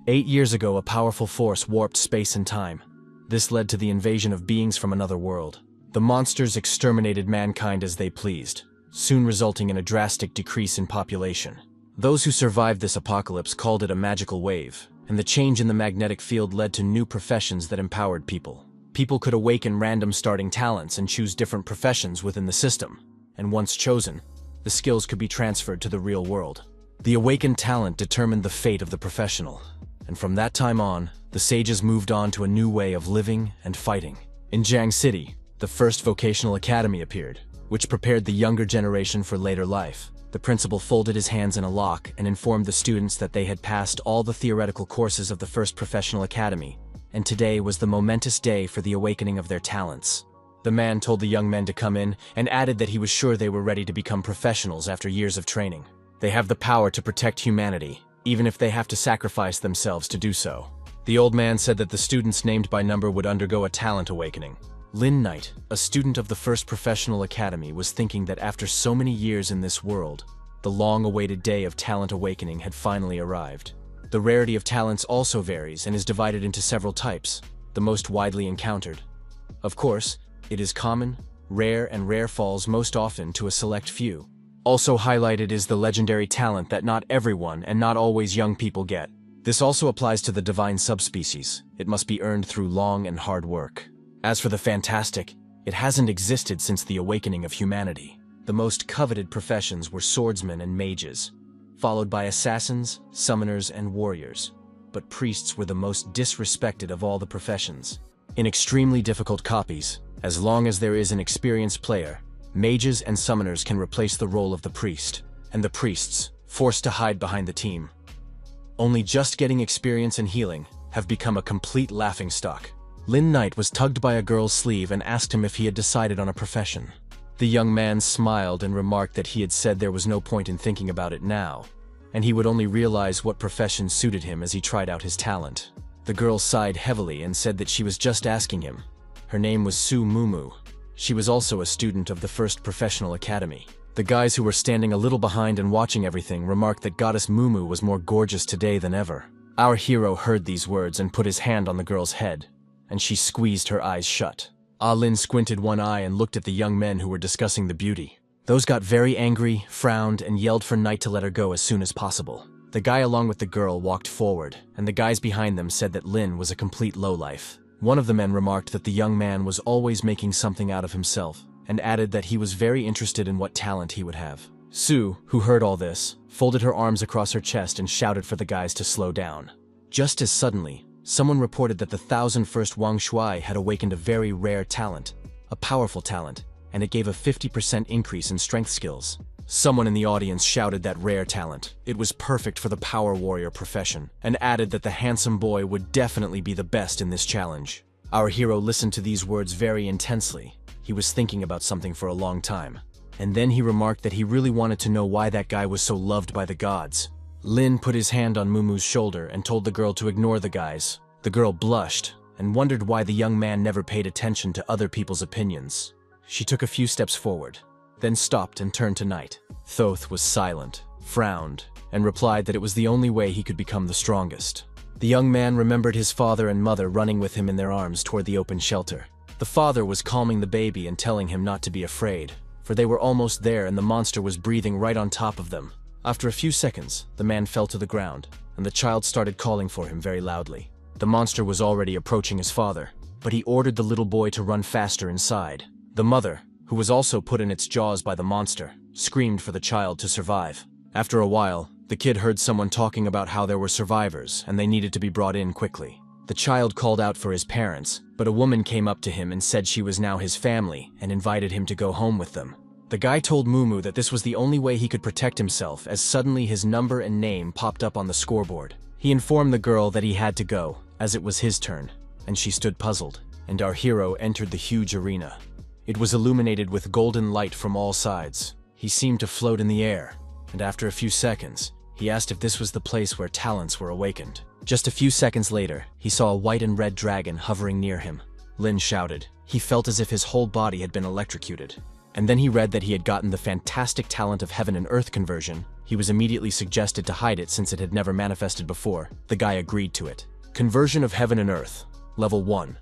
8 years ago, a powerful force warped space and time. This led to the invasion of beings from another world. The monsters exterminated mankind as they pleased, soon resulting in a drastic decrease in population. Those who survived this apocalypse called it a magical wave, and the change in the magnetic field led to new professions that empowered people. People could awaken random starting talents and choose different professions within the system, and once chosen, the skills could be transferred to the real world. The awakened talent determined the fate of the professional, and from that time on, the sages moved on to a new way of living and fighting. In Jiang City, the first vocational academy appeared, which prepared the younger generation for later life. The principal folded his hands in a lock and informed the students that they had passed all the theoretical courses of the first professional academy, and today was the momentous day for the awakening of their talents. The man told the young men to come in and added that he was sure they were ready to become professionals after years of training. They have the power to protect humanity, even if they have to sacrifice themselves to do so. The old man said that the students named by number would undergo a talent awakening. Lin Knight, a student of the first professional academy, was thinking that after so many years in this world, the long-awaited day of talent awakening had finally arrived. The rarity of talents also varies and is divided into several types, the most widely encountered. Of course, it is common, rare, and rare falls most often to a select few. Also highlighted is the legendary talent that not everyone and not always young people get. This also applies to the divine subspecies. It must be earned through long and hard work. As for the fantastic, it hasn't existed since the awakening of humanity. The most coveted professions were swordsmen and mages, followed by assassins, summoners, and warriors. But priests were the most disrespected of all the professions. In extremely difficult copies, as long as there is an experienced player, mages and summoners can replace the role of the priest, and the priests, forced to hide behind the team, only just getting experience and healing, have become a complete laughingstock. Lin Knight was tugged by a girl's sleeve and asked him if he had decided on a profession. The young man smiled and remarked that he had said there was no point in thinking about it now, and he would only realize what profession suited him as he tried out his talent. The girl sighed heavily and said that she was just asking him. Her name was Su Mumu. She was also a student of the first professional academy. The guys who were standing a little behind and watching everything remarked that Goddess Mumu was more gorgeous today than ever. Our hero heard these words and put his hand on the girl's head, and she squeezed her eyes shut. Ah Lin squinted one eye and looked at the young men who were discussing the beauty. Those got very angry, frowned, and yelled for Knight to let her go as soon as possible. The guy along with the girl walked forward, and the guys behind them said that Lin was a complete lowlife. One of the men remarked that the young man was always making something out of himself, and added that he was very interested in what talent he would have. Sue, who heard all this, folded her arms across her chest and shouted for the guys to slow down. Just as suddenly, someone reported that the 1001st Wang Shuai had awakened a very rare talent, a powerful talent, and it gave a 50% increase in strength skills. Someone in the audience shouted that rare talent. It was perfect for the power warrior profession, and added that the handsome boy would definitely be the best in this challenge. Our hero listened to these words very intensely. He was thinking about something for a long time, and then he remarked that he really wanted to know why that guy was so loved by the gods. Lin put his hand on Mumu's shoulder and told the girl to ignore the guys. The girl blushed and wondered why the young man never paid attention to other people's opinions. She took a few steps forward, then stopped and turned to Knight. Thoth was silent, frowned, and replied that it was the only way he could become the strongest. The young man remembered his father and mother running with him in their arms toward the open shelter. The father was calming the baby and telling him not to be afraid, for they were almost there and the monster was breathing right on top of them. After a few seconds, the man fell to the ground, and the child started calling for him very loudly. The monster was already approaching his father, but he ordered the little boy to run faster inside. The mother, who was also put in its jaws by the monster, screamed for the child to survive. After a while, the kid heard someone talking about how there were survivors and they needed to be brought in quickly. The child called out for his parents, but a woman came up to him and said she was now his family and invited him to go home with them. The guy told Mumu that this was the only way he could protect himself as suddenly his number and name popped up on the scoreboard. He informed the girl that he had to go, as it was his turn, and she stood puzzled, and our hero entered the huge arena. It was illuminated with golden light from all sides. He seemed to float in the air, and after a few seconds, he asked if this was the place where talents were awakened. Just a few seconds later, he saw a white and red dragon hovering near him. Lin shouted. He felt as if his whole body had been electrocuted. And then he read that he had gotten the fantastic talent of heaven and earth conversion. He was immediately suggested to hide it since it had never manifested before. The guy agreed to it. Conversion of heaven and earth. Level 1.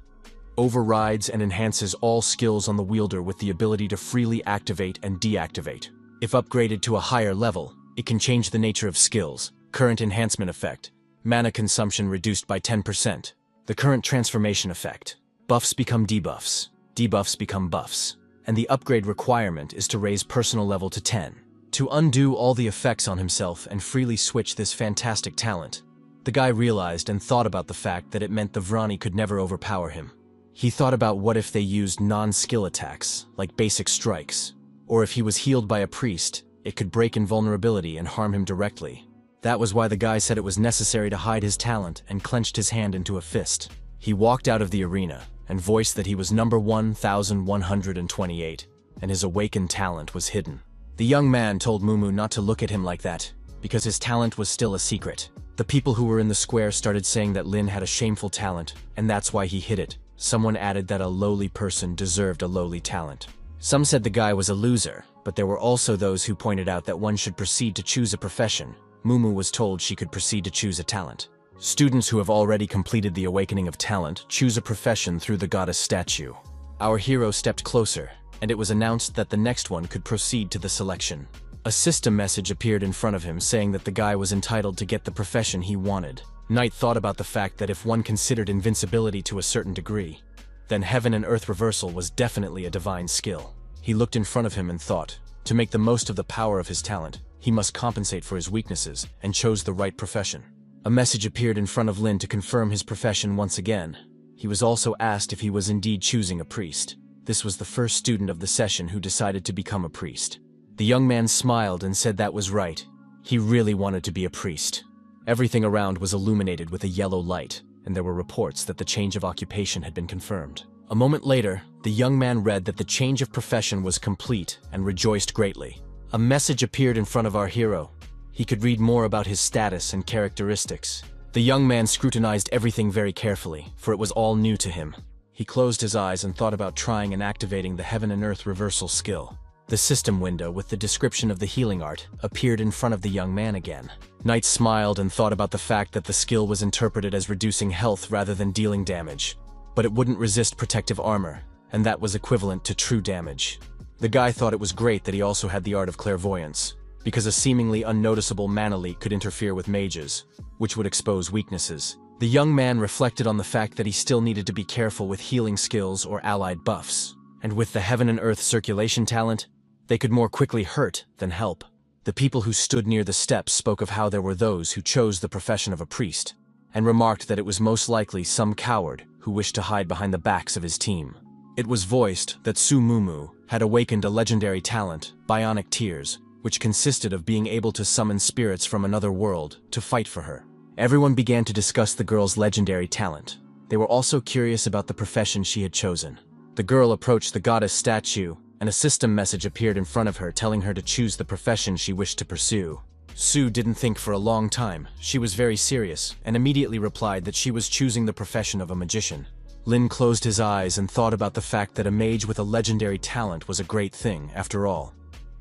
Overrides and enhances all skills on the wielder with the ability to freely activate and deactivate. If upgraded to a higher level, it can change the nature of skills. Current enhancement effect. Mana consumption reduced by 10%. The current transformation effect. Buffs become debuffs. Debuffs become buffs. And the upgrade requirement is to raise personal level to 10. To undo all the effects on himself and freely switch this fantastic talent. The guy realized and thought about the fact that it meant the Vrani could never overpower him. He thought about what if they used non-skill attacks, like basic strikes. Or if he was healed by a priest, it could break invulnerability and harm him directly. That was why the guy said it was necessary to hide his talent and clenched his hand into a fist. He walked out of the arena and voiced that he was number 1128, and his awakened talent was hidden. The young man told Mumu not to look at him like that, because his talent was still a secret. The people who were in the square started saying that Lin had a shameful talent, and that's why he hid it. Someone added that a lowly person deserved a lowly talent. Some said the guy was a loser, but there were also those who pointed out that one should proceed to choose a profession. Mumu was told she could proceed to choose a talent. Students who have already completed the awakening of talent choose a profession through the goddess statue. Our hero stepped closer, and it was announced that the next one could proceed to the selection. A system message appeared in front of him saying that the guy was entitled to get the profession he wanted. Knight thought about the fact that if one considered invincibility to a certain degree, then heaven and earth reversal was definitely a divine skill. He looked in front of him and thought, to make the most of the power of his talent, he must compensate for his weaknesses, and chose the right profession. A message appeared in front of Lin to confirm his profession once again. He was also asked if he was indeed choosing a priest. This was the first student of the session who decided to become a priest. The young man smiled and said that was right. He really wanted to be a priest. Everything around was illuminated with a yellow light, and there were reports that the change of occupation had been confirmed. A moment later, the young man read that the change of profession was complete and rejoiced greatly. A message appeared in front of our hero. He could read more about his status and characteristics. The young man scrutinized everything very carefully, for it was all new to him. He closed his eyes and thought about trying and activating the heaven and earth reversal skill. The system window with the description of the healing art appeared in front of the young man again. Knight smiled and thought about the fact that the skill was interpreted as reducing health rather than dealing damage. But it wouldn't resist protective armor, and that was equivalent to true damage. The guy thought it was great that he also had the art of clairvoyance, because a seemingly unnoticeable mana leak could interfere with mages, which would expose weaknesses. The young man reflected on the fact that he still needed to be careful with healing skills or allied buffs, and with the heaven and earth circulation talent, they could more quickly hurt than help. The people who stood near the steps spoke of how there were those who chose the profession of a priest, and remarked that it was most likely some coward who wished to hide behind the backs of his team. It was voiced that Su Mumu had awakened a legendary talent, Bionic Tears, which consisted of being able to summon spirits from another world to fight for her. Everyone began to discuss the girl's legendary talent. They were also curious about the profession she had chosen. The girl approached the goddess statue, and a system message appeared in front of her telling her to choose the profession she wished to pursue. Su didn't think for a long time. She was very serious, and immediately replied that she was choosing the profession of a magician. Lin closed his eyes and thought about the fact that a mage with a legendary talent was a great thing, after all.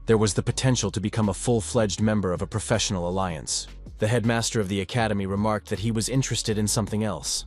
There was the potential to become a full-fledged member of a professional alliance. The headmaster of the academy remarked that he was interested in something else,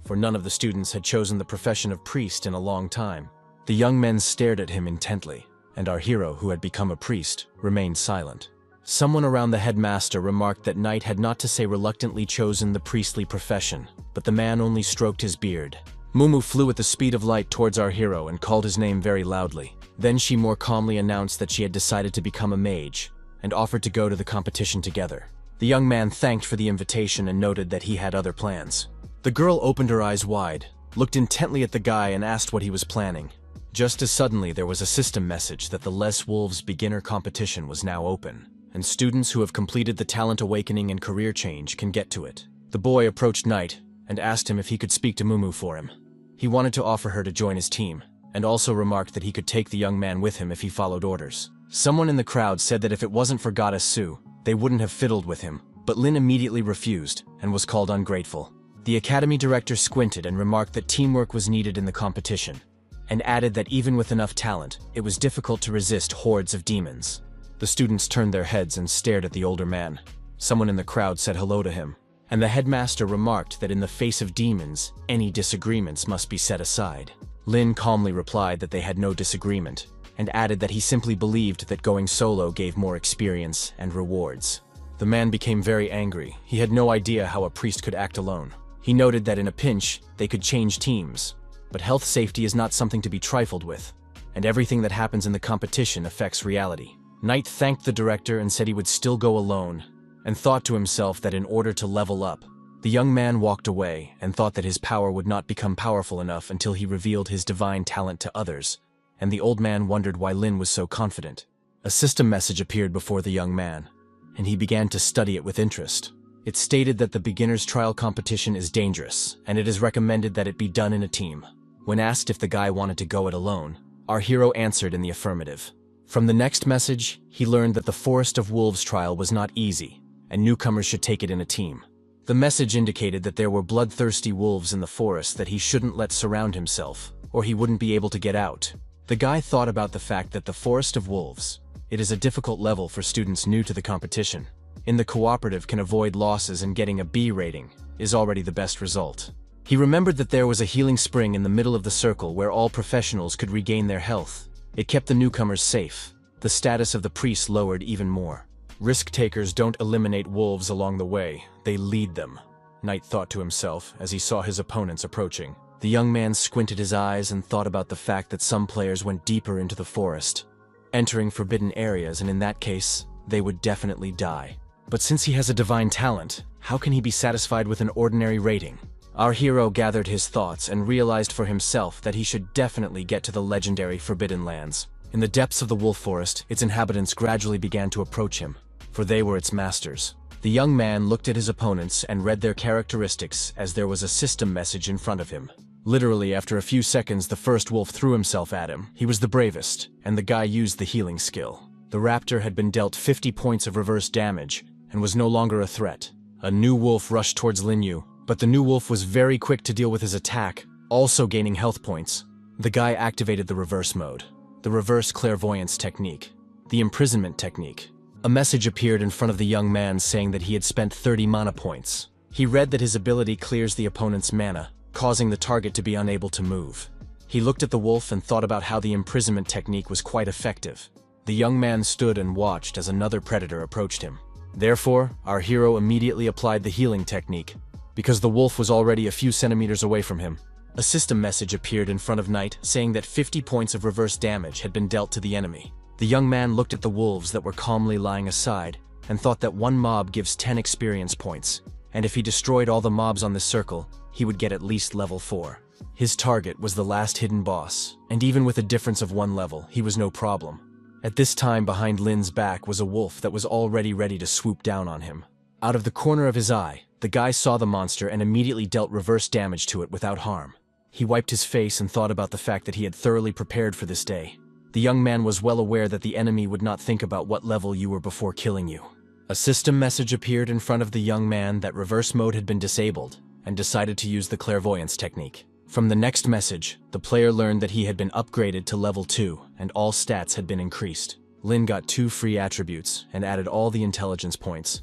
for none of the students had chosen the profession of priest in a long time. The young men stared at him intently, and our hero, who had become a priest, remained silent. Someone around the headmaster remarked that Knight had not to say reluctantly chosen the priestly profession, but the man only stroked his beard. Mumu flew at the speed of light towards our hero and called his name very loudly. Then she more calmly announced that she had decided to become a mage, and offered to go to the competition together. The young man thanked for the invitation and noted that he had other plans. The girl opened her eyes wide, looked intently at the guy and asked what he was planning. Just as suddenly there was a system message that the Les Wolves beginner competition was now open, and students who have completed the talent awakening and career change can get to it. The boy approached Knight and asked him if he could speak to Mumu for him. He wanted to offer her to join his team, and also remarked that he could take the young man with him if he followed orders. Someone in the crowd said that if it wasn't for Goddess Su, they wouldn't have fiddled with him, but Lin immediately refused and was called ungrateful. The academy director squinted and remarked that teamwork was needed in the competition. and added that even with enough talent, it was difficult to resist hordes of demons. The students turned their heads and stared at the older man. Someone in the crowd said hello to him, and the headmaster remarked that in the face of demons, any disagreements must be set aside. Lin calmly replied that they had no disagreement, and added that he simply believed that going solo gave more experience and rewards. The man became very angry. He had no idea how a priest could act alone. He noted that in a pinch, they could change teams, but health safety is not something to be trifled with, and everything that happens in the competition affects reality. Knight thanked the director and said he would still go alone, and thought to himself that in order to level up, the young man walked away and thought that his power would not become powerful enough until he revealed his divine talent to others, and the old man wondered why Lin was so confident. A system message appeared before the young man, and he began to study it with interest. It stated that the beginner's trial competition is dangerous, and it is recommended that it be done in a team. When asked if the guy wanted to go it alone, our hero answered in the affirmative. From the next message, he learned that the Forest of Wolves trial was not easy, and newcomers should take it in a team. The message indicated that there were bloodthirsty wolves in the forest that he shouldn't let surround himself, or he wouldn't be able to get out. The guy thought about the fact that the Forest of Wolves, it is a difficult level for students new to the competition. In the cooperative can avoid losses and getting a B rating is already the best result. He remembered that there was a healing spring in the middle of the circle where all professionals could regain their health. It kept the newcomers safe. The status of the priests lowered even more. Risk-takers don't eliminate wolves along the way, they lead them, Knight thought to himself as he saw his opponents approaching. The young man squinted his eyes and thought about the fact that some players went deeper into the forest, entering forbidden areas, and in that case, they would definitely die. But since he has a divine talent, how can he be satisfied with an ordinary rating? Our hero gathered his thoughts and realized for himself that he should definitely get to the legendary Forbidden Lands. In the depths of the wolf forest, its inhabitants gradually began to approach him, for they were its masters. The young man looked at his opponents and read their characteristics as there was a system message in front of him. Literally, after a few seconds, the first wolf threw himself at him. He was the bravest, and the guy used the healing skill. The raptor had been dealt 50 points of reverse damage, and was no longer a threat. A new wolf rushed towards Lin Yu, but the new wolf was very quick to deal with his attack, also gaining health points. The guy activated the reverse mode, the reverse clairvoyance technique, the imprisonment technique. A message appeared in front of the young man saying that he had spent 30 mana points. He read that his ability clears the opponent's mana, causing the target to be unable to move. He looked at the wolf and thought about how the imprisonment technique was quite effective. The young man stood and watched as another predator approached him. Therefore, our hero immediately applied the healing technique, because the wolf was already a few centimeters away from him. A system message appeared in front of Knight saying that 50 points of reverse damage had been dealt to the enemy. The young man looked at the wolves that were calmly lying aside and thought that one mob gives 10 experience points, and if he destroyed all the mobs on this circle, he would get at least level 4. His target was the last hidden boss, and even with a difference of 1 level, he was no problem. At this time, behind Lin's back was a wolf that was already ready to swoop down on him. Out of the corner of his eye, the guy saw the monster and immediately dealt reverse damage to it without harm. He wiped his face and thought about the fact that he had thoroughly prepared for this day. The young man was well aware that the enemy would not think about what level you were before killing you. A system message appeared in front of the young man that reverse mode had been disabled, and decided to use the clairvoyance technique. From the next message, the player learned that he had been upgraded to level 2, and all stats had been increased. Lin got 2 free attributes, and added all the intelligence points.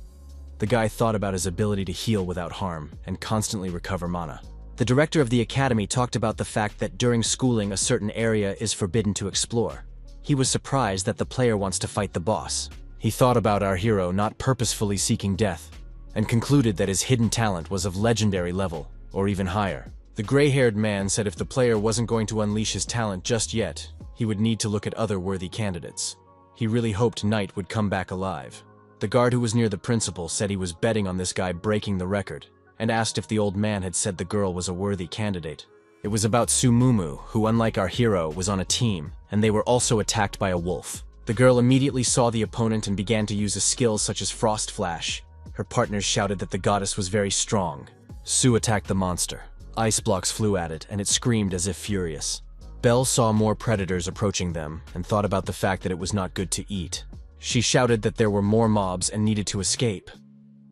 The guy thought about his ability to heal without harm, and constantly recover mana. The director of the academy talked about the fact that during schooling a certain area is forbidden to explore. He was surprised that the player wants to fight the boss. He thought about our hero not purposefully seeking death, and concluded that his hidden talent was of legendary level, or even higher. The gray-haired man said if the player wasn't going to unleash his talent just yet, he would need to look at other worthy candidates. He really hoped Knight would come back alive. The guard who was near the principal said he was betting on this guy breaking the record, and asked if the old man had said the girl was a worthy candidate. It was about Sumumu, who unlike our hero, was on a team, and they were also attacked by a wolf. The girl immediately saw the opponent and began to use a skill such as Frost Flash. Her partners shouted that the goddess was very strong. Su attacked the monster. Ice blocks flew at it, and it screamed as if furious. Belle saw more predators approaching them, and thought about the fact that it was not good to eat. She shouted that there were more mobs and needed to escape,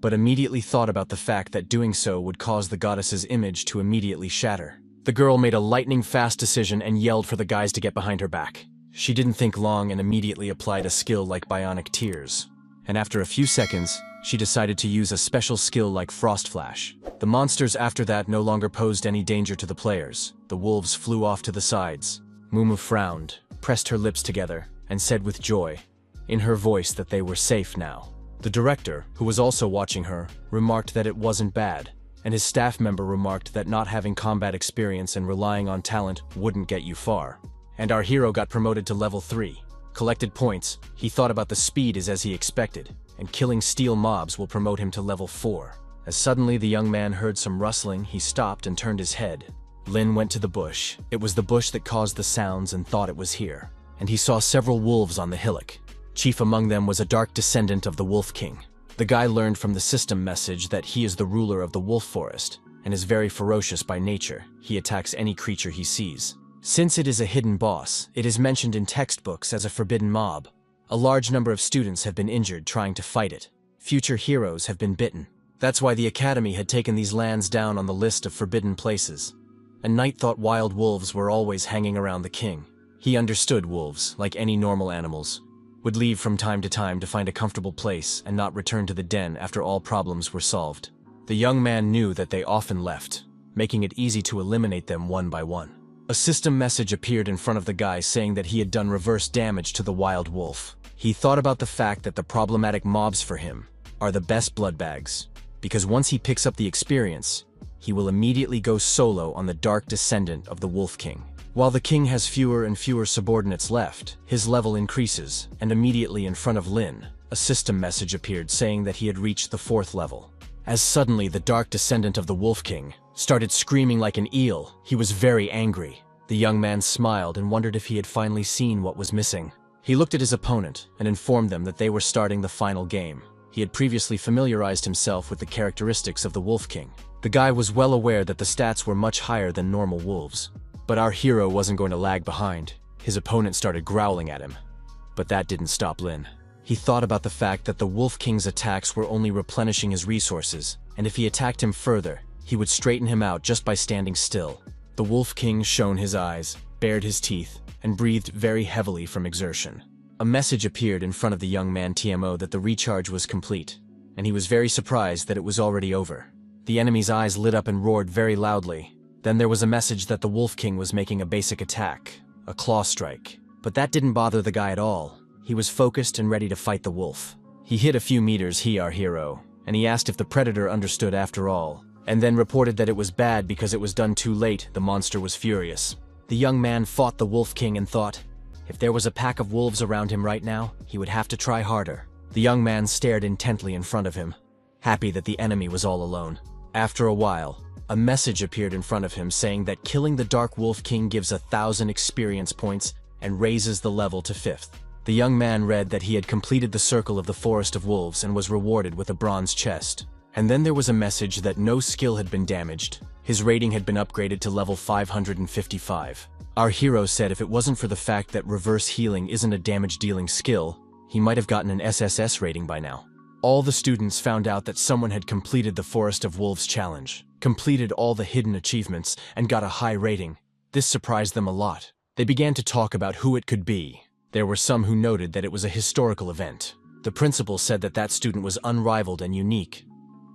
but immediately thought about the fact that doing so would cause the goddess's image to immediately shatter. The girl made a lightning-fast decision and yelled for the guys to get behind her back. She didn't think long and immediately applied a skill like Bionic Tears. And after a few seconds, she decided to use a special skill like Frost Flash. The monsters after that no longer posed any danger to the players. The wolves flew off to the sides. Mumu frowned, pressed her lips together, and said with joy, in her voice, that they were safe now. The director, who was also watching her, remarked that it wasn't bad, and his staff member remarked that not having combat experience and relying on talent wouldn't get you far. And our hero got promoted to level 3. Collected points, he thought about the speed as he expected, and killing steel mobs will promote him to level 4. As suddenly the young man heard some rustling, he stopped and turned his head. Lin went to the bush. It was the bush that caused the sounds and thought it was here. And he saw several wolves on the hillock. Chief among them was a dark descendant of the Wolf King. The guy learned from the system message that he is the ruler of the wolf forest, and is very ferocious by nature. He attacks any creature he sees. Since it is a hidden boss, it is mentioned in textbooks as a forbidden mob. A large number of students have been injured trying to fight it. Future heroes have been bitten. That's why the Academy had taken these lands down on the list of forbidden places. And Knight thought wild wolves were always hanging around the king. He understood wolves, like any normal animals, would leave from time to time to find a comfortable place and not return to the den after all problems were solved. The young man knew that they often left, making it easy to eliminate them one by one. A system message appeared in front of the guy saying that he had done reverse damage to the wild wolf. He thought about the fact that the problematic mobs for him are the best blood bags, because once he picks up the experience, he will immediately go solo on the dark descendant of the Wolf King. While the king has fewer and fewer subordinates left, his level increases, and immediately in front of Lin, a system message appeared saying that he had reached the 4th level. As suddenly the dark descendant of the Wolf King started screaming like an eel. He was very angry. The young man smiled and wondered if he had finally seen what was missing. He looked at his opponent and informed them that they were starting the final game. He had previously familiarized himself with the characteristics of the Wolf King. The guy was well aware that the stats were much higher than normal wolves. But our hero wasn't going to lag behind. His opponent started growling at him. But that didn't stop Lin. He thought about the fact that the Wolf King's attacks were only replenishing his resources, and if he attacked him further, he would straighten him out just by standing still. The Wolf King shone his eyes, bared his teeth, and breathed very heavily from exertion. A message appeared in front of the young man TMO that the recharge was complete, and he was very surprised that it was already over. The enemy's eyes lit up and roared very loudly. Then there was a message that the Wolf King was making a basic attack, a claw strike. But that didn't bother the guy at all. He was focused and ready to fight the wolf. He hid a few meters, our hero, and he asked if the predator understood after all, and then reported that it was bad because it was done too late. The monster was furious. The young man fought the Wolf King and thought, if there was a pack of wolves around him right now, he would have to try harder. The young man stared intently in front of him, happy that the enemy was all alone. After a while, a message appeared in front of him saying that killing the Dark Wolf King gives 1,000 experience points and raises the level to 5th. The young man read that he had completed the circle of the Forest of Wolves and was rewarded with a bronze chest. And then there was a message that no skill had been damaged. His rating had been upgraded to level 555. Our hero said if it wasn't for the fact that reverse healing isn't a damage-dealing skill, he might have gotten an SSS rating by now. All the students found out that someone had completed the Forest of Wolves challenge, completed all the hidden achievements, and got a high rating. This surprised them a lot. They began to talk about who it could be. There were some who noted that it was a historical event. The principal said that that student was unrivaled and unique,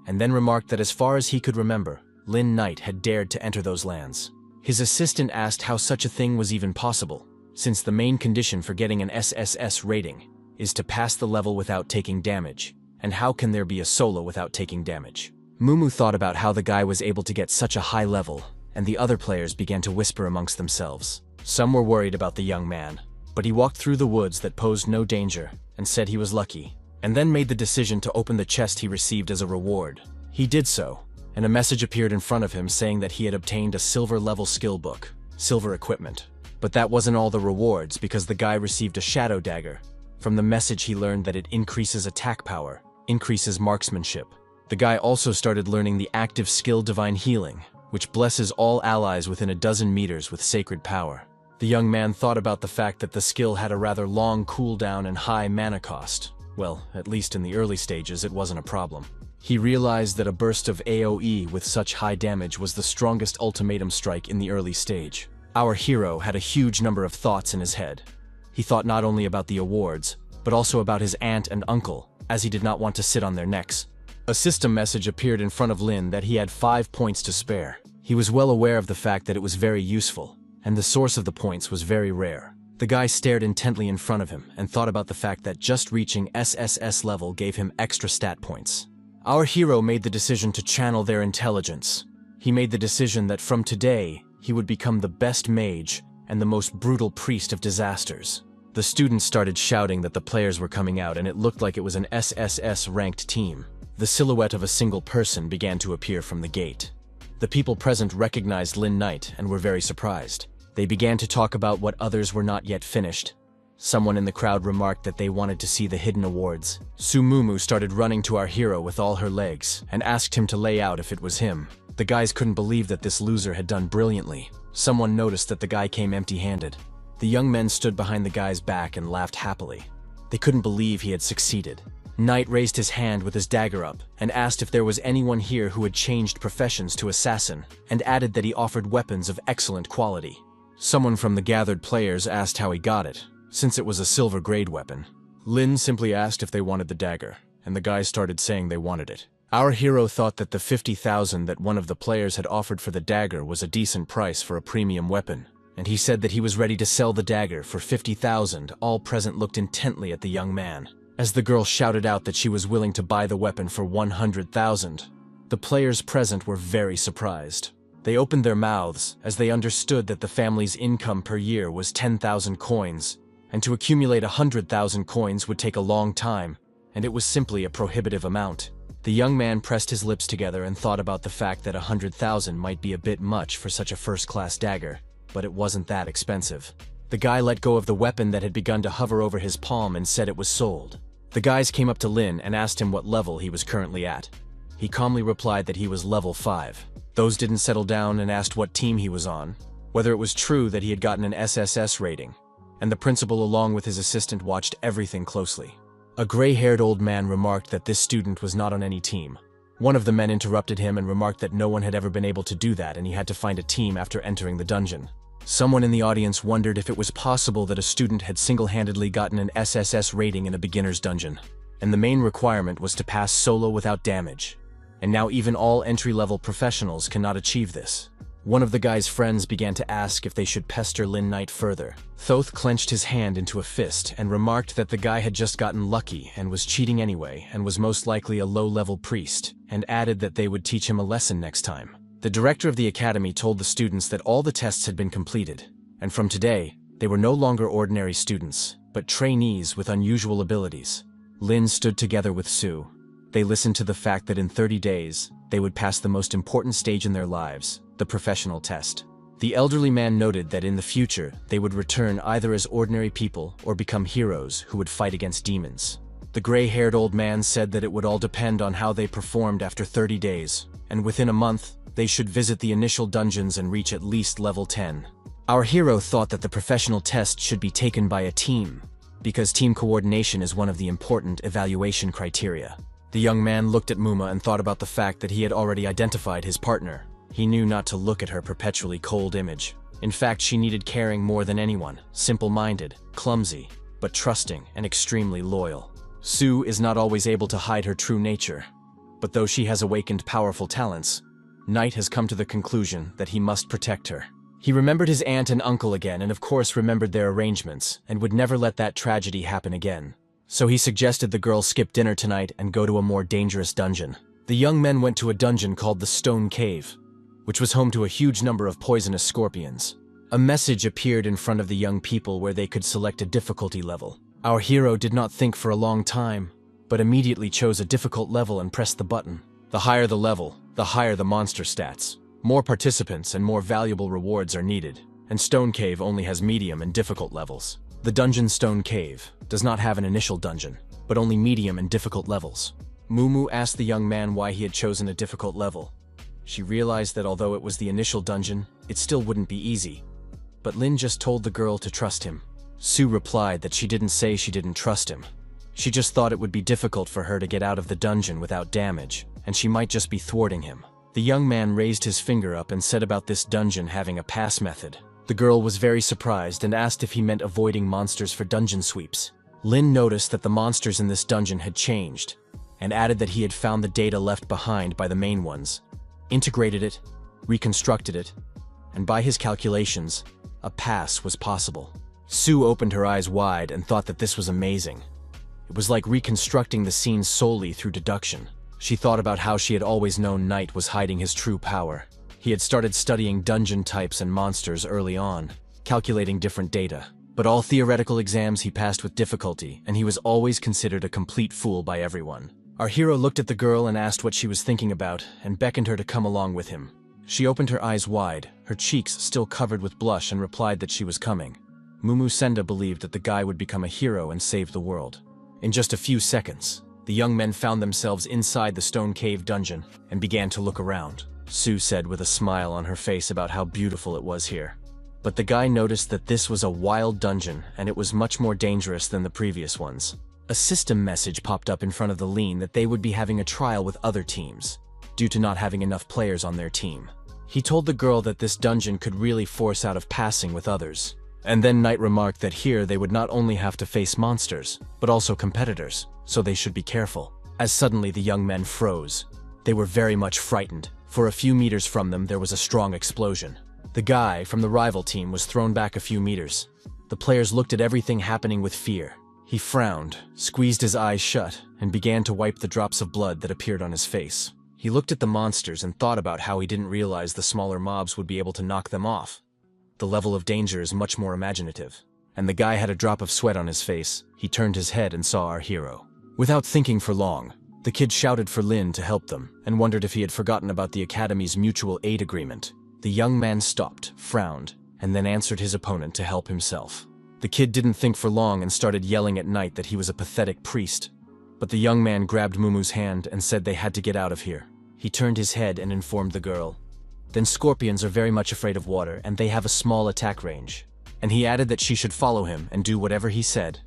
and then remarked that as far as he could remember, Lin Knight had dared to enter those lands. His assistant asked how such a thing was even possible, since the main condition for getting an SSS rating is to pass the level without taking damage. And how can there be a solo without taking damage? Mumu thought about how the guy was able to get such a high level, and the other players began to whisper amongst themselves. Some were worried about the young man, but he walked through the woods that posed no danger and said he was lucky, and then made the decision to open the chest he received as a reward. He did so, and a message appeared in front of him saying that he had obtained a silver level skill book, silver equipment. But that wasn't all the rewards, because the guy received a shadow dagger. From the message he learned that it increases attack power, increases marksmanship. The guy also started learning the active skill Divine Healing, which blesses all allies within a dozen meters with sacred power. The young man thought about the fact that the skill had a rather long cooldown and high mana cost. Well, at least in the early stages it wasn't a problem. He realized that a burst of AoE with such high damage was the strongest ultimatum strike in the early stage. Our hero had a huge number of thoughts in his head. He thought not only about the awards, but also about his aunt and uncle, as he did not want to sit on their necks. A system message appeared in front of Lin that he had 5 points to spare. He was well aware of the fact that it was very useful, and the source of the points was very rare. The guy stared intently in front of him and thought about the fact that just reaching SSS level gave him extra stat points. Our hero made the decision to channel their intelligence. He made the decision that from today, he would become the best mage and the most brutal priest of disasters. The students started shouting that the players were coming out, and it looked like it was an SSS-ranked team. The silhouette of a single person began to appear from the gate. The people present recognized Lin Knight and were very surprised. They began to talk about what others were not yet finished. Someone in the crowd remarked that they wanted to see the hidden awards. Su Mumu started running to our hero with all her legs and asked him to lay out if it was him. The guys couldn't believe that this loser had done brilliantly. Someone noticed that the guy came empty-handed. The young men stood behind the guy's back and laughed happily. They couldn't believe he had succeeded. Knight raised his hand with his dagger up and asked if there was anyone here who had changed professions to assassin, and added that he offered weapons of excellent quality. Someone from the gathered players asked how he got it, since it was a silver grade weapon. Lin simply asked if they wanted the dagger, and the guys started saying they wanted it. Our hero thought that the 50,000 that one of the players had offered for the dagger was a decent price for a premium weapon, and he said that he was ready to sell the dagger for 50,000. All present looked intently at the young man, as the girl shouted out that she was willing to buy the weapon for 100,000. The players present were very surprised. They opened their mouths as they understood that the family's income per year was 10,000 coins, and to accumulate 100,000 coins would take a long time, and it was simply a prohibitive amount. The young man pressed his lips together and thought about the fact that 100,000 might be a bit much for such a first-class dagger, but it wasn't that expensive. The guy let go of the weapon that had begun to hover over his palm and said it was sold. The guys came up to Lin and asked him what level he was currently at. He calmly replied that he was level 5. Those didn't settle down and asked what team he was on, whether it was true that he had gotten an SSS rating, and the principal along with his assistant watched everything closely. A gray-haired old man remarked that this student was not on any team. One of the men interrupted him and remarked that no one had ever been able to do that, and he had to find a team after entering the dungeon. Someone in the audience wondered if it was possible that a student had single-handedly gotten an SSS rating in a beginner's dungeon, and the main requirement was to pass solo without damage. And now even all entry-level professionals cannot achieve this. One of the guy's friends began to ask if they should pester Lin Knight further. Thoth clenched his hand into a fist and remarked that the guy had just gotten lucky and was cheating anyway and was most likely a low-level priest, and added that they would teach him a lesson next time. The director of the academy told the students that all the tests had been completed, and from today, they were no longer ordinary students, but trainees with unusual abilities. Lin stood together with Su. They listened to the fact that in 30 days, they would pass the most important stage in their lives, the professional test. The elderly man noted that in the future, they would return either as ordinary people or become heroes who would fight against demons. The gray-haired old man said that it would all depend on how they performed after 30 days, and within a month, they should visit the initial dungeons and reach at least level 10. Our hero thought that the professional test should be taken by a team, because team coordination is one of the important evaluation criteria. The young man looked at Muma and thought about the fact that he had already identified his partner. He knew not to look at her perpetually cold image. In fact, she needed caring more than anyone, simple-minded, clumsy, but trusting and extremely loyal. Su is not always able to hide her true nature, but though she has awakened powerful talents, Knight has come to the conclusion that he must protect her. He remembered his aunt and uncle again and of course remembered their arrangements and would never let that tragedy happen again. So he suggested the girl skip dinner tonight and go to a more dangerous dungeon. The young men went to a dungeon called the Stone Cave, which was home to a huge number of poisonous scorpions. A message appeared in front of the young people where they could select a difficulty level. Our hero did not think for a long time, but immediately chose a difficult level and pressed the button. The higher the level, the higher the monster stats. More participants and more valuable rewards are needed, and Stone Cave only has medium and difficult levels. The dungeon Stone Cave does not have an initial dungeon, but only medium and difficult levels. Mumu asked the young man why he had chosen a difficult level. She realized that although it was the initial dungeon, it still wouldn't be easy. But Lin just told the girl to trust him. Su replied that she didn't say she didn't trust him. She just thought it would be difficult for her to get out of the dungeon without damage, and she might just be thwarting him. The young man raised his finger up and said about this dungeon having a pass method. The girl was very surprised and asked if he meant avoiding monsters for dungeon sweeps. Lin noticed that the monsters in this dungeon had changed, and added that he had found the data left behind by the main ones, integrated it, reconstructed it, and by his calculations, a pass was possible. Sue opened her eyes wide and thought that this was amazing. It was like reconstructing the scene solely through deduction. She thought about how she had always known Knight was hiding his true power. He had started studying dungeon types and monsters early on, calculating different data. But all theoretical exams he passed with difficulty, and he was always considered a complete fool by everyone. Our hero looked at the girl and asked what she was thinking about, and beckoned her to come along with him. She opened her eyes wide, her cheeks still covered with blush, and replied that she was coming. Mumu Senda believed that the guy would become a hero and save the world. In just a few seconds, the young men found themselves inside the stone cave dungeon and began to look around. Sue said with a smile on her face about how beautiful it was here. But the guy noticed that this was a wild dungeon and it was much more dangerous than the previous ones. A system message popped up in front of the lean that they would be having a trial with other teams, due to not having enough players on their team. He told the girl that this dungeon could really force out of passing with others. And then Knight remarked that here they would not only have to face monsters, but also competitors, so they should be careful. As suddenly the young men froze. They were very much frightened. For a few meters from them there was a strong explosion. The guy from the rival team was thrown back a few meters. The players looked at everything happening with fear. He frowned, squeezed his eyes shut, and began to wipe the drops of blood that appeared on his face. He looked at the monsters and thought about how he didn't realize the smaller mobs would be able to knock them off. The level of danger is much more imaginative. And the guy had a drop of sweat on his face. He turned his head and saw our hero. Without thinking for long, the kid shouted for Lin to help them, and wondered if he had forgotten about the Academy's mutual aid agreement. The young man stopped, frowned, and then answered his opponent to help himself. The kid didn't think for long and started yelling at Knight that he was a pathetic priest. But the young man grabbed Mumu's hand and said they had to get out of here. He turned his head and informed the girl. Then scorpions are very much afraid of water and they have a small attack range. And he added that she should follow him and do whatever he said.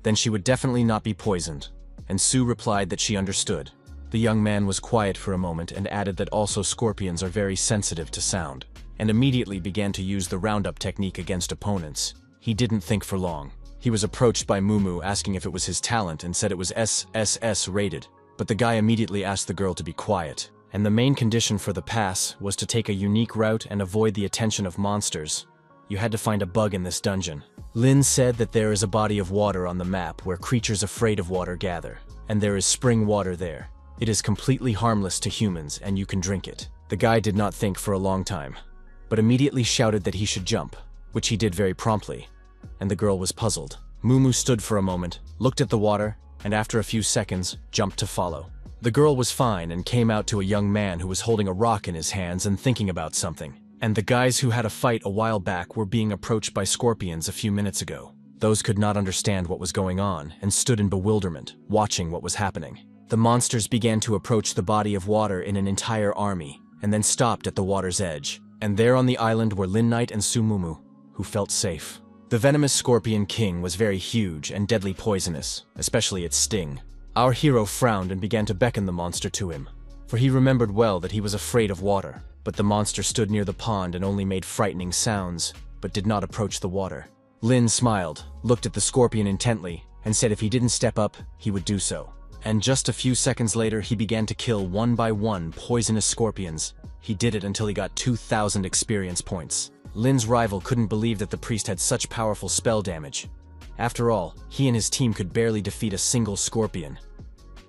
Then she would definitely not be poisoned. And Sue replied that she understood. The young man was quiet for a moment and added that also scorpions are very sensitive to sound, and immediately began to use the roundup technique against opponents. He didn't think for long. He was approached by Mumu asking if it was his talent and said it was SSS rated, but the guy immediately asked the girl to be quiet. And the main condition for the pass was to take a unique route and avoid the attention of monsters. You had to find a bug in this dungeon. Lin said that there is a body of water on the map where creatures afraid of water gather, and there is spring water there. It is completely harmless to humans and you can drink it. The guy did not think for a long time, but immediately shouted that he should jump, which he did very promptly, and the girl was puzzled. Mumu stood for a moment, looked at the water, and after a few seconds, jumped to follow. The girl was fine and came out to a young man who was holding a rock in his hands and thinking about something. And the guys who had a fight a while back were being approached by scorpions a few minutes ago. Those could not understand what was going on and stood in bewilderment, watching what was happening. The monsters began to approach the body of water in an entire army, and then stopped at the water's edge. And there on the island were Lin Knight and Su Mumu, who felt safe. The venomous scorpion king was very huge and deadly poisonous, especially its sting. Our hero frowned and began to beckon the monster to him, for he remembered well that he was afraid of water. But the monster stood near the pond and only made frightening sounds, but did not approach the water. Lin smiled, looked at the scorpion intently, and said if he didn't step up, he would do so. And just a few seconds later, he began to kill one by one poisonous scorpions. He did it until he got 2,000 experience points. Lin's rival couldn't believe that the priest had such powerful spell damage. After all, he and his team could barely defeat a single scorpion.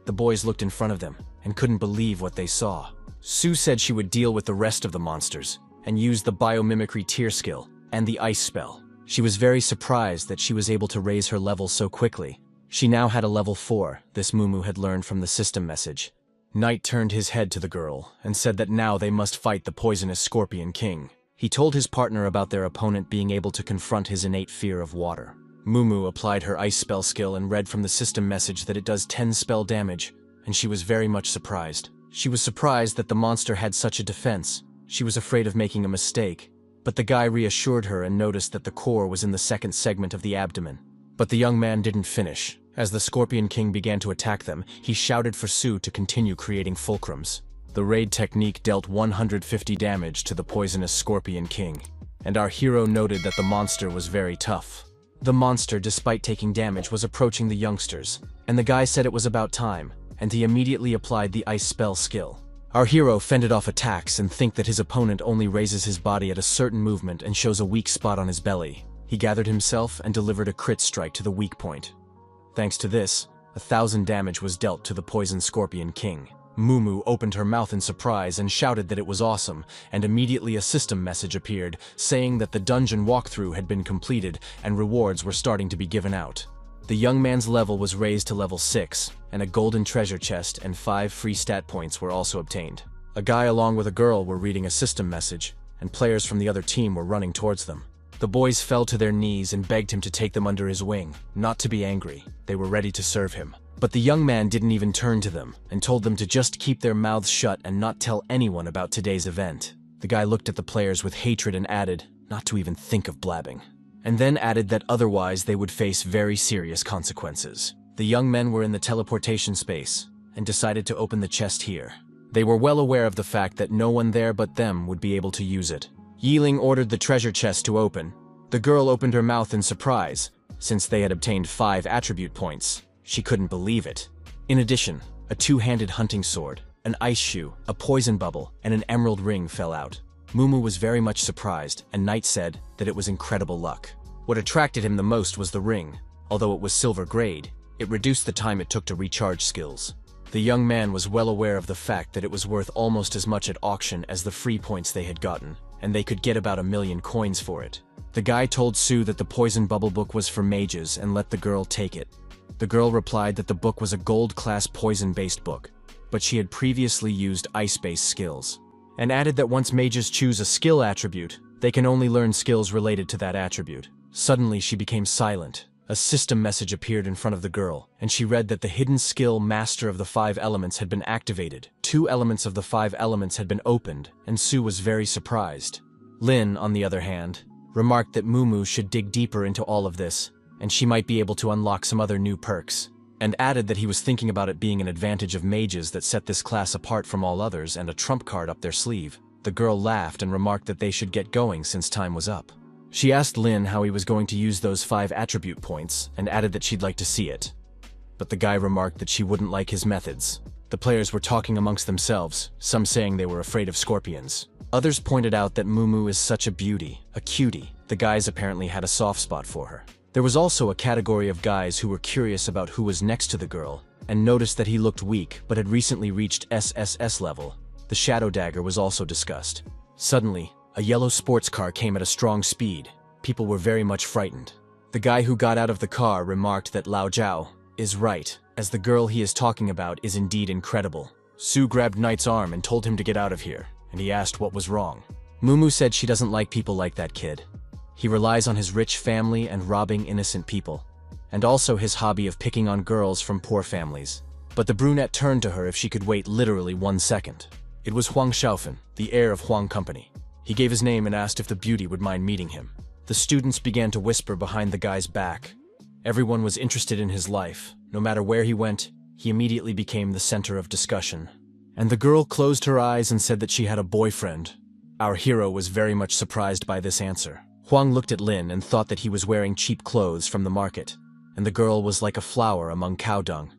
The boys looked in front of them and couldn't believe what they saw. Sue said she would deal with the rest of the monsters and use the biomimicry tier skill and the ice spell. She was very surprised that she was able to raise her level so quickly. She now had a level 4, this Mumu had learned from the system message. Knight turned his head to the girl and said that now they must fight the poisonous Scorpion King. He told his partner about their opponent being able to confront his innate fear of water. Mumu applied her ice spell skill and read from the system message that it does 10 spell damage, and she was very much surprised. She was surprised that the monster had such a defense. She was afraid of making a mistake, but the guy reassured her and noticed that the core was in the second segment of the abdomen. But the young man didn't finish. As the Scorpion King began to attack them, he shouted for Su to continue creating fulcrums. The raid technique dealt 150 damage to the poisonous Scorpion King, and our hero noted that the monster was very tough. The monster, despite taking damage, was approaching the youngsters, and the guy said it was about time, and he immediately applied the ice spell skill. Our hero fended off attacks and think that his opponent only raises his body at a certain movement and shows a weak spot on his belly. He gathered himself and delivered a crit strike to the weak point. Thanks to this, 1,000 damage was dealt to the poisoned Scorpion King. Mumu opened her mouth in surprise and shouted that it was awesome, and immediately a system message appeared saying that the dungeon walkthrough had been completed and rewards were starting to be given out. The young man's level was raised to level 6, and a golden treasure chest and 5 free stat points were also obtained. A guy along with a girl were reading a system message, and players from the other team were running towards them. The boys fell to their knees and begged him to take them under his wing, not to be angry. They were ready to serve him. But the young man didn't even turn to them and told them to just keep their mouths shut and not tell anyone about today's event. The guy looked at the players with hatred and added, not to even think of blabbing, and then added that otherwise they would face very serious consequences. The young men were in the teleportation space and decided to open the chest here. They were well aware of the fact that no one there but them would be able to use it. Yiling ordered the treasure chest to open. The girl opened her mouth in surprise, since they had obtained 5 attribute points. She couldn't believe it. In addition, a 2-handed hunting sword, an ice shoe, a poison bubble, and an emerald ring fell out. Mumu was very much surprised, and Knight said that it was incredible luck. What attracted him the most was the ring. Although it was silver grade, it reduced the time it took to recharge skills. The young man was well aware of the fact that it was worth almost as much at auction as the free points they had gotten, and they could get about 1,000,000 coins for it. The guy told Su that the poison bubble book was for mages and let the girl take it. The girl replied that the book was a gold-class poison-based book, but she had previously used ice-based skills, and added that once mages choose a skill attribute, they can only learn skills related to that attribute. Suddenly, she became silent. A system message appeared in front of the girl, and she read that the hidden skill Master of the 5 Elements had been activated. 2 elements of the 5 elements had been opened, and Su was very surprised. Lin, on the other hand, remarked that Mumu should dig deeper into all of this, and she might be able to unlock some other new perks, and added that he was thinking about it being an advantage of mages that set this class apart from all others and a trump card up their sleeve. The girl laughed and remarked that they should get going since time was up. She asked Lin how he was going to use those 5 attribute points, and added that she'd like to see it. But the guy remarked that she wouldn't like his methods. The players were talking amongst themselves, some saying they were afraid of scorpions. Others pointed out that Mumu is such a beauty, a cutie. The guys apparently had a soft spot for her. There was also a category of guys who were curious about who was next to the girl, and noticed that he looked weak but had recently reached SSS level. The shadow dagger was also discussed. Suddenly, a yellow sports car came at a strong speed. People were very much frightened. The guy who got out of the car remarked that Lao Zhao is right, as the girl he is talking about is indeed incredible. Su grabbed Knight's arm and told him to get out of here, and he asked what was wrong. Mumu said she doesn't like people like that kid. He relies on his rich family and robbing innocent people, and also his hobby of picking on girls from poor families. But the brunette turned to her if she could wait literally 1 second. It was Huang Shaofan, the heir of Huang Company. He gave his name and asked if the beauty would mind meeting him. The students began to whisper behind the guy's back. Everyone was interested in his life. No matter where he went, he immediately became the center of discussion. And the girl closed her eyes and said that she had a boyfriend. Our hero was very much surprised by this answer. Huang looked at Lin and thought that he was wearing cheap clothes from the market, and the girl was like a flower among cow dung.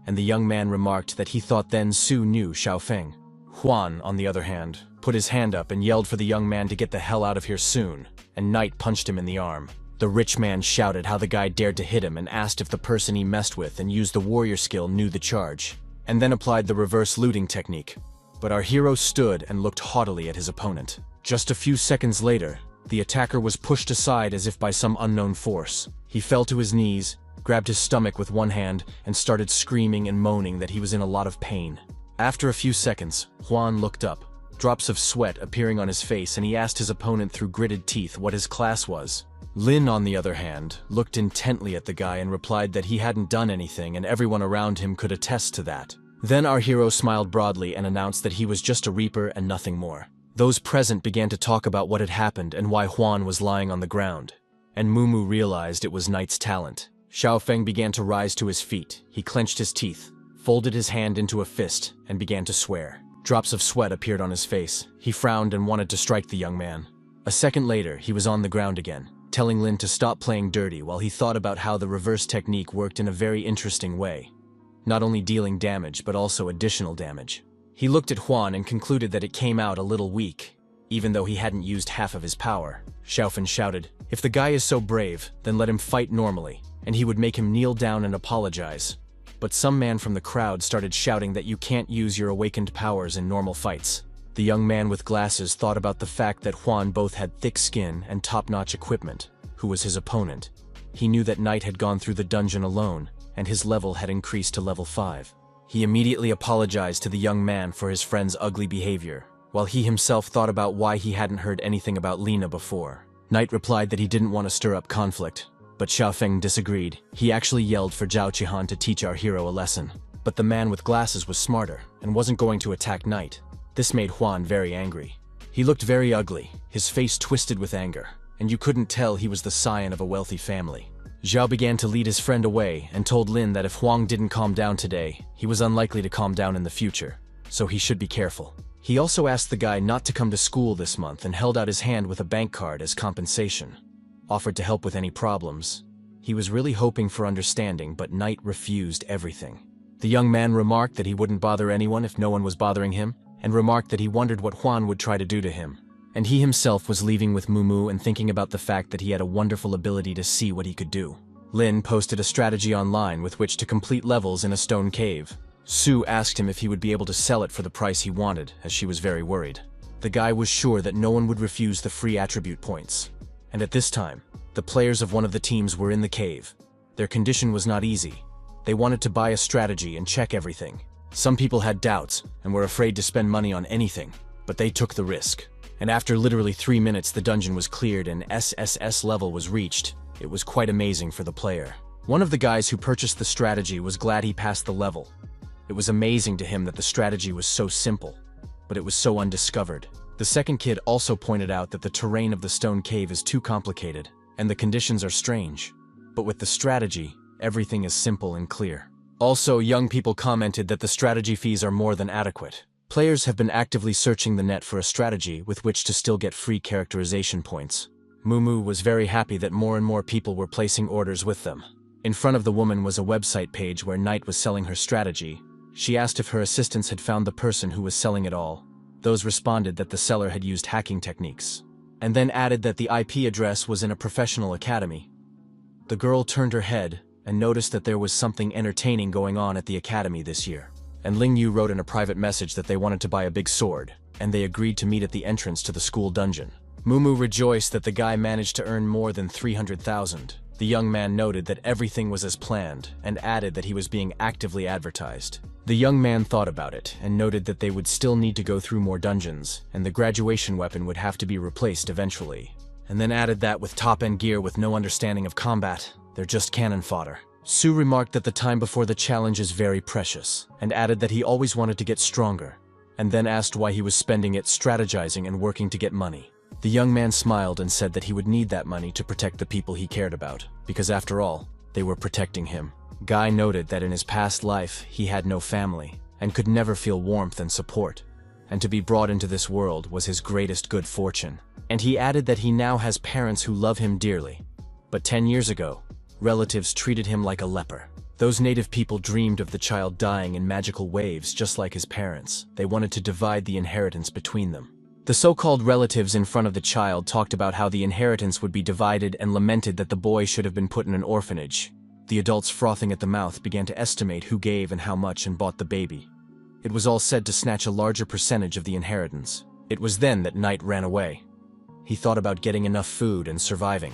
And the young man remarked that he thought then Su knew Xiaofeng. Huan, on the other hand, put his hand up and yelled for the young man to get the hell out of here soon, and Knight punched him in the arm. The rich man shouted how the guy dared to hit him and asked if the person he messed with and used the warrior skill knew the charge, and then applied the reverse looting technique. But our hero stood and looked haughtily at his opponent. Just a few seconds later, the attacker was pushed aside as if by some unknown force. He fell to his knees, grabbed his stomach with one hand, and started screaming and moaning that he was in a lot of pain. After a few seconds, Huan looked up, drops of sweat appearing on his face, and he asked his opponent through gritted teeth what his class was. Lin, on the other hand, looked intently at the guy and replied that he hadn't done anything and everyone around him could attest to that. Then our hero smiled broadly and announced that he was just a reaper and nothing more. Those present began to talk about what had happened and why Huan was lying on the ground. And Mumu realized it was Knight's talent. Xiaofeng began to rise to his feet. He clenched his teeth, folded his hand into a fist, and began to swear. Drops of sweat appeared on his face. He frowned and wanted to strike the young man. A second later, he was on the ground again, telling Lin to stop playing dirty while he thought about how the reverse technique worked in a very interesting way. Not only dealing damage, but also additional damage. He looked at Huang and concluded that it came out a little weak, even though he hadn't used half of his power. Xiaofeng shouted, "If the guy is so brave, then let him fight normally," and he would make him kneel down and apologize. But some man from the crowd started shouting that you can't use your awakened powers in normal fights. The young man with glasses thought about the fact that Huang both had thick skin and top-notch equipment, who was his opponent. He knew that Knight had gone through the dungeon alone, and his level had increased to level 5. He immediately apologized to the young man for his friend's ugly behavior, while he himself thought about why he hadn't heard anything about Lina before. Knight replied that he didn't want to stir up conflict, but Xiaofeng disagreed. He actually yelled for Zhao Qihan to teach our hero a lesson. But the man with glasses was smarter, and wasn't going to attack Knight. This made Huang very angry. He looked very ugly, his face twisted with anger, and you couldn't tell he was the scion of a wealthy family. Zhao began to lead his friend away and told Lin that if Huang didn't calm down today, he was unlikely to calm down in the future, so he should be careful. He also asked the guy not to come to school this month and held out his hand with a bank card as compensation. Offered to help with any problems. He was really hoping for understanding, but Knight refused everything. The young man remarked that he wouldn't bother anyone if no one was bothering him, and remarked that he wondered what Huang would try to do to him. And he himself was leaving with Mumu and thinking about the fact that he had a wonderful ability to see what he could do. Lin posted a strategy online with which to complete levels in a stone cave. Sue asked him if he would be able to sell it for the price he wanted, as she was very worried. The guy was sure that no one would refuse the free attribute points. And at this time, the players of one of the teams were in the cave. Their condition was not easy. They wanted to buy a strategy and check everything. Some people had doubts and were afraid to spend money on anything, but they took the risk. And after literally 3 minutes, the dungeon was cleared and SSS level was reached. It was quite amazing for the player. One of the guys who purchased the strategy was glad he passed the level. It was amazing to him that the strategy was so simple, but it was so undiscovered. The second kid also pointed out that the terrain of the stone cave is too complicated, and the conditions are strange. But with the strategy, everything is simple and clear. Also, young people commented that the strategy fees are more than adequate. Players have been actively searching the net for a strategy with which to still get free characterization points. Mumu was very happy that more and more people were placing orders with them. In front of the woman was a website page where Knight was selling her strategy. She asked if her assistants had found the person who was selling it all. Those responded that the seller had used hacking techniques, and then added that the IP address was in a professional academy. The girl turned her head and noticed that there was something entertaining going on at the academy this year. And Ling Yu wrote in a private message that they wanted to buy a big sword, and they agreed to meet at the entrance to the school dungeon. Mumu rejoiced that the guy managed to earn more than 300,000. The young man noted that everything was as planned, and added that he was being actively advertised. The young man thought about it, and noted that they would still need to go through more dungeons, and the graduation weapon would have to be replaced eventually. And then added that with top-end gear with no understanding of combat, they're just cannon fodder. Sue remarked that the time before the challenge is very precious, and added that he always wanted to get stronger, and then asked why he was spending it strategizing and working to get money. The young man smiled and said that he would need that money to protect the people he cared about, because after all, they were protecting him. Guy noted that in his past life, he had no family, and could never feel warmth and support, and to be brought into this world was his greatest good fortune. And he added that he now has parents who love him dearly. But 10 years ago, relatives treated him like a leper. Those native people dreamed of the child dying in magical waves just like his parents. They wanted to divide the inheritance between them. The so-called relatives in front of the child talked about how the inheritance would be divided and lamented that the boy should have been put in an orphanage. The adults frothing at the mouth began to estimate who gave and how much and bought the baby. It was all said to snatch a larger percentage of the inheritance. It was then that Knight ran away. He thought about getting enough food and surviving.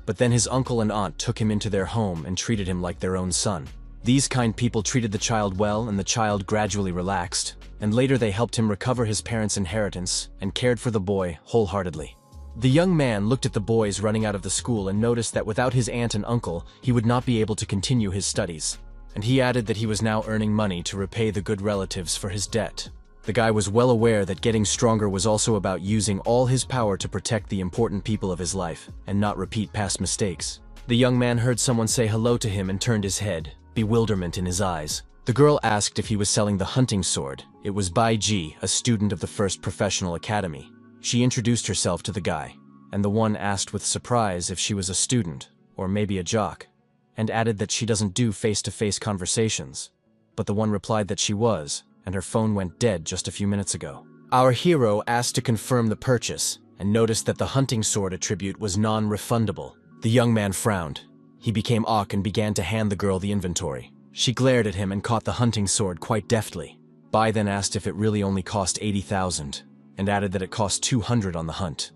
But then his uncle and aunt took him into their home and treated him like their own son. These kind people treated the child well, and the child gradually relaxed, and later they helped him recover his parents' inheritance and cared for the boy wholeheartedly. The young man looked at the boys running out of the school and noticed that without his aunt and uncle, he would not be able to continue his studies. And he added that he was now earning money to repay the good relatives for his debt. The guy was well aware that getting stronger was also about using all his power to protect the important people of his life and not repeat past mistakes. The young man heard someone say hello to him and turned his head, bewilderment in his eyes. The girl asked if he was selling the hunting sword. It was Bai Ji, a student of the first professional academy. She introduced herself to the guy, and the one asked with surprise if she was a student, or maybe a jock, and added that she doesn't do face-to-face conversations. But the one replied that she was, and her phone went dead just a few minutes ago. Our hero asked to confirm the purchase, and noticed that the hunting sword attribute was non-refundable. The young man frowned. He became awk and began to hand the girl the inventory. She glared at him and caught the hunting sword quite deftly. Bai then asked if it really only cost 80,000, and added that it cost 200 on the hunt.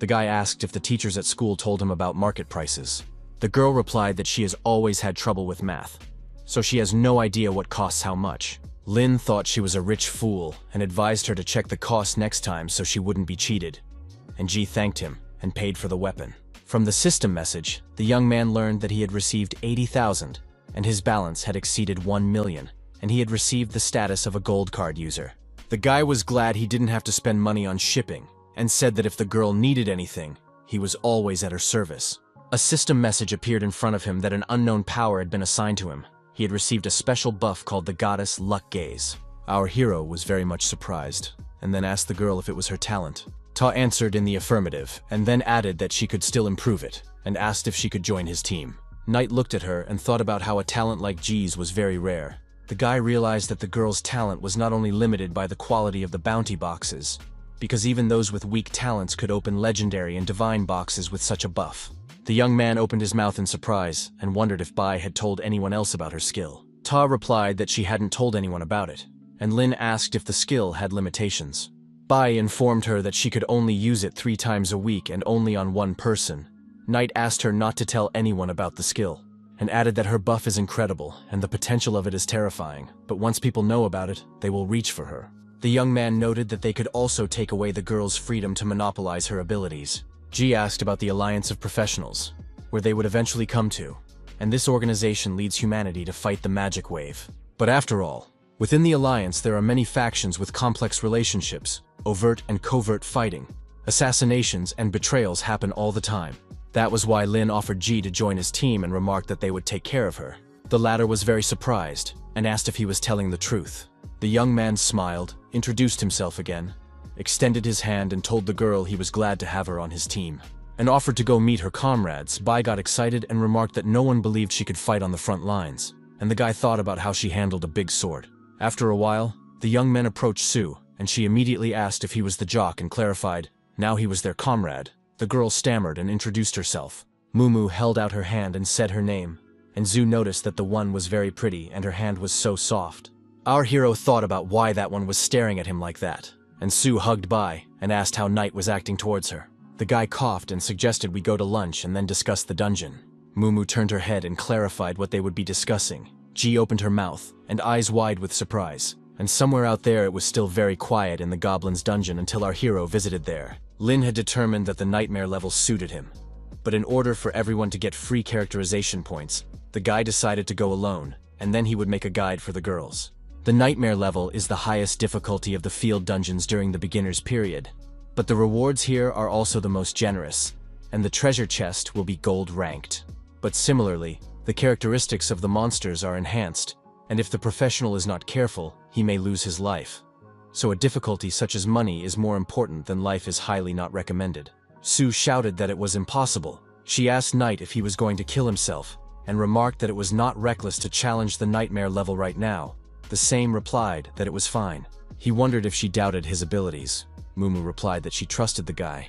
The guy asked if the teachers at school told him about market prices. The girl replied that she has always had trouble with math, so she has no idea what costs how much. Lin thought she was a rich fool and advised her to check the cost next time so she wouldn't be cheated, and Ji thanked him and paid for the weapon. From the system message, the young man learned that he had received 80,000, and his balance had exceeded 1 million, and he had received the status of a gold card user. The guy was glad he didn't have to spend money on shipping, and said that if the girl needed anything, he was always at her service. A system message appeared in front of him that an unknown power had been assigned to him. He had received a special buff called the Goddess Luck Gaze. Our hero was very much surprised, and then asked the girl if it was her talent. Ta answered in the affirmative, and then added that she could still improve it, and asked if she could join his team. Knight looked at her and thought about how a talent like Ji's was very rare. The guy realized that the girl's talent was not only limited by the quality of the bounty boxes, because even those with weak talents could open legendary and divine boxes with such a buff. The young man opened his mouth in surprise and wondered if Bai had told anyone else about her skill. Ta replied that she hadn't told anyone about it, and Lin asked if the skill had limitations. Bai informed her that she could only use it 3 times a week and only on one person. Knight asked her not to tell anyone about the skill, and added that her buff is incredible and the potential of it is terrifying, but once people know about it, they will reach for her. The young man noted that they could also take away the girl's freedom to monopolize her abilities. Ji asked about the Alliance of Professionals, where they would eventually come to, and this organization leads humanity to fight the magic wave. But after all, within the Alliance there are many factions with complex relationships, overt and covert fighting, assassinations and betrayals happen all the time. That was why Lin offered Ji to join his team and remarked that they would take care of her. The latter was very surprised, and asked if he was telling the truth. The young man smiled, introduced himself again, extended his hand and told the girl he was glad to have her on his team, and offered to go meet her comrades. Bai got excited and remarked that no one believed she could fight on the front lines, and the guy thought about how she handled a big sword. After a while, the young men approached Su, and she immediately asked if he was the jock and clarified, now he was their comrade. The girl stammered and introduced herself. Mumu held out her hand and said her name, and Zhu noticed that the one was very pretty and her hand was so soft. Our hero thought about why that one was staring at him like that, and Su hugged Bai and asked how Knight was acting towards her. The guy coughed and suggested we go to lunch and then discuss the dungeon. Mumu turned her head and clarified what they would be discussing. Ji opened her mouth and eyes wide with surprise, and somewhere out there it was still very quiet in the goblin's dungeon until our hero visited there. Lin had determined that the nightmare level suited him, but in order for everyone to get free characterization points, the guy decided to go alone, and then he would make a guide for the girls. The nightmare level is the highest difficulty of the field dungeons during the beginner's period, but the rewards here are also the most generous, and the treasure chest will be gold ranked. But similarly, the characteristics of the monsters are enhanced, and if the professional is not careful, he may lose his life. So a difficulty such as money is more important than life is highly not recommended. Su shouted that it was impossible. She asked Knight if he was going to kill himself, and remarked that it was not reckless to challenge the nightmare level right now. The same replied that it was fine. He wondered if she doubted his abilities. Mumu replied that she trusted the guy,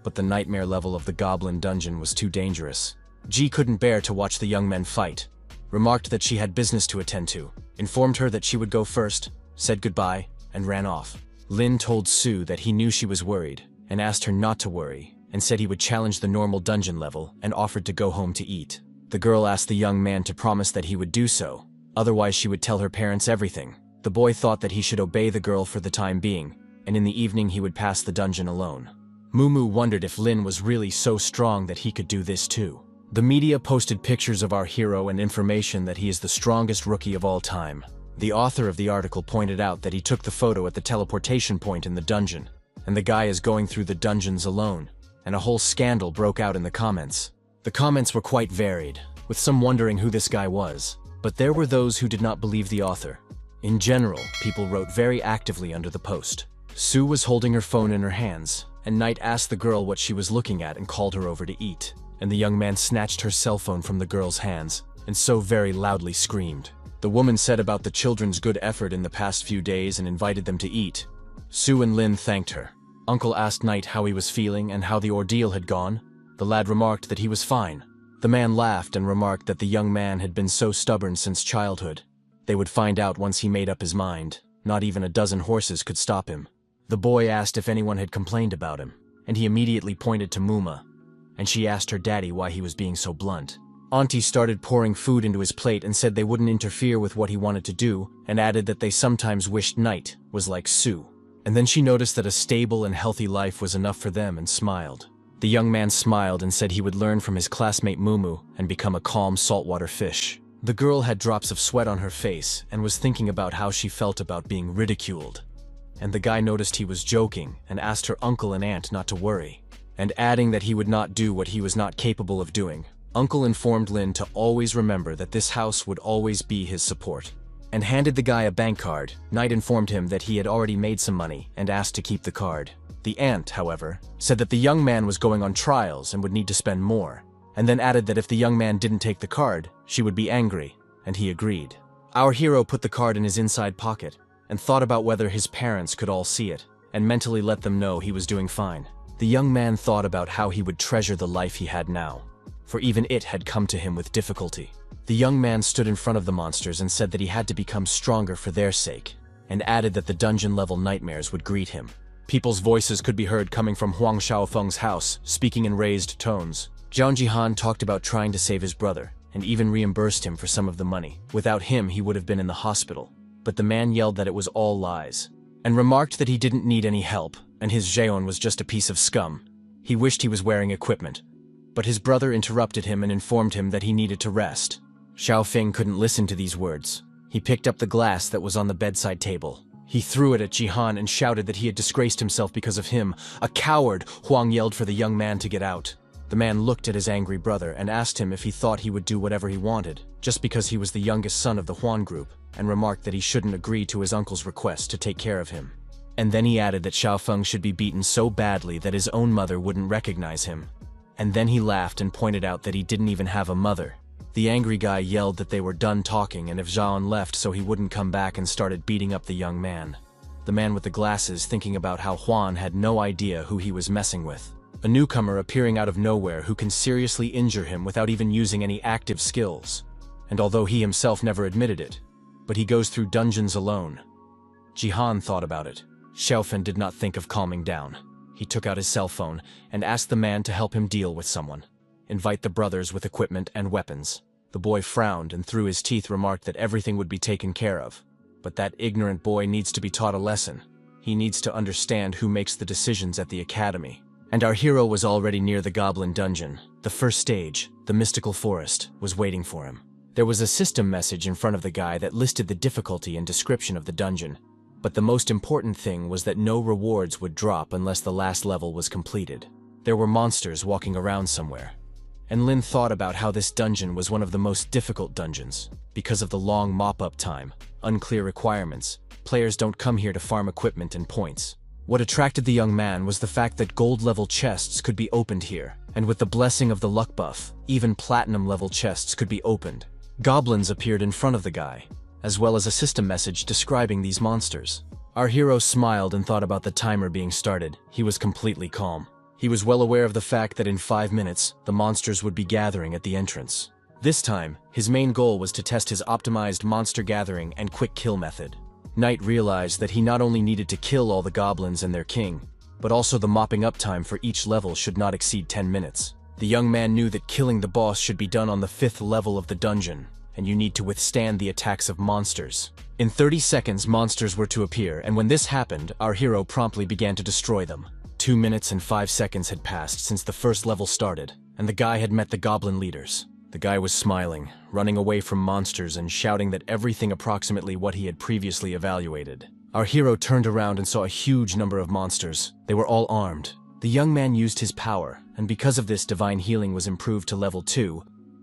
but the nightmare level of the goblin dungeon was too dangerous. Ji couldn't bear to watch the young men fight, remarked that she had business to attend to, informed her that she would go first, said goodbye, and ran off. Lin told Su that he knew she was worried, and asked her not to worry, and said he would challenge the normal dungeon level, and offered to go home to eat. The girl asked the young man to promise that he would do so, otherwise she would tell her parents everything. The boy thought that he should obey the girl for the time being, and in the evening he would pass the dungeon alone. Mumu wondered if Lin was really so strong that he could do this too. The media posted pictures of our hero and information that he is the strongest rookie of all time. The author of the article pointed out that he took the photo at the teleportation point in the dungeon, and the guy is going through the dungeons alone, and a whole scandal broke out in the comments. The comments were quite varied, with some wondering who this guy was, but there were those who did not believe the author. In general, people wrote very actively under the post. Sue was holding her phone in her hands, and Knight asked the girl what she was looking at and called her over to eat. And the young man snatched her cell phone from the girl's hands, and so very loudly screamed. The woman said about the children's good effort in the past few days and invited them to eat. Sue and Lin thanked her. Uncle asked Knight how he was feeling and how the ordeal had gone. The lad remarked that he was fine. The man laughed and remarked that the young man had been so stubborn since childhood. They would find out once he made up his mind. Not even a dozen horses could stop him. The boy asked if anyone had complained about him, and he immediately pointed to Muma, and she asked her daddy why he was being so blunt. Auntie started pouring food into his plate and said they wouldn't interfere with what he wanted to do, and added that they sometimes wished Knight was like Sue. And then she noticed that a stable and healthy life was enough for them and smiled. The young man smiled and said he would learn from his classmate Mumu and become a calm saltwater fish. The girl had drops of sweat on her face and was thinking about how she felt about being ridiculed. And the guy noticed he was joking and asked her uncle and aunt not to worry, and adding that he would not do what he was not capable of doing. Uncle informed Lin to always remember that this house would always be his support, and handed the guy a bank card. Knight informed him that he had already made some money and asked to keep the card. The aunt, however, said that the young man was going on trials and would need to spend more, and then added that if the young man didn't take the card, she would be angry, and he agreed. Our hero put the card in his inside pocket and thought about whether his parents could all see it, and mentally let them know he was doing fine. The young man thought about how he would treasure the life he had now, for even it had come to him with difficulty. The young man stood in front of the monsters and said that he had to become stronger for their sake, and added that the dungeon-level nightmares would greet him. People's voices could be heard coming from Huang Xiaofeng's house, speaking in raised tones. Zhang Jihan talked about trying to save his brother, and even reimbursed him for some of the money. Without him, he would have been in the hospital. But the man yelled that it was all lies, and remarked that he didn't need any help, and his Jeon was just a piece of scum. He wished he was wearing equipment, but his brother interrupted him and informed him that he needed to rest. Xiaofeng couldn't listen to these words. He picked up the glass that was on the bedside table. He threw it at Jihan and shouted that he had disgraced himself because of him. A coward! Huang yelled for the young man to get out. The man looked at his angry brother and asked him if he thought he would do whatever he wanted, just because he was the youngest son of the Huang group, and remarked that he shouldn't agree to his uncle's request to take care of him. And then he added that Xiaofeng should be beaten so badly that his own mother wouldn't recognize him. And then he laughed and pointed out that he didn't even have a mother. The angry guy yelled that they were done talking and if Zhaon left so he wouldn't come back, and started beating up the young man. The man with the glasses thinking about how Huan had no idea who he was messing with. A newcomer appearing out of nowhere who can seriously injure him without even using any active skills. And although he himself never admitted it, but he goes through dungeons alone. Jihan thought about it. Xiaofen did not think of calming down. He took out his cell phone and asked the man to help him deal with someone. Invite the brothers with equipment and weapons. The boy frowned and through his teeth remarked that everything would be taken care of. But that ignorant boy needs to be taught a lesson. He needs to understand who makes the decisions at the academy. And our hero was already near the goblin dungeon. The first stage, the mystical forest, was waiting for him. There was a system message in front of the guy that listed the difficulty and description of the dungeon. But the most important thing was that no rewards would drop unless the last level was completed. There were monsters walking around somewhere. And Lin thought about how this dungeon was one of the most difficult dungeons. Because of the long mop-up time, unclear requirements, players don't come here to farm equipment and points. What attracted the young man was the fact that gold-level chests could be opened here, and with the blessing of the luck buff, even platinum-level chests could be opened. Goblins appeared in front of the guy, as well as a system message describing these monsters. Our hero smiled and thought about the timer being started. He was completely calm. He was well aware of the fact that in 5 minutes, the monsters would be gathering at the entrance. This time, his main goal was to test his optimized monster gathering and quick kill method. Knight realized that he not only needed to kill all the goblins and their king, but also the mopping up time for each level should not exceed 10 minutes. The young man knew that killing the boss should be done on the 5th level of the dungeon, and you need to withstand the attacks of monsters. In 30 seconds, monsters were to appear, and when this happened, our hero promptly began to destroy them. 2 minutes and 5 seconds had passed since the first level started, and the guy had met the goblin leaders. The guy was smiling, running away from monsters and shouting that everything approximately what he had previously evaluated. Our hero turned around and saw a huge number of monsters. They were all armed. The young man used his power, and because of this, divine healing was improved to level 2.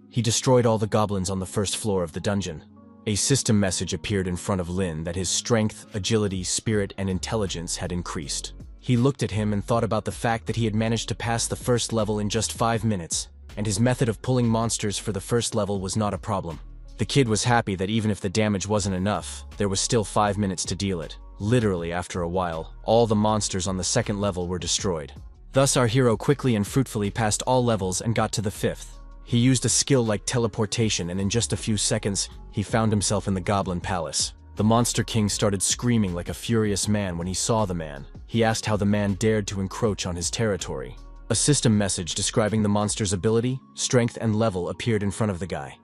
He destroyed all the goblins on the first floor of the dungeon. A system message appeared in front of Lin that his strength, agility, spirit, and intelligence had increased. He looked at him and thought about the fact that he had managed to pass the first level in just 5 minutes, and his method of pulling monsters for the first level was not a problem. The kid was happy that even if the damage wasn't enough, there was still 5 minutes to deal it. Literally, after a while, all the monsters on the second level were destroyed. Thus, our hero quickly and fruitfully passed all levels and got to the 5th. He used a skill like teleportation, and in just a few seconds, he found himself in the Goblin Palace. The Monster King started screaming like a furious man when he saw the man. He asked how the man dared to encroach on his territory. A system message describing the monster's ability, strength, and level appeared in front of the guy.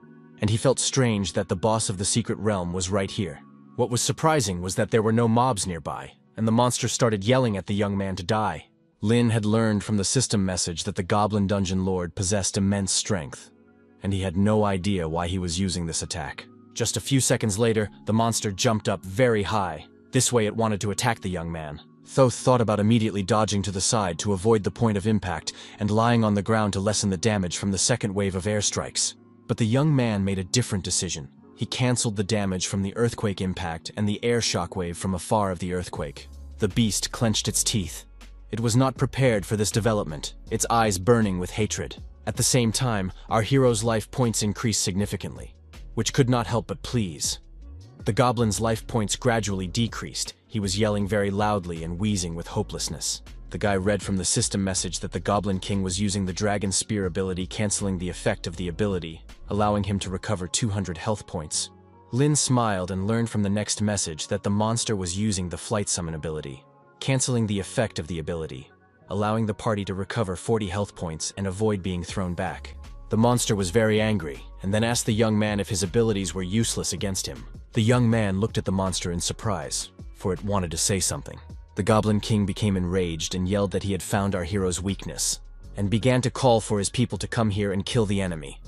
And he felt strange that the boss of the secret realm was right here. What was surprising was that there were no mobs nearby, and the monster started yelling at the young man to die. Lin had learned from the system message that the Goblin Dungeon Lord possessed immense strength, and he had no idea why he was using this attack. Just a few seconds later, the monster jumped up very high. This way it wanted to attack the young man. Thoth thought about immediately dodging to the side to avoid the point of impact and lying on the ground to lessen the damage from the second wave of airstrikes. But the young man made a different decision. He cancelled the damage from the earthquake impact and the air shockwave from afar of the earthquake. The beast clenched its teeth. It was not prepared for this development, its eyes burning with hatred. At the same time, our hero's life points increased significantly, which could not help but please. The goblin's life points gradually decreased. He was yelling very loudly and wheezing with hopelessness. The guy read from the system message that the Goblin King was using the Dragon Spear ability, cancelling the effect of the ability, allowing him to recover 200 health points. Lin smiled and learned from the next message that the monster was using the Flight Summon ability, cancelling the effect of the ability, allowing the party to recover 40 health points and avoid being thrown back. The monster was very angry, and then asked the young man if his abilities were useless against him. The young man looked at the monster in surprise, for it wanted to say something. The Goblin King became enraged and yelled that he had found our hero's weakness, and began to call for his people to come here and kill the enemy.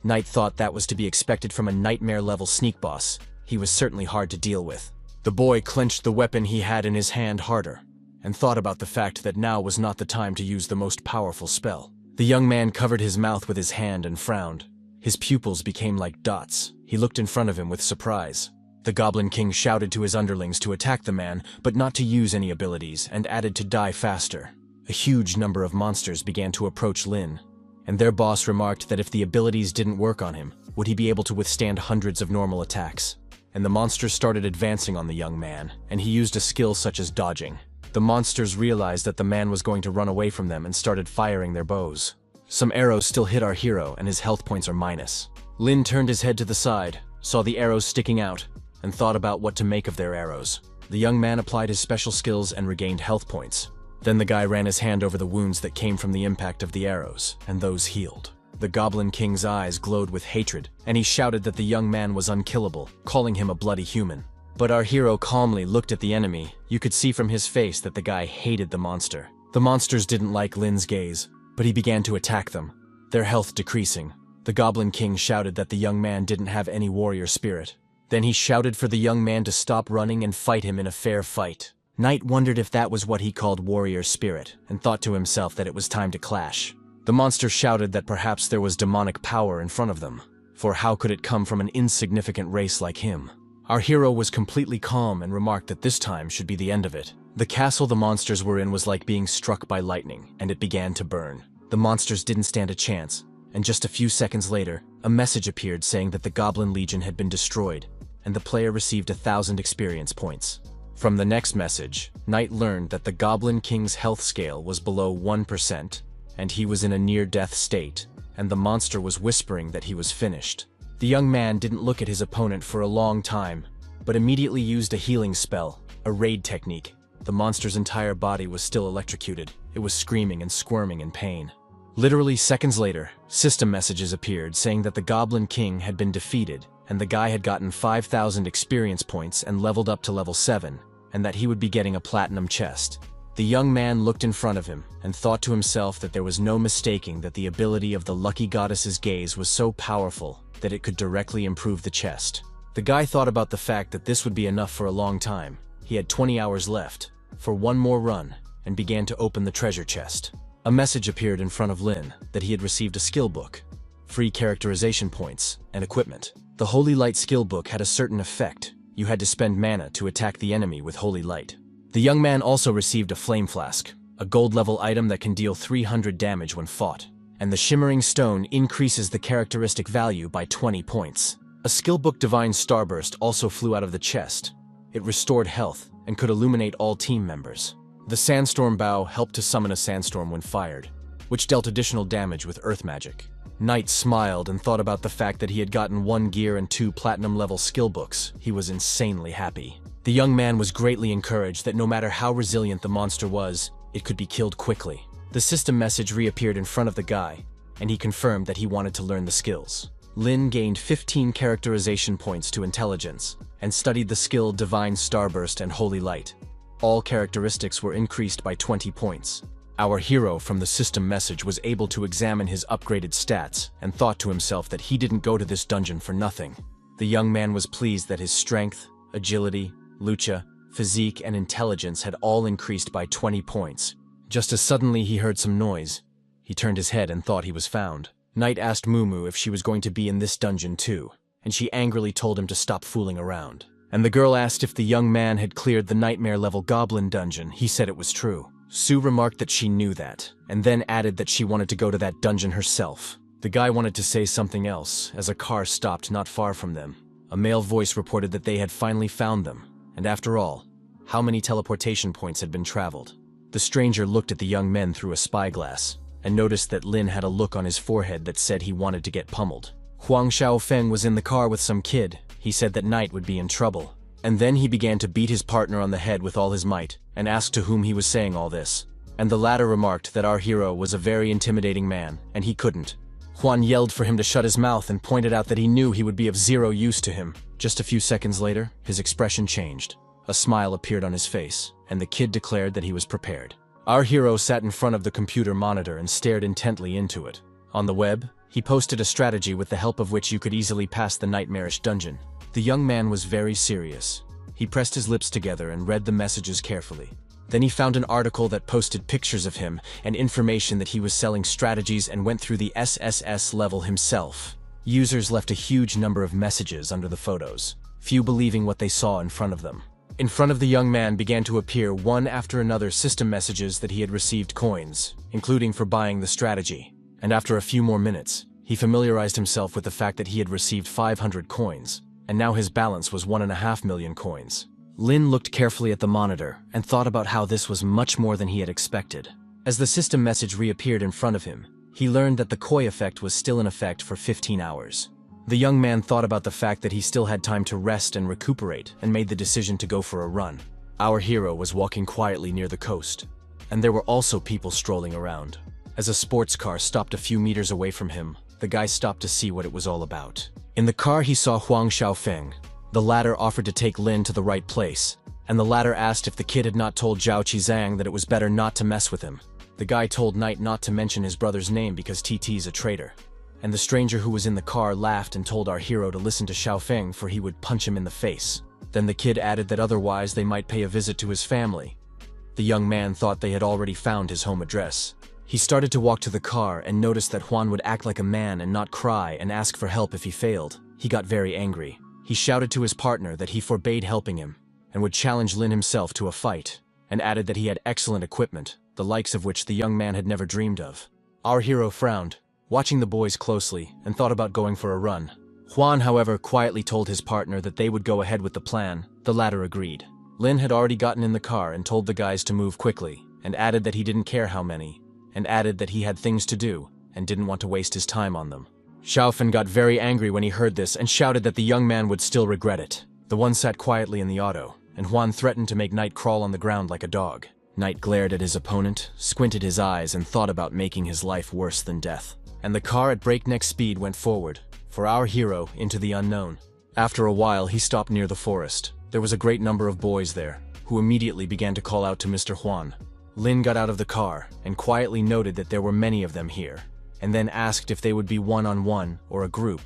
Knight thought that was to be expected from a nightmare-level sneak boss. He was certainly hard to deal with. The boy clenched the weapon he had in his hand harder, and thought about the fact that now was not the time to use the most powerful spell. The young man covered his mouth with his hand and frowned. His pupils became like dots. He looked in front of him with surprise. The Goblin King shouted to his underlings to attack the man, but not to use any abilities, and added to die faster. A huge number of monsters began to approach Lin, and their boss remarked that if the abilities didn't work on him, would he be able to withstand hundreds of normal attacks. And the monsters started advancing on the young man, and he used a skill such as dodging. The monsters realized that the man was going to run away from them and started firing their bows. Some arrows still hit our hero, and his health points are minus. Lin turned his head to the side, saw the arrows sticking out, and thought about what to make of their arrows. The young man applied his special skills and regained health points. Then the guy ran his hand over the wounds that came from the impact of the arrows, and those healed. The Goblin King's eyes glowed with hatred, and he shouted that the young man was unkillable, calling him a bloody human. But our hero calmly looked at the enemy. You could see from his face that the guy hated the monster. The monsters didn't like Lin's gaze, but he began to attack them, their health decreasing. The Goblin King shouted that the young man didn't have any warrior spirit. Then he shouted for the young man to stop running and fight him in a fair fight. Knight wondered if that was what he called warrior spirit, and thought to himself that it was time to clash. The monster shouted that perhaps there was demonic power in front of them, for how could it come from an insignificant race like him? Our hero was completely calm and remarked that this time should be the end of it. The castle the monsters were in was like being struck by lightning, and it began to burn. The monsters didn't stand a chance, and just a few seconds later, a message appeared saying that the Goblin Legion had been destroyed, and the player received 1,000 experience points. From the next message, Knight learned that the Goblin King's health scale was below 1%, and he was in a near-death state, and the monster was whispering that he was finished. The young man didn't look at his opponent for a long time, but immediately used a healing spell, a raid technique. The monster's entire body was still electrocuted. It was screaming and squirming in pain. Literally seconds later, system messages appeared saying that the Goblin King had been defeated, and the guy had gotten 5,000 experience points and leveled up to level 7, and that he would be getting a platinum chest. The young man looked in front of him and thought to himself that there was no mistaking that the ability of the lucky goddess's gaze was so powerful that it could directly improve the chest. The guy thought about the fact that this would be enough for a long time. He had 20 hours left, for one more run, and began to open the treasure chest. A message appeared in front of Lin that he had received a skill book, free characterization points, and equipment. The Holy Light skill book had a certain effect. You had to spend mana to attack the enemy with Holy Light. The young man also received a flame flask, a gold-level item that can deal 300 damage when fought, and the shimmering stone increases the characteristic value by 20 points. A skill book Divine Starburst also flew out of the chest. It restored health and could illuminate all team members. The Sandstorm Bow helped to summon a sandstorm when fired, which dealt additional damage with earth magic. Knight smiled and thought about the fact that he had gotten 1 gear and 2 platinum-level skill books. He was insanely happy. The young man was greatly encouraged that no matter how resilient the monster was, it could be killed quickly. The system message reappeared in front of the guy, and he confirmed that he wanted to learn the skills. Lin gained 15 characterization points to intelligence, and studied the skill Divine Starburst and Holy Light. All characteristics were increased by 20 points. Our hero from the system message was able to examine his upgraded stats and thought to himself that he didn't go to this dungeon for nothing. The young man was pleased that his strength, agility, lucha, physique, and intelligence had all increased by 20 points. Just as suddenly he heard some noise. He turned his head and thought he was found. Knight asked Mumu if she was going to be in this dungeon too, and she angrily told him to stop fooling around. And the girl asked if the young man had cleared the nightmare-level goblin dungeon. He said it was true. Sue remarked that she knew that, and then added that she wanted to go to that dungeon herself. The guy wanted to say something else, as a car stopped not far from them. A male voice reported that they had finally found them, and after all, how many teleportation points had been traveled? The stranger looked at the young men through a spyglass, and noticed that Lin had a look on his forehead that said he wanted to get pummeled. Huang Xiaofeng was in the car with some kid. He said that Knight would be in trouble. And then he began to beat his partner on the head with all his might, and asked to whom he was saying all this. And the latter remarked that our hero was a very intimidating man, and he couldn't. Huan yelled for him to shut his mouth and pointed out that he knew he would be of zero use to him. Just a few seconds later, his expression changed. A smile appeared on his face, and the kid declared that he was prepared. Our hero sat in front of the computer monitor and stared intently into it. On the web, he posted a strategy with the help of which you could easily pass the nightmarish dungeon. The young man was very serious. He pressed his lips together and read the messages carefully. Then he found an article that posted pictures of him and information that he was selling strategies and went through the SSS level himself. Users left a huge number of messages under the photos, few believing what they saw in front of them. In front of the young man began to appear one after another system messages that he had received coins, including for buying the strategy. And after a few more minutes, he familiarized himself with the fact that he had received 500 coins, and now his balance was 1.5 million coins. Lin looked carefully at the monitor and thought about how this was much more than he had expected. As the system message reappeared in front of him, he learned that the koi effect was still in effect for 15 hours. The young man thought about the fact that he still had time to rest and recuperate and made the decision to go for a run. Our hero was walking quietly near the coast, and there were also people strolling around. As a sports car stopped a few meters away from him, the guy stopped to see what it was all about. In the car he saw Huang Xiaofeng. The latter offered to take Lin to the right place, and the latter asked if the kid had not told Zhao Qizang that it was better not to mess with him. The guy told Knight not to mention his brother's name because TT's a traitor. And the stranger who was in the car laughed and told our hero to listen to Xiaofeng for he would punch him in the face. Then the kid added that otherwise they might pay a visit to his family. The young man thought they had already found his home address. He started to walk to the car and noticed that Huan would act like a man and not cry and ask for help if he failed. He got very angry. He shouted to his partner that he forbade helping him and would challenge Lin himself to a fight, and added that he had excellent equipment, the likes of which the young man had never dreamed of. Our hero frowned, watching the boys closely, and thought about going for a run. Huan, however, quietly told his partner that they would go ahead with the plan. The latter agreed. Lin had already gotten in the car and told the guys to move quickly, and added that he didn't care how many, and added that he had things to do and didn't want to waste his time on them. Xiaofeng got very angry when he heard this and shouted that the young man would still regret it. The one sat quietly in the auto, and Huan threatened to make Knight crawl on the ground like a dog. Knight glared at his opponent, squinted his eyes, and thought about making his life worse than death. And the car at breakneck speed went forward, for our hero, into the unknown. After a while, he stopped near the forest. There was a great number of boys there, who immediately began to call out to Mr. Huan. Lin got out of the car and quietly noted that there were many of them here, and then asked if they would be one-on-one or a group.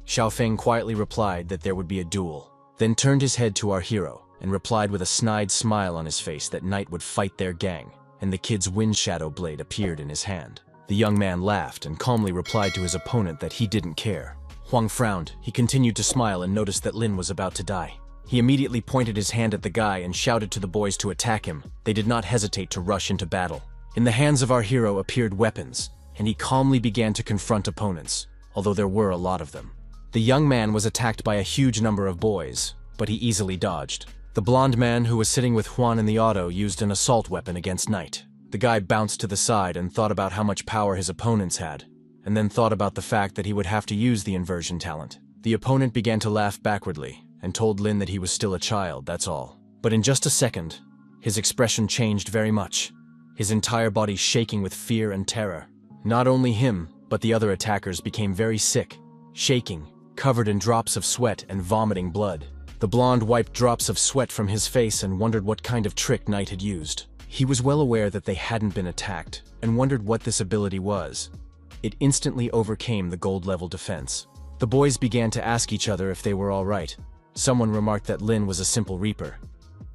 Xiaofeng quietly replied that there would be a duel, then turned his head to our hero and replied with a snide smile on his face that Knight would fight their gang, and the kid's wind shadow blade appeared in his hand. The young man laughed and calmly replied to his opponent that he didn't care. Huang frowned. He continued to smile and noticed that Lin was about to die. He immediately pointed his hand at the guy and shouted to the boys to attack him. They did not hesitate to rush into battle. In the hands of our hero appeared weapons, and he calmly began to confront opponents, although there were a lot of them. The young man was attacked by a huge number of boys, but he easily dodged. The blonde man who was sitting with Huang in the auto used an assault weapon against Knight. The guy bounced to the side and thought about how much power his opponents had, and then thought about the fact that he would have to use the inversion talent. The opponent began to laugh backwardly and told Lin that he was still a child, that's all. But in just a second, his expression changed very much, his entire body shaking with fear and terror. Not only him, but the other attackers became very sick, shaking, covered in drops of sweat and vomiting blood. The blonde wiped drops of sweat from his face and wondered what kind of trick Knight had used. He was well aware that they hadn't been attacked and wondered what this ability was. It instantly overcame the gold-level defense. The boys began to ask each other if they were all right. Someone remarked that Lin was a simple reaper,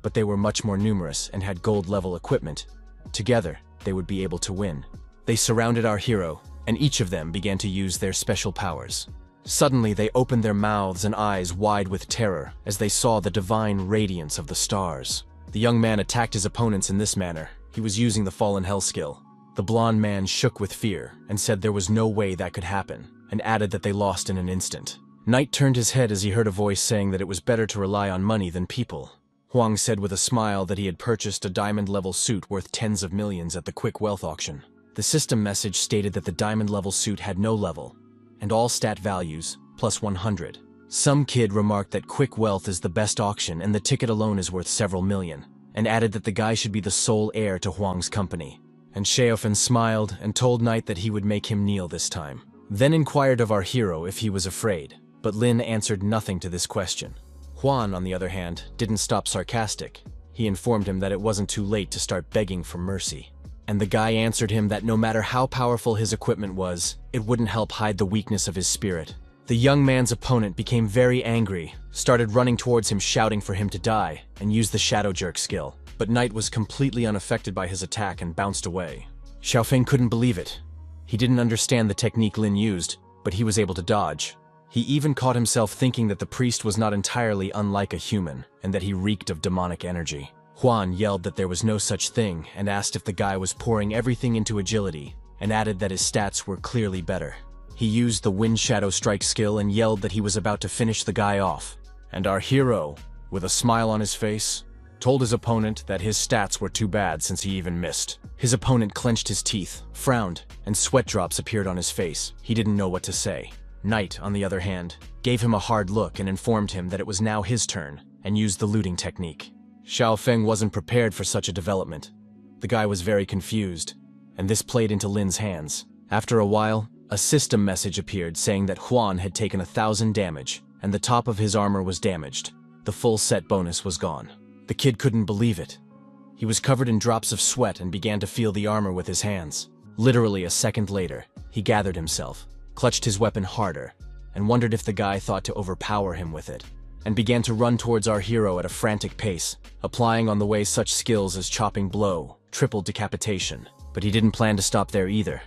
but they were much more numerous and had gold-level equipment. Together, they would be able to win. They surrounded our hero, and each of them began to use their special powers. Suddenly, they opened their mouths and eyes wide with terror as they saw the divine radiance of the stars. The young man attacked his opponents in this manner. He was using the Fallen Hell skill. The blonde man shook with fear and said there was no way that could happen, and added that they lost in an instant. Knight turned his head as he heard a voice saying that it was better to rely on money than people. Huang said with a smile that he had purchased a diamond-level suit worth tens of millions at the quick wealth auction. The system message stated that the diamond-level suit had no level, and all stat values, plus 100. Some kid remarked that quick wealth is the best auction and the ticket alone is worth several million, and added that the guy should be the sole heir to Huang's company. And Xiaofan smiled and told Knight that he would make him kneel this time. Then inquired of our hero if he was afraid, but Lin answered nothing to this question. Huang, on the other hand, didn't stop sarcastic. He informed him that it wasn't too late to start begging for mercy. And the guy answered him that no matter how powerful his equipment was, it wouldn't help hide the weakness of his spirit. The young man's opponent became very angry, started running towards him shouting for him to die, and used the Shadow Jerk skill. But Knight was completely unaffected by his attack and bounced away. Xiaofeng couldn't believe it. He didn't understand the technique Lin used, but he was able to dodge. He even caught himself thinking that the priest was not entirely unlike a human, and that he reeked of demonic energy. Huang yelled that there was no such thing and asked if the guy was pouring everything into agility, and added that his stats were clearly better. He used the Wind Shadow Strike skill and yelled that he was about to finish the guy off. And our hero, with a smile on his face, told his opponent that his stats were too bad since he even missed. His opponent clenched his teeth, frowned, and sweat drops appeared on his face. He didn't know what to say. Knight, on the other hand, gave him a hard look and informed him that it was now his turn, and used the looting technique. Xiaofeng wasn't prepared for such a development. The guy was very confused, and this played into Lin's hands. After a while, a system message appeared saying that Huang had taken 1,000 damage, and the top of his armor was damaged. The full set bonus was gone. The kid couldn't believe it. He was covered in drops of sweat and began to feel the armor with his hands. Literally a second later, he gathered himself, clutched his weapon harder, and wondered if the guy thought to overpower him with it, and began to run towards our hero at a frantic pace, applying on the way such skills as chopping blow, triple decapitation. But he didn't plan to stop there either.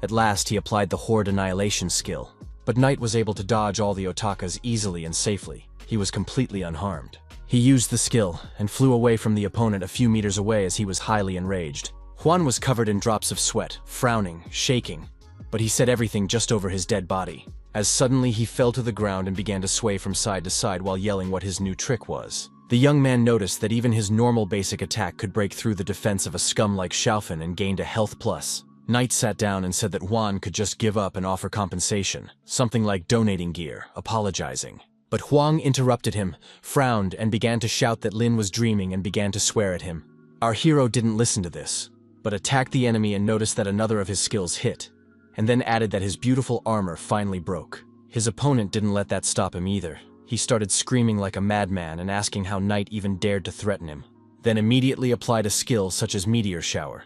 At last he applied the Horde Annihilation skill, but Knight was able to dodge all the Otakas easily and safely. He was completely unharmed. He used the skill and flew away from the opponent a few meters away as he was highly enraged. Huang was covered in drops of sweat, frowning, shaking, but he said everything just over his dead body, as suddenly he fell to the ground and began to sway from side to side while yelling what his new trick was. The young man noticed that even his normal basic attack could break through the defense of a scum like Xiaofan and gained a health plus. Knight sat down and said that Huang could just give up and offer compensation, something like donating gear, apologizing. But Huang interrupted him, frowned, and began to shout that Lin was dreaming and began to swear at him. Our hero didn't listen to this, but attacked the enemy and noticed that another of his skills hit, and then added that his beautiful armor finally broke. His opponent didn't let that stop him either. He started screaming like a madman and asking how Knight even dared to threaten him, then immediately applied a skill such as Meteor Shower.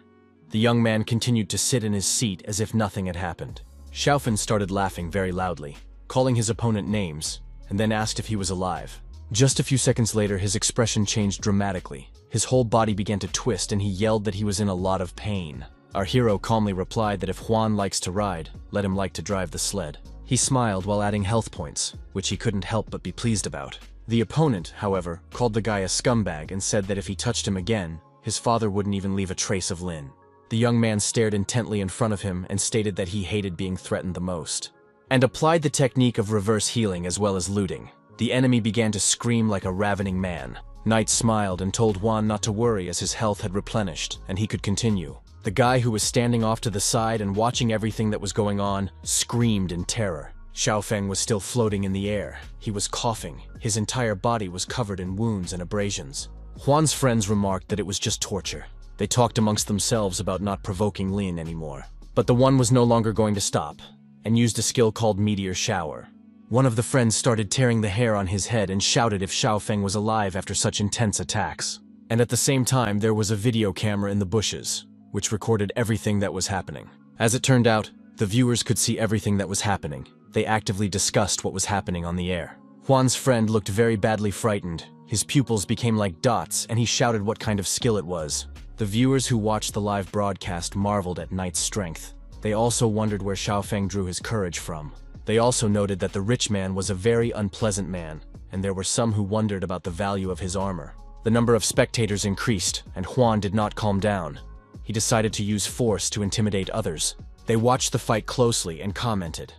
The young man continued to sit in his seat as if nothing had happened. Xiaofan started laughing very loudly, calling his opponent names, and then asked if he was alive. Just a few seconds later, his expression changed dramatically. His whole body began to twist and he yelled that he was in a lot of pain. Our hero calmly replied that if Huang likes to ride, let him like to drive the sled. He smiled while adding health points, which he couldn't help but be pleased about. The opponent, however, called the guy a scumbag and said that if he touched him again, his father wouldn't even leave a trace of Lin. The young man stared intently in front of him and stated that he hated being threatened the most, and applied the technique of reverse healing as well as looting. The enemy began to scream like a ravening man. Knight smiled and told Huang not to worry as his health had replenished and he could continue. The guy who was standing off to the side and watching everything that was going on screamed in terror. Xiaofeng was still floating in the air. He was coughing. His entire body was covered in wounds and abrasions. Huang's friends remarked that it was just torture. They talked amongst themselves about not provoking Lin anymore. But the one was no longer going to stop, and used a skill called Meteor Shower. One of the friends started tearing the hair on his head and shouted if Xiaofeng was alive after such intense attacks. And at the same time, there was a video camera in the bushes, which recorded everything that was happening. As it turned out, the viewers could see everything that was happening. They actively discussed what was happening on the air. Huang's friend looked very badly frightened. His pupils became like dots, and he shouted what kind of skill it was. The viewers who watched the live broadcast marveled at Knight's strength. They also wondered where Xiaofeng drew his courage from. They also noted that the rich man was a very unpleasant man, and there were some who wondered about the value of his armor. The number of spectators increased, and Huang did not calm down. He decided to use force to intimidate others. They watched the fight closely and commented.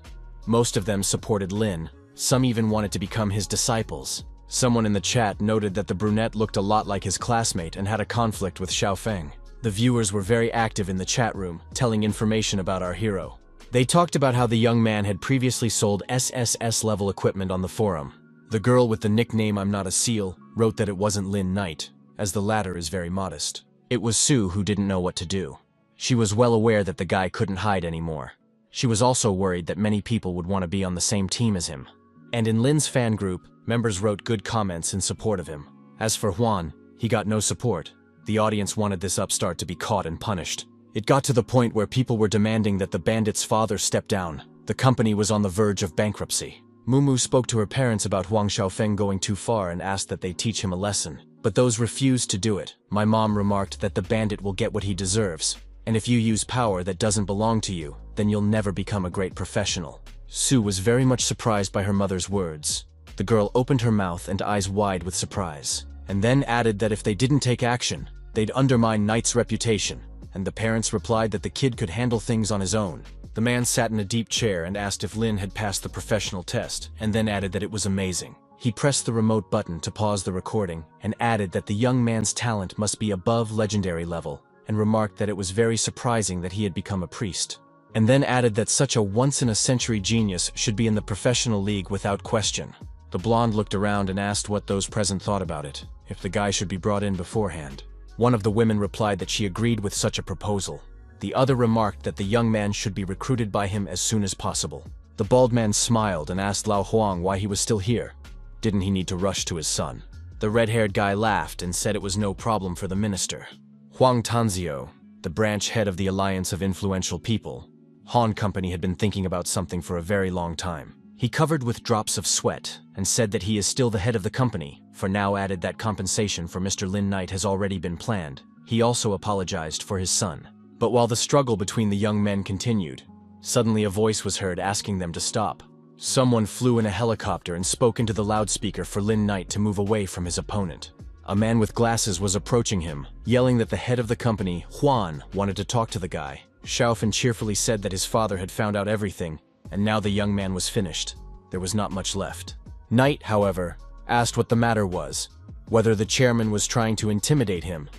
Most of them supported Lin. Some even wanted to become his disciples. Someone in the chat noted that the brunette looked a lot like his classmate and had a conflict with Xiaofeng. The viewers were very active in the chat room, telling information about our hero. They talked about how the young man had previously sold SSS-level equipment on the forum. The girl with the nickname I'm Not a Seal wrote that it wasn't Lin Knight, as the latter is very modest. It was Sue who didn't know what to do. She was well aware that the guy couldn't hide anymore. She was also worried that many people would want to be on the same team as him. And in Lin's fan group, members wrote good comments in support of him. As for Huang, he got no support. The audience wanted this upstart to be caught and punished. It got to the point where people were demanding that the bandit's father step down. The company was on the verge of bankruptcy. Mumu spoke to her parents about Huang Xiaofeng going too far and asked that they teach him a lesson. But those refused to do it. My mom remarked that the bandit will get what he deserves. And if you use power that doesn't belong to you, then you'll never become a great professional. Sue was very much surprised by her mother's words. The girl opened her mouth and eyes wide with surprise, and then added that if they didn't take action, they'd undermine Knight's reputation, and the parents replied that the kid could handle things on his own. The man sat in a deep chair and asked if Lin had passed the professional test, and then added that it was amazing. He pressed the remote button to pause the recording, and added that the young man's talent must be above legendary level, and remarked that it was very surprising that he had become a priest. And then added that such a once-in-a-century genius should be in the professional league without question. The blonde looked around and asked what those present thought about it, if the guy should be brought in beforehand. One of the women replied that she agreed with such a proposal. The other remarked that the young man should be recruited by him as soon as possible. The bald man smiled and asked Lao Huang why he was still here. Didn't he need to rush to his son? The red-haired guy laughed and said it was no problem for the minister. Huang Tanzio, the branch head of the Alliance of Influential People, Han Company had been thinking about something for a very long time. He covered with drops of sweat and said that he is still the head of the company, for now added that compensation for Mr. Lin Knight has already been planned. He also apologized for his son. But while the struggle between the young men continued, suddenly a voice was heard asking them to stop. Someone flew in a helicopter and spoke into the loudspeaker for Lin Knight to move away from his opponent. A man with glasses was approaching him, yelling that the head of the company, Huang, wanted to talk to the guy. Xiaofeng cheerfully said that his father had found out everything, and now the young man was finished. There was not much left. Knight, however, asked what the matter was, whether the chairman was trying to intimidate him,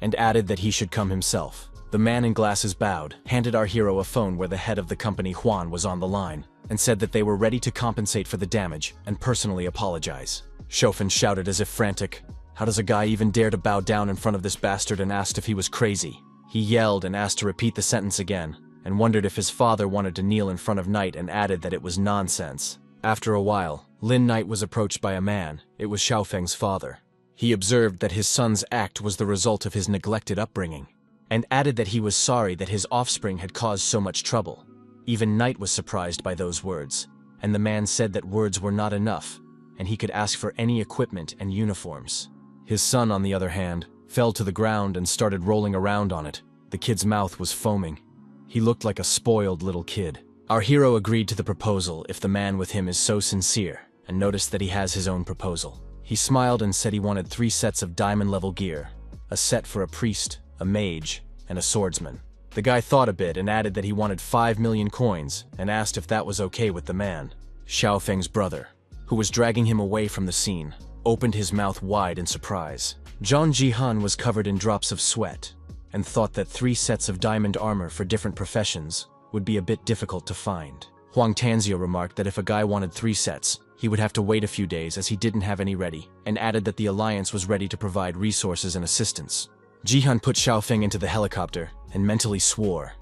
and added that he should come himself. The man in glasses bowed, handed our hero a phone where the head of the company, Huang, was on the line, and said that they were ready to compensate for the damage and personally apologize. Xiaofeng shouted as if frantic, "How does a guy even dare to bow down in front of this bastard?" and asked if he was crazy. He yelled and asked to repeat the sentence again, and wondered if his father wanted to kneel in front of Knight and added that it was nonsense. After a while, Lin Knight was approached by a man. It was Xiaofeng's father. He observed that his son's act was the result of his neglected upbringing, and added that he was sorry that his offspring had caused so much trouble. Even Knight was surprised by those words, and the man said that words were not enough, and he could ask for any equipment and uniforms. His son, on the other hand, fell to the ground and started rolling around on it. The kid's mouth was foaming. He looked like a spoiled little kid. Our hero agreed to the proposal if the man with him is so sincere, and noticed that he has his own proposal. He smiled and said he wanted 3 sets of diamond-level gear, a set for a priest, a mage, and a swordsman. The guy thought a bit and added that he wanted 5 million coins and asked if that was okay with the man. Xiao Feng's brother, who was dragging him away from the scene, opened his mouth wide in surprise. Zhang Jihan was covered in drops of sweat and thought that 3 sets of diamond armor for different professions would be a bit difficult to find. Huang Tanzio remarked that if a guy wanted 3 sets, he would have to wait a few days as he didn't have any ready, and added that the alliance was ready to provide resources and assistance. Jihan put Xiaofeng into the helicopter and mentally swore.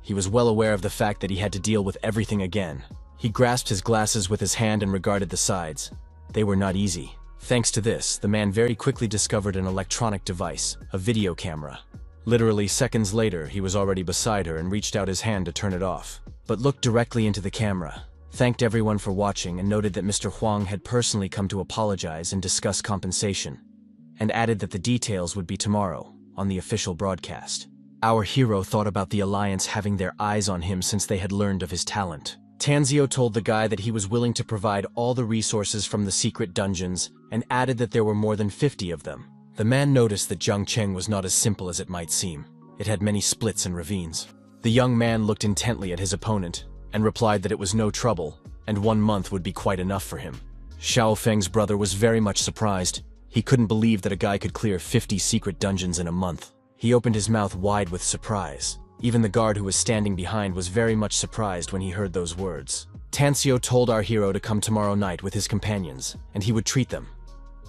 He was well aware of the fact that he had to deal with everything again. He grasped his glasses with his hand and regarded the sides. They were not easy. Thanks to this, the man very quickly discovered an electronic device, a video camera. Literally seconds later, he was already beside her and reached out his hand to turn it off, but looked directly into the camera, thanked everyone for watching and noted that Mr. Huang had personally come to apologize and discuss compensation, and added that the details would be tomorrow on the official broadcast. Our hero thought about the alliance having their eyes on him since they had learned of his talent. Tanzio told the guy that he was willing to provide all the resources from the secret dungeons and added that there were more than 50 of them. The man noticed that Jiang Cheng was not as simple as it might seem. It had many splits and ravines. The young man looked intently at his opponent and replied that it was no trouble, and 1 month would be quite enough for him. Xiao Feng's brother was very much surprised. He couldn't believe that a guy could clear 50 secret dungeons in a month. He opened his mouth wide with surprise. Even the guard who was standing behind was very much surprised when he heard those words. Tanzio told our hero to come tomorrow night with his companions, and he would treat them.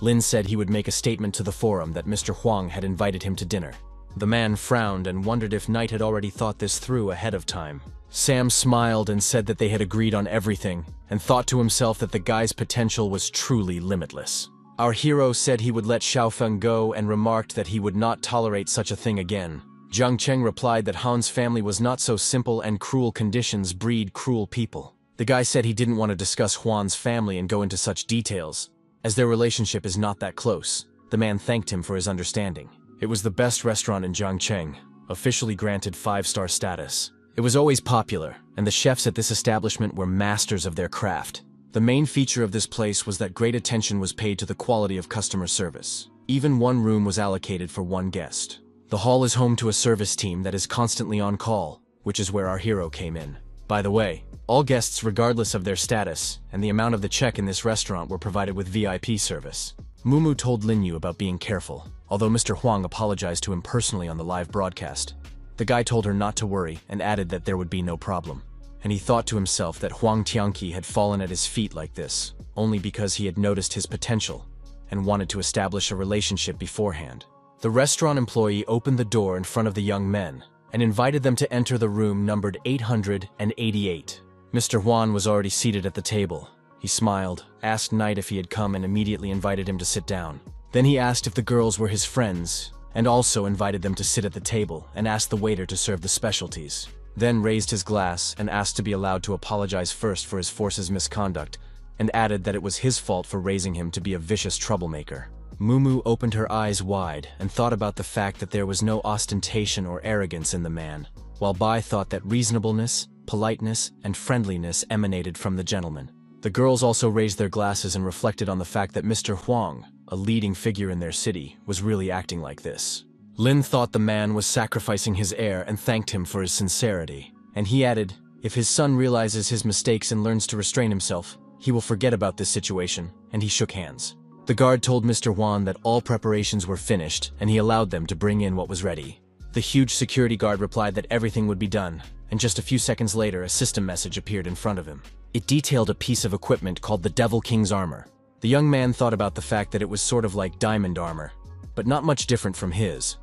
Lin said he would make a statement to the forum that Mr. Huang had invited him to dinner. The man frowned and wondered if Knight had already thought this through ahead of time. Sam smiled and said that they had agreed on everything, and thought to himself that the guy's potential was truly limitless. Our hero said he would let Xiaofeng go and remarked that he would not tolerate such a thing again. Jiang Cheng replied that Han's family was not so simple and cruel conditions breed cruel people. The guy said he didn't want to discuss Huan's family and go into such details, as their relationship is not that close. The man thanked him for his understanding. It was the best restaurant in Jiangcheng, officially granted 5-star status. It was always popular, and the chefs at this establishment were masters of their craft. The main feature of this place was that great attention was paid to the quality of customer service. Even 1 room was allocated for 1 guest. The hall is home to a service team that is constantly on call, which is where our hero came in. By the way, all guests regardless of their status and the amount of the check in this restaurant were provided with VIP service. Mumu told Lin Yu about being careful, although Mr. Huang apologized to him personally on the live broadcast. The guy told her not to worry and added that there would be no problem. And he thought to himself that Huang Tianqi had fallen at his feet like this, only because he had noticed his potential and wanted to establish a relationship beforehand. The restaurant employee opened the door in front of the young men and invited them to enter the room numbered 888. Mr. Huan was already seated at the table. He smiled, asked Knight if he had come and immediately invited him to sit down. Then he asked if the girls were his friends and also invited them to sit at the table and asked the waiter to serve the specialties. Then raised his glass and asked to be allowed to apologize first for his force's misconduct and added that it was his fault for raising him to be a vicious troublemaker. Mumu opened her eyes wide and thought about the fact that there was no ostentation or arrogance in the man, while Bai thought that reasonableness, politeness, and friendliness emanated from the gentleman. The girls also raised their glasses and reflected on the fact that Mr. Huang, a leading figure in their city, was really acting like this. Lin thought the man was sacrificing his heir and thanked him for his sincerity. And he added, if his son realizes his mistakes and learns to restrain himself, he will forget about this situation, and he shook hands. The guard told Mr. Huan that all preparations were finished and he allowed them to bring in what was ready. The huge security guard replied that everything would be done, and just a few seconds later a system message appeared in front of him. It detailed a piece of equipment called the Devil King's armor. The young man thought about the fact that it was sort of like diamond armor, but not much different from his.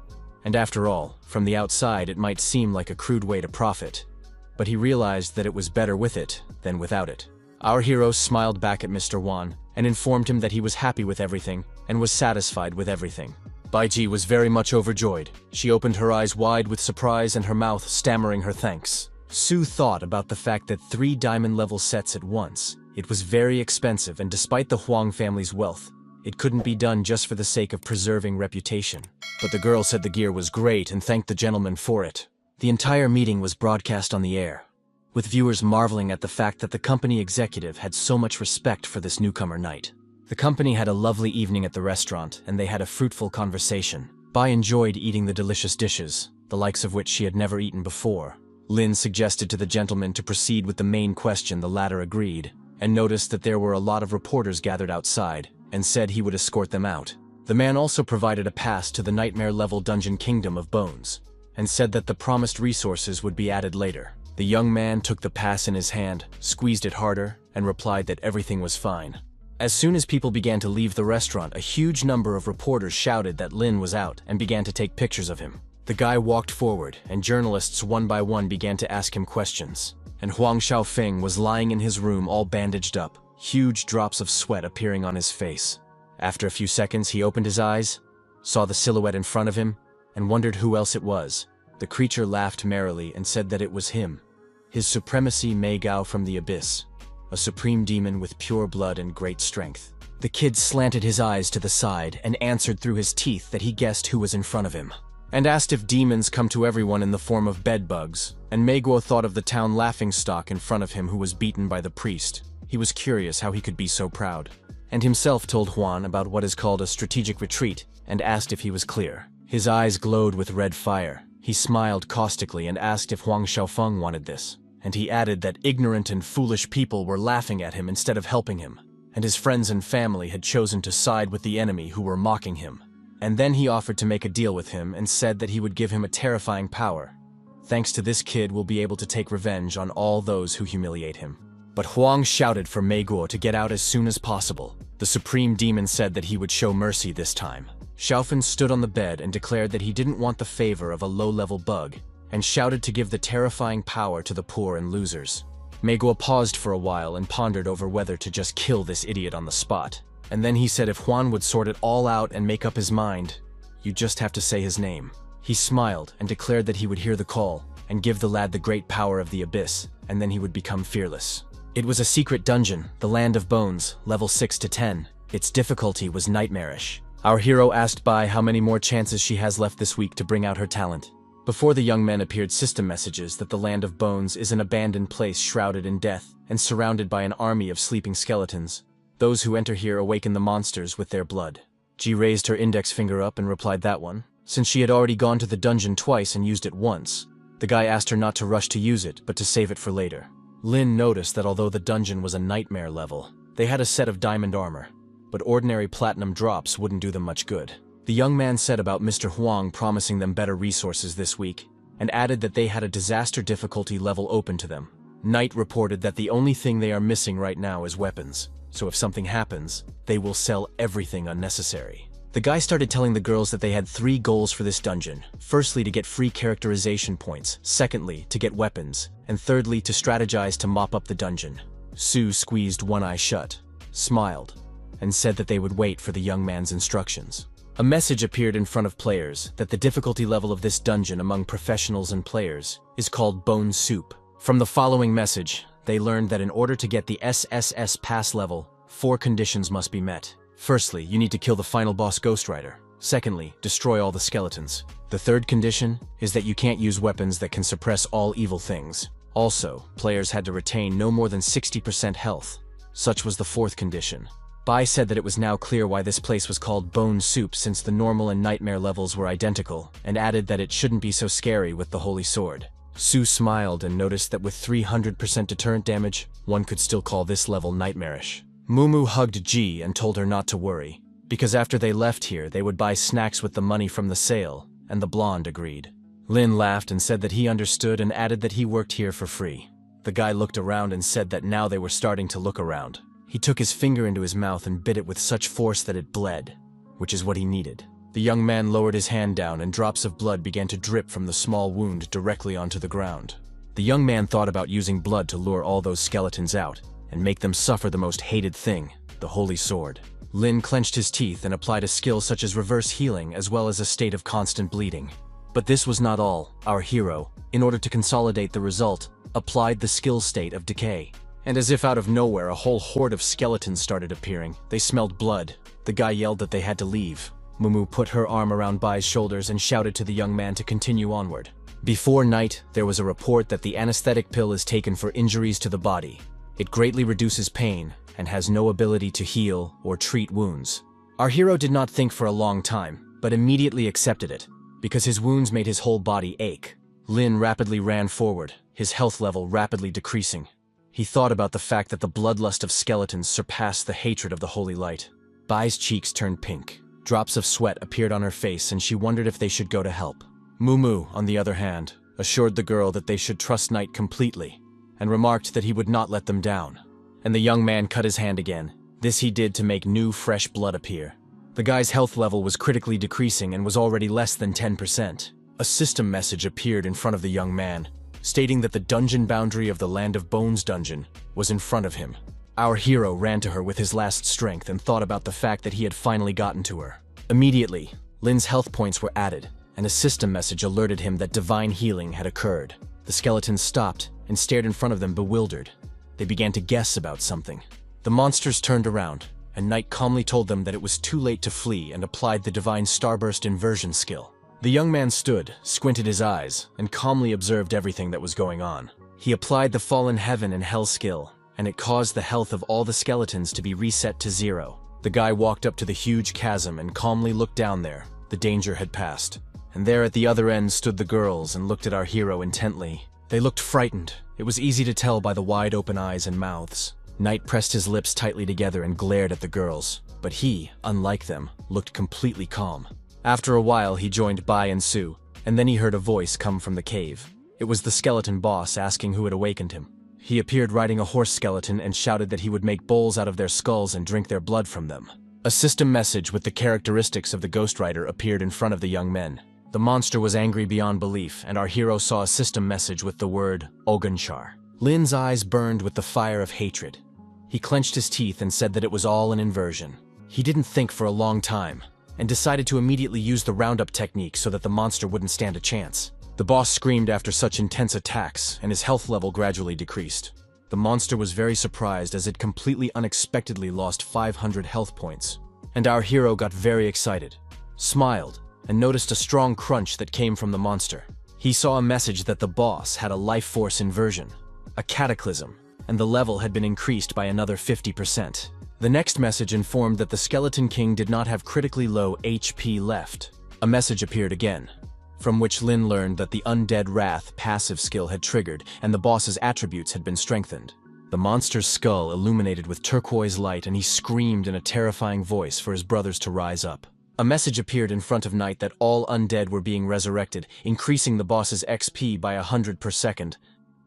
And after all, from the outside it might seem like a crude way to profit, but he realized that it was better with it than without it. Our hero smiled back at Mr. Wan and informed him that he was happy with everything and was satisfied with everything. Baiji was very much overjoyed. She opened her eyes wide with surprise and her mouth stammering her thanks. Su thought about the fact that 3 diamond-level sets at once. It was very expensive, and despite the Huang family's wealth, It couldn't be done just for the sake of preserving reputation. But the girl said the gear was great and thanked the gentleman for it. The entire meeting was broadcast on the air, with viewers marveling at the fact that the company executive had so much respect for this newcomer knight. The company had a lovely evening at the restaurant, and they had a fruitful conversation. Bai enjoyed eating the delicious dishes, the likes of which she had never eaten before. Lin suggested to the gentleman to proceed with the main question. The latter agreed, and noticed that there were a lot of reporters gathered outside, and said he would escort them out. The man also provided a pass to the nightmare-level dungeon Kingdom of Bones, and said that the promised resources would be added later. The young man took the pass in his hand, squeezed it harder, and replied that everything was fine. As soon as people began to leave the restaurant, a huge number of reporters shouted that Lin was out and began to take pictures of him. The guy walked forward, and journalists one by one began to ask him questions. And Huang Xiaofeng was lying in his room all bandaged up, huge drops of sweat appearing on his face. After a few seconds, he opened his eyes, saw the silhouette in front of him, and wondered who else it was. The creature laughed merrily and said that it was him, His Supremacy Mei Gao from the Abyss, a supreme demon with pure blood and great strength. The kid slanted his eyes to the side and answered through his teeth that he guessed who was in front of him, and asked if demons come to everyone in the form of bedbugs, and Mei Guo thought of the town laughingstock in front of him who was beaten by the priest. He was curious how he could be so proud, and himself told Huan about what is called a strategic retreat and asked if he was clear. His eyes glowed with red fire. He smiled caustically and asked if Huang Xiaofeng wanted this, and he added that ignorant and foolish people were laughing at him instead of helping him, and his friends and family had chosen to side with the enemy who were mocking him. And then he offered to make a deal with him and said that he would give him a terrifying power. Thanks to this kid, will be able to take revenge on all those who humiliate him. But Huang shouted for Mei Guo to get out as soon as possible. The supreme demon said that he would show mercy this time. Xiaofan stood on the bed and declared that he didn't want the favor of a low-level bug, and shouted to give the terrifying power to the poor and losers. Mei Guo paused for a while and pondered over whether to just kill this idiot on the spot. And then he said if Huan would sort it all out and make up his mind, you just have to say his name. He smiled and declared that he would hear the call and give the lad the great power of the abyss, and then he would become fearless. It was a secret dungeon, the Land of Bones, level 6 to 10. Its difficulty was nightmarish. Our hero asked Bai how many more chances she has left this week to bring out her talent. Before the young men appeared system messages that the Land of Bones is an abandoned place shrouded in death and surrounded by an army of sleeping skeletons. Those who enter here awaken the monsters with their blood. Ji raised her index finger up and replied that one, since she had already gone to the dungeon twice and used it once. The guy asked her not to rush to use it, but to save it for later. Lin noticed that although the dungeon was a nightmare level, they had a set of diamond armor, but ordinary platinum drops wouldn't do them much good. The young man said about Mr. Huang promising them better resources this week, and added that they had a disaster difficulty level open to them. Knight reported that the only thing they are missing right now is weapons, so if something happens, they will sell everything unnecessary. The guy started telling the girls that they had 3 goals for this dungeon. Firstly, to get free characterization points. Secondly, to get weapons. And thirdly, to strategize to mop up the dungeon. Sue squeezed one eye shut, smiled, and said that they would wait for the young man's instructions. A message appeared in front of players that the difficulty level of this dungeon among professionals and players is called Bone Soup. From the following message, they learned that in order to get the SSS pass level, 4 conditions must be met. Firstly, you need to kill the final boss Ghost Rider. Secondly, destroy all the skeletons. The third condition is that you can't use weapons that can suppress all evil things. Also, players had to retain no more than 60% health. Such was the fourth condition. Bai said that it was now clear why this place was called Bone Soup since the normal and nightmare levels were identical, and added that it shouldn't be so scary with the Holy Sword. Sue smiled and noticed that with 300% deterrent damage, one could still call this level nightmarish. Mumu hugged Ji and told her not to worry, because after they left here they would buy snacks with the money from the sale, and the blonde agreed. Lin laughed and said that he understood and added that he worked here for free. The guy looked around and said that now they were starting to look around. He took his finger into his mouth and bit it with such force that it bled, which is what he needed. The young man lowered his hand down and drops of blood began to drip from the small wound directly onto the ground. The young man thought about using blood to lure all those skeletons out and make them suffer the most hated thing, the Holy Sword. Lin clenched his teeth and applied a skill such as reverse healing as well as a state of constant bleeding. But this was not all. Our hero, in order to consolidate the result, applied the skill state of decay, And as if out of nowhere, a whole horde of skeletons started appearing. They smelled blood. The guy yelled that they had to leave. Mumu put her arm around Bai's shoulders and shouted to the young man to continue onward. Before night, there was a report that the anesthetic pill is taken for injuries to the body. It greatly reduces pain and has no ability to heal or treat wounds. Our hero did not think for a long time, but immediately accepted it, because his wounds made his whole body ache. Lin rapidly ran forward, his health level rapidly decreasing. He thought about the fact that the bloodlust of skeletons surpassed the hatred of the holy light. Bai's cheeks turned pink. Drops of sweat appeared on her face, and she wondered if they should go to help. Mumu, on the other hand, assured the girl that they should trust Knight completely, and remarked that he would not let them down. And the young man cut his hand again. This he did to make new, fresh blood appear. The guy's health level was critically decreasing and was already less than 10%. A system message appeared in front of the young man, stating that the dungeon boundary of the Land of Bones dungeon was in front of him. Our hero ran to her with his last strength and thought about the fact that he had finally gotten to her. Immediately, Lin's health points were added, and a system message alerted him that divine healing had occurred. The skeletons stopped and stared in front of them bewildered. They began to guess about something. The monsters turned around, and Knight calmly told them that it was too late to flee and applied the divine starburst inversion skill. The young man stood, squinted his eyes, and calmly observed everything that was going on. He applied the fallen heaven and hell skill, and it caused the health of all the skeletons to be reset to 0. The guy walked up to the huge chasm and calmly looked down there. The danger had passed. And there at the other end stood the girls and looked at our hero intently. They looked frightened. It was easy to tell by the wide open eyes and mouths. Knight pressed his lips tightly together and glared at the girls, but he, unlike them, looked completely calm. After a while, he joined Bai and Su, and then he heard a voice come from the cave. It was the skeleton boss asking who had awakened him. He appeared riding a horse skeleton and shouted that he would make bowls out of their skulls and drink their blood from them. A system message with the characteristics of the Ghost Rider appeared in front of the young men. The monster was angry beyond belief, and our hero saw a system message with the word Ogunchar. Lin's eyes burned with the fire of hatred. He clenched his teeth and said that it was all an inversion. He didn't think for a long time, and decided to immediately use the roundup technique so that the monster wouldn't stand a chance. The boss screamed after such intense attacks, and his health level gradually decreased. The monster was very surprised as it completely unexpectedly lost 500 health points. And our hero got very excited, smiled, and noticed a strong crunch that came from the monster. He saw a message that the boss had a life force inversion, a cataclysm, and the level had been increased by another 50%. The next message informed that the Skeleton King did not have critically low HP left. A message appeared again, from which Lin learned that the Undead Wrath passive skill had triggered and the boss's attributes had been strengthened. The monster's skull illuminated with turquoise light, and he screamed in a terrifying voice for his brothers to rise up. A message appeared in front of Knight that all undead were being resurrected, increasing the boss's XP by 100 per second.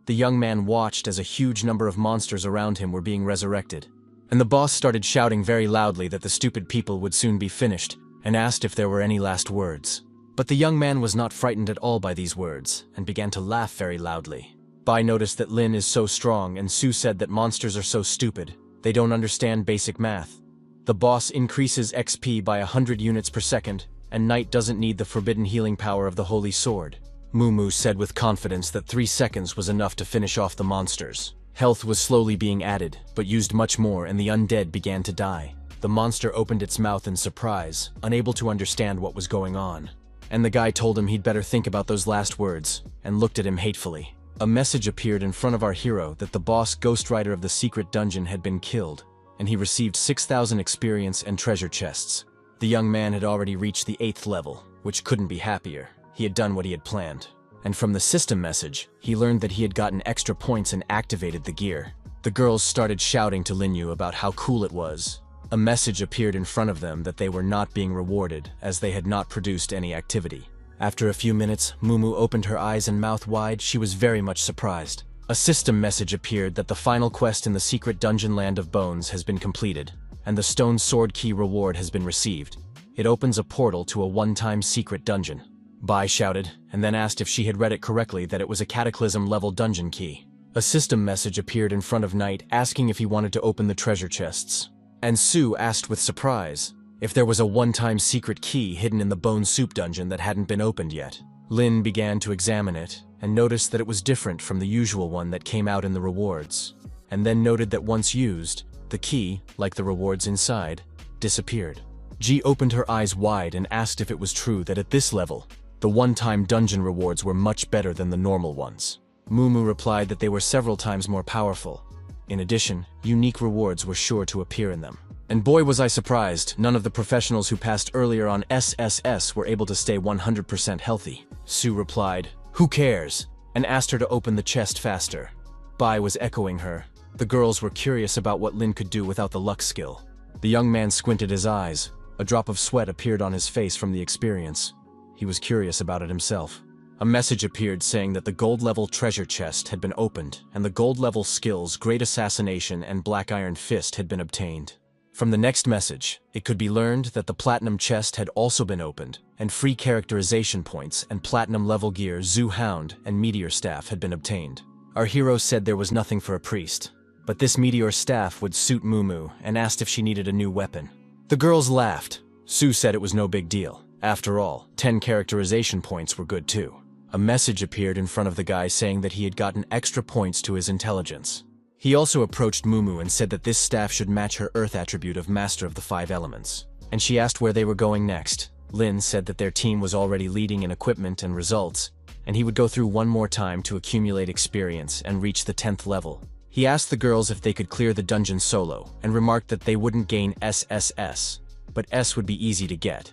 The young man watched as a huge number of monsters around him were being resurrected. And the boss started shouting very loudly that the stupid people would soon be finished, and asked if there were any last words. But the young man was not frightened at all by these words, and began to laugh very loudly. Bai noticed that Lin is so strong, and Su said that monsters are so stupid, they don't understand basic math. The boss increases XP by 100 units per second, and Knight doesn't need the forbidden healing power of the Holy Sword. Mumu said with confidence that 3 seconds was enough to finish off the monsters. Health was slowly being added, but used much more, and the undead began to die. The monster opened its mouth in surprise, unable to understand what was going on. And the guy told him he'd better think about those last words, and looked at him hatefully. A message appeared in front of our hero that the boss Ghost Rider of the secret dungeon had been killed, and he received 6,000 experience and treasure chests. The young man had already reached the 8th level, which couldn't be happier. He had done what he had planned. And from the system message, he learned that he had gotten extra points and activated the gear. The girls started shouting to Linyu about how cool it was. A message appeared in front of them that they were not being rewarded, as they had not produced any activity. After a few minutes, Mumu opened her eyes and mouth wide. She was very much surprised. A system message appeared that the final quest in the secret dungeon Land of Bones has been completed, and the Stone Sword Key reward has been received. It opens a portal to a one-time secret dungeon. Bai shouted, and then asked if she had read it correctly that it was a Cataclysm-level dungeon key. A system message appeared in front of Knight asking if he wanted to open the treasure chests. And Su asked with surprise if there was a one-time secret key hidden in the Bone Soup dungeon that hadn't been opened yet. Lin began to examine it, and noticed that it was different from the usual one that came out in the rewards. and then noted that once used, the key, like the rewards inside, disappeared. Ji opened her eyes wide and asked if it was true that at this level, the one-time dungeon rewards were much better than the normal ones. Mumu replied that they were several times more powerful. In addition, unique rewards were sure to appear in them. And boy was I surprised, none of the professionals who passed earlier on SSS were able to stay 100% healthy. Su replied, "Who cares?" and asked her to open the chest faster. Bai was echoing her. The girls were curious about what Lin could do without the luck skill. The young man squinted his eyes. A drop of sweat appeared on his face from the experience. He was curious about it himself. A message appeared saying that the gold-level treasure chest had been opened, and the gold-level skills Great Assassination and Black Iron Fist had been obtained. From the next message, it could be learned that the platinum chest had also been opened, and free characterization points and platinum level gear Zhu Hound and Meteor Staff had been obtained. Our hero said there was nothing for a priest, but this Meteor Staff would suit Mumu and asked if she needed a new weapon. The girls laughed. Su said it was no big deal. After all, 10 characterization points were good too. A message appeared in front of the guy saying that he had gotten extra points to his intelligence. He also approached Mumu and said that this staff should match her earth attribute of Master of the Five Elements. And she asked where they were going next. Lin said that their team was already leading in equipment and results, and he would go through one more time to accumulate experience and reach the 10th level. He asked the girls if they could clear the dungeon solo, and remarked that they wouldn't gain SSS, but S would be easy to get.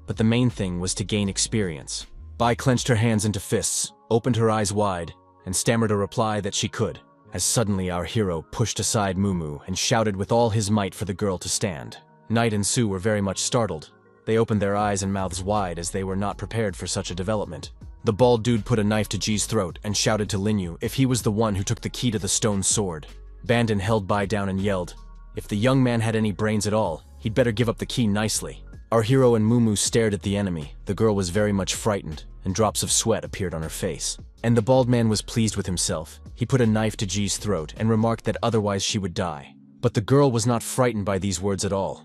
But the main thing was to gain experience. Bai clenched her hands into fists, opened her eyes wide, and stammered a reply that she could, as suddenly our hero pushed aside Mumu and shouted with all his might for the girl to stand. Knight and Su were very much startled. They opened their eyes and mouths wide as they were not prepared for such a development. The bald dude put a knife to Ji's throat and shouted to Linyu if he was the one who took the key to the stone sword. Bandon held Bai down and yelled, "If the young man had any brains at all, he'd better give up the key nicely." Our hero and Mumu stared at the enemy. The girl was very much frightened, and drops of sweat appeared on her face. And the bald man was pleased with himself. He put a knife to Ji's throat and remarked that otherwise she would die. But the girl was not frightened by these words at all.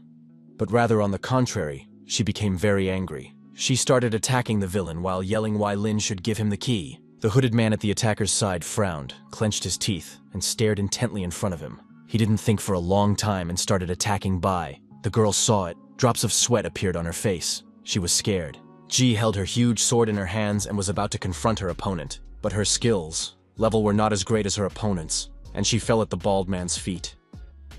But rather on the contrary, she became very angry. She started attacking the villain while yelling why Lin should give him the key. The hooded man at the attacker's side frowned, clenched his teeth, and stared intently in front of him. He didn't think for a long time and started attacking Bai. The girl saw it. Drops of sweat appeared on her face. She was scared. Ji held her huge sword in her hands and was about to confront her opponent. But her skills, level were not as great as her opponent's, and she fell at the bald man's feet.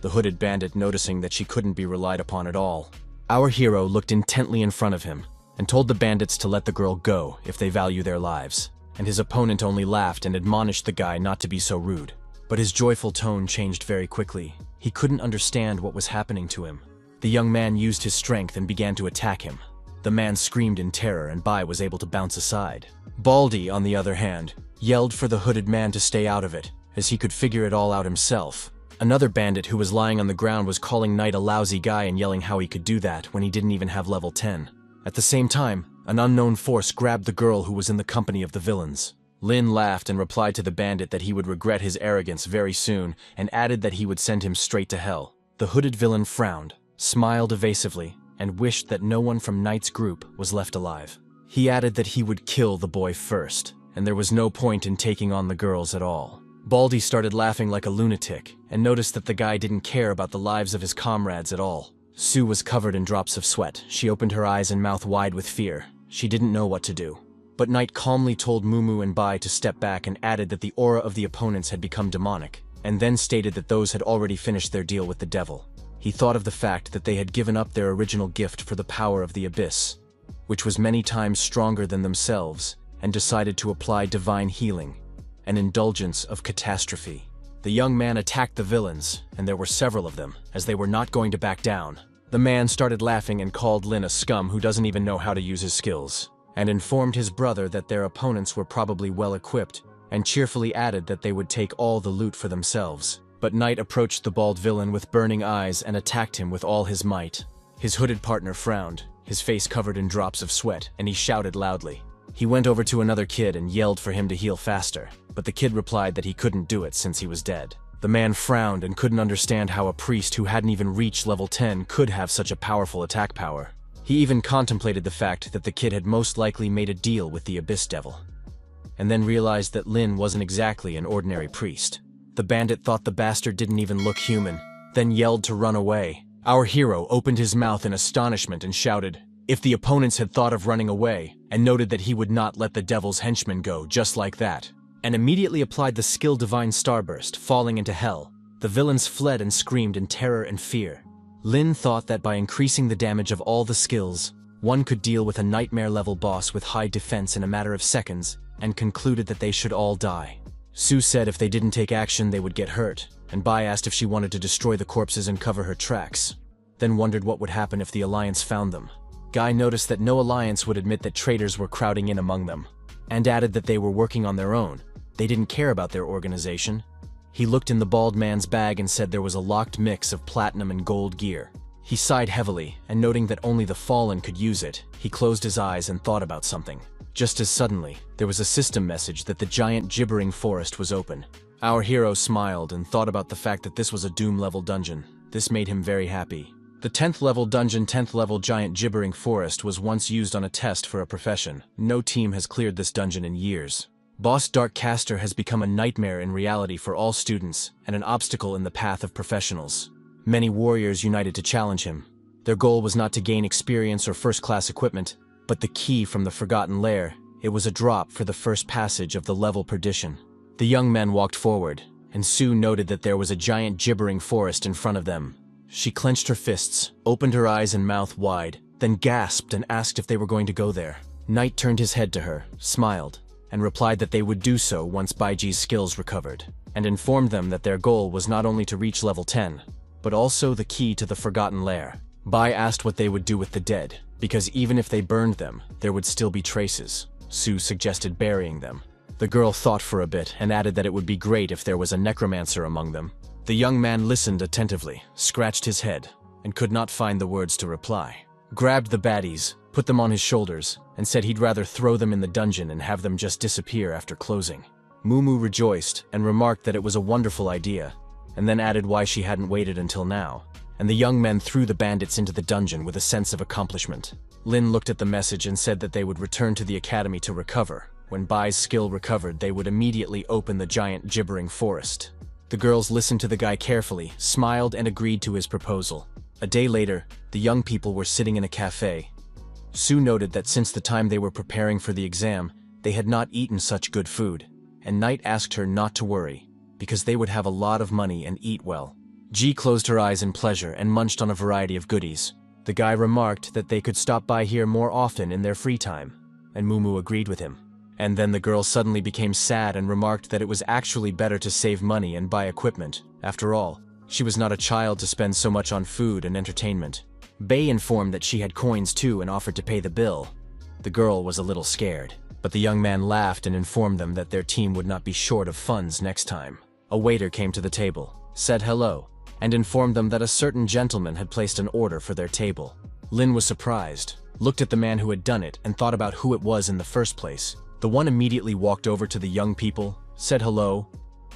The hooded bandit noticing that she couldn't be relied upon at all. Our hero looked intently in front of him, and told the bandits to let the girl go if they value their lives. And his opponent only laughed and admonished the guy not to be so rude. But his joyful tone changed very quickly. He couldn't understand what was happening to him. The young man used his strength and began to attack him. The man screamed in terror and Bai was able to bounce aside. Baldy, on the other hand, yelled for the hooded man to stay out of it, as he could figure it all out himself. Another bandit who was lying on the ground was calling Knight a lousy guy and yelling how he could do that when he didn't even have level 10. At the same time, an unknown force grabbed the girl who was in the company of the villains. Lin laughed and replied to the bandit that he would regret his arrogance very soon and added that he would send him straight to hell. The hooded villain frowned, smiled evasively, and wished that no one from Knight's group was left alive. He added that he would kill the boy first, and there was no point in taking on the girls at all. Baldy started laughing like a lunatic, and noticed that the guy didn't care about the lives of his comrades at all. Su was covered in drops of sweat. She opened her eyes and mouth wide with fear. She didn't know what to do. But Knight calmly told Mumu and Bai to step back and added that the aura of the opponents had become demonic, and then stated that those had already finished their deal with the devil. He thought of the fact that they had given up their original gift for the power of the abyss, which was many times stronger than themselves, and decided to apply divine healing, an indulgence of catastrophe. The young man attacked the villains, and there were several of them, as they were not going to back down. The man started laughing and called Lin a scum who doesn't even know how to use his skills, and informed his brother that their opponents were probably well equipped, and cheerfully added that they would take all the loot for themselves. But Knight approached the bald villain with burning eyes and attacked him with all his might. His hooded partner frowned, his face covered in drops of sweat, and he shouted loudly. He went over to another kid and yelled for him to heal faster, but the kid replied that he couldn't do it since he was dead. The man frowned and couldn't understand how a priest who hadn't even reached level 10 could have such a powerful attack power. He even contemplated the fact that the kid had most likely made a deal with the Abyss Devil, and then realized that Lin wasn't exactly an ordinary priest. The bandit thought the bastard didn't even look human, then yelled to run away. Our hero opened his mouth in astonishment and shouted, if the opponents had thought of running away, and noted that he would not let the devil's henchman go just like that, and immediately applied the skill Divine Starburst, falling into hell. The villains fled and screamed in terror and fear. Lin thought that by increasing the damage of all the skills, one could deal with a nightmare-level boss with high defense in a matter of seconds, and concluded that they should all die. Sue said if they didn't take action they would get hurt, and Bai asked if she wanted to destroy the corpses and cover her tracks, then wondered what would happen if the Alliance found them. Guy noticed that no Alliance would admit that traitors were crowding in among them, and added that they were working on their own. They didn't care about their organization. He looked in the bald man's bag and said there was a locked mix of platinum and gold gear. He sighed heavily, and noting that only the fallen could use it, he closed his eyes and thought about something. Just as suddenly, there was a system message that the giant gibbering forest was open. Our hero smiled and thought about the fact that this was a Doom-level dungeon. This made him very happy. The 10th level dungeon 10th level giant gibbering forest was once used on a test for a profession. No team has cleared this dungeon in years. Boss Dark Caster has become a nightmare in reality for all students and an obstacle in the path of professionals. Many warriors united to challenge him. Their goal was not to gain experience or first-class equipment, but the key from the Forgotten Lair. It was a drop for the first passage of the level perdition. The young men walked forward, and Sue noted that there was a giant gibbering forest in front of them. She clenched her fists, opened her eyes and mouth wide, then gasped and asked if they were going to go there. Knight turned his head to her, smiled, and replied that they would do so once Baiji's skills recovered, and informed them that their goal was not only to reach level 10, but also the key to the Forgotten Lair. Bai asked what they would do with the dead, because even if they burned them, there would still be traces. Sue suggested burying them. The girl thought for a bit and added that it would be great if there was a necromancer among them. The young man listened attentively, scratched his head, and could not find the words to reply. Grabbed the baddies, put them on his shoulders, and said he'd rather throw them in the dungeon and have them just disappear after closing. Mumu rejoiced and remarked that it was a wonderful idea, and then added why she hadn't waited until now. And the young men threw the bandits into the dungeon with a sense of accomplishment. Lin looked at the message and said that they would return to the academy to recover. When Bai's skill recovered, they would immediately open the giant gibbering forest. The girls listened to the guy carefully, smiled, and agreed to his proposal. A day later, the young people were sitting in a cafe. Sue noted that since the time they were preparing for the exam, they had not eaten such good food, and Knight asked her not to worry, because they would have a lot of money and eat well. Ji closed her eyes in pleasure and munched on a variety of goodies. The guy remarked that they could stop by here more often in their free time, and Mumu agreed with him. And then the girl suddenly became sad and remarked that it was actually better to save money and buy equipment. After all, she was not a child to spend so much on food and entertainment. Bei informed that she had coins too and offered to pay the bill. The girl was a little scared, but the young man laughed and informed them that their team would not be short of funds next time. A waiter came to the table, said hello, and informed them that a certain gentleman had placed an order for their table. Lin was surprised, looked at the man who had done it, and thought about who it was in the first place. The one immediately walked over to the young people, said hello,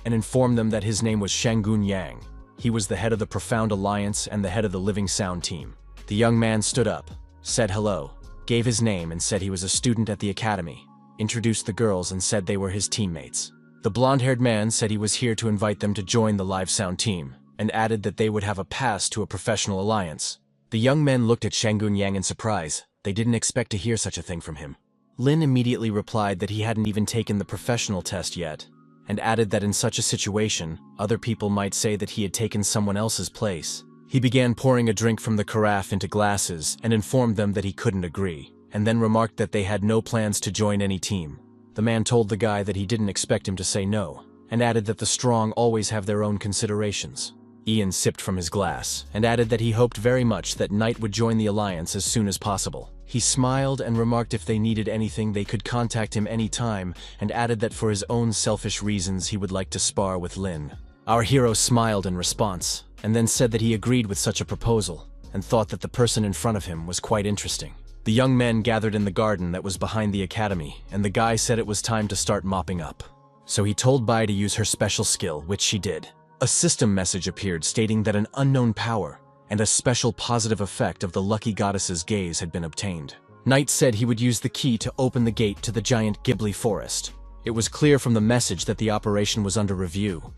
and informed them that his name was Shangun Yang. He was the head of the Profound Alliance and the head of the Living Sound team. The young man stood up, said hello, gave his name and said he was a student at the academy, introduced the girls and said they were his teammates. The blonde-haired man said he was here to invite them to join the Live Sound team, and added that they would have a pass to a professional alliance. The young men looked at Shangun Yang in surprise. They didn't expect to hear such a thing from him. Lin immediately replied that he hadn't even taken the professional test yet, and added that in such a situation, other people might say that he had taken someone else's place. He began pouring a drink from the carafe into glasses and informed them that he couldn't agree, and then remarked that they had no plans to join any team. The man told the guy that he didn't expect him to say no, and added that the strong always have their own considerations. Ian sipped from his glass, and added that he hoped very much that Knight would join the alliance as soon as possible. He smiled and remarked if they needed anything they could contact him any time, and added that for his own selfish reasons he would like to spar with Lin. Our hero smiled in response, and then said that he agreed with such a proposal, and thought that the person in front of him was quite interesting. The young men gathered in the garden that was behind the academy, and the guy said it was time to start mopping up. So he told Bai to use her special skill, which she did. A system message appeared stating that an unknown power and a special positive effect of the lucky goddess's gaze had been obtained. Knight said he would use the key to open the gate to the giant Ghibli forest. It was clear from the message that the operation was under review.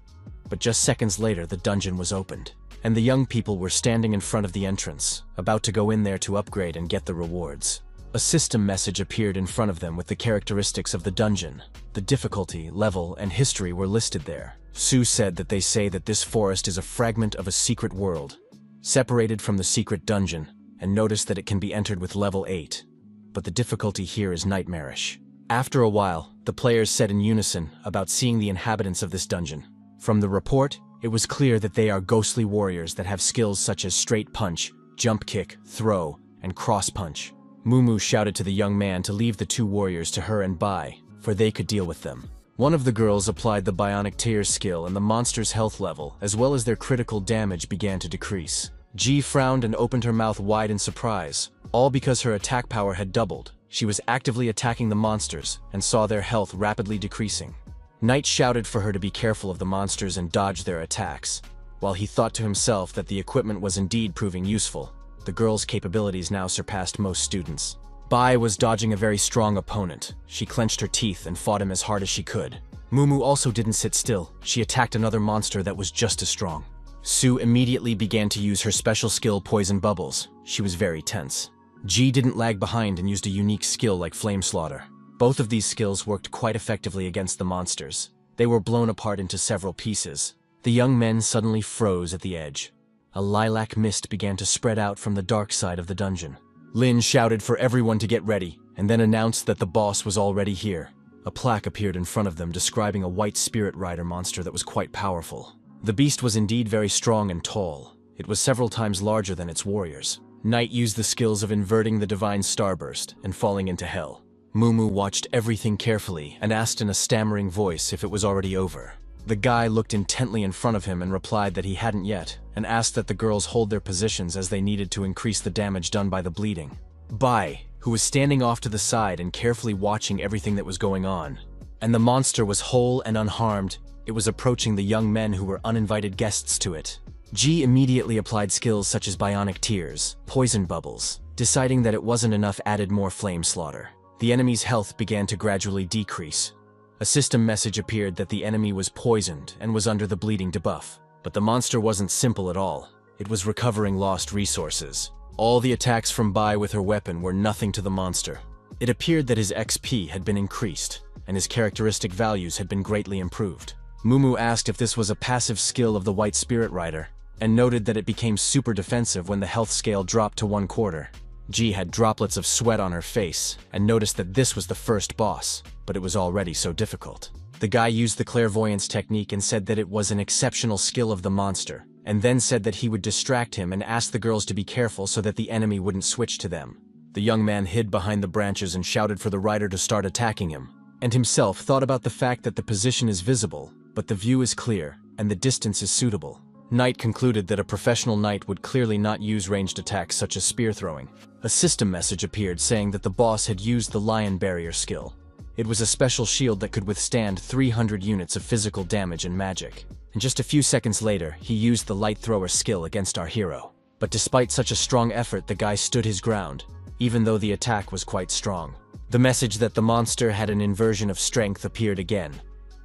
but just seconds later the dungeon was opened, and the young people were standing in front of the entrance, about to go in there to upgrade and get the rewards. A system message appeared in front of them with the characteristics of the dungeon. The difficulty, level, and history were listed there. Su said that they say that this forest is a fragment of a secret world, separated from the secret dungeon, and notice that it can be entered with level 8. But the difficulty here is nightmarish. After a while, the players said in unison about seeing the inhabitants of this dungeon. From the report, it was clear that they are ghostly warriors that have skills such as straight punch, jump kick, throw, and cross punch. Mumu shouted to the young man to leave the two warriors to her and Bai, for they could deal with them. One of the girls applied the bionic heir skill and the monster's health level, as well as their critical damage, began to decrease. Ji frowned and opened her mouth wide in surprise, all because her attack power had doubled. She was actively attacking the monsters and saw their health rapidly decreasing. Knight shouted for her to be careful of the monsters and dodge their attacks. While he thought to himself that the equipment was indeed proving useful, the girl's capabilities now surpassed most students. Bai was dodging a very strong opponent. She clenched her teeth and fought him as hard as she could. Mumu also didn't sit still. She attacked another monster that was just as strong. Su immediately began to use her special skill, Poison Bubbles. She was very tense. Ji didn't lag behind and used a unique skill like Flame Slaughter. Both of these skills worked quite effectively against the monsters. They were blown apart into several pieces. The young men suddenly froze at the edge. A lilac mist began to spread out from the dark side of the dungeon. Lin shouted for everyone to get ready, and then announced that the boss was already here. A plaque appeared in front of them describing a white spirit rider monster that was quite powerful. The beast was indeed very strong and tall. It was several times larger than its warriors. Knight used the skills of inverting the divine starburst and falling into hell. Mumu watched everything carefully and asked in a stammering voice if it was already over. The guy looked intently in front of him and replied that he hadn't yet, and asked that the girls hold their positions as they needed to increase the damage done by the bleeding. Bai, who was standing off to the side and carefully watching everything that was going on, and the monster was whole and unharmed. It was approaching the young men who were uninvited guests to it. Ji immediately applied skills such as Bionic Tears, Poison Bubbles. Deciding that it wasn't enough, added more Flame Slaughter. The enemy's health began to gradually decrease. A system message appeared that the enemy was poisoned and was under the bleeding debuff. But the monster wasn't simple at all. It was recovering lost resources. All the attacks from Bai with her weapon were nothing to the monster. It appeared that his XP had been increased, and his characteristic values had been greatly improved. Mumu asked if this was a passive skill of the White Spirit Rider, and noted that it became super defensive when the health scale dropped to 1/4. Ji had droplets of sweat on her face, and noticed that this was the first boss, but it was already so difficult. The guy used the clairvoyance technique and said that it was an exceptional skill of the monster, and then said that he would distract him and ask the girls to be careful so that the enemy wouldn't switch to them. The young man hid behind the branches and shouted for the rider to start attacking him, and himself thought about the fact that the position is visible, but the view is clear, and the distance is suitable. Knight concluded that a professional knight would clearly not use ranged attacks such as spear throwing. A system message appeared saying that the boss had used the Lion Barrier skill. It was a special shield that could withstand 300 units of physical damage and magic. And just a few seconds later, he used the Light Thrower skill against our hero. But despite such a strong effort, the guy stood his ground, even though the attack was quite strong. The message that the monster had an inversion of strength appeared again.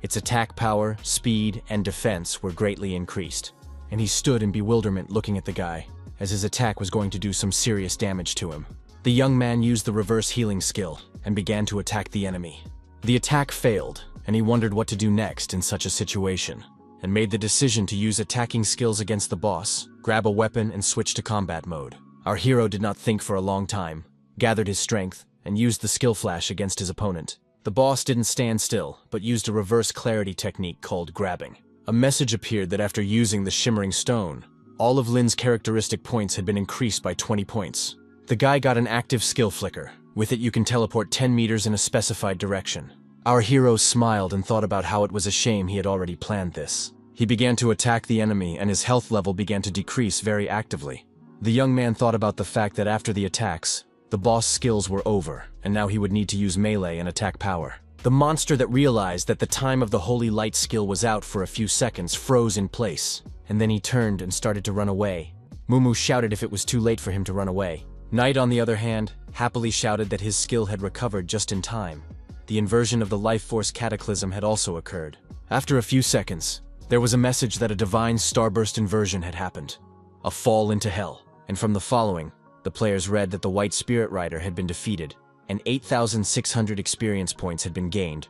Its attack power, speed, and defense were greatly increased. And he stood in bewilderment looking at the guy, as his attack was going to do some serious damage to him. The young man used the reverse healing skill and began to attack the enemy. The attack failed, and he wondered what to do next in such a situation, and made the decision to use attacking skills against the boss, grab a weapon, and switch to combat mode. Our hero did not think for a long time, gathered his strength, and used the skill flash against his opponent. The boss didn't stand still, but used a reverse clarity technique called grabbing. A message appeared that after using the shimmering stone, all of Lin's characteristic points had been increased by 20 points. The guy got an active skill flicker. With it you can teleport 10 meters in a specified direction. Our hero smiled and thought about how it was a shame he had already planned this. He began to attack the enemy and his health level began to decrease very actively. The young man thought about the fact that after the attacks, the boss skills were over, and now he would need to use melee and attack power. The monster that realized that the time of the Holy Light skill was out for a few seconds froze in place, and then he turned and started to run away. Mumu shouted if it was too late for him to run away. Knight, on the other hand, happily shouted that his skill had recovered just in time. The inversion of the life force cataclysm had also occurred. After a few seconds, There was a message that a divine starburst inversion had happened, a fall into hell, and from the following, the players read that the White Spirit Rider had been defeated, and 8,600 experience points had been gained.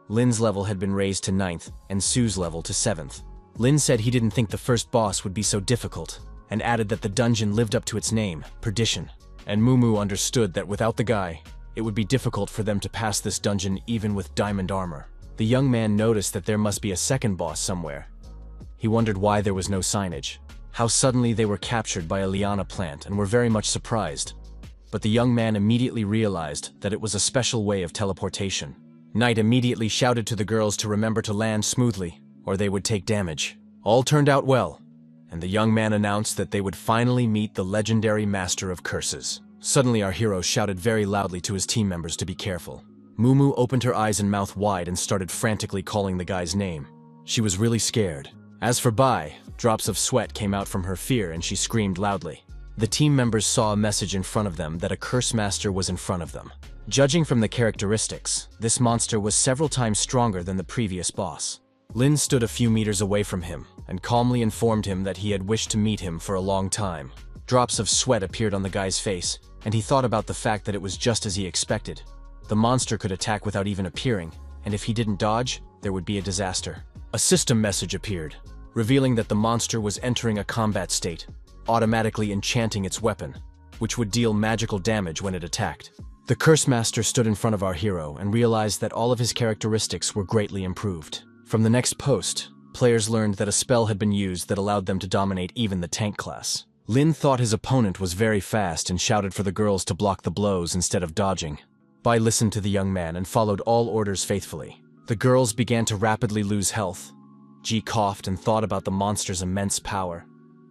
Lin's level had been raised to 9th, and Sue's level to 7th. Lin said he didn't think the first boss would be so difficult, and added that the dungeon lived up to its name, Perdition. And Mumu understood that without the guy, it would be difficult for them to pass this dungeon even with diamond armor. The young man noticed that there must be a second boss somewhere. He wondered why there was no signage, how suddenly they were captured by a liana plant and were very much surprised. But the young man immediately realized that it was a special way of teleportation. Knight immediately shouted to the girls to remember to land smoothly, or they would take damage. All turned out well, and the young man announced that they would finally meet the legendary Master of Curses. Suddenly our hero shouted very loudly to his team members to be careful. Mumu opened her eyes and mouth wide and started frantically calling the guy's name. She was really scared. As for Bai, drops of sweat came out from her fear and she screamed loudly. The team members saw a message in front of them that a curse master was in front of them. Judging from the characteristics, this monster was several times stronger than the previous boss. Lin stood a few meters away from him and calmly informed him that he had wished to meet him for a long time. Drops of sweat appeared on the guy's face, and he thought about the fact that it was just as he expected. The monster could attack without even appearing, and if he didn't dodge, there would be a disaster. A system message appeared, revealing that the monster was entering a combat state, automatically enchanting its weapon, which would deal magical damage when it attacked. The Curse Master stood in front of our hero and realized that all of his characteristics were greatly improved. From the next post, players learned that a spell had been used that allowed them to dominate even the tank class. Lin thought his opponent was very fast and shouted for the girls to block the blows instead of dodging. Bai listened to the young man and followed all orders faithfully. The girls began to rapidly lose health. Ji coughed and thought about the monster's immense power,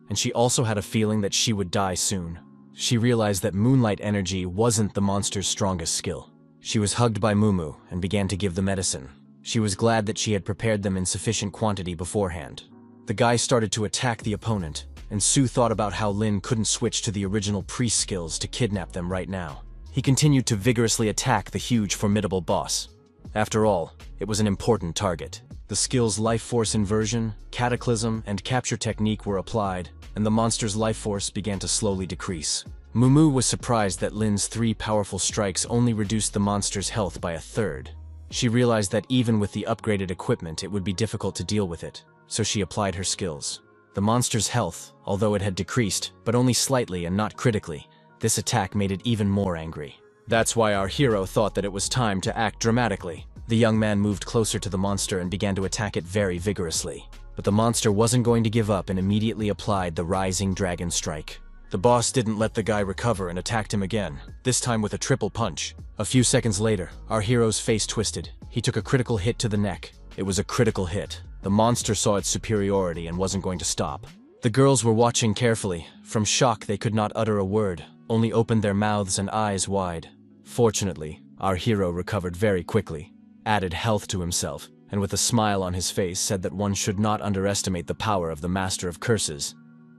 and she also had a feeling that she would die soon. She realized that moonlight energy wasn't the monster's strongest skill. She was hugged by Mumu and began to give the medicine. She was glad that she had prepared them in sufficient quantity beforehand. The guy started to attack the opponent, and Sue thought about how Lin couldn't switch to the original priest skills to kidnap them right now. He continued to vigorously attack the huge, formidable boss. After all, it was an important target. The skills Life Force Inversion, Cataclysm, and Capture Technique were applied, and the monster's life force began to slowly decrease. Mumu was surprised that Lin's 3 powerful strikes only reduced the monster's health by 1/3. She realized that even with the upgraded equipment it would be difficult to deal with it, so she applied her skills. The monster's health, although it had decreased, but only slightly and not critically, this attack made it even more angry. That's why our hero thought that it was time to act dramatically. The young man moved closer to the monster and began to attack it very vigorously. But the monster wasn't going to give up and immediately applied the Rising Dragon Strike. The boss didn't let the guy recover and attacked him again, this time with a triple punch. A few seconds later, our hero's face twisted. He took a critical hit to the neck. It was a critical hit. The monster saw its superiority and wasn't going to stop. The girls were watching carefully. From shock, they could not utter a word, only opened their mouths and eyes wide. Fortunately, our hero recovered very quickly, added health to himself, and with a smile on his face said that one should not underestimate the power of the Master of Curses,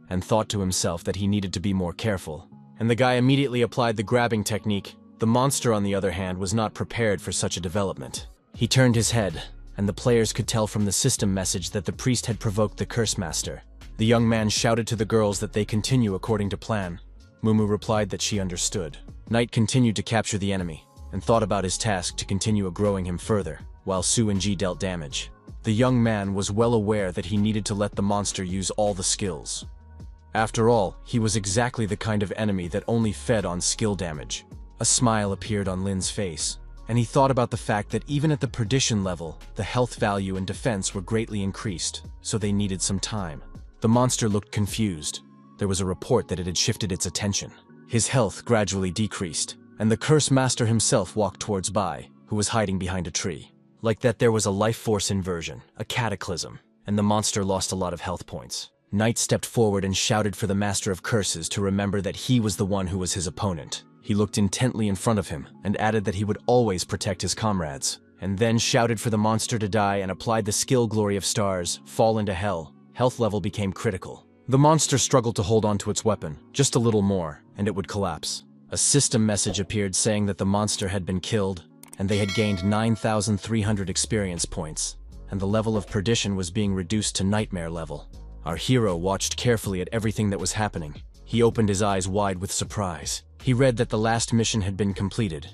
and thought to himself that he needed to be more careful. And the guy immediately applied the grabbing technique. The monster, on the other hand, was not prepared for such a development. He turned his head, and the players could tell from the system message that the priest had provoked the Curse Master. The young man shouted to the girls that they continue according to plan. Mumu replied that she understood. Knight continued to capture the enemy, and thought about his task to continue growing him further, while Su and Ji dealt damage. The young man was well aware that he needed to let the monster use all the skills. After all, he was exactly the kind of enemy that only fed on skill damage. A smile appeared on Lin's face, and he thought about the fact that even at the Perdition level, the health value and defense were greatly increased, so they needed some time. The monster looked confused. There was a report that it had shifted its attention. His health gradually decreased, and the Curse Master himself walked towards Bai, who was hiding behind a tree. Like that, there was a life force inversion, a cataclysm, and the monster lost a lot of health points. Knight stepped forward and shouted for the Master of Curses to remember that he was the one who was his opponent. He looked intently in front of him and added that he would always protect his comrades, and then shouted for the monster to die and applied the skill Glory of Stars, Fall into Hell. Health level became critical. The monster struggled to hold on to its weapon, just a little more, and it would collapse. A system message appeared saying that the monster had been killed, and they had gained 9,300 experience points, and the level of perdition was being reduced to nightmare level. Our hero watched carefully at everything that was happening. He opened his eyes wide with surprise. He read that the last mission had been completed.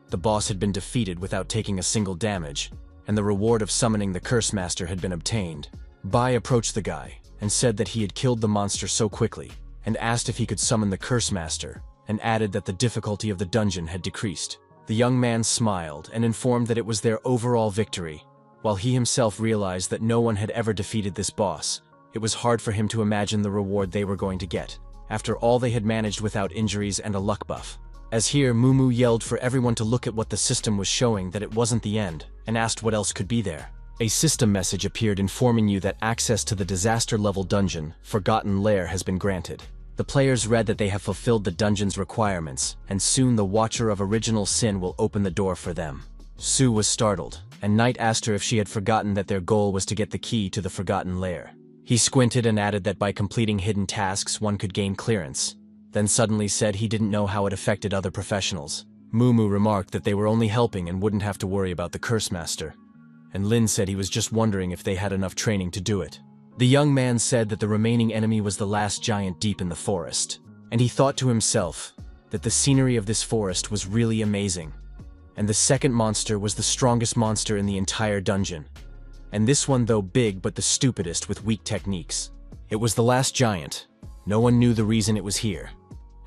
The boss had been defeated without taking a single damage, and the reward of summoning the Curse Master had been obtained. Bai approached the guy and said that he had killed the monster so quickly, and asked if he could summon the Curse Master, and added that the difficulty of the dungeon had decreased. The young man smiled and informed that it was their overall victory. While he himself realized that no one had ever defeated this boss, it was hard for him to imagine the reward they were going to get, after all they had managed without injuries and a luck buff. As here, Mumu yelled for everyone to look at what the system was showing, that it wasn't the end, and asked what else could be there. A system message appeared informing you that access to the disaster-level dungeon, Forgotten Lair, has been granted. The players read that they have fulfilled the dungeon's requirements, and soon the Watcher of Original Sin will open the door for them. Sue was startled, and Knight asked her if she had forgotten that their goal was to get the key to the Forgotten Lair. He squinted and added that by completing hidden tasks one could gain clearance, then suddenly said he didn't know how it affected other professionals. Mumu remarked that they were only helping and wouldn't have to worry about the Curse Master, and Lin said he was just wondering if they had enough training to do it. The young man said that the remaining enemy was the last giant deep in the forest, and he thought to himself that the scenery of this forest was really amazing, and the second monster was the strongest monster in the entire dungeon, and this one, though big, but the stupidest with weak techniques. It was the last giant. No one knew the reason it was here,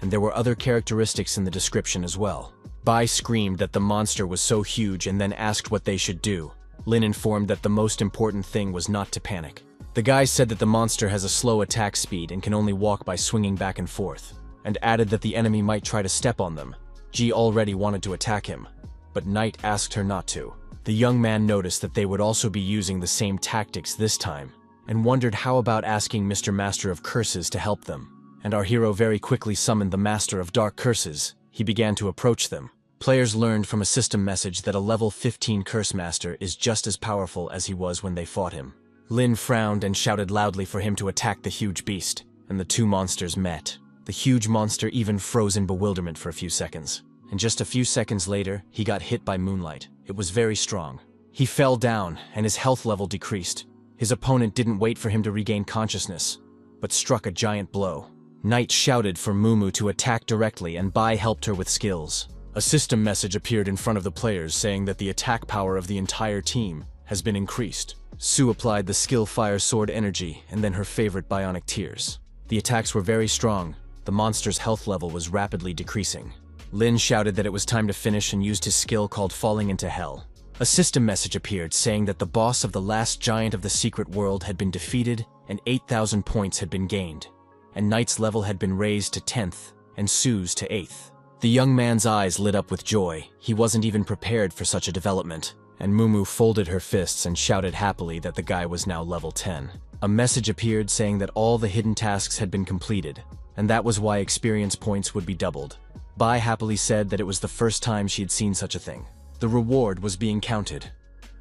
and there were other characteristics in the description as well. Bai screamed that the monster was so huge and then asked what they should do. Lin informed that the most important thing was not to panic. The guy said that the monster has a slow attack speed and can only walk by swinging back and forth, and added that the enemy might try to step on them. Ji already wanted to attack him, but Knight asked her not to. The young man noticed that they would also be using the same tactics this time, and wondered how about asking Mr. Master of Curses to help them. And our hero very quickly summoned the Master of Dark Curses. He began to approach them. Players learned from a system message that a level 15 Curse Master is just as powerful as he was when they fought him. Lin frowned and shouted loudly for him to attack the huge beast, and the two monsters met. The huge monster even froze in bewilderment for a few seconds, and just a few seconds later, he got hit by moonlight. It was very strong. He fell down, and his health level decreased. His opponent didn't wait for him to regain consciousness, but struck a giant blow. Knight shouted for Mumu to attack directly, and Bai helped her with skills. A system message appeared in front of the players saying that the attack power of the entire team has been increased. Sue applied the skill Fire Sword Energy and then her favorite Bionic Tears. The attacks were very strong. The monster's health level was rapidly decreasing. Lin shouted that it was time to finish and used his skill called Falling into Hell. A system message appeared saying that the boss of the last giant of the secret world had been defeated and 8,000 points had been gained, and Knight's level had been raised to 10th and Sue's to 8th. The young man's eyes lit up with joy. He wasn't even prepared for such a development. And Mumu folded her fists and shouted happily that the guy was now level 10. A message appeared saying that all the hidden tasks had been completed, and that was why experience points would be doubled. Bai happily said that it was the first time she had seen such a thing. The reward was being counted.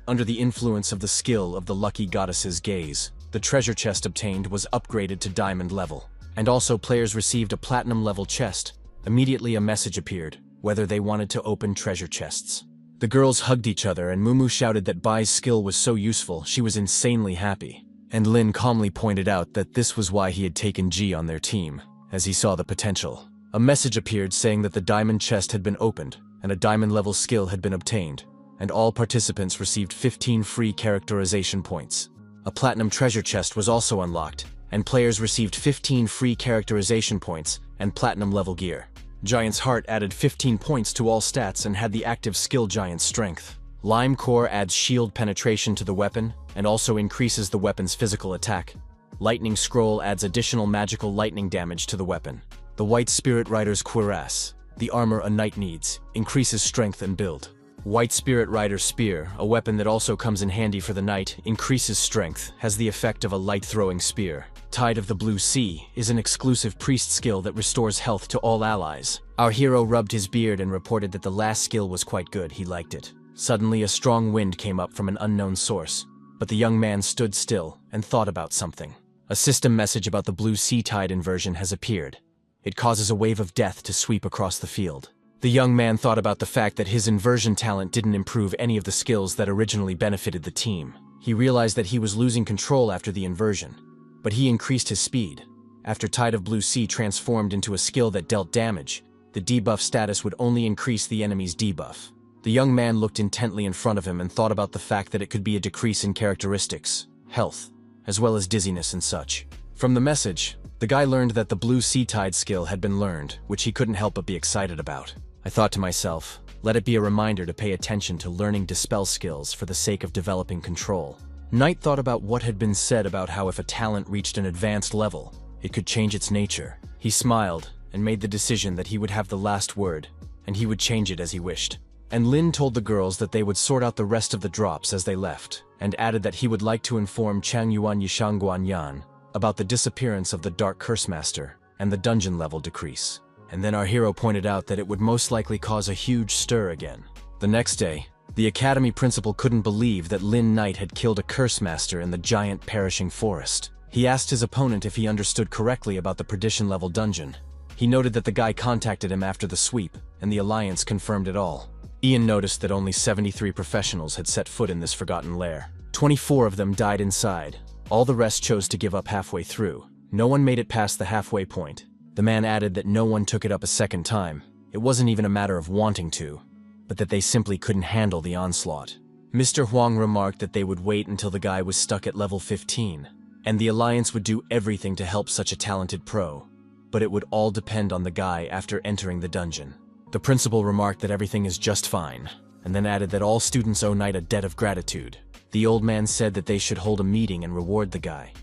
Under the influence of the skill of the lucky goddess's gaze, the treasure chest obtained was upgraded to diamond level, and also players received a platinum level chest. Immediately a message appeared, whether they wanted to open treasure chests. The girls hugged each other, and Mumu shouted that Bai's skill was so useful she was insanely happy. And Lin calmly pointed out that this was why he had taken Ji on their team, as he saw the potential. A message appeared saying that the diamond chest had been opened, and a diamond-level skill had been obtained, and all participants received 15 free characterization points. A platinum treasure chest was also unlocked, and players received 15 free characterization points and platinum-level gear. Giant's Heart added 15 points to all stats and had the active skill Giant's Strength. Lime Core adds shield penetration to the weapon and also increases the weapon's physical attack. Lightning Scroll adds additional magical lightning damage to the weapon. The White Spirit Rider's Cuirass, the armor a knight needs, increases strength and build. White Spirit Rider's Spear, a weapon that also comes in handy for the knight, increases strength, has the effect of a light-throwing spear. Tide of the Blue Sea is an exclusive priest skill that restores health to all allies. Our hero rubbed his beard and reported that the last skill was quite good, he liked it. Suddenly a strong wind came up from an unknown source, but the young man stood still and thought about something. A system message about the Blue Sea Tide inversion has appeared. It causes a wave of death to sweep across the field. The young man thought about the fact that his inversion talent didn't improve any of the skills that originally benefited the team. He realized that he was losing control after the inversion, but he increased his speed. After Tide of Blue Sea transformed into a skill that dealt damage, the debuff status would only increase the enemy's debuff. The young man looked intently in front of him and thought about the fact that it could be a decrease in characteristics, health, as well as dizziness and such. From the message, the guy learned that the Blue Sea Tide skill had been learned, which he couldn't help but be excited about. I thought to myself, let it be a reminder to pay attention to learning dispel skills for the sake of developing control. Knight thought about what had been said about how if a talent reached an advanced level, it could change its nature. He smiled and made the decision that he would have the last word, and he would change it as he wished. And Lin told the girls that they would sort out the rest of the drops as they left, and added that he would like to inform Chang Yuan Yishangguan Yan about the disappearance of the Dark Curse Master and the dungeon level decrease. And then our hero pointed out that it would most likely cause a huge stir again. The next day, the academy principal couldn't believe that Lin Knight had killed a curse master in the giant perishing forest. He asked his opponent if he understood correctly about the perdition level dungeon. He noted that the guy contacted him after the sweep, and the Alliance confirmed it all. Ian noticed that only 73 professionals had set foot in this forgotten lair. 24 of them died inside. All the rest chose to give up halfway through. No one made it past the halfway point. The man added that no one took it up a second time. It wasn't even a matter of wanting to, but that they simply couldn't handle the onslaught. Mr. Huang remarked that they would wait until the guy was stuck at level 15, and the Alliance would do everything to help such a talented pro, but it would all depend on the guy after entering the dungeon. The principal remarked that everything is just fine, and then added that all students owe Knight a debt of gratitude. The old man said that they should hold a meeting and reward the guy,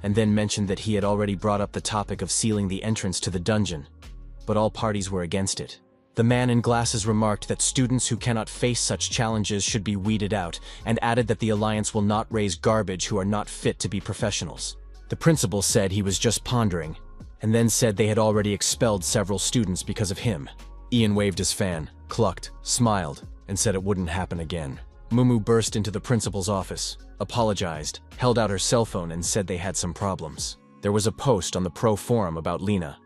and then mentioned that he had already brought up the topic of sealing the entrance to the dungeon, but all parties were against it. The man in glasses remarked that students who cannot face such challenges should be weeded out, and added that the Alliance will not raise garbage who are not fit to be professionals. The principal said he was just pondering, and then said they had already expelled several students because of him. Ian waved his fan, clucked, smiled, and said it wouldn't happen again. Mumu burst into the principal's office, apologized, held out her cell phone and said they had some problems. There was a post on the pro forum about Lena.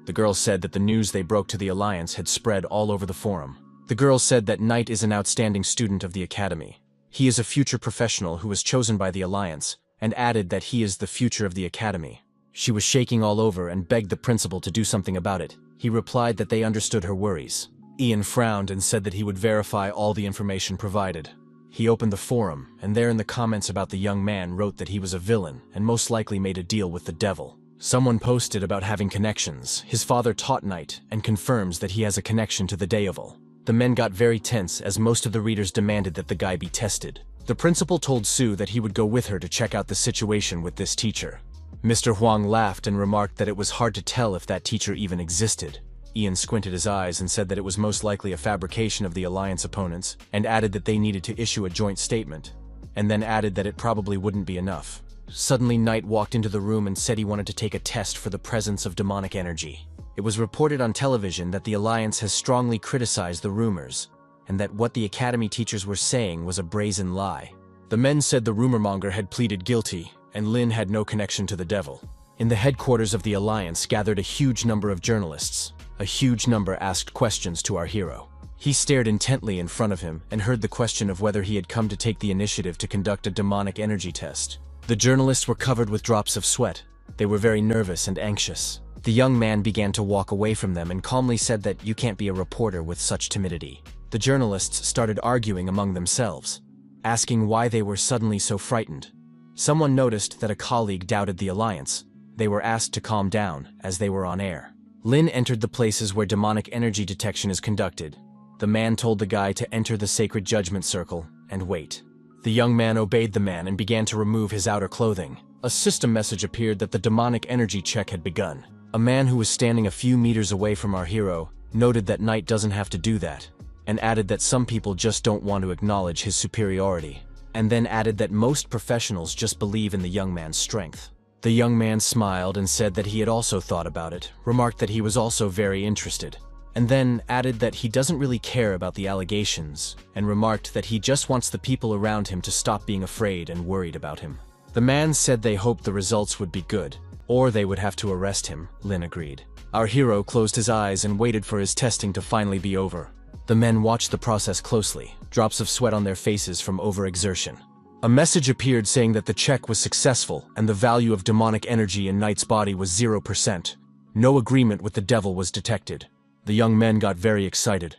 The girl said that the news they broke to the Alliance had spread all over the forum. The girl said that Knight is an outstanding student of the academy. He is a future professional who was chosen by the Alliance, and added that he is the future of the academy. She was shaking all over and begged the principal to do something about it. He replied that they understood her worries. Ian frowned and said that he would verify all the information provided. He opened the forum, and there in the comments about the young man wrote that he was a villain and most likely made a deal with the devil. Someone posted about having connections. His father taught Knight and confirms that he has a connection to the devil. The men got very tense as most of the readers demanded that the guy be tested. The principal told Sue that he would go with her to check out the situation with this teacher. Mr. Huang laughed and remarked that it was hard to tell if that teacher even existed. Ian squinted his eyes and said that it was most likely a fabrication of the Alliance opponents, and added that they needed to issue a joint statement, and then added that it probably wouldn't be enough. Suddenly, Knight walked into the room and said he wanted to take a test for the presence of demonic energy. It was reported on television that the Alliance has strongly criticized the rumors, and that what the academy teachers were saying was a brazen lie. The men said the rumormonger had pleaded guilty, and Lin had no connection to the devil. In the headquarters of the Alliance gathered a huge number of journalists. A huge number asked questions to our hero. He stared intently in front of him and heard the question of whether he had come to take the initiative to conduct a demonic energy test. The journalists were covered with drops of sweat. They were very nervous and anxious. The young man began to walk away from them and calmly said that you can't be a reporter with such timidity. The journalists started arguing among themselves, asking why they were suddenly so frightened. Someone noticed that a colleague doubted the Alliance. They were asked to calm down as they were on air. Lin entered the places where demonic energy detection is conducted. The man told the guy to enter the sacred judgment circle and wait. The young man obeyed the man and began to remove his outer clothing. A system message appeared that the demonic energy check had begun. A man who was standing a few meters away from our hero noted that Knight doesn't have to do that, and added that some people just don't want to acknowledge his superiority, and then added that most professionals just believe in the young man's strength. The young man smiled and said that he had also thought about it, remarked that he was also very interested, and then added that he doesn't really care about the allegations, and remarked that he just wants the people around him to stop being afraid and worried about him. The man said they hoped the results would be good, or they would have to arrest him. Lin agreed. Our hero closed his eyes and waited for his testing to finally be over. The men watched the process closely, drops of sweat on their faces from overexertion. A message appeared saying that the check was successful and the value of demonic energy in Knight's body was 0%. No agreement with the devil was detected. The young men got very excited,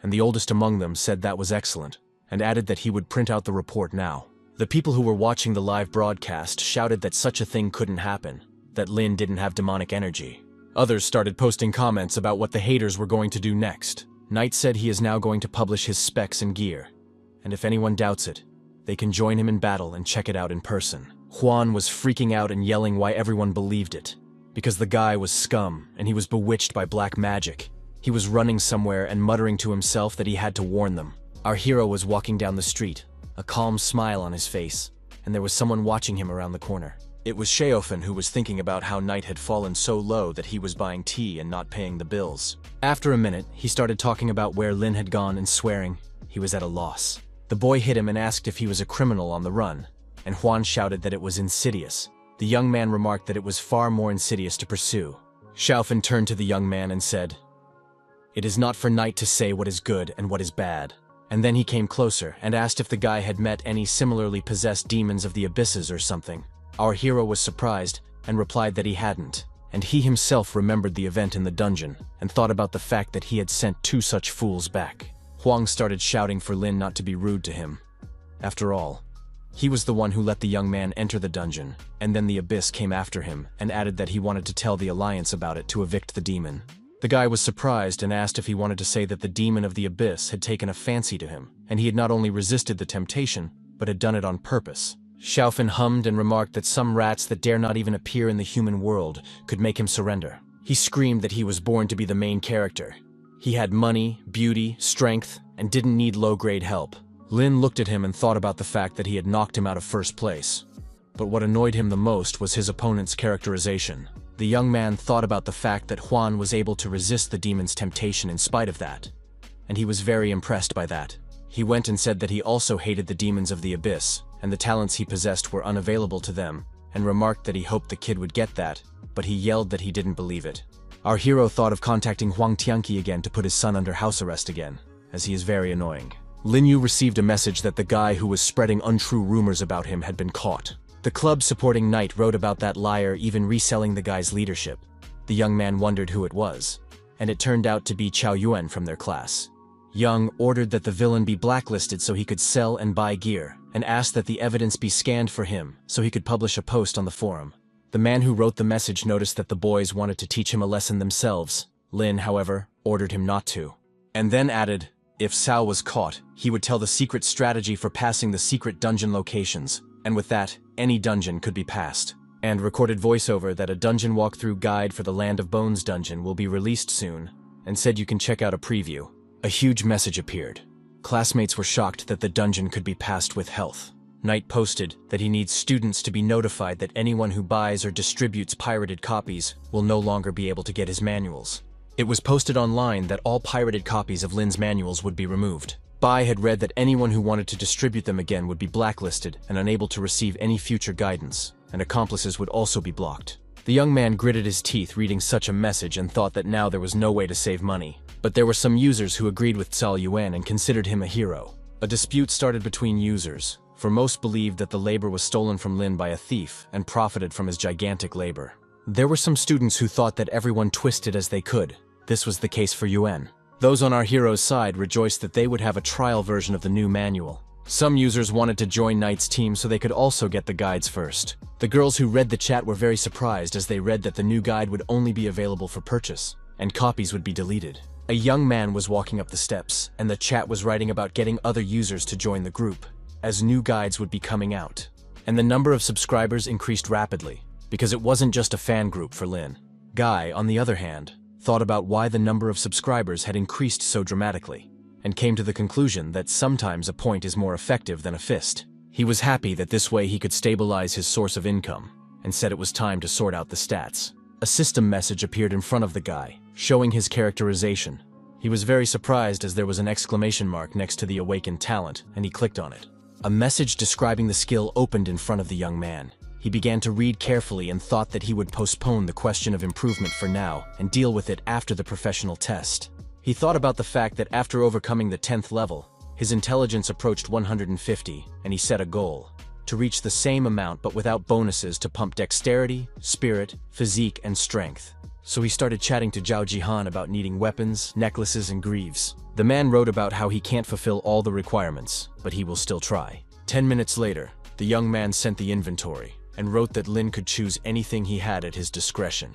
and the oldest among them said that was excellent, and added that he would print out the report now. The people who were watching the live broadcast shouted that such a thing couldn't happen, that Lin didn't have demonic energy. Others started posting comments about what the haters were going to do next. Knight said he is now going to publish his specs and gear, and if anyone doubts it, they can join him in battle and check it out in person. Huang was freaking out and yelling why everyone believed it, because the guy was scum and he was bewitched by black magic. He was running somewhere and muttering to himself that he had to warn them. Our hero was walking down the street, a calm smile on his face, and there was someone watching him around the corner. It was Sheofan, who was thinking about how Knight had fallen so low that he was buying tea and not paying the bills. After a minute, he started talking about where Lin had gone and swearing he was at a loss. The boy hit him and asked if he was a criminal on the run, and Huang shouted that it was insidious. The young man remarked that it was far more insidious to pursue. Sheofan turned to the young man and said, "It is not for Knight to say what is good and what is bad." And then he came closer and asked if the guy had met any similarly possessed demons of the abysses or something. Our hero was surprised and replied that he hadn't, and he himself remembered the event in the dungeon and thought about the fact that he had sent 2 such fools back. Huang started shouting for Lin not to be rude to him. After all, he was the one who let the young man enter the dungeon, and then the abyss came after him and added that he wanted to tell the Alliance about it to evict the demon. The guy was surprised and asked if he wanted to say that the demon of the abyss had taken a fancy to him, and he had not only resisted the temptation, but had done it on purpose. Sheofan hummed and remarked that some rats that dare not even appear in the human world could make him surrender. He screamed that he was born to be the main character. He had money, beauty, strength, and didn't need low-grade help. Lin looked at him and thought about the fact that he had knocked him out of first place. But what annoyed him the most was his opponent's characterization. The young man thought about the fact that Huang was able to resist the demon's temptation in spite of that, and he was very impressed by that. He went and said that he also hated the demons of the abyss, and the talents he possessed were unavailable to them, and remarked that he hoped the kid would get that, but he yelled that he didn't believe it. Our hero thought of contacting Huang Tianqi again to put his son under house arrest again, as he is very annoying. Lin Yu received a message that the guy who was spreading untrue rumors about him had been caught. The club supporting Knight wrote about that liar even reselling the guy's leadership. The young man wondered who it was, and it turned out to be Chao Yuan from their class. Young ordered that the villain be blacklisted so he could sell and buy gear, and asked that the evidence be scanned for him so he could publish a post on the forum. The man who wrote the message noticed that the boys wanted to teach him a lesson themselves. Lin, however, ordered him not to, and then added, if Cao was caught, he would tell the secret strategy for passing the secret dungeon locations, and with that, any dungeon could be passed. And recorded voiceover that a dungeon walkthrough guide for the Land of Bones dungeon will be released soon, and said you can check out a preview. A huge message appeared. Classmates were shocked that the dungeon could be passed with health. Knight posted that he needs students to be notified that anyone who buys or distributes pirated copies will no longer be able to get his manuals. It was posted online that all pirated copies of Lin's manuals would be removed. Bai had read that anyone who wanted to distribute them again would be blacklisted and unable to receive any future guidance, and accomplices would also be blocked. The young man gritted his teeth reading such a message and thought that now there was no way to save money. But there were some users who agreed with Cao Yuan and considered him a hero. A dispute started between users, for most believed that the labor was stolen from Lin by a thief and profited from his gigantic labor. There were some students who thought that everyone twisted as they could. This was the case for Yuan. Those on our hero's side rejoiced that they would have a trial version of the new manual. Some users wanted to join Knight's team so they could also get the guides first. The girls who read the chat were very surprised as they read that the new guide would only be available for purchase, and copies would be deleted. A young man was walking up the steps, and the chat was writing about getting other users to join the group, as new guides would be coming out. And the number of subscribers increased rapidly, because it wasn't just a fan group for Lin. Guy, on the other hand, thought about why the number of subscribers had increased so dramatically, and came to the conclusion that sometimes a point is more effective than a fist. He was happy that this way he could stabilize his source of income, and said it was time to sort out the stats. A system message appeared in front of the guy, showing his characterization. He was very surprised as there was an exclamation mark next to the awakened talent, and he clicked on it. A message describing the skill opened in front of the young man. He began to read carefully and thought that he would postpone the question of improvement for now and deal with it after the professional test. He thought about the fact that after overcoming the 10th level, his intelligence approached 150, and he set a goal. to reach the same amount but without bonuses to pump dexterity, spirit, physique, and strength. So he started chatting to Zhao Jihan about needing weapons, necklaces, and greaves. The man wrote about how he can't fulfill all the requirements, but he will still try. 10 minutes later, the young man sent the inventory and wrote that Lin could choose anything he had at his discretion,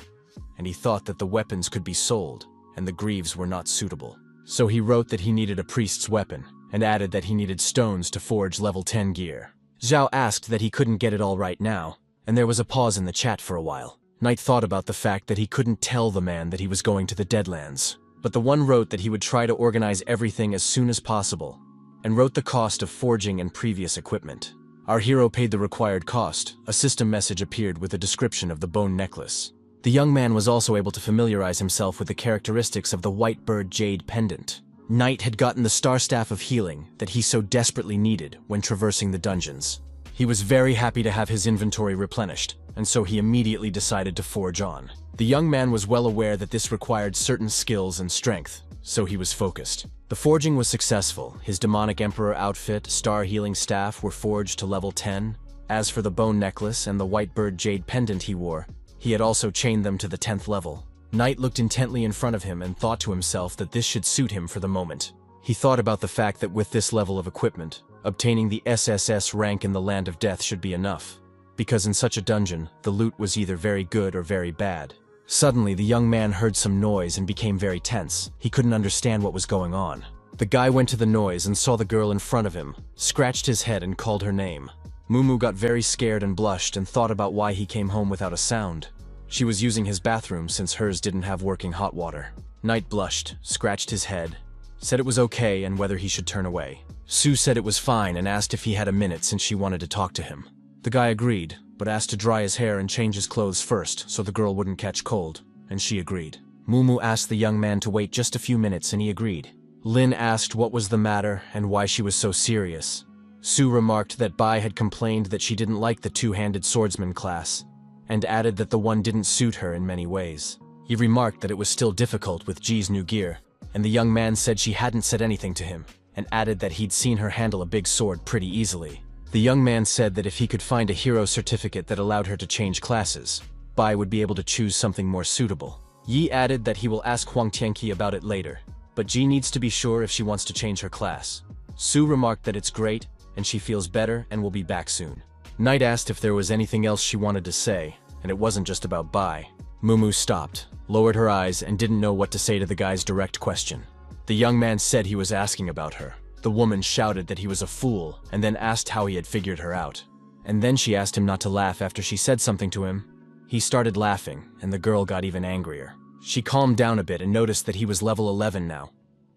and he thought that the weapons could be sold and the greaves were not suitable. So he wrote that he needed a priest's weapon and added that he needed stones to forge level 10 gear. Zhao asked that he couldn't get it all right now, and there was a pause in the chat for a while. Knight thought about the fact that he couldn't tell the man that he was going to the Deadlands, but the one wrote that he would try to organize everything as soon as possible, and wrote the cost of forging and previous equipment. Our hero paid the required cost. A system message appeared with a description of the bone necklace. The young man was also able to familiarize himself with the characteristics of the white bird jade pendant. Knight had gotten the star staff of healing that he so desperately needed when traversing the dungeons. He was very happy to have his inventory replenished, and so he immediately decided to forge on. The young man was well aware that this required certain skills and strength, so he was focused. The forging was successful. His demonic emperor outfit, star healing staff were forged to level 10. As for the bone necklace and the white bird jade pendant he wore, he had also chained them to the 10th level. Knight looked intently in front of him and thought to himself that this should suit him for the moment. He thought about the fact that with this level of equipment, obtaining the SSS rank in the Land of Death should be enough, because in such a dungeon, the loot was either very good or very bad. Suddenly, the young man heard some noise and became very tense. He couldn't understand what was going on. The guy went to the noise and saw the girl in front of him, scratched his head and called her name. Mumu got very scared and blushed and thought about why he came home without a sound. She was using his bathroom since hers didn't have working hot water. Knight blushed, scratched his head, said it was okay and whether he should turn away. Sue said it was fine and asked if he had a minute since she wanted to talk to him. The guy agreed, but asked to dry his hair and change his clothes first so the girl wouldn't catch cold, and she agreed. Mumu asked the young man to wait just a few minutes and he agreed. Lin asked what was the matter and why she was so serious. Sue remarked that Bai had complained that she didn't like the two-handed swordsman class, and added that the one didn't suit her in many ways. He remarked that it was still difficult with Ji's new gear, and the young man said she hadn't said anything to him, and added that he'd seen her handle a big sword pretty easily. The young man said that if he could find a hero certificate that allowed her to change classes, Bai would be able to choose something more suitable. Yi added that he will ask Huang Tianqi about it later, but Ji needs to be sure if she wants to change her class. Sue remarked that it's great, and she feels better and will be back soon. Knight asked if there was anything else she wanted to say, and it wasn't just about Bai. Mumu stopped, lowered her eyes, and didn't know what to say to the guy's direct question. The young man said he was asking about her. The woman shouted that he was a fool, and then asked how he had figured her out. And then she asked him not to laugh after she said something to him. He started laughing, and the girl got even angrier. She calmed down a bit and noticed that he was level 11 now.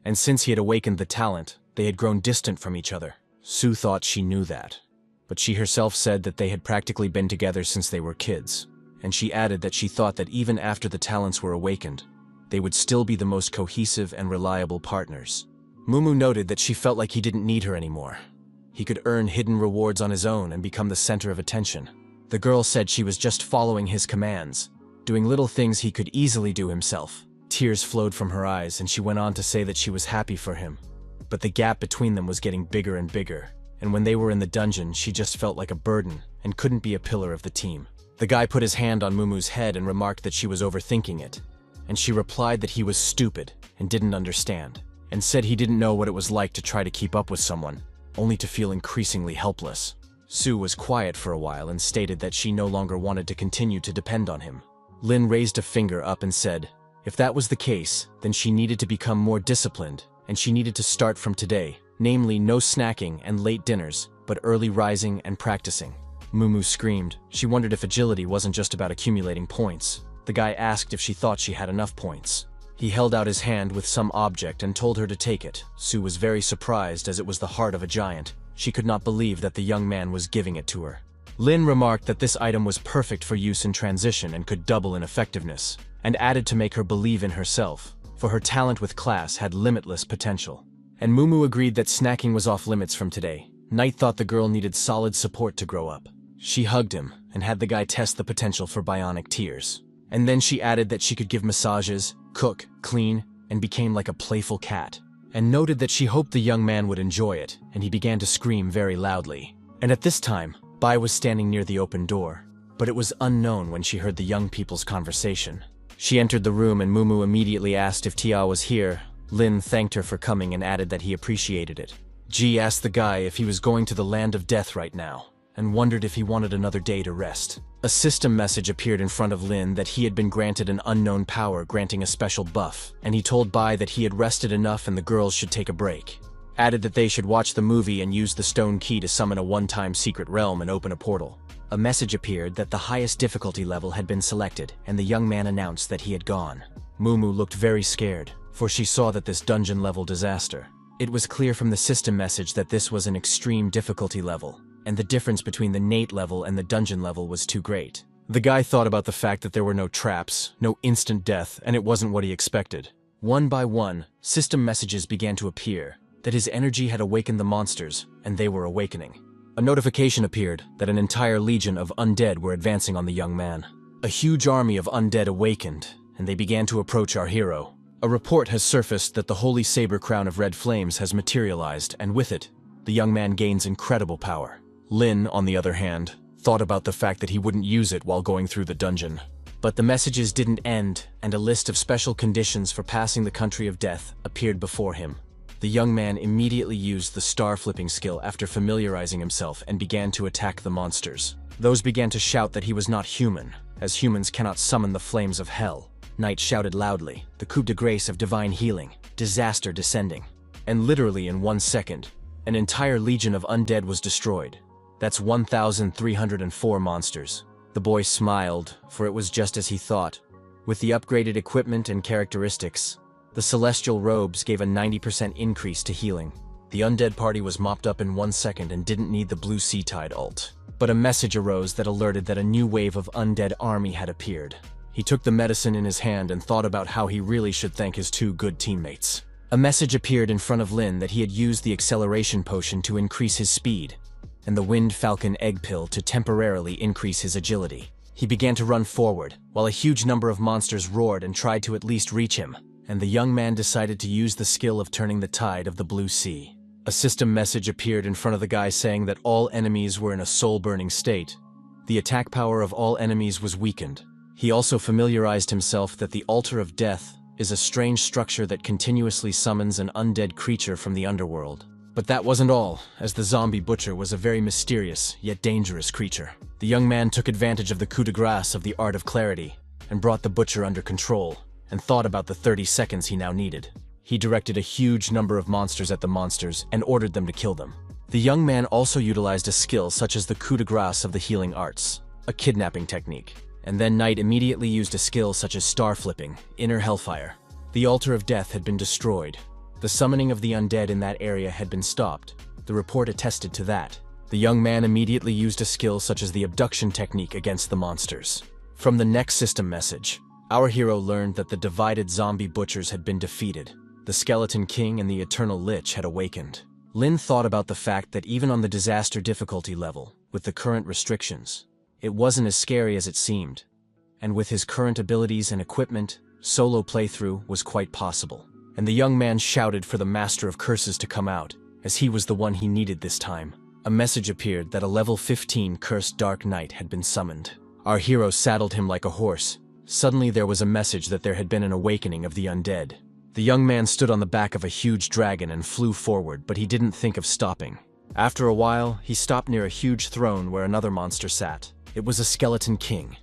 And since he had awakened the talent, they had grown distant from each other. Sue thought she knew that, but she herself said that they had practically been together since they were kids, and she added that she thought that even after the talents were awakened, they would still be the most cohesive and reliable partners. Mumu noted that she felt like he didn't need her anymore. He could earn hidden rewards on his own and become the center of attention. The girl said she was just following his commands, doing little things he could easily do himself. Tears flowed from her eyes, and she went on to say that she was happy for him. But the gap between them was getting bigger and bigger, and when they were in the dungeon, she just felt like a burden and couldn't be a pillar of the team. The guy put his hand on Mumu's head and remarked that she was overthinking it, and she replied that he was stupid and didn't understand, and said he didn't know what it was like to try to keep up with someone, only to feel increasingly helpless. Sue was quiet for a while and stated that she no longer wanted to continue to depend on him. Lin raised a finger up and said, if that was the case, then she needed to become more disciplined, and she needed to start from today, namely no snacking and late dinners, but early rising and practicing. Mumu screamed. She wondered if agility wasn't just about accumulating points. The guy asked if she thought she had enough points. He held out his hand with some object and told her to take it. Sue was very surprised as it was the heart of a giant. She could not believe that the young man was giving it to her. Lin remarked that this item was perfect for use in transition and could double in effectiveness, and added to make her believe in herself, for her talent with class had limitless potential. And Mumu agreed that snacking was off limits from today. Knight thought the girl needed solid support to grow up. She hugged him and had the guy test the potential for bionic tears. And then she added that she could give massages, cook, clean, and became like a playful cat, and noted that she hoped the young man would enjoy it, and he began to scream very loudly. And at this time, Bai was standing near the open door, but it was unknown when she heard the young people's conversation. She entered the room and Mumu immediately asked if Tia was here. Lin thanked her for coming and added that he appreciated it. Ji asked the guy if he was going to the land of death right now, and wondered if he wanted another day to rest. A system message appeared in front of Lin that he had been granted an unknown power granting a special buff, and he told Bai that he had rested enough and the girls should take a break. Added that they should watch the movie and use the stone key to summon a one-time secret realm and open a portal. A message appeared that the highest difficulty level had been selected, and the young man announced that he had gone. Mumu looked very scared, for she saw that this dungeon level disaster. It was clear from the system message that this was an extreme difficulty level, and the difference between the Nate level and the dungeon level was too great. The guy thought about the fact that there were no traps, no instant death, and it wasn't what he expected. One by one, system messages began to appear, that his energy had awakened the monsters, and they were awakening. A notification appeared that an entire legion of undead were advancing on the young man. A huge army of undead awakened, and they began to approach our hero. A report has surfaced that the holy saber crown of red flames has materialized, and with it, the young man gains incredible power. Lin, on the other hand, thought about the fact that he wouldn't use it while going through the dungeon. But the messages didn't end, and a list of special conditions for passing the country of death appeared before him. The young man immediately used the star flipping skill after familiarizing himself and began to attack the monsters. Those began to shout that he was not human, as humans cannot summon the flames of hell. Knight shouted loudly, the coup de grace of divine healing, disaster descending. And literally in 1 second, an entire legion of undead was destroyed. That's 1,304 monsters. The boy smiled, for it was just as he thought. With the upgraded equipment and characteristics, the celestial robes gave a 90% increase to healing. The undead party was mopped up in 1 second and didn't need the blue sea tide ult. But a message arose that alerted that a new wave of undead army had appeared. He took the medicine in his hand and thought about how he really should thank his 2 good teammates. A message appeared in front of Lin that he had used the acceleration potion to increase his speed, and the Wind Falcon Egg Pill to temporarily increase his agility. He began to run forward, while a huge number of monsters roared and tried to at least reach him, and the young man decided to use the skill of turning the tide of the blue sea. A system message appeared in front of the guy saying that all enemies were in a soul-burning state. The attack power of all enemies was weakened. He also familiarized himself that the Altar of Death is a strange structure that continuously summons an undead creature from the underworld. But that wasn't all, as the zombie butcher was a very mysterious, yet dangerous creature. The young man took advantage of the coup de grace of the Art of Clarity, and brought the butcher under control, and thought about the 30 seconds he now needed. He directed a huge number of monsters at the monsters, and ordered them to kill them. The young man also utilized a skill such as the coup de grace of the healing arts, a kidnapping technique. And then Knight immediately used a skill such as star flipping, inner hellfire. The Altar of Death had been destroyed. The summoning of the undead in that area had been stopped. The report attested to that. The young man immediately used a skill such as the abduction technique against the monsters. From the next system message, our hero learned that the divided zombie butchers had been defeated. The Skeleton King and the Eternal Lich had awakened. Lin thought about the fact that even on the disaster difficulty level, with the current restrictions, it wasn't as scary as it seemed, and with his current abilities and equipment, solo playthrough was quite possible. And the young man shouted for the Master of Curses to come out, as he was the one he needed this time. A message appeared that a level 15 cursed Dark Knight had been summoned. Our hero saddled him like a horse. Suddenly there was a message that there had been an awakening of the undead. The young man stood on the back of a huge dragon and flew forward, but he didn't think of stopping. After a while, he stopped near a huge throne where another monster sat. It was a Skeleton King.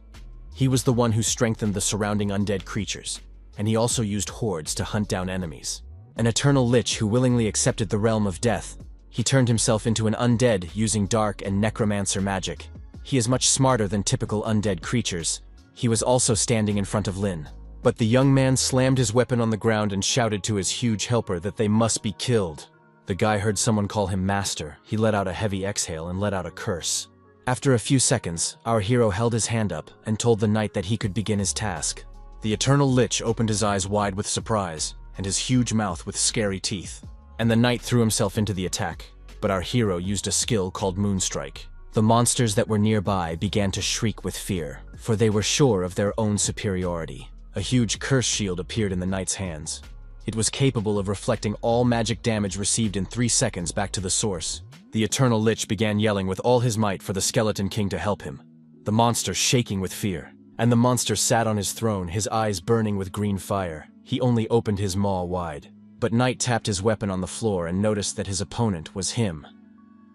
He was the one who strengthened the surrounding undead creatures, and he also used hordes to hunt down enemies. An Eternal Lich who willingly accepted the realm of death. He turned himself into an undead using dark and necromancer magic. He is much smarter than typical undead creatures. He was also standing in front of Lin. But the young man slammed his weapon on the ground and shouted to his huge helper that they must be killed. The guy heard someone call him master. He let out a heavy exhale and let out a curse. After a few seconds, our hero held his hand up and told the knight that he could begin his task. The Eternal Lich opened his eyes wide with surprise, and his huge mouth with scary teeth. And the knight threw himself into the attack, but our hero used a skill called Moonstrike. The monsters that were nearby began to shriek with fear, for they were sure of their own superiority. A huge curse shield appeared in the knight's hands. It was capable of reflecting all magic damage received in 3 seconds back to the source. The eternal lich began yelling with all his might for the skeleton king to help him, the monster shaking with fear. And the monster sat on his throne, his eyes burning with green fire. He only opened his maw wide. But Knight tapped his weapon on the floor and noticed that his opponent was him.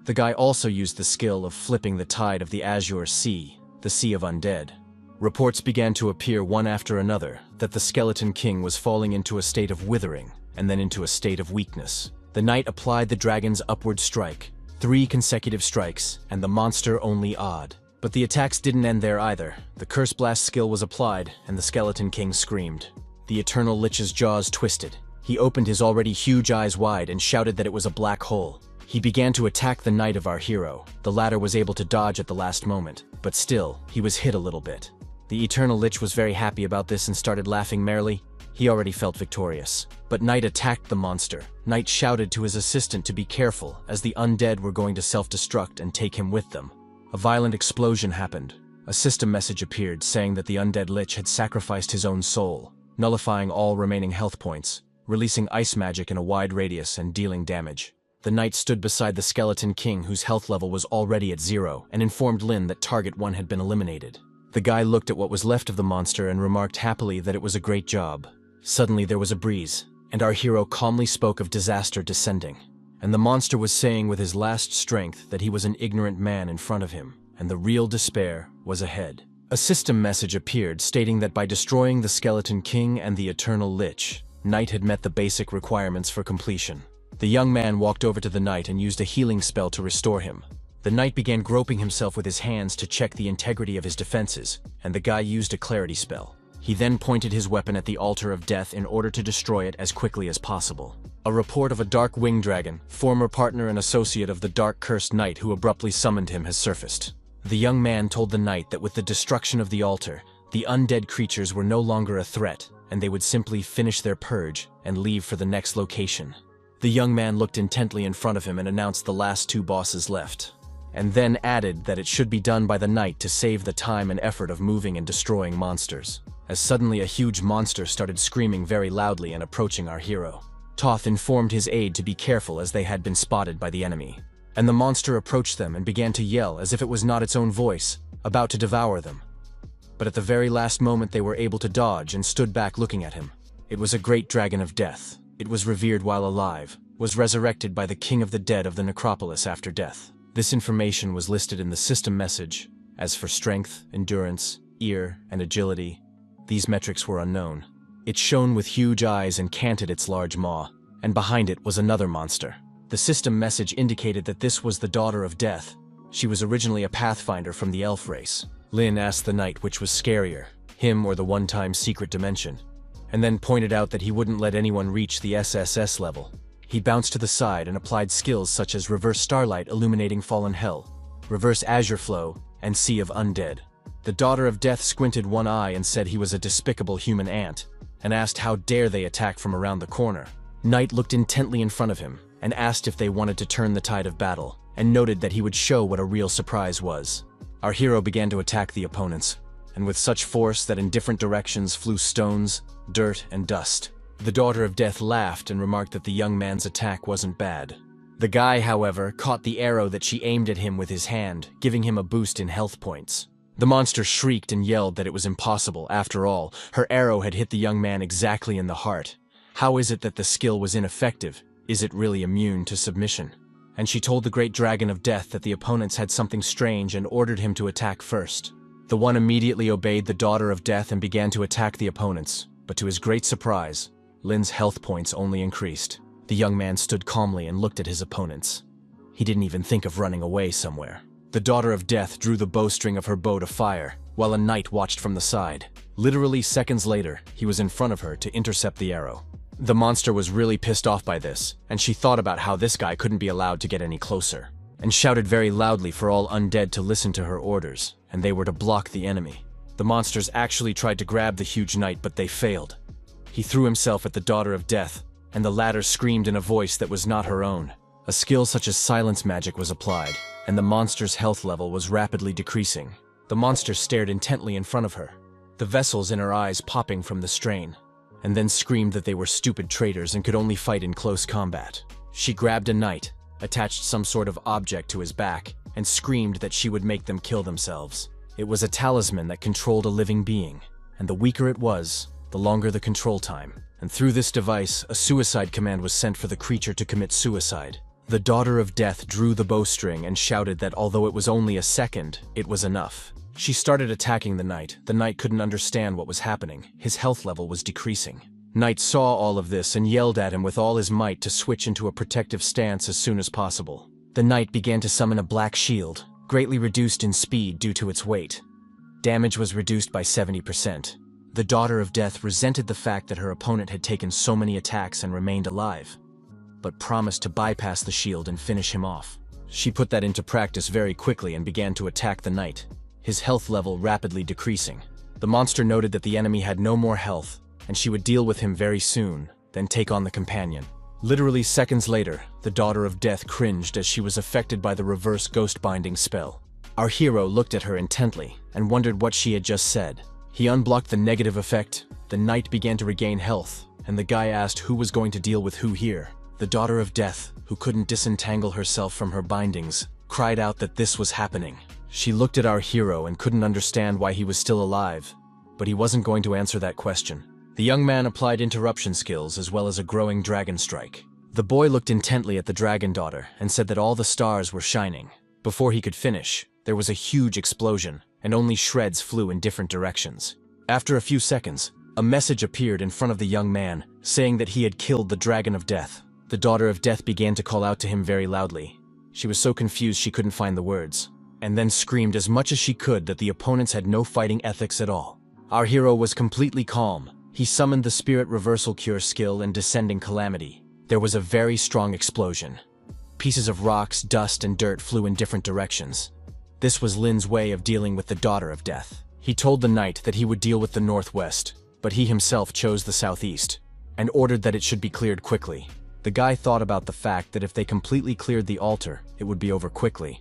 The guy also used the skill of flipping the tide of the Azure Sea, the Sea of Undead. Reports began to appear one after another that the Skeleton King was falling into a state of withering and then into a state of weakness. The knight applied the dragon's upward strike, 3 consecutive strikes, and the monster only odd. But the attacks didn't end there either. The Curse Blast skill was applied, and the Skeleton King screamed. The Eternal Lich's jaws twisted. He opened his already huge eyes wide and shouted that it was a black hole. He began to attack the knight of our hero. The latter was able to dodge at the last moment, but still, he was hit a little bit. The Eternal Lich was very happy about this and started laughing merrily. He already felt victorious. But Knight attacked the monster. Knight shouted to his assistant to be careful, as the undead were going to self-destruct and take him with them. A violent explosion happened. A system message appeared saying that the undead lich had sacrificed his own soul, nullifying all remaining health points, releasing ice magic in a wide radius and dealing damage. The knight stood beside the Skeleton King, whose health level was already at 0, and informed Lin that Target 1 had been eliminated. The guy looked at what was left of the monster and remarked happily that it was a great job. Suddenly there was a breeze, and our hero calmly spoke of disaster descending. And the monster was saying with his last strength that he was an ignorant man in front of him, and the real despair was ahead. A system message appeared stating that by destroying the Skeleton King and the Eternal Lich, Knight had met the basic requirements for completion. The young man walked over to the knight and used a healing spell to restore him. The knight began groping himself with his hands to check the integrity of his defenses, and the guy used a clarity spell. He then pointed his weapon at the altar of death in order to destroy it as quickly as possible. A report of a dark winged dragon, former partner and associate of the dark cursed knight who abruptly summoned him, has surfaced. The young man told the knight that with the destruction of the altar, the undead creatures were no longer a threat, and they would simply finish their purge and leave for the next location. The young man looked intently in front of him and announced the last 2 bosses left, and then added that it should be done by the knight to save the time and effort of moving and destroying monsters. As suddenly a huge monster started screaming very loudly and approaching our hero. Toth informed his aide to be careful as they had been spotted by the enemy. And the monster approached them and began to yell as if it was not its own voice, about to devour them. But at the very last moment they were able to dodge and stood back looking at him. It was a great dragon of death. It was revered while alive, was resurrected by the king of the dead of the necropolis after death. This information was listed in the system message. As for strength, endurance, ear, and agility, these metrics were unknown. It shone with huge eyes and canted its large maw, and behind it was another monster. The system message indicated that this was the daughter of death. She was originally a pathfinder from the elf race. Lin asked the knight which was scarier, him or the one-time secret dimension, and then pointed out that he wouldn't let anyone reach the SSS level. He bounced to the side and applied skills such as Reverse Starlight illuminating Fallen Hell, Reverse Azure Flow, and Sea of Undead. The daughter of death squinted one eye and said he was a despicable human ant, and asked how dare they attack from around the corner. Knight looked intently in front of him and asked if they wanted to turn the tide of battle, and noted that he would show what a real surprise was. Our hero began to attack the opponents, and with such force that in different directions flew stones, dirt, and dust. The daughter of death laughed and remarked that the young man's attack wasn't bad. The guy, however, caught the arrow that she aimed at him with his hand, giving him a boost in health points. The monster shrieked and yelled that it was impossible. After all, her arrow had hit the young man exactly in the heart. How is it that the skill was ineffective? Is it really immune to submission? And she told the great dragon of death that the opponents had something strange and ordered him to attack first. The one immediately obeyed the daughter of death and began to attack the opponents, but to his great surprise, Lin's health points only increased. The young man stood calmly and looked at his opponents. He didn't even think of running away somewhere. The daughter of death drew the bowstring of her bow to fire, while a knight watched from the side. Literally seconds later, he was in front of her to intercept the arrow. The monster was really pissed off by this, and she thought about how this guy couldn't be allowed to get any closer, and shouted very loudly for all undead to listen to her orders, and they were to block the enemy. The monsters actually tried to grab the huge knight, but they failed. He threw himself at the daughter of death, and the latter screamed in a voice that was not her own. A skill such as silence magic was applied, and the monster's health level was rapidly decreasing. The monster stared intently in front of her, the vessels in her eyes popping from the strain, and then screamed that they were stupid traitors and could only fight in close combat. She grabbed a knight, attached some sort of object to his back, and screamed that she would make them kill themselves. It was a talisman that controlled a living being, and the weaker it was, the longer the control time. And through this device, a suicide command was sent for the creature to commit suicide. The Daughter of Death drew the bowstring and shouted that although it was only a second, it was enough. She started attacking the knight. The knight couldn't understand what was happening. His health level was decreasing. Knight saw all of this and yelled at him with all his might to switch into a protective stance as soon as possible. The knight began to summon a black shield, greatly reduced in speed due to its weight. Damage was reduced by 70%. The Daughter of Death resented the fact that her opponent had taken so many attacks and remained alive, but promised to bypass the shield and finish him off. She put that into practice very quickly and began to attack the knight, his health level rapidly decreasing. The monster noted that the enemy had no more health, and she would deal with him very soon, then take on the companion. Literally seconds later, the Daughter of Death cringed as she was affected by the reverse ghost binding spell. Our hero looked at her intently and wondered what she had just said. He unblocked the negative effect, the knight began to regain health, and the guy asked who was going to deal with who here. The Daughter of Death, who couldn't disentangle herself from her bindings, cried out that this was happening. She looked at our hero and couldn't understand why he was still alive, but he wasn't going to answer that question. The young man applied interruption skills as well as a growing dragon strike. The boy looked intently at the dragon daughter and said that all the stars were shining. Before he could finish, there was a huge explosion, and only shreds flew in different directions. After a few seconds, a message appeared in front of the young man, saying that he had killed the Dragon of Death. The Daughter of Death began to call out to him very loudly. She was so confused she couldn't find the words, and then screamed as much as she could that the opponents had no fighting ethics at all. Our hero was completely calm. He summoned the Spirit Reversal Cure skill and Descending Calamity. There was a very strong explosion. Pieces of rocks, dust, and dirt flew in different directions. This was Lin's way of dealing with the Daughter of Death. He told the knight that he would deal with the northwest, but he himself chose the southeast, and ordered that it should be cleared quickly. The guy thought about the fact that if they completely cleared the altar, it would be over quickly,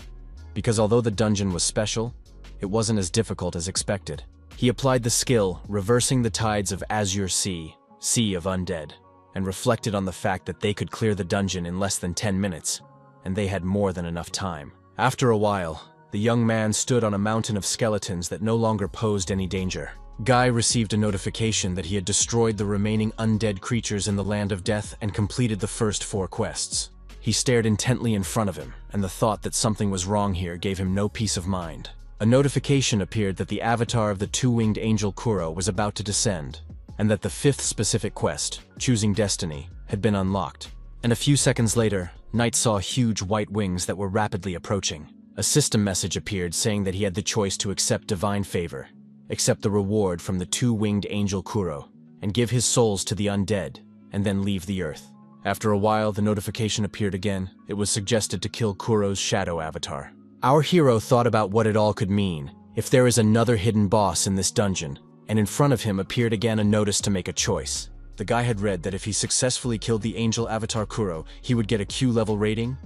because although the dungeon was special, it wasn't as difficult as expected. He applied the skill, Reversing the Tides of Azure Sea, Sea of Undead, and reflected on the fact that they could clear the dungeon in less than 10 minutes, and they had more than enough time. After a while, the young man stood on a mountain of skeletons that no longer posed any danger. Guy received a notification that he had destroyed the remaining undead creatures in the Land of Death and completed the first 4 quests. He stared intently in front of him, and the thought that something was wrong here gave him no peace of mind. A notification appeared that the avatar of the two-winged angel Kuro was about to descend, and that the 5th specific quest, Choosing Destiny, had been unlocked. And a few seconds later, Knight saw huge white wings that were rapidly approaching. A system message appeared saying that he had the choice to accept divine favor, accept the reward from the two-winged angel Kuro, and give his souls to the undead, and then leave the earth. After a while, the notification appeared again. It was suggested to kill Kuro's shadow avatar. Our hero thought about what it all could mean. If there is another hidden boss in this dungeon, and in front of him appeared again a notice to make a choice. The guy had read that if he successfully killed the angel avatar Kuro, he would get a Q-level rating.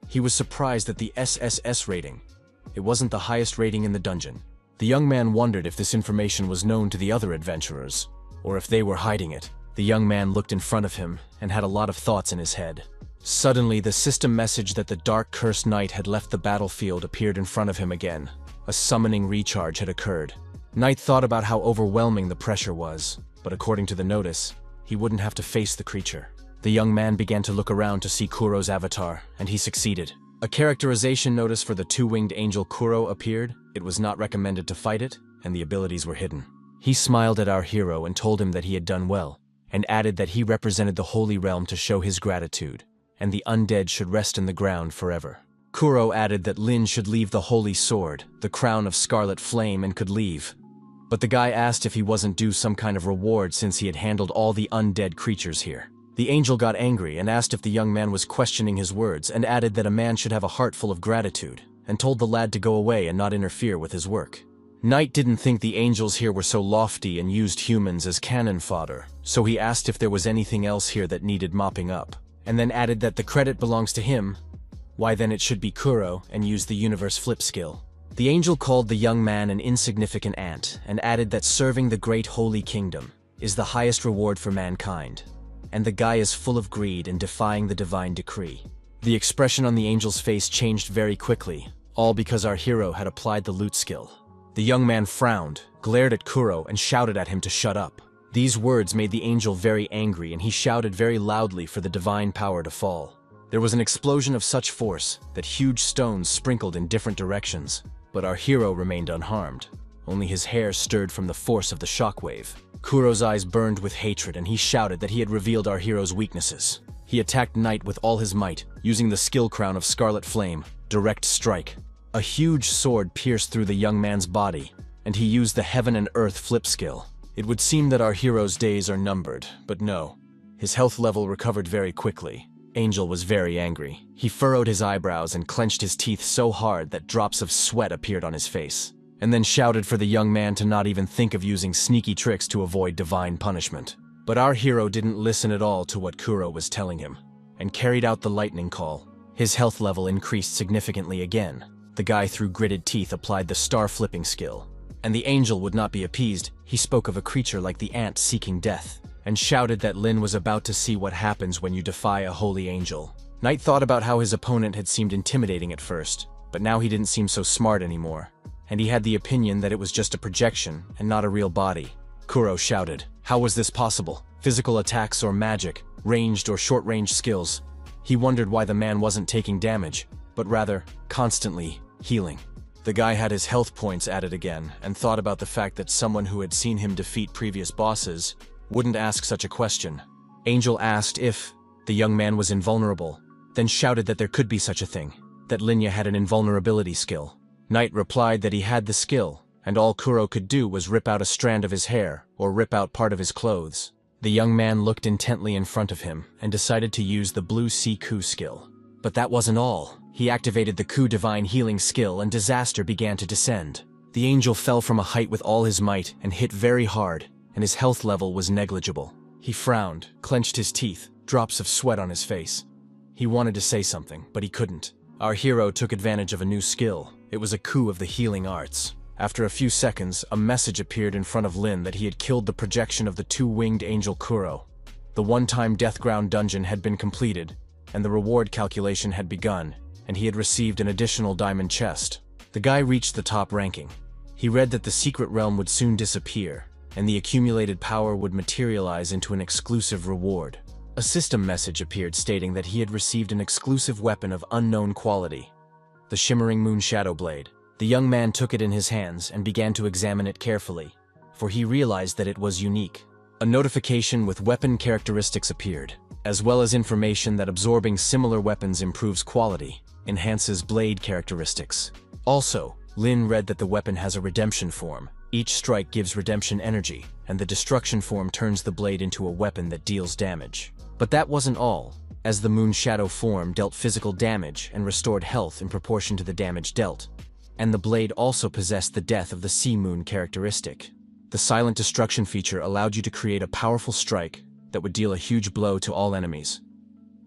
He was surprised at the SSS rating. It wasn't the highest rating in the dungeon. The young man wondered if this information was known to the other adventurers, or if they were hiding it. The young man looked in front of him and had a lot of thoughts in his head. Suddenly, the system message that the Dark Cursed Knight had left the battlefield appeared in front of him again. A summoning recharge had occurred. Knight thought about how overwhelming the pressure was, but according to the notice, he wouldn't have to face the creature. The young man began to look around to see Kuro's avatar, and he succeeded. A characterization notice for the two-winged angel Kuro appeared. It was not recommended to fight it, and the abilities were hidden. He smiled at our hero and told him that he had done well, and added that he represented the Holy Realm to show his gratitude, and the undead should rest in the ground forever. Kuro added that Lin should leave the Holy Sword, the Crown of Scarlet Flame, and could leave. But the guy asked if he wasn't due some kind of reward since he had handled all the undead creatures here. The angel got angry and asked if the young man was questioning his words, and added that a man should have a heart full of gratitude, and told the lad to go away and not interfere with his work. Knight didn't think the angels here were so lofty and used humans as cannon fodder, so he asked if there was anything else here that needed mopping up, and then added that the credit belongs to him. Why then it should be Kuro, and use the universe flip skill. The angel called the young man an insignificant ant, and added that serving the great holy kingdom is the highest reward for mankind, and the guy is full of greed and defying the divine decree. The expression on the angel's face changed very quickly, all because our hero had applied the loot skill. The young man frowned, glared at Kuro, and shouted at him to shut up. These words made the angel very angry, and he shouted very loudly for the divine power to fall. There was an explosion of such force that huge stones sprinkled in different directions, but our hero remained unharmed. Only his hair stirred from the force of the shockwave. Kuro's eyes burned with hatred, and he shouted that he had revealed our hero's weaknesses. He attacked Knight with all his might, using the skill crown of Scarlet Flame, Direct Strike. A huge sword pierced through the young man's body, and he used the Heaven and Earth flip skill. It would seem that our hero's days are numbered, but no. His health level recovered very quickly. Angel was very angry. He furrowed his eyebrows and clenched his teeth so hard that drops of sweat appeared on his face, and then shouted for the young man to not even think of using sneaky tricks to avoid divine punishment. But our hero didn't listen at all to what Kuro was telling him, and carried out the lightning call. His health level increased significantly again. The guy through gritted teeth applied the star flipping skill. And the angel would not be appeased. He spoke of a creature like the ant seeking death, and shouted that Lin was about to see what happens when you defy a holy angel. Knight thought about how his opponent had seemed intimidating at first, but now he didn't seem so smart anymore, and he had the opinion that it was just a projection and not a real body. Kuro shouted, "How was this possible? Physical attacks or magic, ranged or short-range skills?" He wondered why the man wasn't taking damage, but rather, constantly healing. The guy had his health points added again, and thought about the fact that someone who had seen him defeat previous bosses wouldn't ask such a question. Angel asked if the young man was invulnerable, then shouted that there could be such a thing, that Linya had an invulnerability skill. Knight replied that he had the skill, and all Kuro could do was rip out a strand of his hair, or rip out part of his clothes. The young man looked intently in front of him, and decided to use the blue sea coup skill. But that wasn't all. He activated the coup divine healing skill, and disaster began to descend. The angel fell from a height with all his might, and hit very hard, and his health level was negligible. He frowned, clenched his teeth, drops of sweat on his face. He wanted to say something, but he couldn't. Our hero took advantage of a new skill. It was a coup of the healing arts. After a few seconds, a message appeared in front of Lin that he had killed the projection of the two-winged angel Kuro. The one-time Deathground dungeon had been completed, and the reward calculation had begun, and he had received an additional diamond chest. The guy reached the top ranking. He read that the secret realm would soon disappear, and the accumulated power would materialize into an exclusive reward. A system message appeared stating that he had received an exclusive weapon of unknown quality, the shimmering moon shadow blade. The young man took it in his hands and began to examine it carefully, for he realized that it was unique. A notification with weapon characteristics appeared, as well as information that absorbing similar weapons improves quality, enhances blade characteristics. Also, Lin read that the weapon has a redemption form. Each strike gives redemption energy, and the destruction form turns the blade into a weapon that deals damage. But that wasn't all, as the moon shadow form dealt physical damage and restored health in proportion to the damage dealt. And the blade also possessed the death of the sea moon characteristic. The silent destruction feature allowed you to create a powerful strike that would deal a huge blow to all enemies.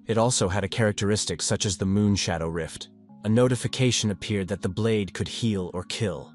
It also had a characteristic such as the moon shadow rift. A notification appeared that the blade could heal or kill.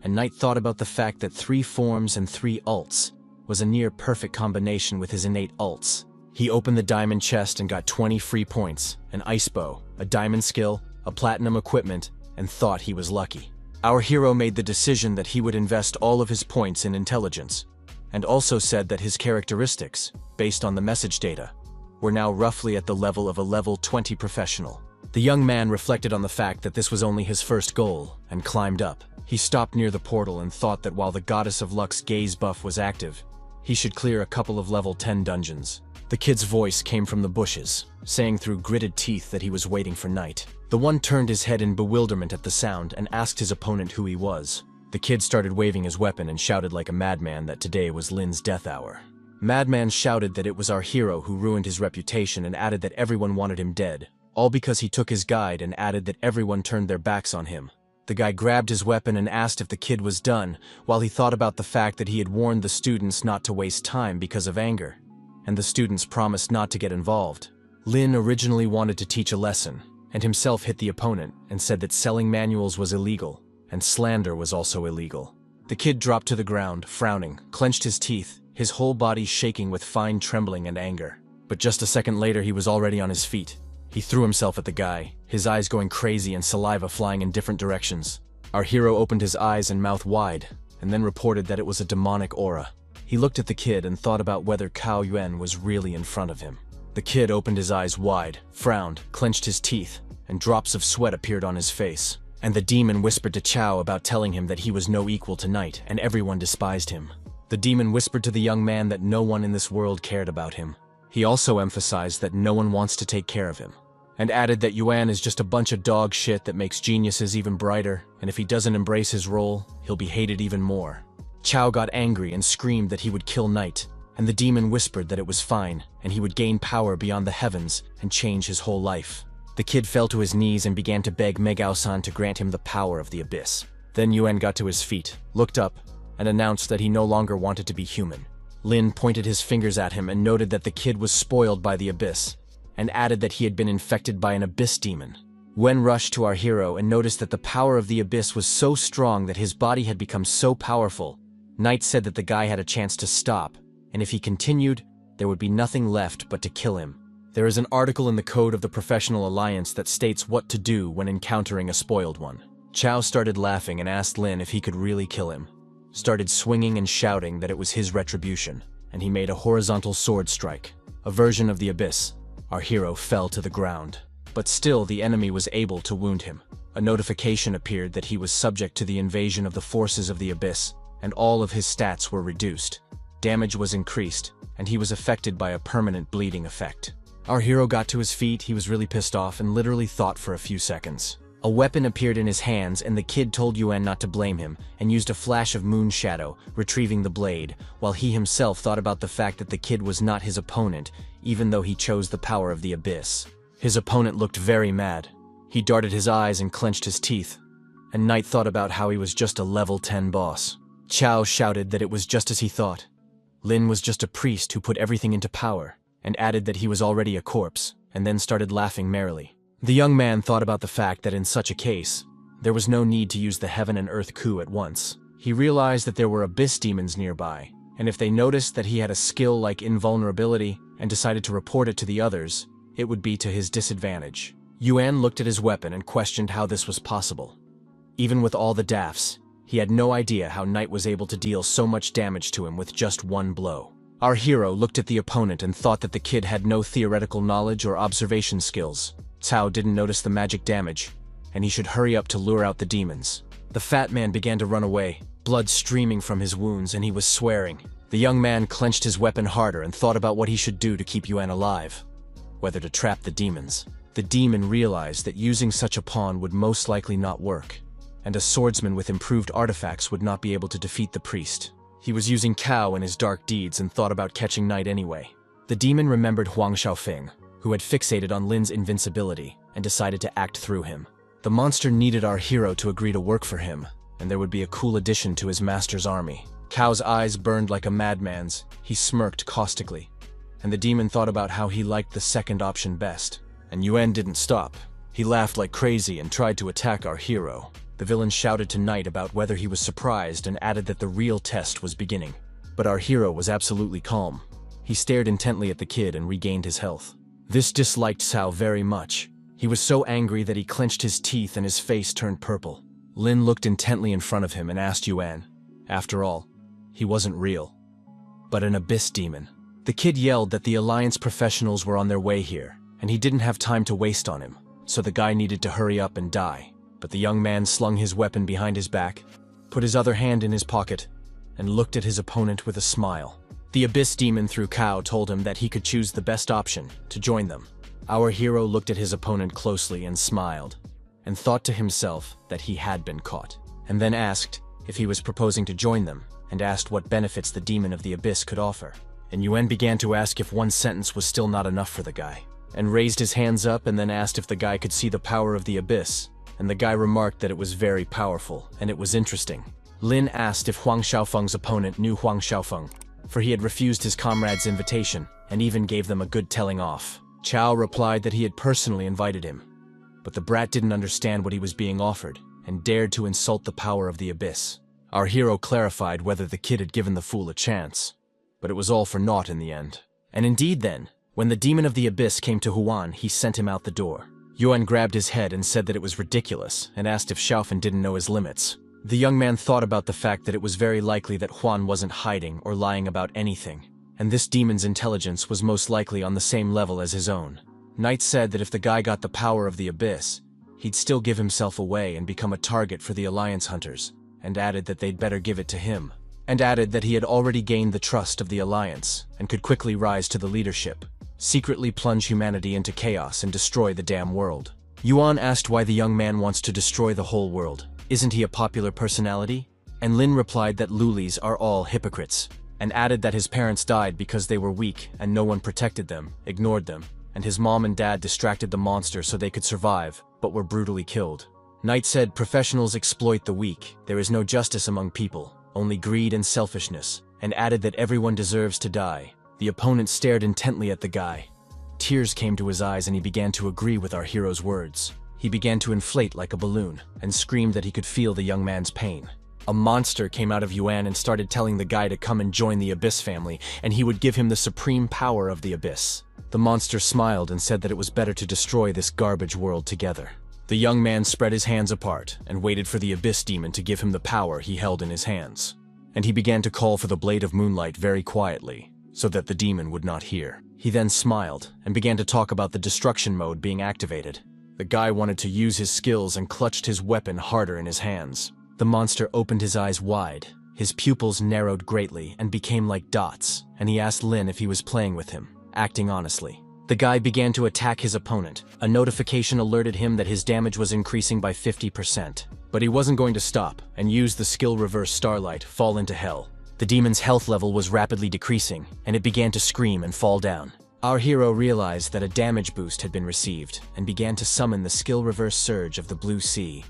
And Knight thought about the fact that 3 forms and 3 ults was a near-perfect combination with his innate ults. He opened the diamond chest and got 20 free points, an ice bow, a diamond skill, a platinum equipment, and thought he was lucky. Our hero made the decision that he would invest all of his points in intelligence, and also said that his characteristics, based on the message data, were now roughly at the level of a level 20 professional. The young man reflected on the fact that this was only his first goal, and climbed up. He stopped near the portal and thought that while the Goddess of Luck's gaze buff was active, he should clear a couple of level 10 dungeons. The kid's voice came from the bushes, saying through gritted teeth that he was waiting for Knight. The one turned his head in bewilderment at the sound and asked his opponent who he was. The kid started waving his weapon and shouted like a madman that today was Lin's death hour. Madman shouted that it was our hero who ruined his reputation and added that everyone wanted him dead, all because he took his guide, and added that everyone turned their backs on him. The guy grabbed his weapon and asked if the kid was done, while he thought about the fact that he had warned the students not to waste time because of anger, and the students promised not to get involved. Lin originally wanted to teach a lesson, and himself hit the opponent and said that selling manuals was illegal, and slander was also illegal. The kid dropped to the ground, frowning, clenched his teeth, his whole body shaking with fine trembling and anger. But just a second later he was already on his feet. He threw himself at the guy, his eyes going crazy and saliva flying in different directions. Our hero opened his eyes and mouth wide, and then reported that it was a demonic aura. He looked at the kid and thought about whether Cao Yuan was really in front of him. The kid opened his eyes wide, frowned, clenched his teeth, and drops of sweat appeared on his face. And the demon whispered to Cao about telling him that he was no equal to Knight, and everyone despised him. The demon whispered to the young man that no one in this world cared about him. He also emphasized that no one wants to take care of him, and added that Yuan is just a bunch of dog shit that makes geniuses even brighter, and if he doesn't embrace his role, he'll be hated even more. Cao got angry and screamed that he would kill Knight, and the demon whispered that it was fine, and he would gain power beyond the heavens and change his whole life. The kid fell to his knees and began to beg Megao-san to grant him the power of the abyss. Then Yuan got to his feet, looked up, and announced that he no longer wanted to be human. Lin pointed his fingers at him and noted that the kid was spoiled by the abyss, and added that he had been infected by an abyss demon. Wen rushed to our hero and noticed that the power of the abyss was so strong that his body had become so powerful. Knight said that the guy had a chance to stop, and if he continued, there would be nothing left but to kill him. There is an article in the Code of the Professional Alliance that states what to do when encountering a spoiled one. Cao started laughing and asked Lin if he could really kill him, started swinging and shouting that it was his retribution, and he made a horizontal sword strike, a version of the abyss. Our hero fell to the ground, but still the enemy was able to wound him. A notification appeared that he was subject to the invasion of the forces of the abyss, and all of his stats were reduced. Damage was increased, and he was affected by a permanent bleeding effect. Our hero got to his feet, he was really pissed off and literally thought for a few seconds. A weapon appeared in his hands and the kid told Yuan not to blame him and used a flash of moon shadow, retrieving the blade, while he himself thought about the fact that the kid was not his opponent, even though he chose the power of the abyss. His opponent looked very mad. He darted his eyes and clenched his teeth, and Knight thought about how he was just a level 10 boss. Cao shouted that it was just as he thought. Lin was just a priest who put everything into power, and added that he was already a corpse, and then started laughing merrily. The young man thought about the fact that in such a case, there was no need to use the heaven and earth coup at once. He realized that there were abyss demons nearby, and if they noticed that he had a skill like invulnerability and decided to report it to the others, it would be to his disadvantage. Yuan looked at his weapon and questioned how this was possible. Even with all the daffs, he had no idea how Knight was able to deal so much damage to him with just one blow. Our hero looked at the opponent and thought that the kid had no theoretical knowledge or observation skills. Cao didn't notice the magic damage, and he should hurry up to lure out the demons. The fat man began to run away, blood streaming from his wounds, and he was swearing. The young man clenched his weapon harder and thought about what he should do to keep Yuan alive. Whether to trap the demons. The demon realized that using such a pawn would most likely not work, and a swordsman with improved artifacts would not be able to defeat the priest. He was using Cao in his dark deeds and thought about catching Knight anyway. The demon remembered Huang Xiaofeng, who had fixated on Lin's invincibility and decided to act through him. The monster needed our hero to agree to work for him, and there would be a cool addition to his master's army. Cao's eyes burned like a madman's. He smirked caustically, and the demon thought about how he liked the second option best. And Yuan didn't stop. He laughed like crazy and tried to attack our hero. The villain shouted to Knight about whether he was surprised and added that the real test was beginning. But our hero was absolutely calm. He stared intently at the kid and regained his health. This disliked Cao very much. He was so angry that he clenched his teeth and his face turned purple. Lin looked intently in front of him and asked Yuan. After all, he wasn't real, but an abyss demon. The kid yelled that the Alliance professionals were on their way here, and he didn't have time to waste on him, so the guy needed to hurry up and die. But the young man slung his weapon behind his back, put his other hand in his pocket, and looked at his opponent with a smile. The abyss demon through Cao told him that he could choose the best option, to join them. Our hero looked at his opponent closely and smiled, and thought to himself that he had been caught, and then asked if he was proposing to join them, and asked what benefits the demon of the abyss could offer. And Yuan began to ask if one sentence was still not enough for the guy, and raised his hands up and then asked if the guy could see the power of the abyss, and the guy remarked that it was very powerful, and it was interesting. Lin asked if Huang Xiaofeng's opponent knew Huang Xiaofeng, for he had refused his comrade's invitation, and even gave them a good telling off. Cao replied that he had personally invited him, but the brat didn't understand what he was being offered, and dared to insult the power of the abyss. Our hero clarified whether the kid had given the fool a chance, but it was all for naught in the end. And indeed then, When the demon of the abyss came to Huang, he sent him out the door. Yuan grabbed his head and said that it was ridiculous, and asked if Xiaofan didn't know his limits. The young man thought about the fact that it was very likely that Huan wasn't hiding or lying about anything, and this demon's intelligence was most likely on the same level as his own. Knight said that if the guy got the power of the abyss, he'd still give himself away and become a target for the Alliance hunters, and added that they'd better give it to him, and added that he had already gained the trust of the Alliance and could quickly rise to the leadership, secretly plunge humanity into chaos and destroy the damn world. Yuan asked why the young man wants to destroy the whole world. Isn't he a popular personality? And Lin replied that lulis are all hypocrites, and added that his parents died because they were weak and no one protected them, ignored them, and his mom and dad distracted the monster so they could survive, but were brutally killed. Knight said professionals exploit the weak, there is no justice among people, only greed and selfishness, and added that everyone deserves to die. The opponent stared intently at the guy. Tears came to his eyes and he began to agree with our hero's words. He began to inflate like a balloon, and screamed that he could feel the young man's pain. A monster came out of Yuan and started telling the guy to come and join the Abyss family, and he would give him the supreme power of the Abyss. The monster smiled and said that it was better to destroy this garbage world together. The young man spread his hands apart and waited for the Abyss demon to give him the power he held in his hands. And he began to call for the blade of moonlight very quietly, so that the demon would not hear. He then smiled and began to talk about the destruction mode being activated. The guy wanted to use his skills and clutched his weapon harder in his hands. The monster opened his eyes wide. His pupils narrowed greatly and became like dots, and he asked Lin if he was playing with him, acting honestly. The guy began to attack his opponent. A notification alerted him that his damage was increasing by 50%. But he wasn't going to stop and use the skill reverse Starlight, fall into hell. The demon's health level was rapidly decreasing, and it began to scream and fall down. Our hero realized that a damage boost had been received, and began to summon the skill reverse surge of the blue sea,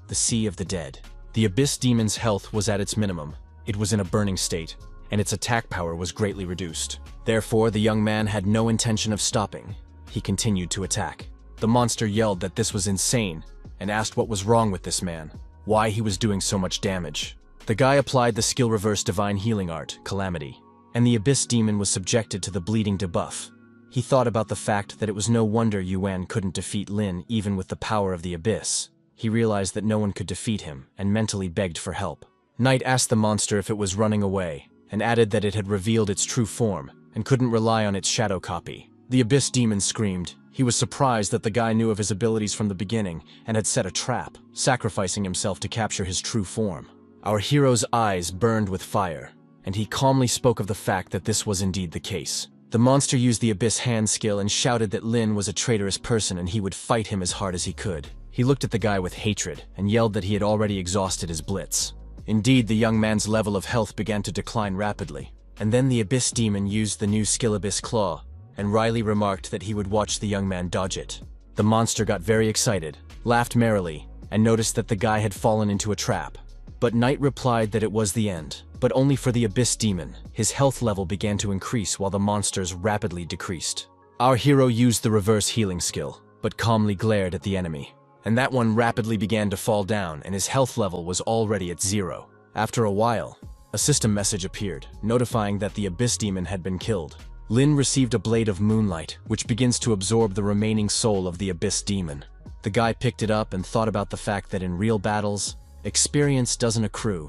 the sea of the dead. The Abyss demon's health was at its minimum. It was in a burning state, and its attack power was greatly reduced. Therefore, the young man had no intention of stopping. He continued to attack. The monster yelled that this was insane, and asked what was wrong with this man, why he was doing so much damage. The guy applied the skill reverse divine healing art, Calamity, and the Abyss demon was subjected to the bleeding debuff. He thought about the fact that it was no wonder Yuan couldn't defeat Lin even with the power of the Abyss. He realized that no one could defeat him, and mentally begged for help. Knight asked the monster if it was running away, and added that it had revealed its true form, and couldn't rely on its shadow copy. The Abyss demon screamed. He was surprised that the guy knew of his abilities from the beginning, and had set a trap, sacrificing himself to capture his true form. Our hero's eyes burned with fire, and he calmly spoke of the fact that this was indeed the case. The monster used the Abyss hand skill and shouted that Lin was a traitorous person and he would fight him as hard as he could. He looked at the guy with hatred and yelled that he had already exhausted his blitz. Indeed, the young man's level of health began to decline rapidly. And then the Abyss demon used the new skill Abyss Claw, and Riley remarked that he would watch the young man dodge it. The monster got very excited, laughed merrily, and noticed that the guy had fallen into a trap. But Knight replied that it was the end, but only for the Abyss demon. His health level began to increase while the monsters rapidly decreased. Our hero used the reverse healing skill, but calmly glared at the enemy. And that one rapidly began to fall down, and his health level was already at 0. After a while, a system message appeared, notifying that the Abyss demon had been killed. Lin received a blade of moonlight, which begins to absorb the remaining soul of the Abyss demon. The guy picked it up and thought about the fact that in real battles, experience doesn't accrue,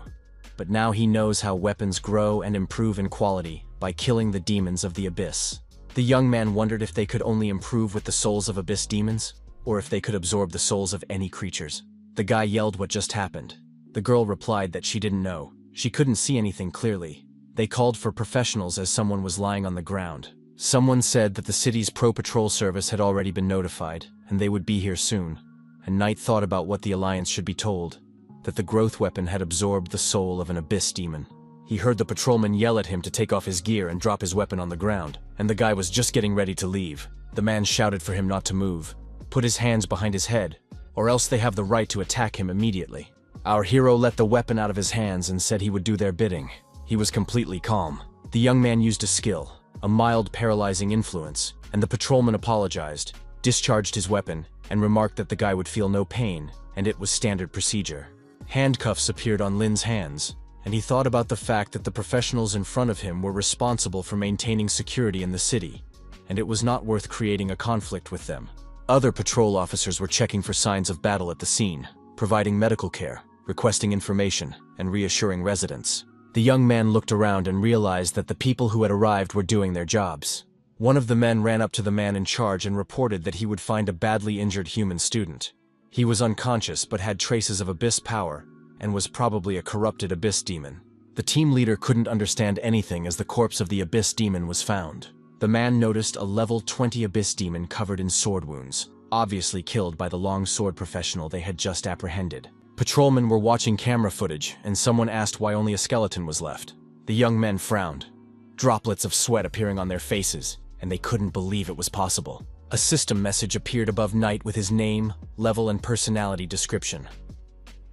but now he knows how weapons grow and improve in quality by killing the demons of the Abyss. The young man wondered if they could only improve with the souls of Abyss demons, or if they could absorb the souls of any creatures. The guy yelled what just happened. The girl replied that she didn't know. She couldn't see anything clearly. They called for professionals as someone was lying on the ground. Someone said that the city's pro-patrol service had already been notified, and they would be here soon. And Knight thought about what the Alliance should be told. That the growth weapon had absorbed the soul of an Abyss demon. He heard the patrolman yell at him to take off his gear and drop his weapon on the ground, and the guy was just getting ready to leave. The man shouted for him not to move, put his hands behind his head, or else they have the right to attack him immediately. Our hero let the weapon out of his hands and said he would do their bidding. He was completely calm. The young man used a skill, a mild paralyzing influence, and the patrolman apologized, discharged his weapon, and remarked that the guy would feel no pain, and it was standard procedure. Handcuffs appeared on Lin's hands, and he thought about the fact that the professionals in front of him were responsible for maintaining security in the city. and it was not worth creating a conflict with them. Other patrol officers were checking for signs of battle at the scene, providing medical care, requesting information, and reassuring residents. The young man looked around and realized that the people who had arrived were doing their jobs. One of the men ran up to the man in charge and reported that he would find a badly injured human student. He was unconscious but had traces of abyss power and was probably a corrupted abyss demon. The team leader couldn't understand anything as the corpse of the abyss demon was found. The man noticed a level 20 abyss demon covered in sword wounds, obviously killed by the long sword professional they had just apprehended. Patrolmen were watching camera footage, and someone asked why only a skeleton was left. The young men frowned, droplets of sweat appearing on their faces, and they couldn't believe it was possible. A system message appeared above Knight with his name, level, and personality description.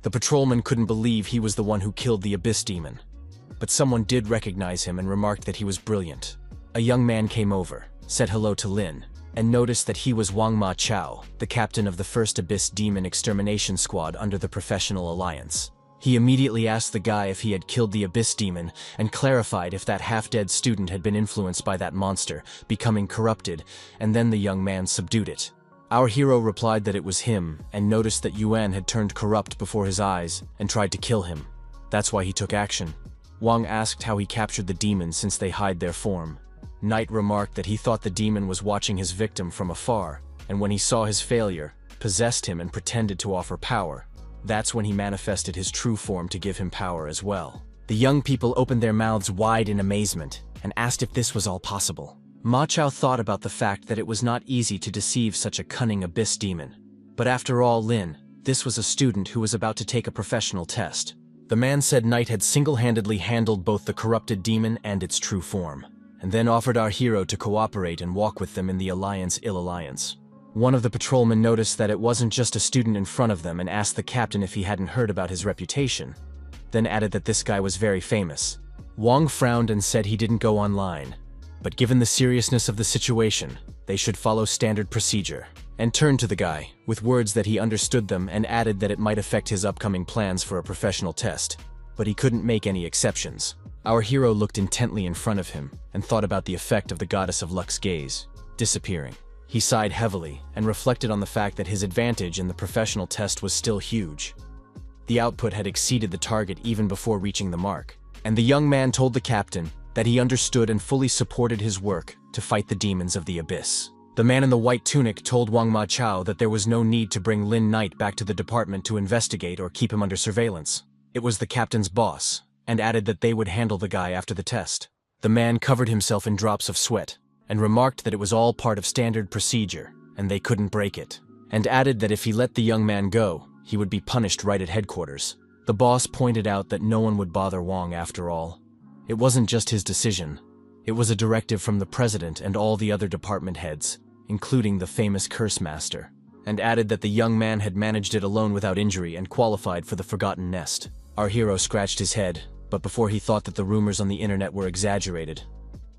The patrolman couldn't believe he was the one who killed the abyss demon, but someone did recognize him and remarked that he was brilliant. A young man came over, said hello to Lin, and noticed that he was Wang Ma Chao, the captain of the first Abyss Demon Extermination Squad under the Professional Alliance. He immediately asked the guy if he had killed the Abyss Demon and clarified if that half-dead student had been influenced by that monster, becoming corrupted, and then the young man subdued it. Our hero replied that it was him and noticed that Yuan had turned corrupt before his eyes and tried to kill him. That's why he took action. Huang asked how he captured the demon since they hide their form. Knight remarked that he thought the demon was watching his victim from afar, and when he saw his failure, possessed him and pretended to offer power. That's when he manifested his true form to give him power as well. The young people opened their mouths wide in amazement and asked if this was all possible. Ma Chao thought about the fact that it was not easy to deceive such a cunning abyss demon. But after all, Lin, this was a student who was about to take a professional test. The man said Knight had single-handedly handled both the corrupted demon and its true form, and then offered our hero to cooperate and walk with them in the Alliance-ill alliance. One of the patrolmen noticed that it wasn't just a student in front of them and asked the captain if he hadn't heard about his reputation, then added that this guy was very famous. Huang frowned and said he didn't go online, but given the seriousness of the situation, they should follow standard procedure, and turned to the guy, with words that he understood them and added that it might affect his upcoming plans for a professional test, but he couldn't make any exceptions. Our hero looked intently in front of him and thought about the effect of the goddess of luck's gaze, disappearing. He sighed heavily and reflected on the fact that his advantage in the professional test was still huge. The output had exceeded the target even before reaching the mark, and the young man told the captain that he understood and fully supported his work to fight the demons of the abyss. The man in the white tunic told Wang Ma Chao that there was no need to bring Lin Knight back to the department to investigate or keep him under surveillance. It was the captain's boss, and added that they would handle the guy after the test. The man covered himself in drops of sweat and remarked that it was all part of standard procedure and they couldn't break it, and added that if he let the young man go, he would be punished right at headquarters. The boss pointed out that no one would bother Huang after all. It wasn't just his decision. It was a directive from the president and all the other department heads, including the famous curse master, and added that the young man had managed it alone without injury and qualified for the Forgotten Nest. Our hero scratched his head, but before he thought that the rumors on the internet were exaggerated.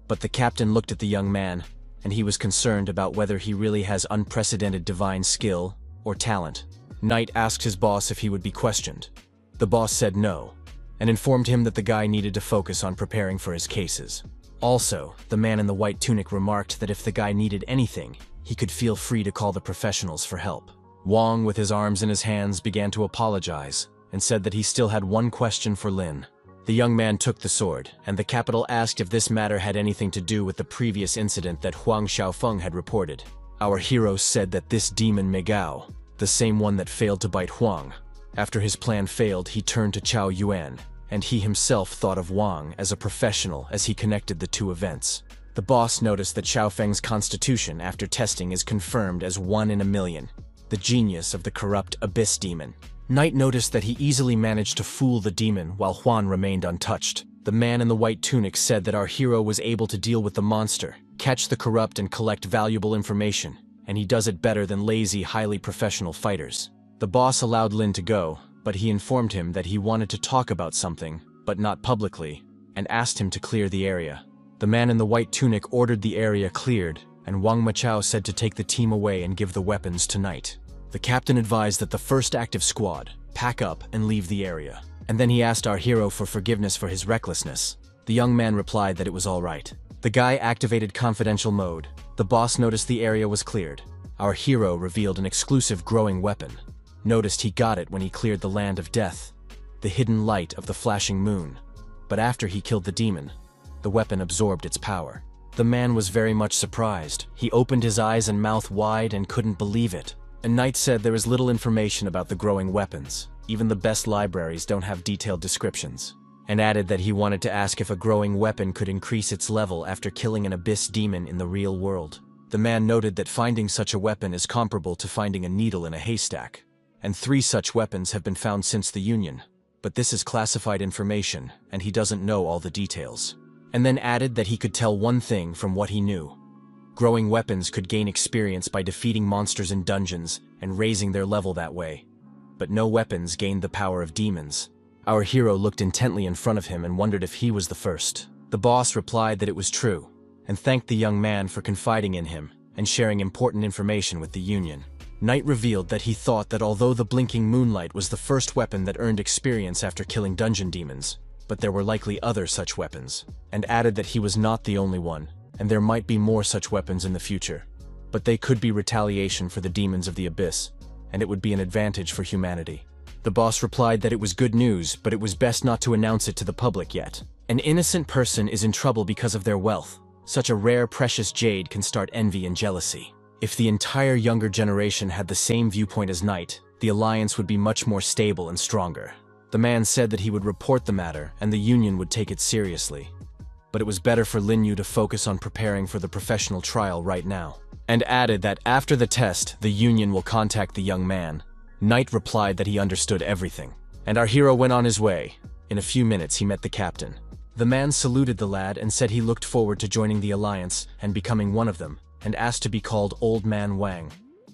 But the captain looked at the young man, and he was concerned about whether he really has unprecedented divine skill or talent. Knight asked his boss if he would be questioned. The boss said no, and informed him that the guy needed to focus on preparing for his cases. Also, the man in the white tunic remarked that if the guy needed anything, he could feel free to call the professionals for help. Huang, with his arms in his hands, began to apologize and said that he still had one question for Lin. The young man took the sword, and the capital asked if this matter had anything to do with the previous incident that Huang Xiaofeng had reported. Our hero said that this demon Megao, the same one that failed to bite Huang, after his plan failed, he turned to Chao Yuan, and he himself thought of Huang as a professional as he connected the two events. The boss noticed that Xiaofeng's constitution after testing is confirmed as 1 in a million, the genius of the corrupt abyss demon. Knight noticed that he easily managed to fool the demon while Huan remained untouched. The man in the white tunic said that our hero was able to deal with the monster, catch the corrupt and collect valuable information, and he does it better than lazy, highly professional fighters. The boss allowed Lin to go, but he informed him that he wanted to talk about something, but not publicly, and asked him to clear the area. The man in the white tunic ordered the area cleared, and Wang Machao said to take the team away and give the weapons to Knight. The captain advised that the first active squad pack up and leave the area, and then he asked our hero for forgiveness for his recklessness. The young man replied that it was all right. The guy activated confidential mode. The boss noticed the area was cleared. Our hero revealed an exclusive growing weapon. Noticed he got it when he cleared the land of death, the hidden light of the flashing moon. But after he killed the demon, the weapon absorbed its power. The man was very much surprised. He opened his eyes and mouth wide and couldn't believe it. And Knight said there is little information about the growing weapons. Even the best libraries don't have detailed descriptions. And added that he wanted to ask if a growing weapon could increase its level after killing an abyss demon in the real world. The man noted that finding such a weapon is comparable to finding a needle in a haystack. And 3 such weapons have been found since the Union. But this is classified information, and he doesn't know all the details. And then added that he could tell one thing from what he knew. Growing weapons could gain experience by defeating monsters in dungeons and raising their level that way. But no weapons gained the power of demons. Our hero looked intently in front of him and wondered if he was the first. The boss replied that it was true, and thanked the young man for confiding in him and sharing important information with the Union. Knight revealed that he thought that although the blinking moonlight was the first weapon that earned experience after killing dungeon demons, but there were likely other such weapons, and added that he was not the only one, and there might be more such weapons in the future. But they could be retaliation for the demons of the abyss, and it would be an advantage for humanity. The boss replied that it was good news, but it was best not to announce it to the public yet. An innocent person is in trouble because of their wealth. Such a rare, precious jade can start envy and jealousy. If the entire younger generation had the same viewpoint as Knight, the alliance would be much more stable and stronger. The man said that he would report the matter and the Union would take it seriously. But it was better for Lin Yu to focus on preparing for the professional trial right now. And added that after the test, the Union will contact the young man. Knight replied that he understood everything. And our hero went on his way. In a few minutes he met the captain. The man saluted the lad and said he looked forward to joining the alliance and becoming one of them, and asked to be called Old Man Huang.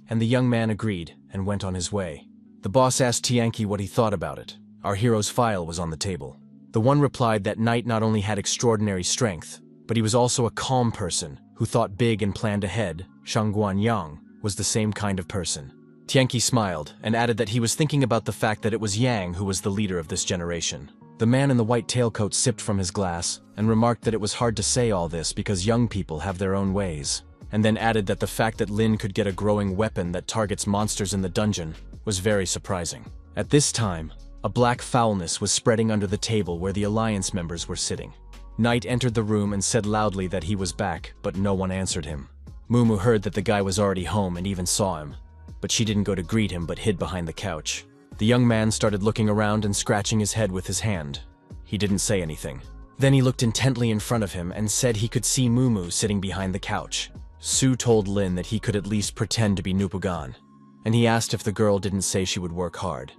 And the young man agreed and went on his way. The boss asked Tianqi what he thought about it. Our hero's file was on the table. The one replied that Knight not only had extraordinary strength, but he was also a calm person who thought big and planned ahead. Shangguan Yang was the same kind of person. Tianqi smiled and added that he was thinking about the fact that it was Yang who was the leader of this generation. The man in the white tailcoat sipped from his glass and remarked that it was hard to say all this because young people have their own ways. And then added that the fact that Lin could get a growing weapon that targets monsters in the dungeon was very surprising. At this time, a black foulness was spreading under the table where the alliance members were sitting. Knight entered the room and said loudly that he was back, but no one answered him. Mumu heard that the guy was already home and even saw him, but she didn't go to greet him but hid behind the couch. The young man started looking around and scratching his head with his hand. He didn't say anything. Then he looked intently in front of him and said he could see Mumu sitting behind the couch. Su told Lin that he could at least pretend to be Nupugan, and he asked if the girl didn't say she would work hard,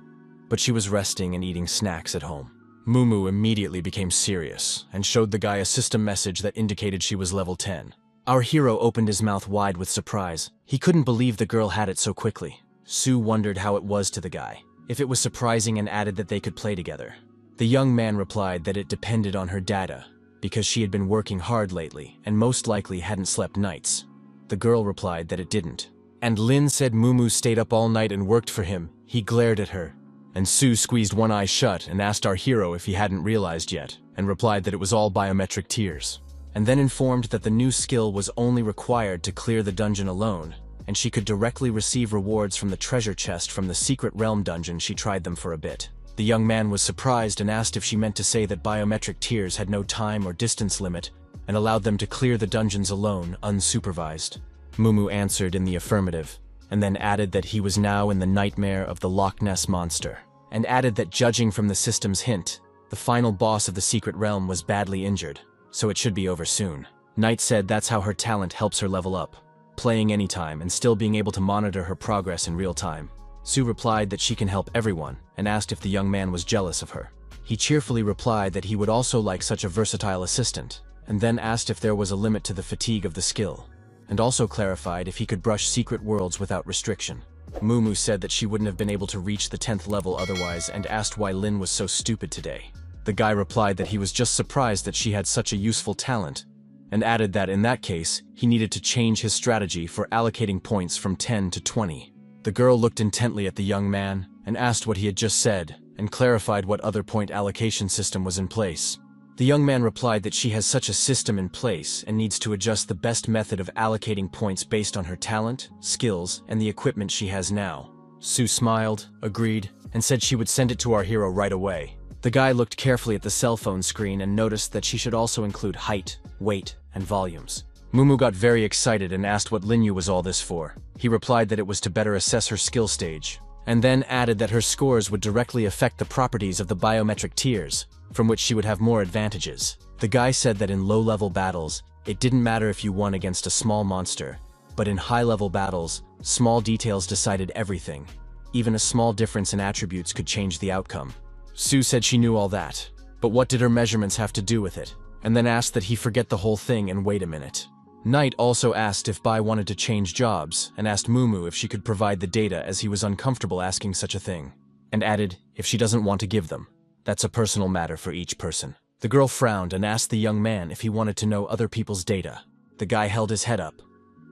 but she was resting and eating snacks at home. Mumu immediately became serious and showed the guy a system message that indicated she was level 10. Our hero opened his mouth wide with surprise. He couldn't believe the girl had it so quickly. Su wondered how it was to the guy, if it was surprising, and added that they could play together. The young man replied that it depended on her data, because she had been working hard lately and most likely hadn't slept nights. The girl replied that it didn't. And Lin said Mumu stayed up all night and worked for him. He glared at her. And Su squeezed one eye shut and asked our hero if he hadn't realized yet, and replied that it was all biometric tears. And then informed that the new skill was only required to clear the dungeon alone, and she could directly receive rewards from the treasure chest from the secret realm dungeon. She tried them for a bit. The young man was surprised and asked if she meant to say that biometric tears had no time or distance limit, and allowed them to clear the dungeons alone, unsupervised. Mumu answered in the affirmative, and then added that he was now in the nightmare of the Loch Ness monster, and added that judging from the system's hint, the final boss of the secret realm was badly injured, so it should be over soon. Knight said that's how her talent helps her level up, playing anytime and still being able to monitor her progress in real time. Su replied that she can help everyone, and asked if the young man was jealous of her. He cheerfully replied that he would also like such a versatile assistant, and then asked if there was a limit to the fatigue of the skill, and also clarified if he could brush secret worlds without restriction. Mumu said that she wouldn't have been able to reach the 10th level otherwise, and asked why Lin was so stupid today. The guy replied that he was just surprised that she had such a useful talent, and added that in that case, he needed to change his strategy for allocating points from 10 to 20. The girl looked intently at the young man and asked what he had just said, and clarified what other point allocation system was in place. The young man replied that she has such a system in place and needs to adjust the best method of allocating points based on her talent, skills, and the equipment she has now. Sue smiled, agreed, and said she would send it to our hero right away. The guy looked carefully at the cell phone screen and noticed that she should also include height, weight, and volumes. Mumu got very excited and asked what Linyu was all this for. He replied that it was to better assess her skill stage, and then added that her scores would directly affect the properties of the biometric tiers, from which she would have more advantages. The guy said that in low-level battles, it didn't matter if you won against a small monster, but in high-level battles, small details decided everything. Even a small difference in attributes could change the outcome. Sue said she knew all that, but what did her measurements have to do with it? And then asked that he forget the whole thing and wait a minute. Knight also asked if Bai wanted to change jobs, and asked Mumu if she could provide the data as he was uncomfortable asking such a thing, and added if she doesn't want to give them. That's a personal matter for each person. The girl frowned and asked the young man if he wanted to know other people's data. The guy held his head up,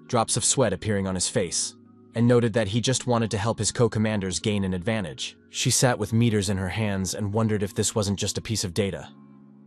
drops of sweat appearing on his face, and noted that he just wanted to help his co-commanders gain an advantage. She sat with meters in her hands and wondered if this wasn't just a piece of data.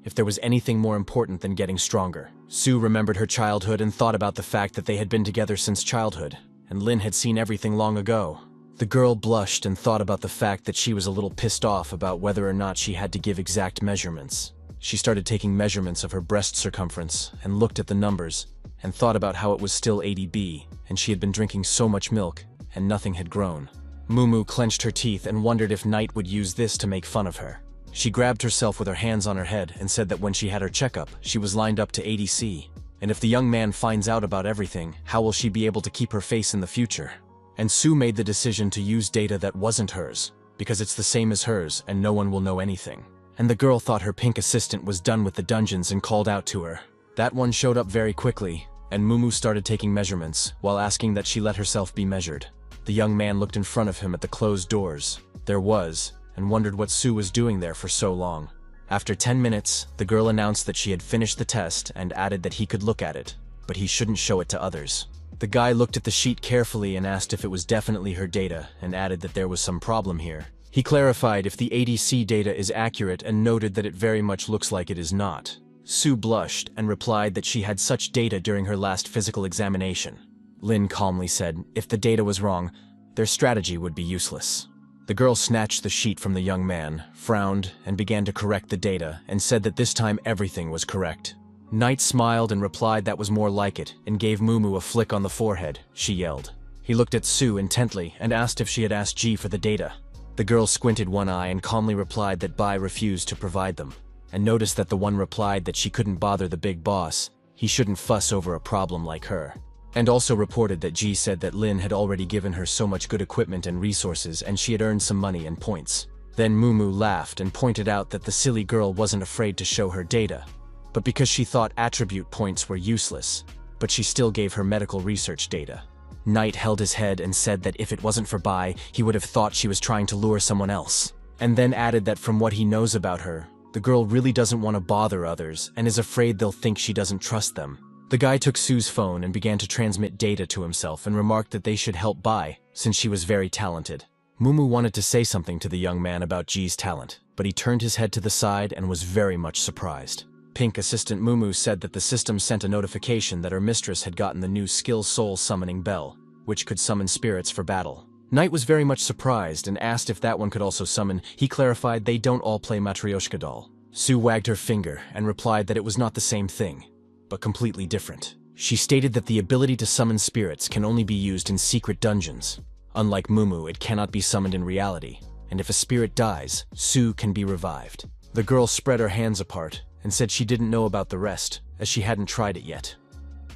If there was anything more important than getting stronger. Sue remembered her childhood and thought about the fact that they had been together since childhood, and Lin had seen everything long ago. The girl blushed and thought about the fact that she was a little pissed off about whether or not she had to give exact measurements. She started taking measurements of her breast circumference and looked at the numbers and thought about how it was still 80B, and she had been drinking so much milk and nothing had grown. Mumu clenched her teeth and wondered if Knight would use this to make fun of her. She grabbed herself with her hands on her head and said that when she had her checkup, she was lined up to 80C. And if the young man finds out about everything, how will she be able to keep her face in the future? And Sue made the decision to use data that wasn't hers, because it's the same as hers and no one will know anything. And the girl thought her pink assistant was done with the dungeons and called out to her. That one showed up very quickly, and Mumu started taking measurements, while asking that she let herself be measured. The young man looked in front of him at the closed doors. There was, and wondered what Sue was doing there for so long. After 10 minutes, the girl announced that she had finished the test and added that he could look at it, but he shouldn't show it to others. The guy looked at the sheet carefully and asked if it was definitely her data, and added that there was some problem here. He clarified if the ADC data is accurate and noted that it very much looks like it is not. Sue blushed and replied that she had such data during her last physical examination. Lin calmly said if the data was wrong, their strategy would be useless. The girl snatched the sheet from the young man, frowned, and began to correct the data, and said that this time everything was correct. Knight smiled and replied that was more like it, and gave Mumu a flick on the forehead. She yelled. He looked at Sue intently and asked if she had asked G for the data. The girl squinted one eye and calmly replied that Bai refused to provide them, and noticed that the one replied that she couldn't bother the big boss. He shouldn't fuss over a problem like her. And also reported that G said that Lin had already given her so much good equipment and resources and she had earned some money and points. Then Mumu laughed and pointed out that the silly girl wasn't afraid to show her data, but because she thought attribute points were useless, but she still gave her medical research data. Knight held his head and said that if it wasn't for Bai, he would have thought she was trying to lure someone else, and then added that from what he knows about her, the girl really doesn't want to bother others and is afraid they'll think she doesn't trust them. The guy took Sue's phone and began to transmit data to himself and remarked that they should help Bai, since she was very talented. Mumu wanted to say something to the young man about G's talent, but he turned his head to the side and was very much surprised. Pink assistant Mumu said that the system sent a notification that her mistress had gotten the new skill soul summoning bell, which could summon spirits for battle. Knight was very much surprised and asked if that one could also summon. He clarified they don't all play Matryoshka doll. Sue wagged her finger and replied that it was not the same thing, but completely different. She stated that the ability to summon spirits can only be used in secret dungeons. Unlike Mumu, it cannot be summoned in reality, and if a spirit dies, Sue can be revived. The girl spread her hands apart and said she didn't know about the rest, as she hadn't tried it yet.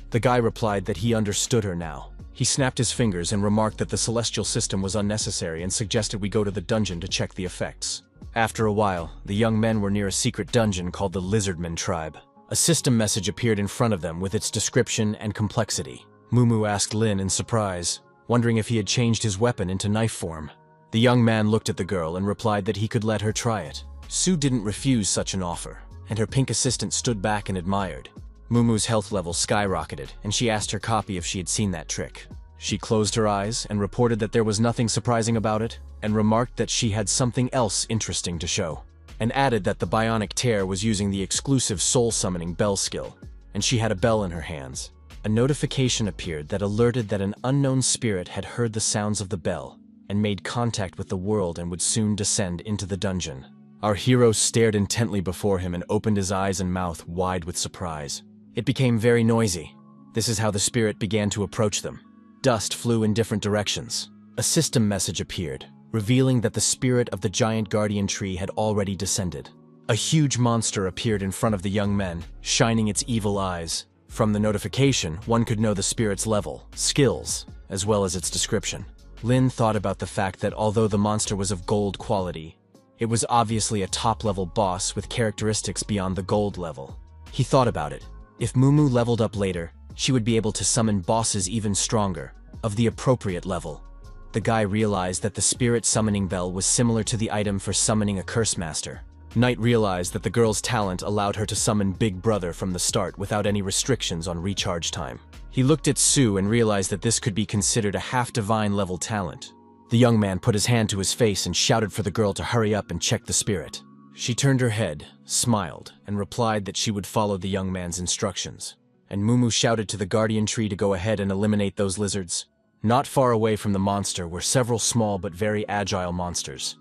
The guy replied that he understood her now. He snapped his fingers and remarked that the celestial system was unnecessary and suggested we go to the dungeon to check the effects. After a while, the young men were near a secret dungeon called the Lizardman Tribe. A system message appeared in front of them with its description and complexity. Mumu asked Lin in surprise, wondering if he had changed his weapon into knife form. The young man looked at the girl and replied that he could let her try it. Sue didn't refuse such an offer, and her pink assistant stood back and admired. Mumu's health level skyrocketed, and she asked her copy if she had seen that trick. She closed her eyes and reported that there was nothing surprising about it, and remarked that she had something else interesting to show. and added that the bionic tear was using the exclusive soul-summoning bell skill, and she had a bell in her hands. A notification appeared that alerted that an unknown spirit had heard the sounds of the bell and made contact with the world and would soon descend into the dungeon. Our hero stared intently before him and opened his eyes and mouth wide with surprise. It became very noisy. This is how the spirit began to approach them. Dust flew in different directions. A system message appeared, revealing that the spirit of the giant guardian tree had already descended. A huge monster appeared in front of the young men, shining its evil eyes. From the notification, one could know the spirit's level, skills, as well as its description. Lin thought about the fact that although the monster was of gold quality, it was obviously a top-level boss with characteristics beyond the gold level. He thought about it. If Mumu leveled up later, she would be able to summon bosses even stronger, of the appropriate level. The guy realized that the spirit summoning bell was similar to the item for summoning a curse master. Knight realized that the girl's talent allowed her to summon Big Brother from the start without any restrictions on recharge time. He looked at Sue and realized that this could be considered a half-divine level talent. The young man put his hand to his face and shouted for the girl to hurry up and check the spirit. She turned her head, smiled, and replied that she would follow the young man's instructions. And Mumu shouted to the guardian tree to go ahead and eliminate those lizards. Not far away from the monster were several small but very agile monsters.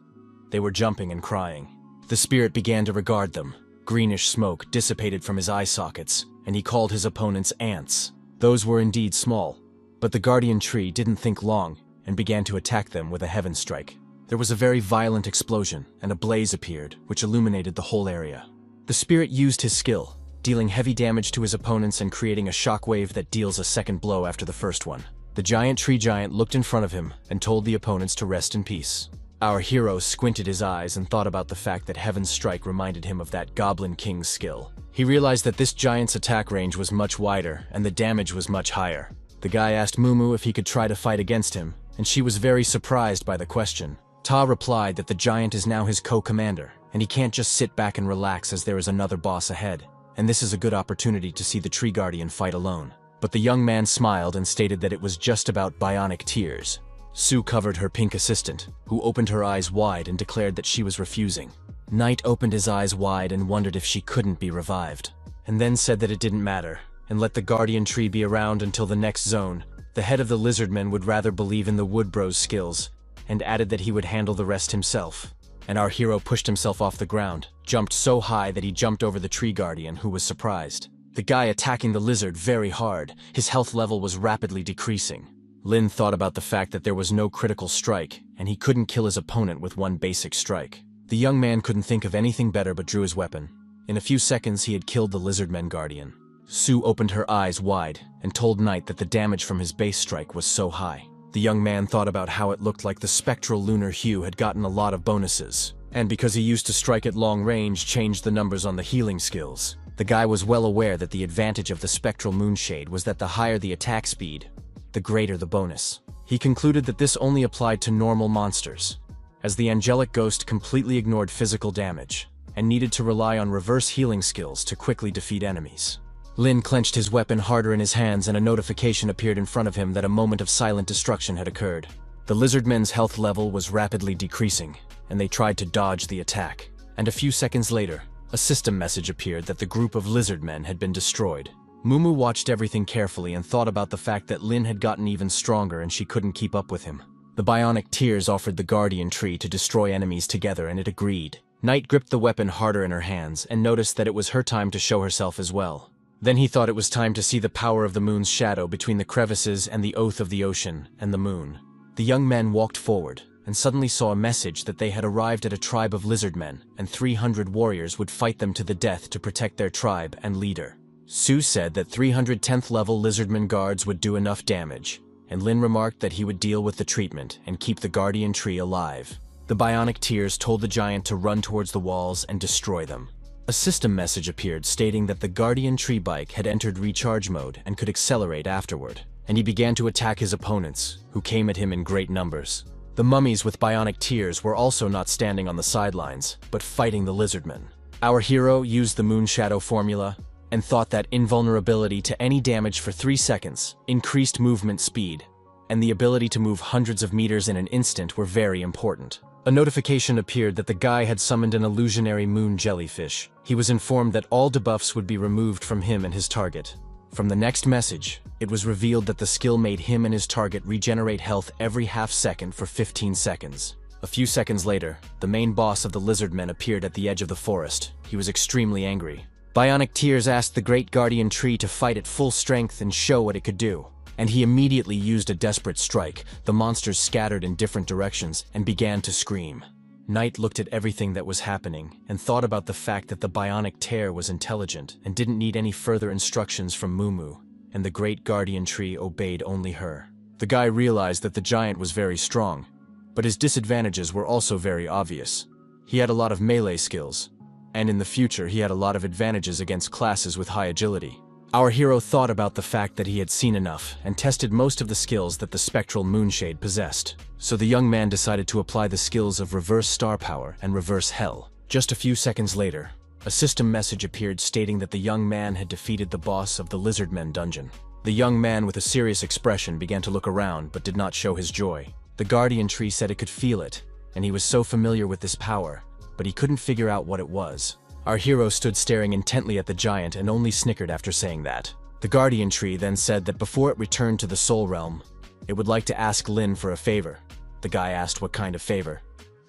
They were jumping and crying. The spirit began to regard them. Greenish smoke dissipated from his eye sockets, and he called his opponents ants. Those were indeed small, but the guardian tree didn't think long and began to attack them with a heaven strike. There was a very violent explosion, and a blaze appeared, which illuminated the whole area. The spirit used his skill, dealing heavy damage to his opponents and creating a shockwave that deals a second blow after the first one. The giant tree giant looked in front of him and told the opponents to rest in peace. Our hero squinted his eyes and thought about the fact that Heaven's Strike reminded him of that Goblin King's skill. He realized that this giant's attack range was much wider and the damage was much higher. The guy asked Mumu if he could try to fight against him, and she was very surprised by the question. Ta replied that the giant is now his co-commander, and he can't just sit back and relax as there is another boss ahead, and this is a good opportunity to see the Tree Guardian fight alone. But the young man smiled and stated that it was just about bionic tears. Sue covered her pink assistant, who opened her eyes wide and declared that she was refusing. Knight opened his eyes wide and wondered if she couldn't be revived, and then said that it didn't matter, and let the guardian tree be around until the next zone. The head of the lizardmen would rather believe in the Woodbro's skills, and added that he would handle the rest himself. And our hero pushed himself off the ground, jumped so high that he jumped over the tree guardian, who was surprised. The guy attacking the lizard very hard, his health level was rapidly decreasing. Lin thought about the fact that there was no critical strike, and he couldn't kill his opponent with one basic strike. The young man couldn't think of anything better but drew his weapon. In a few seconds he had killed the lizardmen guardian. Sue opened her eyes wide and told Knight that the damage from his base strike was so high. The young man thought about how it looked like the spectral lunar hue had gotten a lot of bonuses, and because he used to strike at long range changed the numbers on the healing skills. The guy was well aware that the advantage of the spectral moonshade was that the higher the attack speed, the greater the bonus. He concluded that this only applied to normal monsters, as the angelic ghost completely ignored physical damage, and needed to rely on reverse healing skills to quickly defeat enemies. Lin clenched his weapon harder in his hands and a notification appeared in front of him that a moment of silent destruction had occurred. The lizardmen's health level was rapidly decreasing, and they tried to dodge the attack. And a few seconds later, a system message appeared that the group of lizardmen had been destroyed. Mumu watched everything carefully and thought about the fact that Lin had gotten even stronger and she couldn't keep up with him. The bionic tears offered the guardian tree to destroy enemies together and it agreed. Knight gripped the weapon harder in her hands and noticed that it was her time to show herself as well. Then he thought it was time to see the power of the moon's shadow between the crevices and the oath of the ocean and the moon. The young men walked forward and suddenly saw a message that they had arrived at a tribe of lizardmen and 300 warriors would fight them to the death to protect their tribe and leader. Sue said that 310th level lizardman guards would do enough damage, and Lin remarked that he would deal with the treatment and keep the guardian tree alive. The bionic tears told the giant to run towards the walls and destroy them. A system message appeared stating that the guardian tree bike had entered recharge mode and could accelerate afterward, and he began to attack his opponents, who came at him in great numbers. The mummies with bionic tears were also not standing on the sidelines, but fighting the lizardmen. Our hero used the moon shadow formula and thought that invulnerability to any damage for 3 seconds, increased movement speed, and the ability to move hundreds of meters in an instant were very important. A notification appeared that the guy had summoned an illusionary moon jellyfish. He was informed that all debuffs would be removed from him and his target. From the next message, it was revealed that the skill made him and his target regenerate health every half second for 15 seconds. A few seconds later, the main boss of the lizardmen appeared at the edge of the forest. He was extremely angry. Bionic Tears asked the Great Guardian Tree to fight at full strength and show what it could do. And he immediately used a desperate strike. The monsters scattered in different directions and began to scream. Knight looked at everything that was happening and thought about the fact that the Bionic Tear was intelligent and didn't need any further instructions from Mumu, and the Great Guardian Tree obeyed only her. The guy realized that the giant was very strong, but his disadvantages were also very obvious. He had a lot of melee skills, and in the future he had a lot of advantages against classes with high agility. Our hero thought about the fact that he had seen enough and tested most of the skills that the spectral moonshade possessed. So the young man decided to apply the skills of reverse star power and reverse hell. Just a few seconds later, a system message appeared stating that the young man had defeated the boss of the Lizardmen dungeon. The young man with a serious expression began to look around but did not show his joy. The Guardian Tree said it could feel it, and he was so familiar with this power, but he couldn't figure out what it was. Our hero stood staring intently at the giant and only snickered after saying that. The Guardian Tree then said that before it returned to the Soul Realm, it would like to ask Lin for a favor. The guy asked what kind of favor,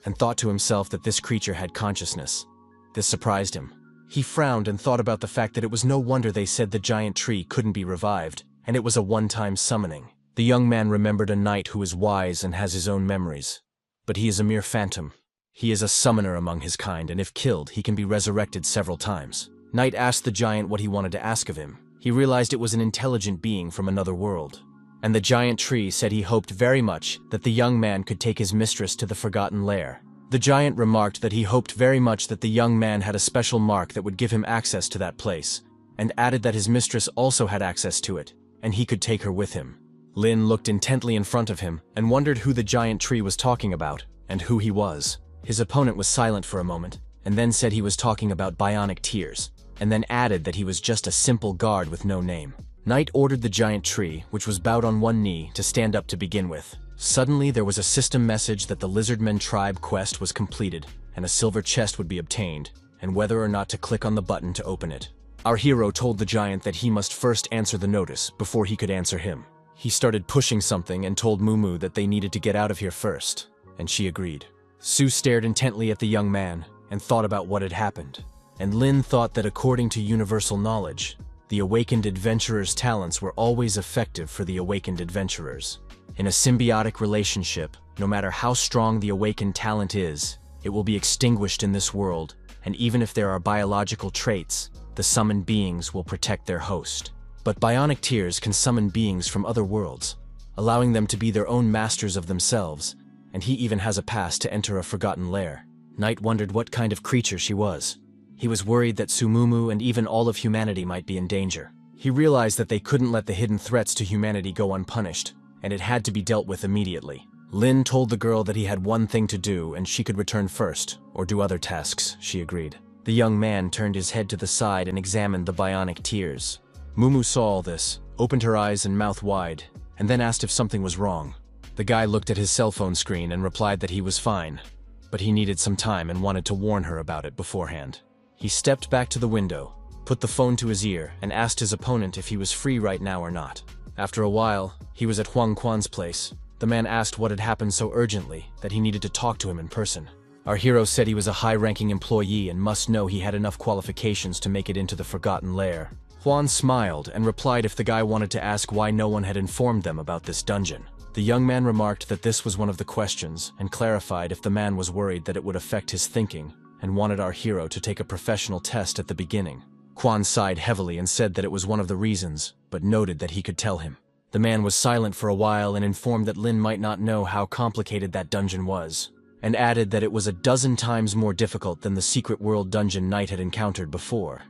and thought to himself that this creature had consciousness. This surprised him. He frowned and thought about the fact that it was no wonder they said the giant tree couldn't be revived, and it was a one-time summoning. The young man remembered a knight who is wise and has his own memories. But he is a mere phantom. He is a summoner among his kind, and if killed, he can be resurrected several times. Knight asked the giant what he wanted to ask of him. He realized it was an intelligent being from another world. And the giant tree said he hoped very much that the young man could take his mistress to the Forgotten Lair. The giant remarked that he hoped very much that the young man had a special mark that would give him access to that place, and added that his mistress also had access to it, and he could take her with him. Lin looked intently in front of him and wondered who the giant tree was talking about, and who he was. His opponent was silent for a moment, and then said he was talking about Bionic Tears, and then added that he was just a simple guard with no name. Knight ordered the giant tree, which was bowed on one knee, to stand up to begin with. Suddenly there was a system message that the Lizardmen tribe quest was completed, and a silver chest would be obtained, and whether or not to click on the button to open it. Our hero told the giant that he must first answer the notice before he could answer him. He started pushing something and told Mumu that they needed to get out of here first, and she agreed. Sue stared intently at the young man and thought about what had happened, and Lin thought that according to universal knowledge, the awakened adventurer's talents were always effective for the awakened adventurers. In a symbiotic relationship, no matter how strong the awakened talent is, it will be extinguished in this world, and even if there are biological traits, the summoned beings will protect their host. But Bionic Tears can summon beings from other worlds, allowing them to be their own masters of themselves, and he even has a pass to enter a Forgotten Lair. Knight wondered what kind of creature she was. He was worried that Sumumu and even all of humanity might be in danger. He realized that they couldn't let the hidden threats to humanity go unpunished, and it had to be dealt with immediately. Lin told the girl that he had one thing to do and she could return first, or do other tasks. She agreed. The young man turned his head to the side and examined the Bionic Tears. Mumu saw all this, opened her eyes and mouth wide, and then asked if something was wrong. The guy looked at his cell phone screen and replied that he was fine, but he needed some time and wanted to warn her about it beforehand. He stepped back to the window, put the phone to his ear, and asked his opponent if he was free right now or not. After a while, he was at Huang Quan's place. The man asked what had happened so urgently that he needed to talk to him in person. Our hero said he was a high-ranking employee and must know he had enough qualifications to make it into the Forgotten Lair. Huang smiled and replied if the guy wanted to ask why no one had informed them about this dungeon. The young man remarked that this was one of the questions and clarified if the man was worried that it would affect his thinking and wanted our hero to take a professional test at the beginning. Quan sighed heavily and said that it was one of the reasons, but noted that he could tell him. The man was silent for a while and informed that Lin might not know how complicated that dungeon was, and added that it was a dozen times more difficult than the secret world dungeon Knight had encountered before.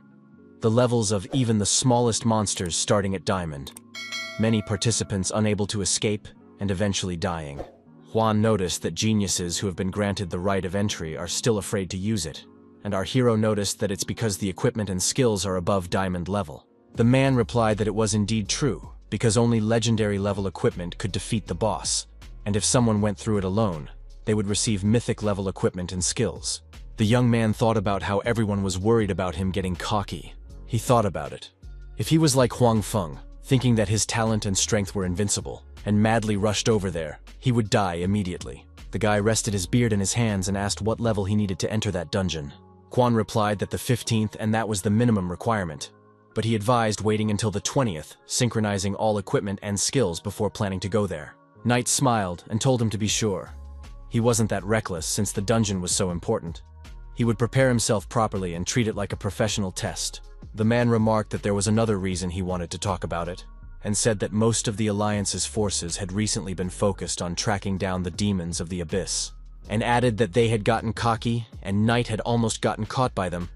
The levels of even the smallest monsters starting at Diamond. Many participants unable to escape and eventually dying. Huang noticed that geniuses who have been granted the right of entry are still afraid to use it, and our hero noticed that it's because the equipment and skills are above Diamond level. The man replied that it was indeed true, because only legendary level equipment could defeat the boss, and if someone went through it alone, they would receive mythic-level equipment and skills. The young man thought about how everyone was worried about him getting cocky. He thought about it. If he was like Huang, thinking that his talent and strength were invincible, and madly rushed over there, he would die immediately. The guy rested his beard in his hands and asked what level he needed to enter that dungeon. Quan replied that the 15th and that was the minimum requirement, but he advised waiting until the 20th, synchronizing all equipment and skills before planning to go there. Knight smiled and told him to be sure. He wasn't that reckless since the dungeon was so important. He would prepare himself properly and treat it like a professional test. The man remarked that there was another reason he wanted to talk about it, and said that most of the Alliance's forces had recently been focused on tracking down the demons of the Abyss, and added that they had gotten cocky and Knight had almost gotten caught by them.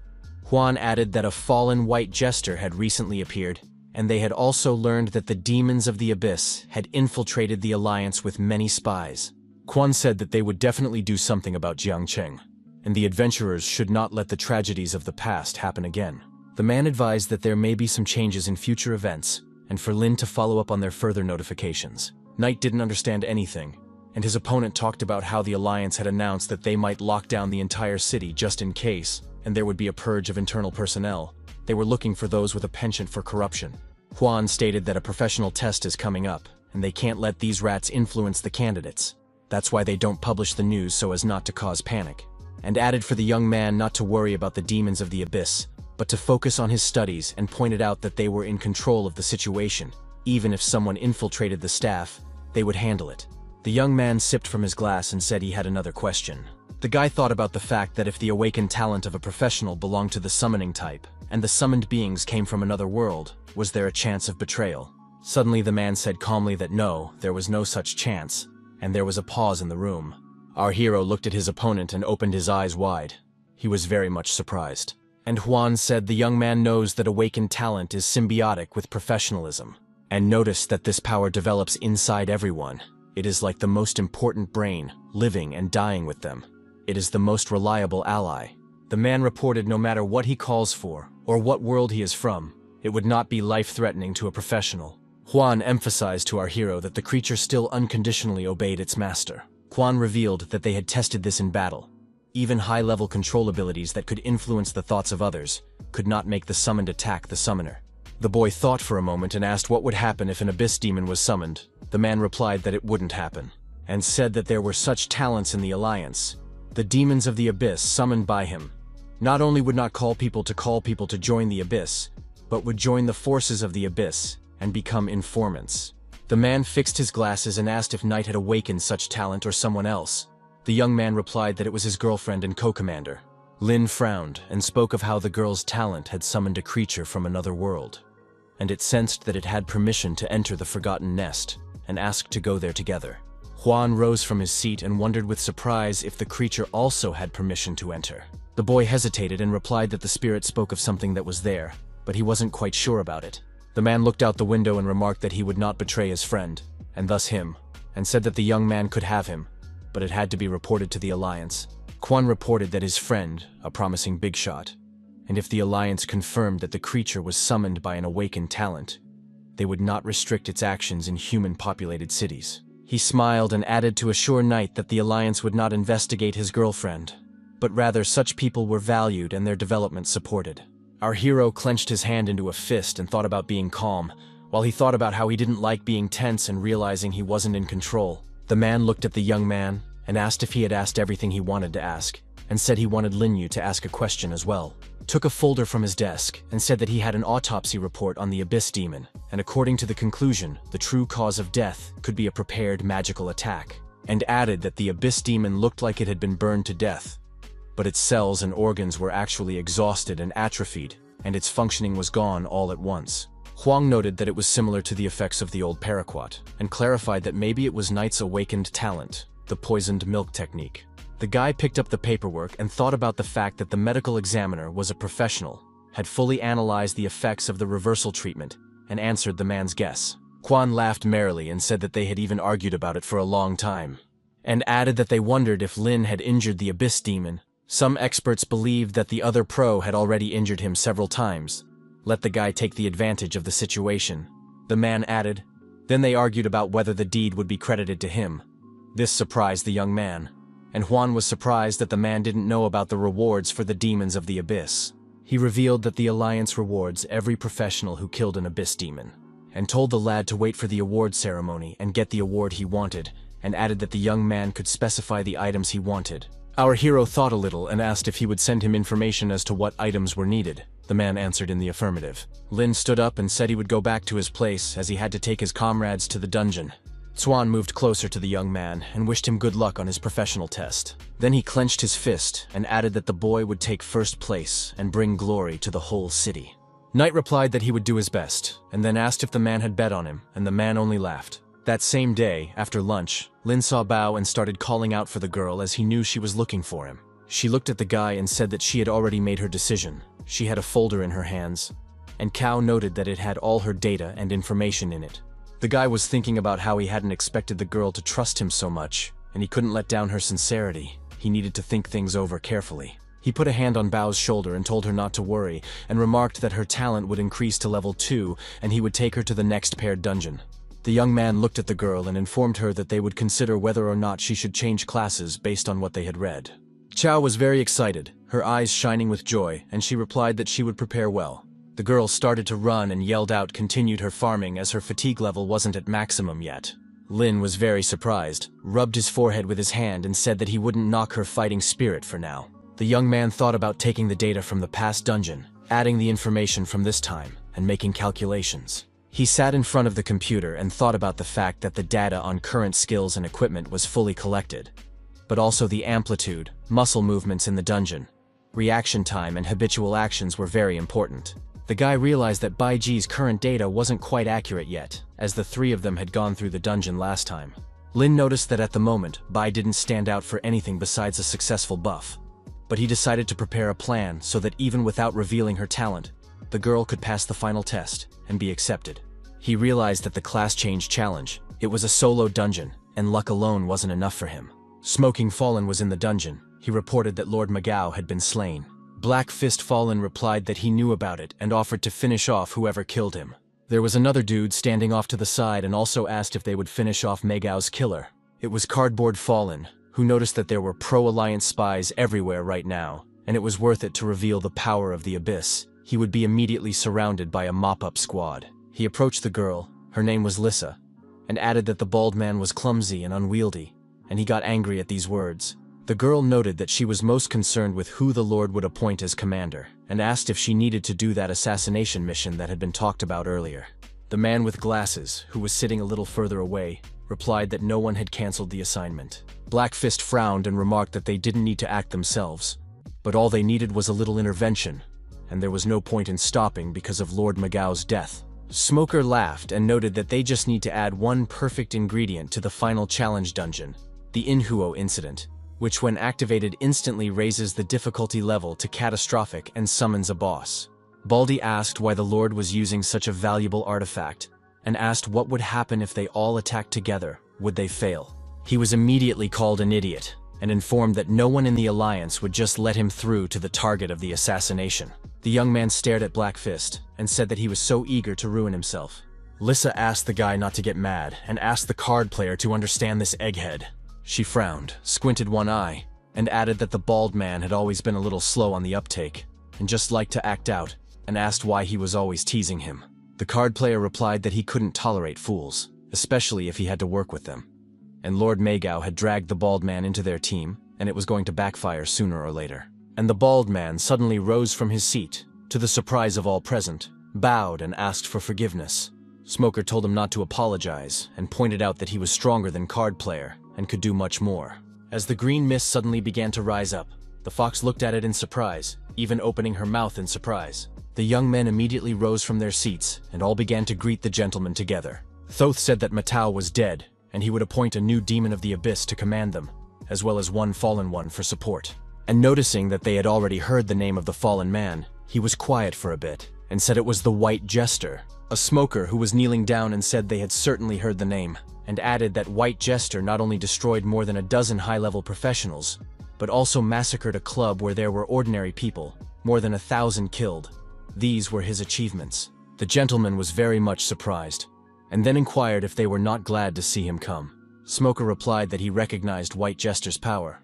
Huang added that a fallen white jester had recently appeared, and they had also learned that the demons of the Abyss had infiltrated the Alliance with many spies. Quan said that they would definitely do something about Jiangcheng, and the adventurers should not let the tragedies of the past happen again. The man advised that there may be some changes in future events, and for Lin to follow up on their further notifications. Knight didn't understand anything, and his opponent talked about how the Alliance had announced that they might lock down the entire city just in case, and there would be a purge of internal personnel. They were looking for those with a penchant for corruption. Huang stated that a professional test is coming up, and they can't let these rats influence the candidates. That's why they don't publish the news so as not to cause panic, and added for the young man not to worry about the demons of the Abyss, but to focus on his studies, and pointed out that they were in control of the situation. Even if someone infiltrated the staff, they would handle it. The young man sipped from his glass and said he had another question. The guy thought about the fact that if the awakened talent of a professional belonged to the summoning type, and the summoned beings came from another world, was there a chance of betrayal? Suddenly the man said calmly that no, there was no such chance, and there was a pause in the room. Our hero looked at his opponent and opened his eyes wide. He was very much surprised. And Huang said the young man knows that awakened talent is symbiotic with professionalism, and noticed that this power develops inside everyone. It is like the most important brain, living and dying with them. It is the most reliable ally. The man reported no matter what he calls for, or what world he is from, it would not be life-threatening to a professional. Huang emphasized to our hero that the creature still unconditionally obeyed its master. Huang revealed that they had tested this in battle. Even high-level control abilities that could influence the thoughts of others could not make the summoned attack the summoner. The boy thought for a moment and asked what would happen if an abyss demon was summoned. The man replied that it wouldn't happen, and said that there were such talents in the Alliance. The demons of the Abyss summoned by him not only would not call people to join the Abyss, but would join the forces of the Abyss and become informants. The man fixed his glasses and asked if Knight had awakened such talent or someone else. The young man replied that it was his girlfriend and co-commander. Lin frowned and spoke of how the girl's talent had summoned a creature from another world, and it sensed that it had permission to enter the Forgotten Nest and asked to go there together. Huang rose from his seat and wondered with surprise if the creature also had permission to enter. The boy hesitated and replied that the spirit spoke of something that was there, but he wasn't quite sure about it. The man looked out the window and remarked that he would not betray his friend, and thus him, and said that the young man could have him, but it had to be reported to the Alliance. Quan reported that his friend, a promising big shot, and if the Alliance confirmed that the creature was summoned by an awakened talent, they would not restrict its actions in human-populated cities. He smiled and added to assure Knight that the Alliance would not investigate his girlfriend, but rather such people were valued and their development supported. Our hero clenched his hand into a fist and thought about being calm, while he thought about how he didn't like being tense and realizing he wasn't in control. The man looked at the young man and asked if he had asked everything he wanted to ask, and said he wanted Linyu to ask a question as well. Took a folder from his desk and said that he had an autopsy report on the Abyss Demon, and according to the conclusion, the true cause of death could be a prepared magical attack, and added that the Abyss Demon looked like it had been burned to death, but its cells and organs were actually exhausted and atrophied, and its functioning was gone all at once. Huang noted that it was similar to the effects of the old paraquat, and clarified that maybe it was Knight's awakened talent, the poisoned milk technique. The guy picked up the paperwork and thought about the fact that the medical examiner was a professional, had fully analyzed the effects of the reversal treatment, and answered the man's guess. Quan laughed merrily and said that they had even argued about it for a long time, and added that they wondered if Lin had injured the Abyss Demon. Some experts believed that the other pro had already injured him several times. Let the guy take the advantage of the situation, the man added. Then they argued about whether the deed would be credited to him. This surprised the young man. and Huang was surprised that the man didn't know about the rewards for the demons of the abyss. He revealed that the Alliance rewards every professional who killed an abyss demon, and told the lad to wait for the award ceremony and get the award he wanted, and added that the young man could specify the items he wanted. Our hero thought a little and asked if he would send him information as to what items were needed. The man answered in the affirmative. Lin stood up and said he would go back to his place as he had to take his comrades to the dungeon. Xuan moved closer to the young man and wished him good luck on his professional test. Then he clenched his fist and added that the boy would take first place and bring glory to the whole city. Knight replied that he would do his best, and then asked if the man had bet on him, and the man only laughed. That same day, after lunch, Lin saw Bao and started calling out for the girl as he knew she was looking for him. She looked at the guy and said that she had already made her decision. She had a folder in her hands, and Cao noted that it had all her data and information in it. The guy was thinking about how he hadn't expected the girl to trust him so much, and he couldn't let down her sincerity. He needed to think things over carefully. He put a hand on Bao's shoulder and told her not to worry, and remarked that her talent would increase to level 2 and he would take her to the next paired dungeon. The young man looked at the girl and informed her that they would consider whether or not she should change classes based on what they had read. Chao was very excited, her eyes shining with joy, and she replied that she would prepare well. The girl started to run and yelled out continued her farming as her fatigue level wasn't at maximum yet. Lin was very surprised, rubbed his forehead with his hand and said that he wouldn't knock her fighting spirit for now. The young man thought about taking the data from the past dungeon, adding the information from this time, and making calculations. He sat in front of the computer and thought about the fact that the data on current skills and equipment was fully collected, but also the amplitude, muscle movements in the dungeon, reaction time and habitual actions were very important. The guy realized that Baiji's current data wasn't quite accurate yet, as the three of them had gone through the dungeon last time. Lin noticed that at the moment, Bai didn't stand out for anything besides a successful buff, but he decided to prepare a plan so that even without revealing her talent, the girl could pass the final test and be accepted. He realized that the class change challenge, it was a solo dungeon, and luck alone wasn't enough for him. Smoking Fallen was in the dungeon. He reported that Lord Magao had been slain. Black Fist Fallen replied that he knew about it and offered to finish off whoever killed him. There was another dude standing off to the side and also asked if they would finish off Magao's killer. It was Cardboard Fallen, who noticed that there were pro-Alliance spies everywhere right now, and it was worth it to reveal the power of the Abyss. He would be immediately surrounded by a mop-up squad. He approached the girl, her name was Lissa, and added that the bald man was clumsy and unwieldy, and he got angry at these words. The girl noted that she was most concerned with who the Lord would appoint as commander, and asked if she needed to do that assassination mission that had been talked about earlier. The man with glasses, who was sitting a little further away, replied that no one had cancelled the assignment. Black Fist frowned and remarked that they didn't need to act themselves, but all they needed was a little intervention, and there was no point in stopping because of Lord Magao's death. Smoker laughed and noted that they just need to add one perfect ingredient to the final challenge dungeon, the Inhuo incident, which when activated instantly raises the difficulty level to catastrophic and summons a boss. Baldy asked why the Lord was using such a valuable artifact, and asked what would happen if they all attacked together, would they fail? He was immediately called an idiot, and informed that no one in the Alliance would just let him through to the target of the assassination. The young man stared at Black Fist, and said that he was so eager to ruin himself. Lissa asked the guy not to get mad, and asked the card player to understand this egghead. She frowned, squinted one eye, and added that the bald man had always been a little slow on the uptake, and just liked to act out, and asked why he was always teasing him. The card player replied that he couldn't tolerate fools, especially if he had to work with them. And Lord Magao had dragged the bald man into their team, and it was going to backfire sooner or later. And the bald man suddenly rose from his seat, to the surprise of all present, bowed and asked for forgiveness. Smoker told him not to apologize, and pointed out that he was stronger than card player, and could do much more. As the green mist suddenly began to rise up, the fox looked at it in surprise, even opening her mouth in surprise. The young men immediately rose from their seats, and all began to greet the gentleman together. Thoth said that Matao was dead, and he would appoint a new demon of the abyss to command them, as well as one fallen one for support. And noticing that they had already heard the name of the fallen man, he was quiet for a bit, and said it was the White Jester, a smoker who was kneeling down and said they had certainly heard the name, and added that White Jester not only destroyed more than a dozen high-level professionals, but also massacred a club where there were ordinary people, more than 1,000 killed. These were his achievements. The gentleman was very much surprised, and then inquired if they were not glad to see him come. Smoker replied that he recognized White Jester's power,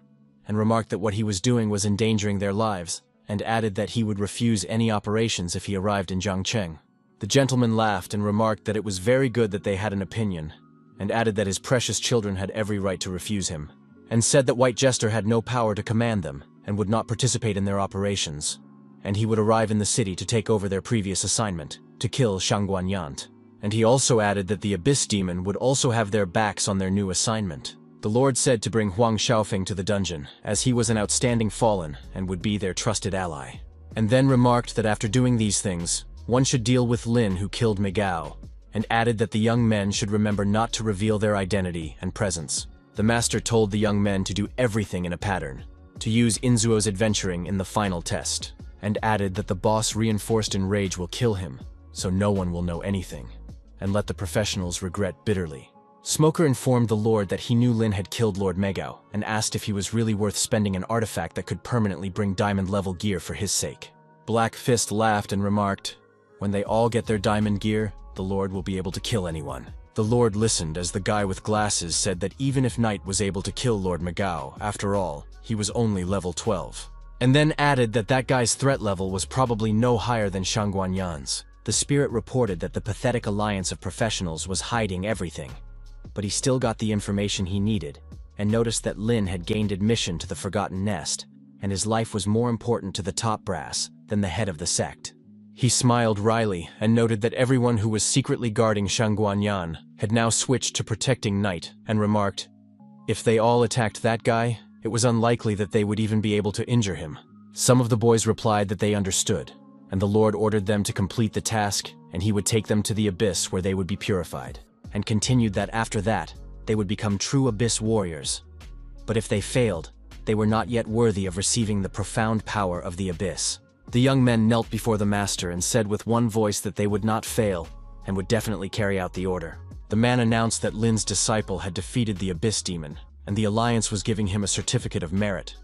and remarked that what he was doing was endangering their lives, and added that he would refuse any operations if he arrived in Jiangcheng. The gentleman laughed and remarked that it was very good that they had an opinion, and added that his precious children had every right to refuse him, and said that White Jester had no power to command them and would not participate in their operations, and he would arrive in the city to take over their previous assignment, to kill Shangguanyant. And he also added that the Abyss Demon would also have their backs on their new assignment. The Lord said to bring Huang Xiaofeng to the dungeon, as he was an outstanding fallen and would be their trusted ally. And then remarked that after doing these things, one should deal with Lin who killed Migao, and added that the young men should remember not to reveal their identity and presence. The master told the young men to do everything in a pattern, to use Inzuo's adventuring in the final test, and added that the boss reinforced in rage will kill him, so no one will know anything, and let the professionals regret bitterly. Smoker informed the Lord that he knew Lin had killed Lord Megao, and asked if he was really worth spending an artifact that could permanently bring diamond-level gear for his sake. Black Fist laughed and remarked, "When they all get their diamond gear, the Lord will be able to kill anyone." The Lord listened as the guy with glasses said that even if Knight was able to kill Lord Megao, after all, he was only level 12. And then added that that guy's threat level was probably no higher than Shangguanyan's. The spirit reported that the pathetic alliance of professionals was hiding everything, but he still got the information he needed, and noticed that Lin had gained admission to the Forgotten Nest, and his life was more important to the top brass than the head of the sect. He smiled wryly and noted that everyone who was secretly guarding Shangguanyan had now switched to protecting Knight, and remarked, if they all attacked that guy, it was unlikely that they would even be able to injure him. Some of the boys replied that they understood, and the Lord ordered them to complete the task, and he would take them to the Abyss where they would be purified, and continued that after that, they would become true Abyss warriors. But if they failed, they were not yet worthy of receiving the profound power of the Abyss. The young men knelt before the master and said with one voice that they would not fail, and would definitely carry out the order. The man announced that Lin's disciple had defeated the Abyss Demon, and the Alliance was giving him a certificate of merit.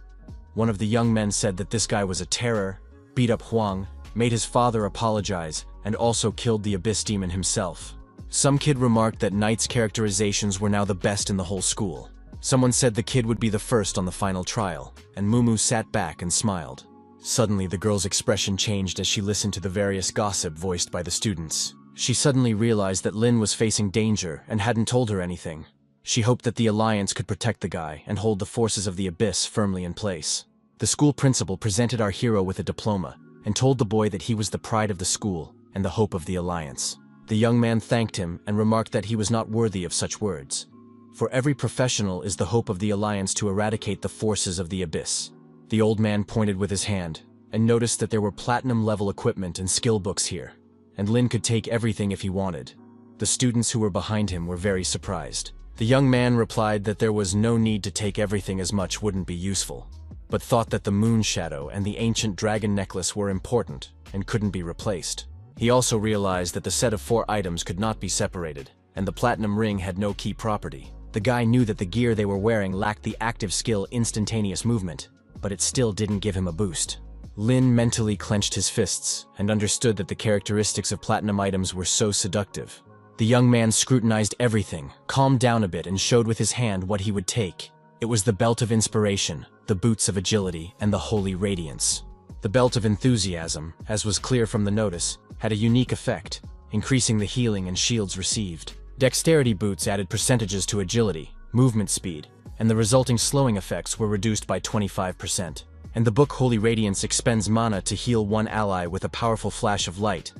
One of the young men said that this guy was a terror, beat up Huang, made his father apologize, and also killed the Abyss Demon himself. Some kid remarked that Knight's characterizations were now the best in the whole school. Someone said the kid would be the first on the final trial, and Mumu sat back and smiled. Suddenly, the girl's expression changed as she listened to the various gossip voiced by the students. She suddenly realized that Lin was facing danger and hadn't told her anything. She hoped that the Alliance could protect the guy and hold the forces of the Abyss firmly in place. The school principal presented our hero with a diploma and told the boy that he was the pride of the school and the hope of the Alliance. The young man thanked him and remarked that he was not worthy of such words. For every professional is the hope of the Alliance to eradicate the forces of the Abyss. The old man pointed with his hand and noticed that there were platinum-level equipment and skill books here, and Lin could take everything if he wanted. The students who were behind him were very surprised. The young man replied that there was no need to take everything as much wouldn't be useful, but thought that the moon shadow and the ancient dragon necklace were important and couldn't be replaced. He also realized that the set of 4 items could not be separated, and the platinum ring had no key property. The guy knew that the gear they were wearing lacked the active skill instantaneous movement, but it still didn't give him a boost. Lin mentally clenched his fists and understood that the characteristics of platinum items were so seductive. The young man scrutinized everything, calmed down a bit, and showed with his hand what he would take. It was the Belt of Inspiration, the Boots of Agility, and the Holy Radiance. The Belt of Enthusiasm, as was clear from the notice, had a unique effect, increasing the healing and shields received. Dexterity boots added percentages to agility, movement speed, and the resulting slowing effects were reduced by 25%. And the book Holy Radiance expends mana to heal one ally with a powerful flash of light,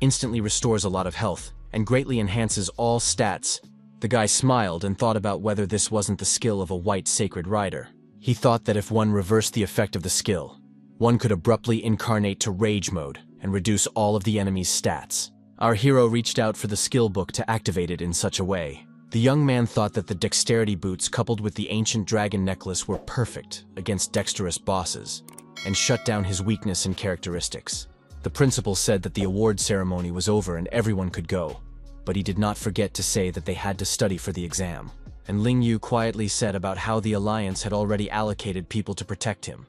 instantly restores a lot of health, and greatly enhances all stats. The guy smiled and thought about whether this wasn't the skill of a white sacred rider. He thought that if one reversed the effect of the skill, one could abruptly incarnate to rage mode and reduce all of the enemy's stats. Our hero reached out for the skill book to activate it in such a way. The young man thought that the dexterity boots coupled with the ancient dragon necklace were perfect against dexterous bosses, and shut down his weakness and characteristics. The principal said that the award ceremony was over and everyone could go, but he did not forget to say that they had to study for the exam. And Ling Yu quietly said about how the Alliance had already allocated people to protect him,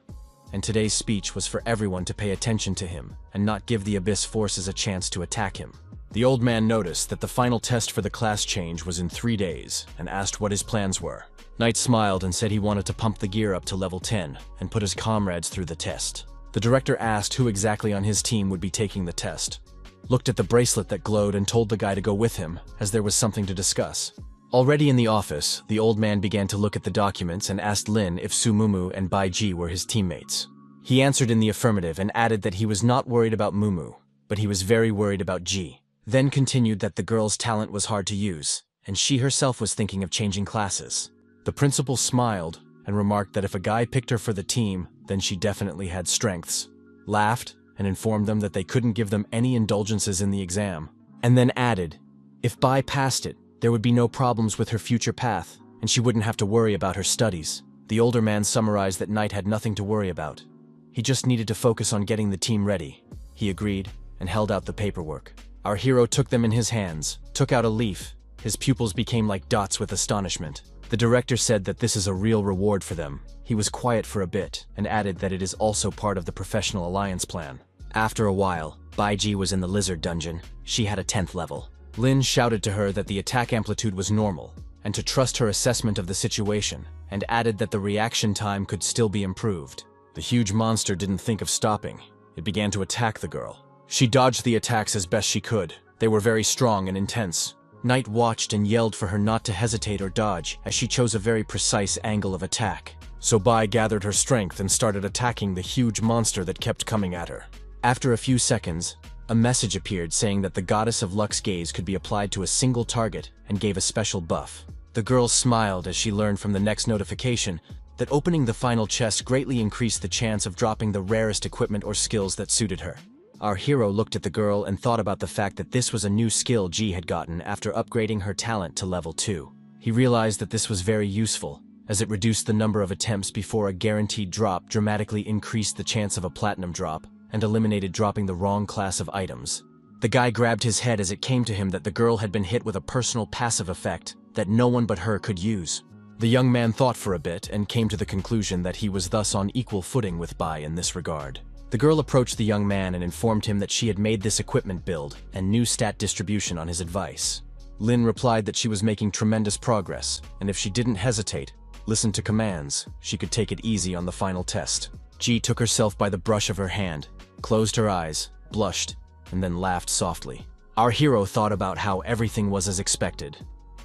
and today's speech was for everyone to pay attention to him and not give the Abyss forces a chance to attack him. The old man noticed that the final test for the class change was in 3 days and asked what his plans were. Knight smiled and said he wanted to pump the gear up to level 10 and put his comrades through the test. The director asked who exactly on his team would be taking the test, looked at the bracelet that glowed and told the guy to go with him, as there was something to discuss. Already in the office, the old man began to look at the documents and asked Lin if Su Mumu and Bai Ji were his teammates. He answered in the affirmative and added that he was not worried about Mumu, but he was very worried about Ji. Then continued that the girl's talent was hard to use, and she herself was thinking of changing classes. The principal smiled and remarked that if a guy picked her for the team, then she definitely had strengths, laughed, and informed them that they couldn't give them any indulgences in the exam, and then added, if Bai passed it, there would be no problems with her future path, and she wouldn't have to worry about her studies. The older man summarized that Knight had nothing to worry about. He just needed to focus on getting the team ready. He agreed and held out the paperwork. Our hero took them in his hands, took out a leaf. His pupils became like dots with astonishment. The director said that this is a real reward for them. He was quiet for a bit and added that it is also part of the professional alliance plan. After a while, Bai Ji was in the lizard dungeon. She had a 10th level. Lin shouted to her that the attack amplitude was normal and to trust her assessment of the situation, and added that the reaction time could still be improved. The huge monster didn't think of stopping. It began to attack the girl. She dodged the attacks as best she could. They were very strong and intense. Knight watched and yelled for her not to hesitate or dodge, as she chose a very precise angle of attack. So Bai gathered her strength and started attacking the huge monster that kept coming at her. After a few seconds, a message appeared saying that the goddess of Luck's gaze could be applied to a single target and gave a special buff. The girl smiled as she learned from the next notification that opening the final chest greatly increased the chance of dropping the rarest equipment or skills that suited her. Our hero looked at the girl and thought about the fact that this was a new skill Ji had gotten after upgrading her talent to level 2. He realized that this was very useful, as it reduced the number of attempts before a guaranteed drop, dramatically increased the chance of a platinum drop, and eliminated dropping the wrong class of items. The guy grabbed his head as it came to him that the girl had been hit with a personal passive effect that no one but her could use. The young man thought for a bit and came to the conclusion that he was thus on equal footing with Bai in this regard. The girl approached the young man and informed him that she had made this equipment build and new stat distribution on his advice. Lin replied that she was making tremendous progress, and if she didn't hesitate, listen to commands, she could take it easy on the final test. Ji took herself by the brush of her hand, closed her eyes, blushed, and then laughed softly. Our hero thought about how everything was as expected.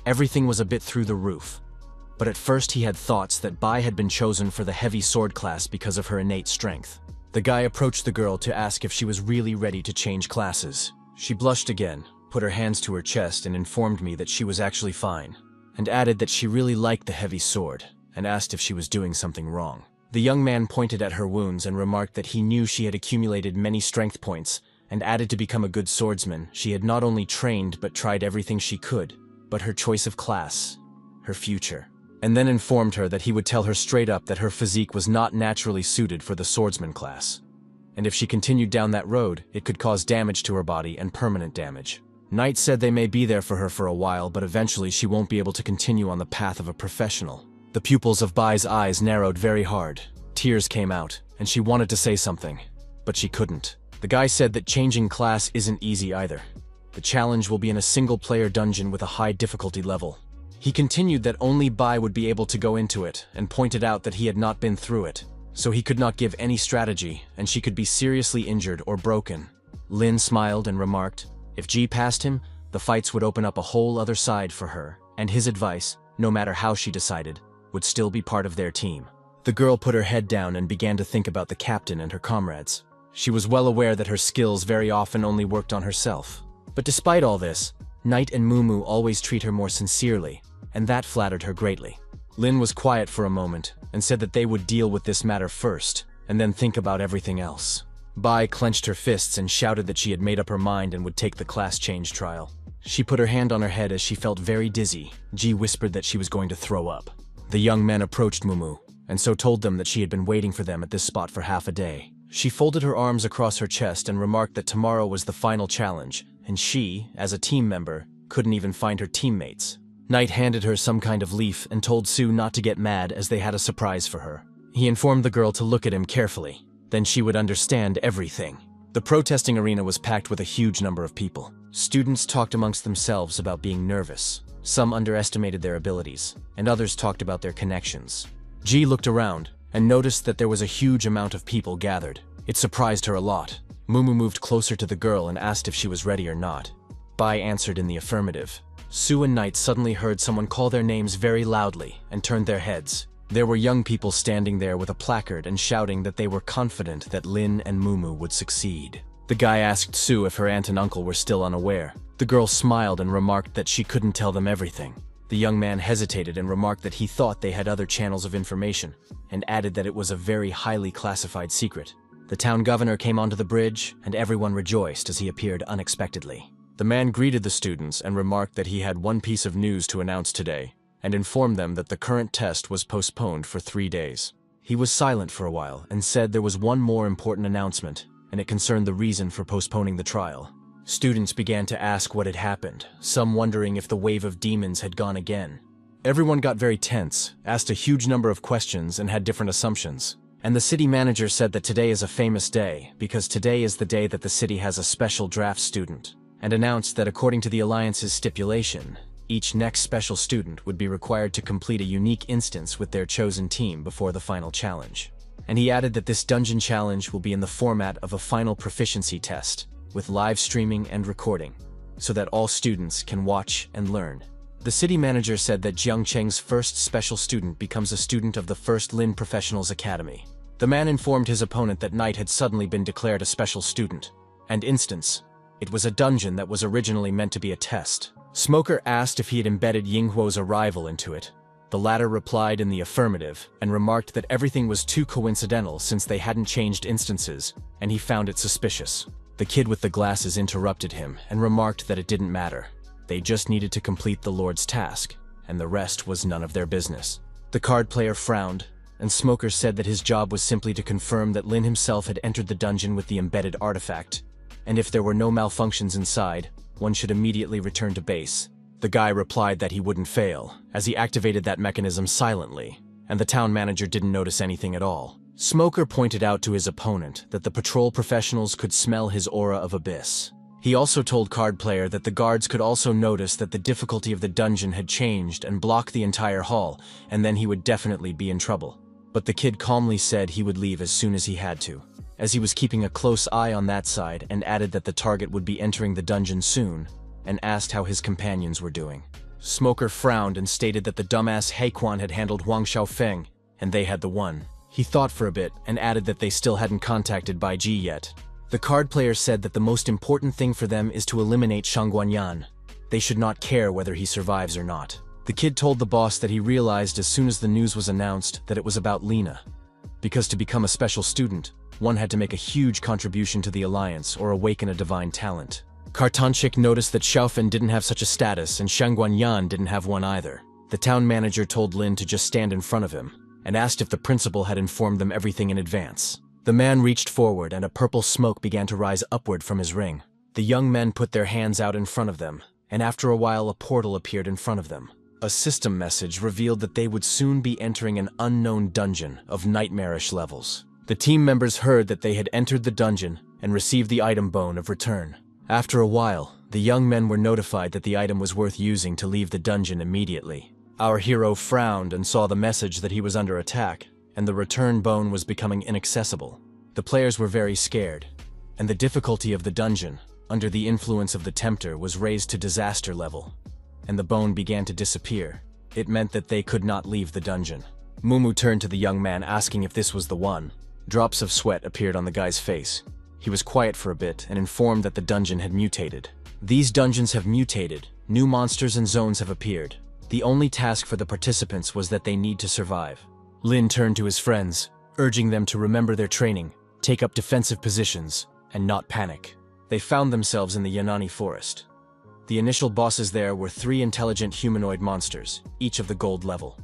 Everything was a bit through the roof. But at first he had thoughts that Bai had been chosen for the heavy sword class because of her innate strength. The guy approached the girl to ask if she was really ready to change classes. She blushed again, put her hands to her chest and informed me that she was actually fine, and added that she really liked the heavy sword, and asked if she was doing something wrong. The young man pointed at her wounds and remarked that he knew she had accumulated many strength points, and added to become a good swordsman, she had not only trained but tried everything she could, but her choice of class, her future. And then informed her that he would tell her straight up that her physique was not naturally suited for the swordsman class. And if she continued down that road, it could cause damage to her body and permanent damage. Knight said they may be there for her for a while, but eventually she won't be able to continue on the path of a professional. The pupils of Bai's eyes narrowed very hard. Tears came out, and she wanted to say something, but she couldn't. The guy said that changing class isn't easy either. The challenge will be in a single-player dungeon with a high difficulty level. He continued that only Bai would be able to go into it, and pointed out that he had not been through it, so he could not give any strategy, and she could be seriously injured or broken. Lin smiled and remarked, if Ji passed him, the fights would open up a whole other side for her, and his advice, no matter how she decided, would still be part of their team. The girl put her head down and began to think about the captain and her comrades. She was well aware that her skills very often only worked on herself. But despite all this, Knight and Mumu always treat her more sincerely, and that flattered her greatly. Lin was quiet for a moment and said that they would deal with this matter first, and then think about everything else. Bai clenched her fists and shouted that she had made up her mind and would take the class change trial. She put her hand on her head as she felt very dizzy. Ji whispered that she was going to throw up. The young men approached Mumu, and so told them that she had been waiting for them at this spot for half a day. She folded her arms across her chest and remarked that tomorrow was the final challenge, and she, as a team member, couldn't even find her teammates. Knight handed her some kind of leaf and told Sue not to get mad as they had a surprise for her. He informed the girl to look at him carefully, then she would understand everything. The protesting arena was packed with a huge number of people. Students talked amongst themselves about being nervous. Some underestimated their abilities, and others talked about their connections. Ji looked around and noticed that there was a huge amount of people gathered. It surprised her a lot. Mumu moved closer to the girl and asked if she was ready or not. Bai answered in the affirmative. Su and Knight suddenly heard someone call their names very loudly and turned their heads. There were young people standing there with a placard and shouting that they were confident that Lin and Mumu would succeed. The guy asked Su if her aunt and uncle were still unaware. The girl smiled and remarked that she couldn't tell them everything. The young man hesitated and remarked that he thought they had other channels of information, and added that it was a very highly classified secret. The town governor came onto the bridge, and everyone rejoiced as he appeared unexpectedly. The man greeted the students and remarked that he had one piece of news to announce today, and informed them that the current test was postponed for 3 days. He was silent for a while and said there was one more important announcement, and it concerned the reason for postponing the trial. Students began to ask what had happened, some wondering if the wave of demons had gone again. Everyone got very tense, asked a huge number of questions, and had different assumptions. And the city manager said that today is a famous day, because today is the day that the city has a special draft student, and announced that according to the Alliance's stipulation, each next special student would be required to complete a unique instance with their chosen team before the final challenge. And he added that this dungeon challenge will be in the format of a final proficiency test, with live streaming and recording, so that all students can watch and learn. The city manager said that Jiang Cheng's first special student becomes a student of the first Lin Professionals Academy. The man informed his opponent that Knight had suddenly been declared a special student. And instance, it was a dungeon that was originally meant to be a test. Smoker asked if he had embedded Yinghuo's arrival into it. The latter replied in the affirmative and remarked that everything was too coincidental since they hadn't changed instances, and he found it suspicious. The kid with the glasses interrupted him and remarked that it didn't matter. They just needed to complete the Lord's task, and the rest was none of their business. The card player frowned, and Smoker said that his job was simply to confirm that Lin himself had entered the dungeon with the embedded artifact, and if there were no malfunctions inside, one should immediately return to base. The guy replied that he wouldn't fail, as he activated that mechanism silently, and the town manager didn't notice anything at all. Smoker pointed out to his opponent that the patrol professionals could smell his aura of abyss. He also told card player that the guards could also notice that the difficulty of the dungeon had changed and block the entire hall, and then he would definitely be in trouble. But the kid calmly said he would leave as soon as he had to, as he was keeping a close eye on that side, and added that the target would be entering the dungeon soon, and asked how his companions were doing. Smoker frowned and stated that the dumbass Hequan had handled Huang Xiaofeng, and they had the one. He thought for a bit and added that they still hadn't contacted Bai Ji yet. The card player said that the most important thing for them is to eliminate Shangguanyan. They should not care whether he survives or not. The kid told the boss that he realized as soon as the news was announced that it was about Lina. Because to become a special student, one had to make a huge contribution to the Alliance or awaken a divine talent. Kartanchik noticed that Xiaofen didn't have such a status and Shangguanyan didn't have one either. The town manager told Lin to just stand in front of him, and asked if the principal had informed them everything in advance. The man reached forward and a purple smoke began to rise upward from his ring. The young men put their hands out in front of them, and after a while a portal appeared in front of them. A system message revealed that they would soon be entering an unknown dungeon of nightmarish levels. The team members heard that they had entered the dungeon and received the item bone of return. After a while, the young men were notified that the item was worth using to leave the dungeon immediately. Our hero frowned and saw the message that he was under attack, and the return bone was becoming inaccessible. The players were very scared, and the difficulty of the dungeon, under the influence of the tempter, was raised to disaster level, and the bone began to disappear. It meant that they could not leave the dungeon. Mumu turned to the young man asking if this was the one. Drops of sweat appeared on the guy's face. He was quiet for a bit and informed that the dungeon had mutated. These dungeons have mutated, new monsters and zones have appeared. The only task for the participants was that they need to survive. Lin turned to his friends, urging them to remember their training, take up defensive positions, and not panic. They found themselves in the Yanani forest. The initial bosses there were 3 intelligent humanoid monsters, each of the gold level.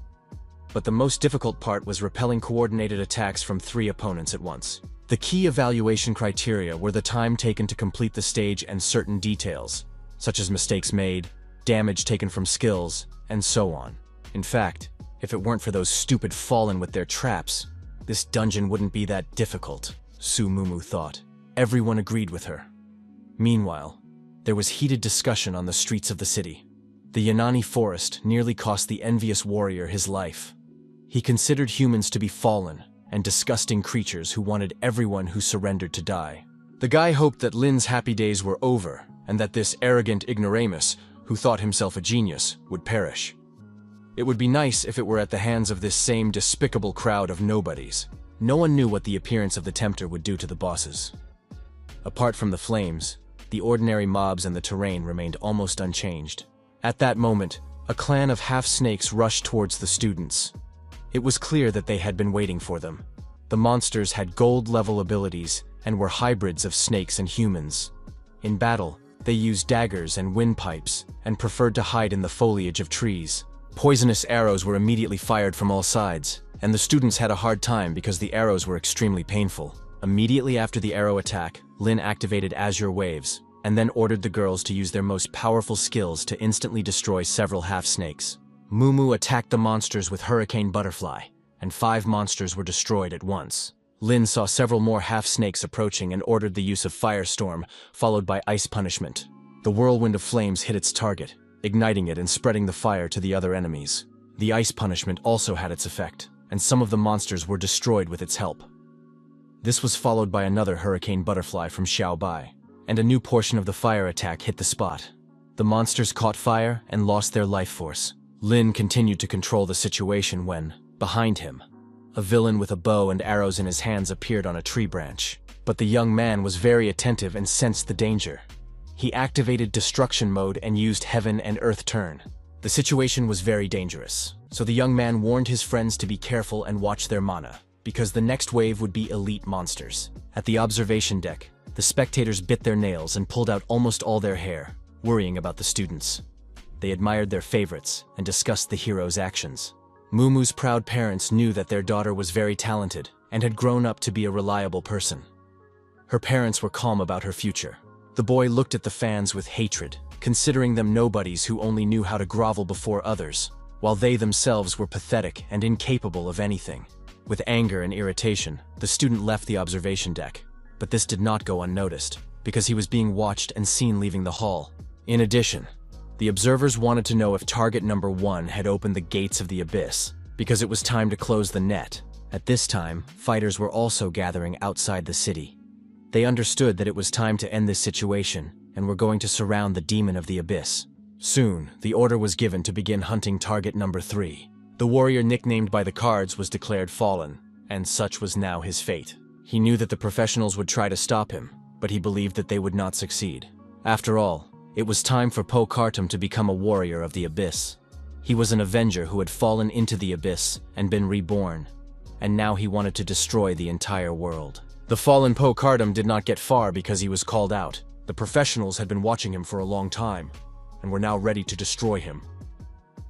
But the most difficult part was repelling coordinated attacks from 3 opponents at once. The key evaluation criteria were the time taken to complete the stage and certain details, such as mistakes made, damage taken from skills, and so on. In fact, if it weren't for those stupid Fallen with their traps, this dungeon wouldn't be that difficult, Su Mumu thought. Everyone agreed with her. Meanwhile, There was heated discussion on the streets of the city. The Yanani forest nearly cost the envious warrior his life. He considered humans to be fallen and disgusting creatures who wanted everyone who surrendered to die. The guy hoped that Lin's happy days were over and that this arrogant ignoramus, who thought himself a genius, would perish. It would be nice if it were at the hands of this same despicable crowd of nobodies. No one knew what the appearance of the tempter would do to the bosses. Apart from the flames, the ordinary mobs and the terrain remained almost unchanged. At that moment, a clan of half-snakes rushed towards the students. It was clear that they had been waiting for them. The monsters had gold-level abilities and were hybrids of snakes and humans. In battle, they used daggers and windpipes and preferred to hide in the foliage of trees. Poisonous arrows were immediately fired from all sides, and the students had a hard time because the arrows were extremely painful. Immediately after the arrow attack, Lin activated Azure Waves, and then ordered the girls to use their most powerful skills to instantly destroy several half-snakes. Mumu attacked the monsters with Hurricane Butterfly, and 5 monsters were destroyed at once. Lin saw several more half-snakes approaching and ordered the use of Firestorm, followed by Ice Punishment. The whirlwind of flames hit its target, igniting it and spreading the fire to the other enemies. The Ice Punishment also had its effect, and some of the monsters were destroyed with its help. This was followed by another Hurricane Butterfly from Xiao Bai, and a new portion of the fire attack hit the spot. The monsters caught fire and lost their life force. Lin continued to control the situation when, behind him, a villain with a bow and arrows in his hands appeared on a tree branch. But the young man was very attentive and sensed the danger. He activated Destruction Mode and used Heaven and Earth Turn. The situation was very dangerous, so the young man warned his friends to be careful and watch their mana, because the next wave would be elite monsters. At the observation deck, the spectators bit their nails and pulled out almost all their hair, worrying about the students. They admired their favorites and discussed the hero's actions. Mumu's proud parents knew that their daughter was very talented and had grown up to be a reliable person. Her parents were calm about her future. The boy looked at the fans with hatred, considering them nobodies who only knew how to grovel before others, while they themselves were pathetic and incapable of anything. With anger and irritation, the student left the observation deck, but this did not go unnoticed, because he was being watched and seen leaving the hall. In addition, the observers wanted to know if target number 1 had opened the gates of the abyss, because it was time to close the net. At this time, fighters were also gathering outside the city. They understood that it was time to end this situation, and were going to surround the demon of the abyss. Soon, the order was given to begin hunting target number 3. The warrior nicknamed by the cards was declared fallen, and such was now his fate. He knew that the professionals would try to stop him, but he believed that they would not succeed. After all, it was time for Po Kartum to become a warrior of the abyss. He was an avenger who had fallen into the abyss and been reborn, and now he wanted to destroy the entire world. The fallen Po Kartum did not get far because he was called out. The professionals had been watching him for a long time, and were now ready to destroy him.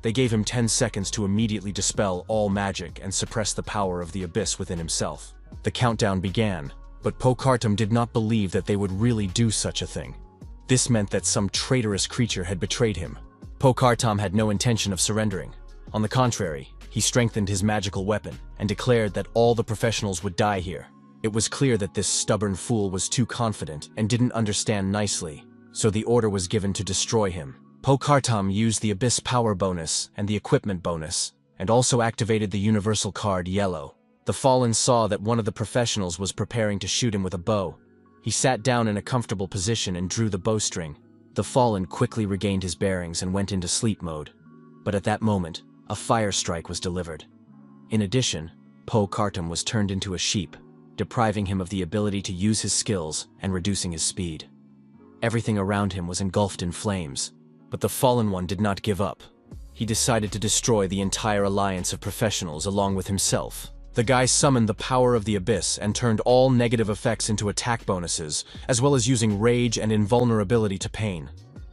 They gave him 10 seconds to immediately dispel all magic and suppress the power of the abyss within himself. The countdown began, but Po Kartum did not believe that they would really do such a thing. This meant that some traitorous creature had betrayed him. Po Kartum had no intention of surrendering. On the contrary, he strengthened his magical weapon and declared that all the professionals would die here. It was clear that this stubborn fool was too confident and didn't understand nicely, so the order was given to destroy him. Po Kartum used the Abyss Power bonus and the Equipment bonus, and also activated the Universal card Yellow. The Fallen saw that one of the professionals was preparing to shoot him with a bow. He sat down in a comfortable position and drew the bowstring. The Fallen quickly regained his bearings and went into sleep mode. But at that moment, a fire strike was delivered. In addition, Po Kartum was turned into a sheep, depriving him of the ability to use his skills and reducing his speed. Everything around him was engulfed in flames, but the Fallen One did not give up. He decided to destroy the entire alliance of professionals along with himself. The guy summoned the power of the Abyss and turned all negative effects into attack bonuses, as well as using rage and invulnerability to pain.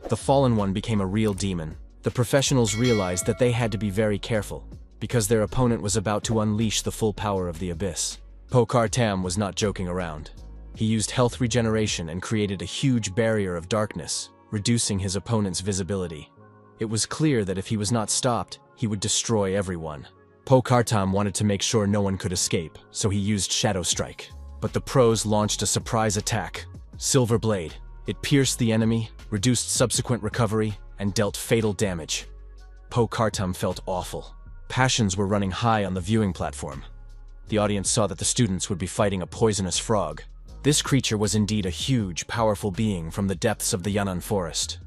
The Fallen One became a real demon. The professionals realized that they had to be very careful, because their opponent was about to unleash the full power of the Abyss. Po Kartum was not joking around. He used health regeneration and created a huge barrier of darkness, reducing his opponent's visibility. It was clear that if he was not stopped, he would destroy everyone. Po Kartum wanted to make sure no one could escape, so he used Shadow Strike. But the pros launched a surprise attack, Silver Blade. It pierced the enemy, reduced subsequent recovery, and dealt fatal damage. Po-Kartum felt awful. Passions were running high on the viewing platform. The audience saw that the students would be fighting a poisonous frog. This creature was indeed a huge, powerful being from the depths of the Yanan forest.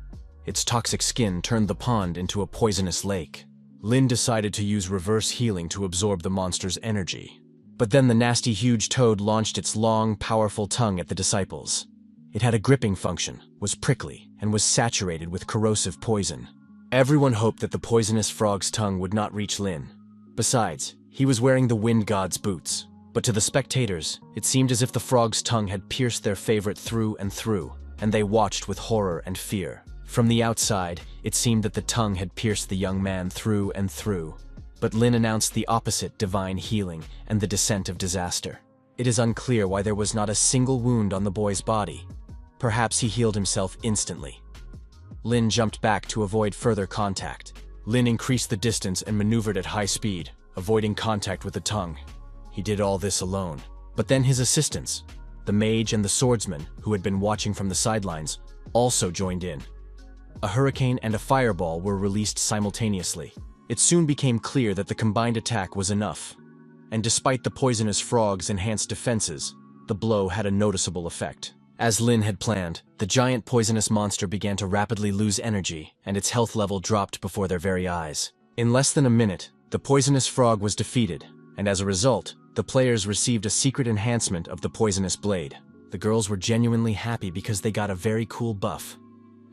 Its toxic skin turned the pond into a poisonous lake. Lin decided to use reverse healing to absorb the monster's energy. But then the nasty huge toad launched its long, powerful tongue at the disciples. It had a gripping function, was prickly, and was saturated with corrosive poison. Everyone hoped that the poisonous frog's tongue would not reach Lin. Besides, he was wearing the wind god's boots. But to the spectators, it seemed as if the frog's tongue had pierced their favorite through and through, and they watched with horror and fear. From the outside, it seemed that the tongue had pierced the young man through and through. But Lin announced the opposite divine healing and the descent of disaster. It is unclear why there was not a single wound on the boy's body. Perhaps he healed himself instantly. Lin jumped back to avoid further contact. Lin increased the distance and maneuvered at high speed, avoiding contact with the tongue. He did all this alone. But then his assistants, the mage and the swordsman, who had been watching from the sidelines, also joined in. A hurricane and a fireball were released simultaneously. It soon became clear that the combined attack was enough. And despite the poisonous frog's enhanced defenses, the blow had a noticeable effect. As Lin had planned, the giant poisonous monster began to rapidly lose energy, and its health level dropped before their very eyes. In less than a minute, the poisonous frog was defeated, and as a result, the players received a secret enhancement of the poisonous blade. The girls were genuinely happy because they got a very cool buff,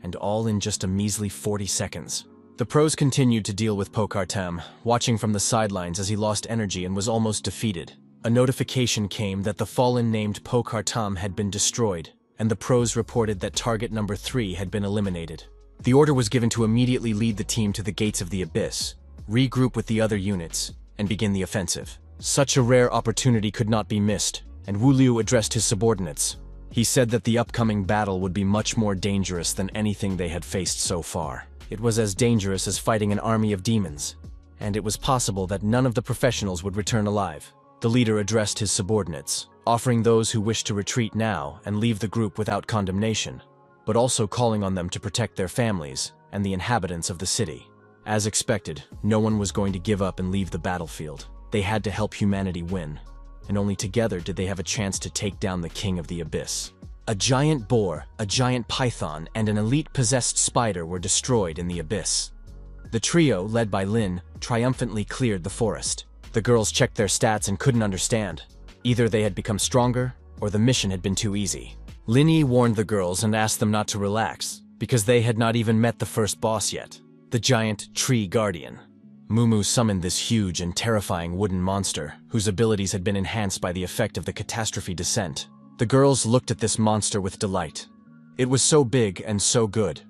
and all in just a measly 40 seconds. The pros continued to deal with Po-Kartum, watching from the sidelines as he lost energy and was almost defeated. A notification came that the fallen named Po-Kartum had been destroyed, and the pros reported that target number 3 had been eliminated. The order was given to immediately lead the team to the gates of the abyss, regroup with the other units, and begin the offensive. Such a rare opportunity could not be missed, and Wu Liu addressed his subordinates. He said that the upcoming battle would be much more dangerous than anything they had faced so far. It was as dangerous as fighting an army of demons, and it was possible that none of the professionals would return alive. The leader addressed his subordinates, offering those who wished to retreat now and leave the group without condemnation, but also calling on them to protect their families and the inhabitants of the city. As expected, no one was going to give up and leave the battlefield. They had to help humanity win, and only together did they have a chance to take down the king of the abyss. A giant boar, a giant python, and an elite possessed spider were destroyed in the abyss. The trio, led by Lin, triumphantly cleared the forest. The girls checked their stats and couldn't understand. Either they had become stronger, or the mission had been too easy. Lin Yi warned the girls and asked them not to relax, because they had not even met the first boss yet, the giant tree guardian. Mumu summoned this huge and terrifying wooden monster, whose abilities had been enhanced by the effect of the catastrophe descent. The girls looked at this monster with delight. It was so big and so good.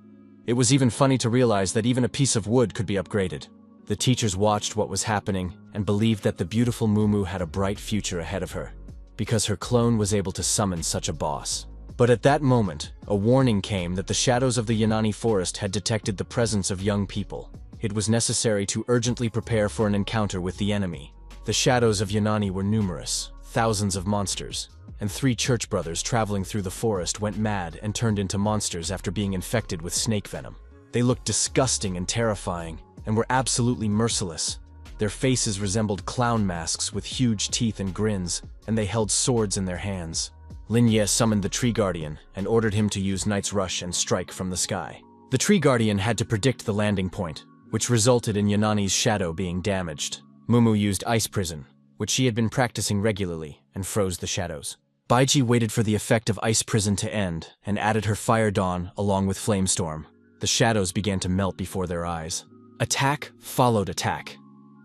It was even funny to realize that even a piece of wood could be upgraded. The teachers watched what was happening and believed that the beautiful Mumu had a bright future ahead of her, because her clone was able to summon such a boss. But at that moment, a warning came that the shadows of the Yanani forest had detected the presence of young people. It was necessary to urgently prepare for an encounter with the enemy. The shadows of Yanani were numerous, thousands of monsters, and 3 church brothers traveling through the forest went mad and turned into monsters after being infected with snake venom. They looked disgusting and terrifying, and were absolutely merciless. Their faces resembled clown masks with huge teeth and grins, and they held swords in their hands. Lin Ye summoned the Tree Guardian and ordered him to use Knight's Rush and strike from the sky. The Tree Guardian had to predict the landing point, which resulted in Yanani's shadow being damaged. Mumu used Ice Prison, which she had been practicing regularly, and froze the shadows. Baiji waited for the effect of Ice Prison to end and added her Fire Dawn along with Flamestorm. The shadows began to melt before their eyes. Attack followed attack.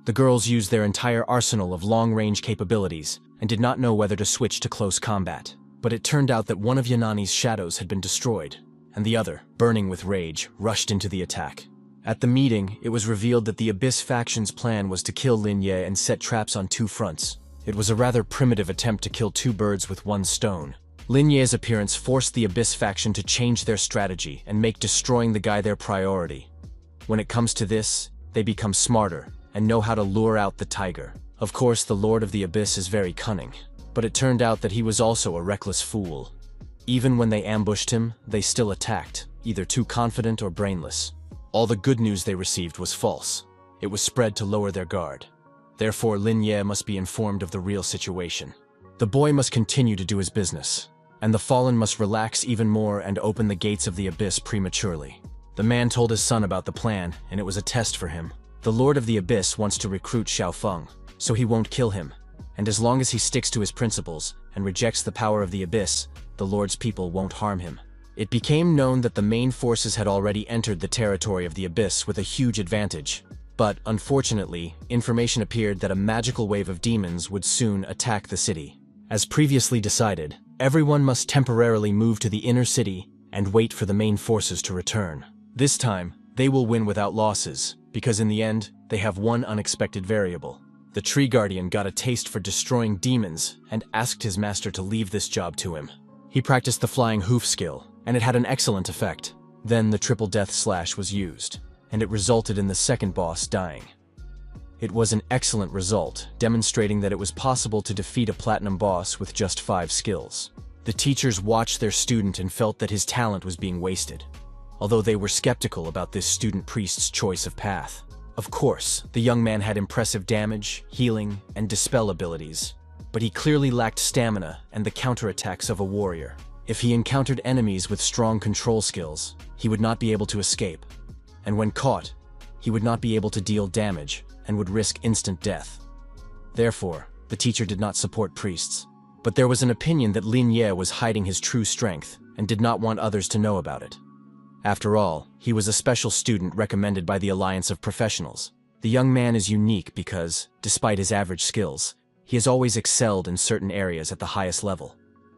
The girls used their entire arsenal of long-range capabilities and did not know whether to switch to close combat. But it turned out that one of Yanani's shadows had been destroyed, and the other, burning with rage, rushed into the attack. At the meeting, it was revealed that the Abyss faction's plan was to kill Lin Ye and set traps on 2 fronts. It was a rather primitive attempt to kill 2 birds with 1 stone. Lin Ye's appearance forced the Abyss faction to change their strategy and make destroying the guy their priority. When it comes to this, they become smarter and know how to lure out the tiger. Of course, the Lord of the Abyss is very cunning, but it turned out that he was also a reckless fool. Even when they ambushed him, they still attacked. either too confident or brainless. All the good news they received was false. It was spread to lower their guard. Therefore, Lin Ye must be informed of the real situation. The boy must continue to do his business, and the fallen must relax even more and open the gates of the abyss prematurely. The man told his son about the plan, and it was a test for him. The Lord of the Abyss wants to recruit Xiaofeng, so he won't kill him, and as long as he sticks to his principles and rejects the power of the Abyss, the Lord's people won't harm him. It became known that the main forces had already entered the territory of the Abyss with a huge advantage. But, unfortunately, information appeared that a magical wave of demons would soon attack the city. As previously decided, everyone must temporarily move to the inner city and wait for the main forces to return. This time, they will win without losses, because in the end, they have one unexpected variable. The Tree Guardian got a taste for destroying demons and asked his master to leave this job to him. He practiced the flying hoof skill, and it had an excellent effect. Then the triple death slash was used, and it resulted in the second boss dying. It was an excellent result, demonstrating that it was possible to defeat a platinum boss with just 5 skills. The teachers watched their student and felt that his talent was being wasted, although they were skeptical about this student priest's choice of path. Of course, the young man had impressive damage, healing, and dispel abilities, but he clearly lacked stamina and the counterattacks of a warrior. If he encountered enemies with strong control skills, he would not be able to escape, and when caught, he would not be able to deal damage and would risk instant death. Therefore, the teacher did not support priests. But there was an opinion that Lin Ye was hiding his true strength and did not want others to know about it. After all, he was a special student recommended by the Alliance of Professionals. The young man is unique because, despite his average skills, he has always excelled in certain areas at the highest level,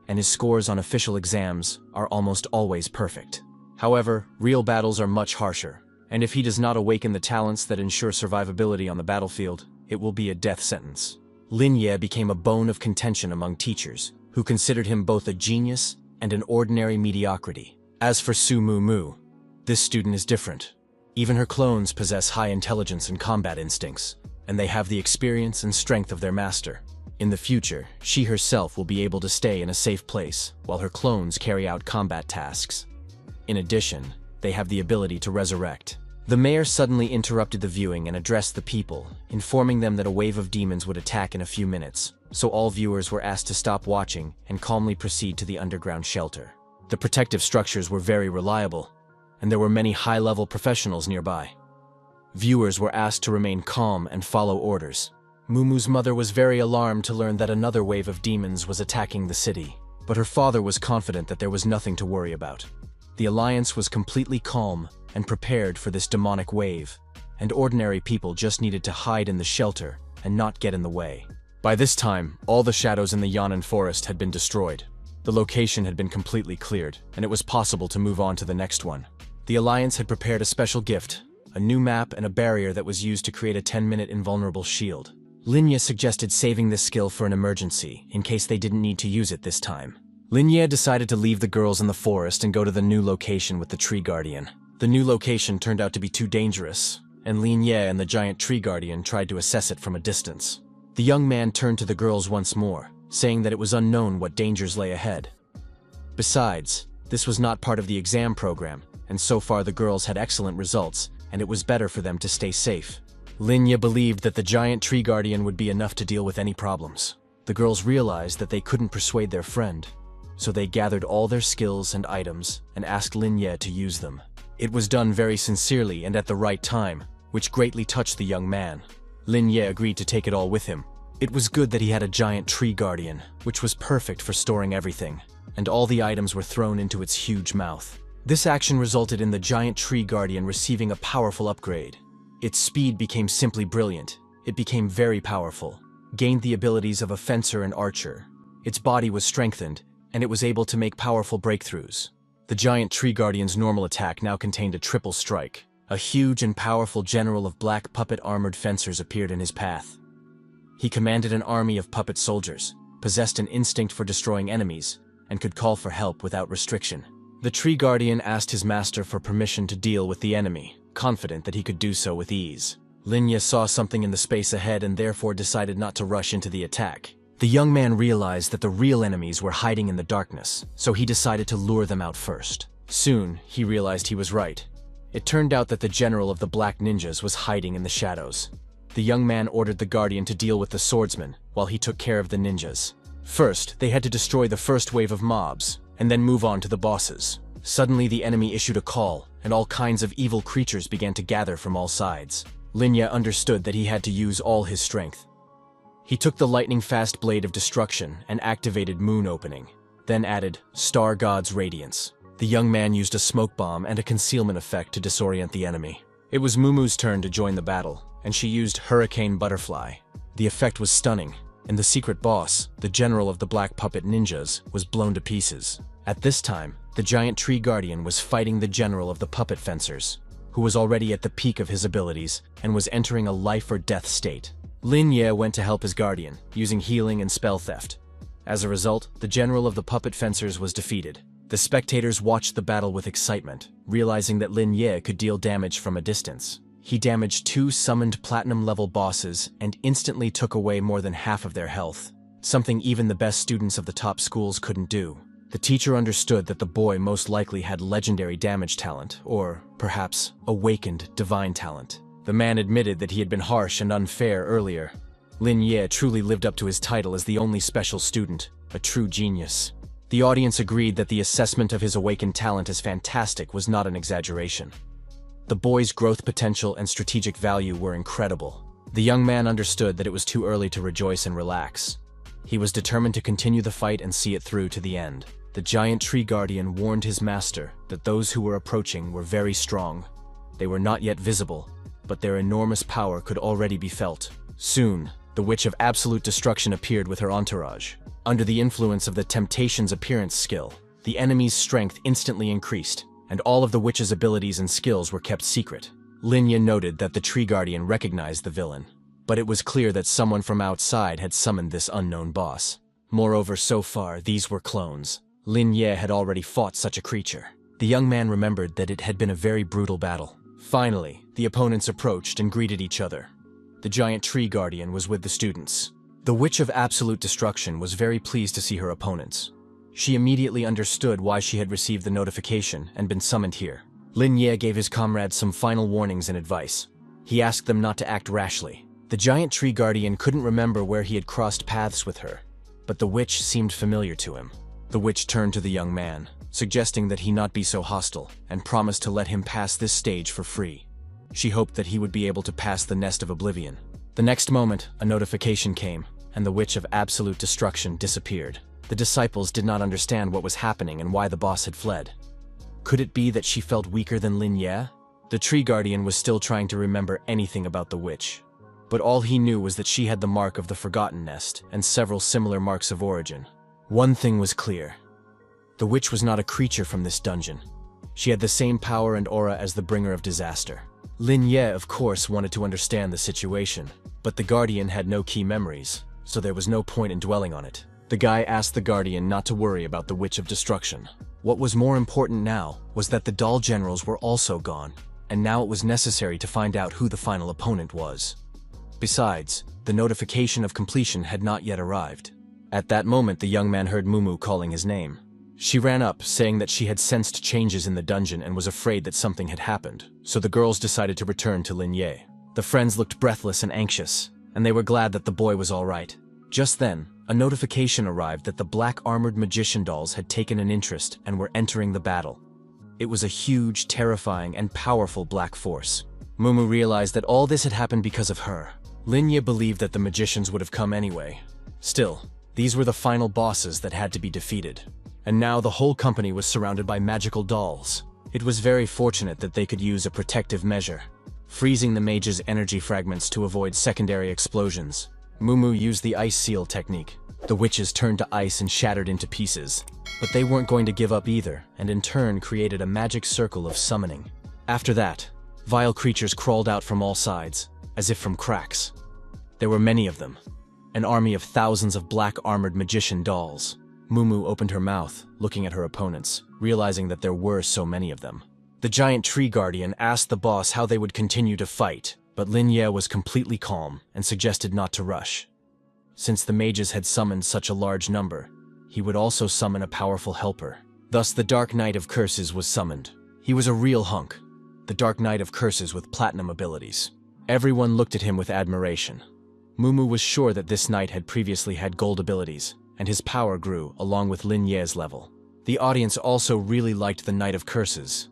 and his scores on official exams are almost always perfect. However, real battles are much harsher, and if he does not awaken the talents that ensure survivability on the battlefield, it will be a death sentence. Lin Ye became a bone of contention among teachers, who considered him both a genius and an ordinary mediocrity. As for Su Mu Mu, this student is different. Even her clones possess high intelligence and combat instincts, and they have the experience and strength of their master. In the future, she herself will be able to stay in a safe place, while her clones carry out combat tasks. In addition, they have the ability to resurrect. The mayor suddenly interrupted the viewing and addressed the people, informing them that a wave of demons would attack in a few minutes, so all viewers were asked to stop watching and calmly proceed to the underground shelter. The protective structures were very reliable, and there were many high-level professionals nearby. Viewers were asked to remain calm and follow orders. Mumu's mother was very alarmed to learn that another wave of demons was attacking the city, but her father was confident that there was nothing to worry about. The Alliance was completely calm and prepared for this demonic wave, and ordinary people just needed to hide in the shelter and not get in the way. By this time, all the shadows in the Yanan forest had been destroyed. The location had been completely cleared, and it was possible to move on to the next one. The Alliance had prepared a special gift, a new map and a barrier that was used to create a 10-minute invulnerable shield. Lin Ye suggested saving this skill for an emergency, in case they didn't need to use it this time. Lin Ye decided to leave the girls in the forest and go to the new location with the Tree Guardian. The new location turned out to be too dangerous, and Lin Ye and the giant Tree Guardian tried to assess it from a distance. The young man turned to the girls once more, saying that it was unknown what dangers lay ahead. Besides, this was not part of the exam program, and so far the girls had excellent results, and it was better for them to stay safe. Lin Ye believed that the giant Tree Guardian would be enough to deal with any problems. The girls realized that they couldn't persuade their friend, so they gathered all their skills and items and asked Lin Ye to use them. It was done very sincerely and at the right time, which greatly touched the young man. Lin Ye agreed to take it all with him. It was good that he had a giant Tree Guardian, which was perfect for storing everything, and all the items were thrown into its huge mouth. This action resulted in the giant Tree Guardian receiving a powerful upgrade. Its speed became simply brilliant. It became very powerful, gained the abilities of a fencer and archer. Its body was strengthened, and it was able to make powerful breakthroughs. The giant Tree Guardian's normal attack now contained a triple strike. A huge and powerful general of black puppet armored fencers appeared in his path. He commanded an army of puppet soldiers, possessed an instinct for destroying enemies, and could call for help without restriction. The Tree Guardian asked his master for permission to deal with the enemy, confident that he could do so with ease. Lin Ye saw something in the space ahead and therefore decided not to rush into the attack. The young man realized that the real enemies were hiding in the darkness, so he decided to lure them out first. Soon, he realized he was right. It turned out that the general of the Black Ninjas was hiding in the shadows. The young man ordered the guardian to deal with the swordsman, while he took care of the ninjas. First, they had to destroy the first wave of mobs, and then move on to the bosses. Suddenly, the enemy issued a call, and all kinds of evil creatures began to gather from all sides. Lin Ye understood that he had to use all his strength. He took the lightning-fast blade of destruction and activated Moon Opening, then added Star God's Radiance. The young man used a smoke bomb and a concealment effect to disorient the enemy. It was Mumu's turn to join the battle, and she used Hurricane Butterfly. The effect was stunning, and the secret boss, the general of the Black Puppet Ninjas, was blown to pieces. At this time, the giant tree guardian was fighting the general of the puppet fencers, who was already at the peak of his abilities and was entering a life-or-death state. Lin Ye went to help his guardian, using healing and spell theft. As a result, the general of the puppet fencers was defeated. The spectators watched the battle with excitement, realizing that Lin Ye could deal damage from a distance. He damaged 2 summoned platinum-level bosses and instantly took away more than half of their health, something even the best students of the top schools couldn't do. The teacher understood that the boy most likely had legendary damage talent, or perhaps awakened divine talent. The man admitted that he had been harsh and unfair earlier. Lin Ye truly lived up to his title as the only special student, a true genius. The audience agreed that the assessment of his awakened talent as fantastic was not an exaggeration. The boy's growth potential and strategic value were incredible. The young man understood that it was too early to rejoice and relax. He was determined to continue the fight and see it through to the end. The giant tree guardian warned his master that those who were approaching were very strong. They were not yet visible, but their enormous power could already be felt. Soon, the Witch of Absolute Destruction appeared with her entourage. Under the influence of the Temptation's appearance skill, the enemy's strength instantly increased, and all of the witch's abilities and skills were kept secret. Lin Ye noted that the tree guardian recognized the villain, but it was clear that someone from outside had summoned this unknown boss. Moreover, so far, these were clones. Lin Ye had already fought such a creature. The young man remembered that it had been a very brutal battle. Finally, the opponents approached and greeted each other. The giant tree guardian was with the students. The Witch of Absolute Destruction was very pleased to see her opponents. She immediately understood why she had received the notification and been summoned here. Lin Ye gave his comrades some final warnings and advice. He asked them not to act rashly. The giant tree guardian couldn't remember where he had crossed paths with her, but the witch seemed familiar to him. The witch turned to the young man, suggesting that he not be so hostile, and promised to let him pass this stage for free. She hoped that he would be able to pass the Nest of Oblivion. The next moment, a notification came, and the Witch of Absolute Destruction disappeared. The disciples did not understand what was happening and why the boss had fled. Could it be that she felt weaker than Lin Ye? The tree guardian was still trying to remember anything about the witch, but all he knew was that she had the mark of the Forgotten Nest and several similar marks of origin. One thing was clear. The witch was not a creature from this dungeon. She had the same power and aura as the bringer of disaster. Lin Ye, of course, wanted to understand the situation, but the guardian had no key memories, so there was no point in dwelling on it. The guy asked the guardian not to worry about the Witch of Destruction. What was more important now was that the doll generals were also gone, and now it was necessary to find out who the final opponent was. Besides, the notification of completion had not yet arrived. At that moment, the young man heard Mumu calling his name. She ran up, saying that she had sensed changes in the dungeon and was afraid that something had happened, so the girls decided to return to Lin Ye. The friends looked breathless and anxious, and they were glad that the boy was all right. Just then, a notification arrived that the black-armored magician dolls had taken an interest and were entering the battle. It was a huge, terrifying, and powerful black force. Mumu realized that all this had happened because of her. Lin Ye believed that the magicians would have come anyway. Still, these were the final bosses that had to be defeated. And now the whole company was surrounded by magical dolls. It was very fortunate that they could use a protective measure, freezing the mage's energy fragments to avoid secondary explosions. Mumu used the ice seal technique. The witches turned to ice and shattered into pieces. But they weren't going to give up either, and in turn created a magic circle of summoning. After that, vile creatures crawled out from all sides, as if from cracks. There were many of them, an army of thousands of black-armored magician dolls. Mumu opened her mouth, looking at her opponents, realizing that there were so many of them. The giant tree guardian asked the boss how they would continue to fight, but Lin Ye was completely calm and suggested not to rush. Since the mages had summoned such a large number, he would also summon a powerful helper. Thus, the Dark Knight of Curses was summoned. He was a real hunk, the Dark Knight of Curses with platinum abilities. Everyone looked at him with admiration. Mumu was sure that this knight had previously had gold abilities, and his power grew along with Lin Ye's level. The audience also really liked the Knight of Curses.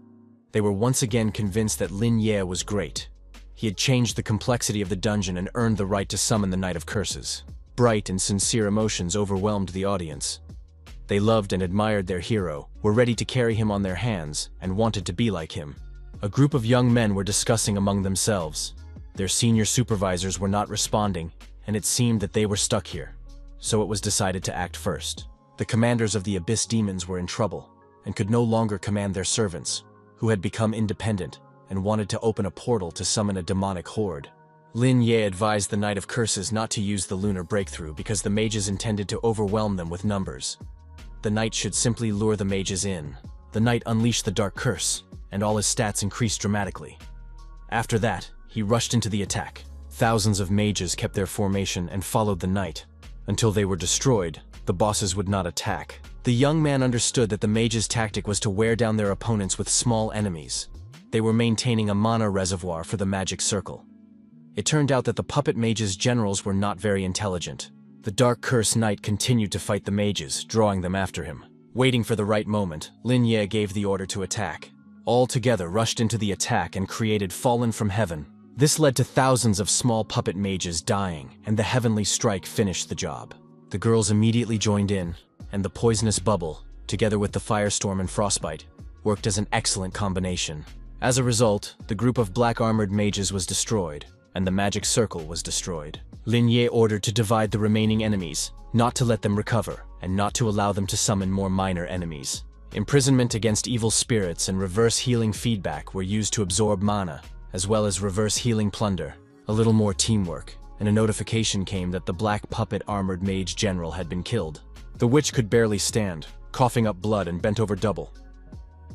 They were once again convinced that Lin Ye was great. He had changed the complexity of the dungeon and earned the right to summon the Knight of Curses. Bright and sincere emotions overwhelmed the audience. They loved and admired their hero, were ready to carry him on their hands, and wanted to be like him. A group of young men were discussing among themselves. Their senior supervisors were not responding, and it seemed that they were stuck here. So it was decided to act first. The commanders of the Abyss demons were in trouble, and could no longer command their servants, who had become independent and wanted to open a portal to summon a demonic horde. Lin Ye advised the Knight of Curses not to use the lunar breakthrough because the mages intended to overwhelm them with numbers. The knight should simply lure the mages in. The knight unleashed the Dark Curse, and all his stats increased dramatically. After that, he rushed into the attack. Thousands of mages kept their formation and followed the knight. Until they were destroyed, the bosses would not attack. The young man understood that the mages' tactic was to wear down their opponents with small enemies. They were maintaining a mana reservoir for the magic circle. It turned out that the puppet mages' generals were not very intelligent. The Dark Curse Knight continued to fight the mages, drawing them after him. Waiting for the right moment, Lin Ye gave the order to attack. All together rushed into the attack and created Fallen from Heaven. This led to thousands of small puppet mages dying, and the heavenly strike finished the job. The girls immediately joined in, and the poisonous bubble, together with the firestorm and frostbite, worked as an excellent combination. As a result, the group of black-armored mages was destroyed, and the magic circle was destroyed. Lin Ye ordered to divide the remaining enemies, not to let them recover, and not to allow them to summon more minor enemies. Imprisonment against evil spirits and reverse healing feedback were used to absorb mana, as well as reverse healing plunder. A little more teamwork, and a notification came that the black puppet armored mage general had been killed. The witch could barely stand, coughing up blood and bent over double.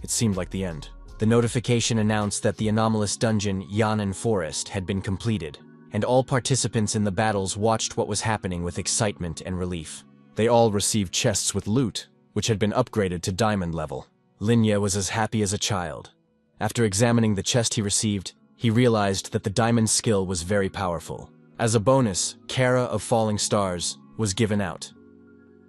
It seemed like the end. The notification announced that the anomalous dungeon Yanan Forest had been completed, and all participants in the battles watched what was happening with excitement and relief. They all received chests with loot, which had been upgraded to diamond level. Lin Ye was as happy as a child. After examining the chest he received, he realized that the diamond skill was very powerful. As a bonus, Kara of Falling Stars was given out.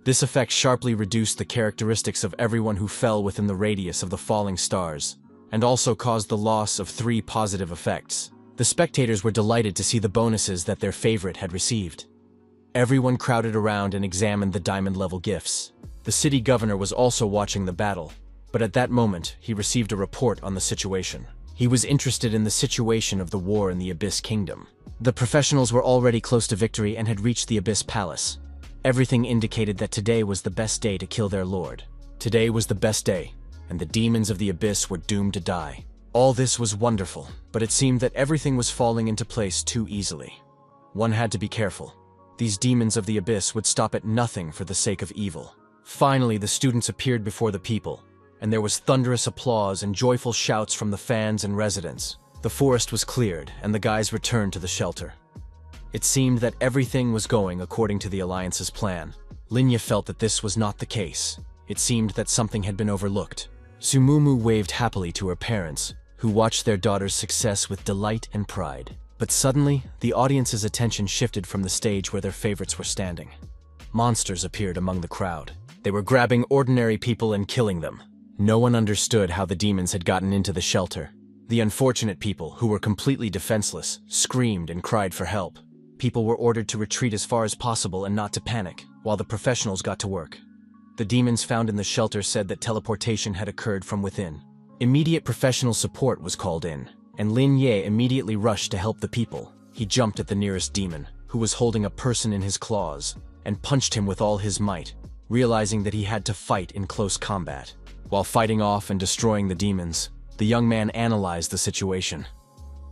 This effect sharply reduced the characteristics of everyone who fell within the radius of the falling stars, and also caused the loss of 3 positive effects. The spectators were delighted to see the bonuses that their favorite had received. Everyone crowded around and examined the diamond-level gifts. The city governor was also watching the battle, but at that moment he received a report on the situation. He was interested in the situation of the war in the Abyss Kingdom. The professionals were already close to victory and had reached the Abyss Palace. Everything indicated that today was the best day to kill their lord. Today was the best day, and the demons of the Abyss were doomed to die. All this was wonderful, but it seemed that everything was falling into place too easily. One had to be careful. These demons of the Abyss would stop at nothing for the sake of evil. Finally, the students appeared before the people, and there was thunderous applause and joyful shouts from the fans and residents. The forest was cleared, and the guys returned to the shelter. It seemed that everything was going according to the Alliance's plan. Lin Ye felt that this was not the case. It seemed that something had been overlooked. Sumumu waved happily to her parents, who watched their daughter's success with delight and pride. But suddenly, the audience's attention shifted from the stage where their favorites were standing. Monsters appeared among the crowd. They were grabbing ordinary people and killing them. No one understood how the demons had gotten into the shelter. The unfortunate people, who were completely defenseless, screamed and cried for help. People were ordered to retreat as far as possible and not to panic, while the professionals got to work. The demons found in the shelter said that teleportation had occurred from within. Immediate professional support was called in, and Lin Ye immediately rushed to help the people. He jumped at the nearest demon, who was holding a person in his claws, and punched him with all his might, realizing that he had to fight in close combat. While fighting off and destroying the demons, the young man analyzed the situation.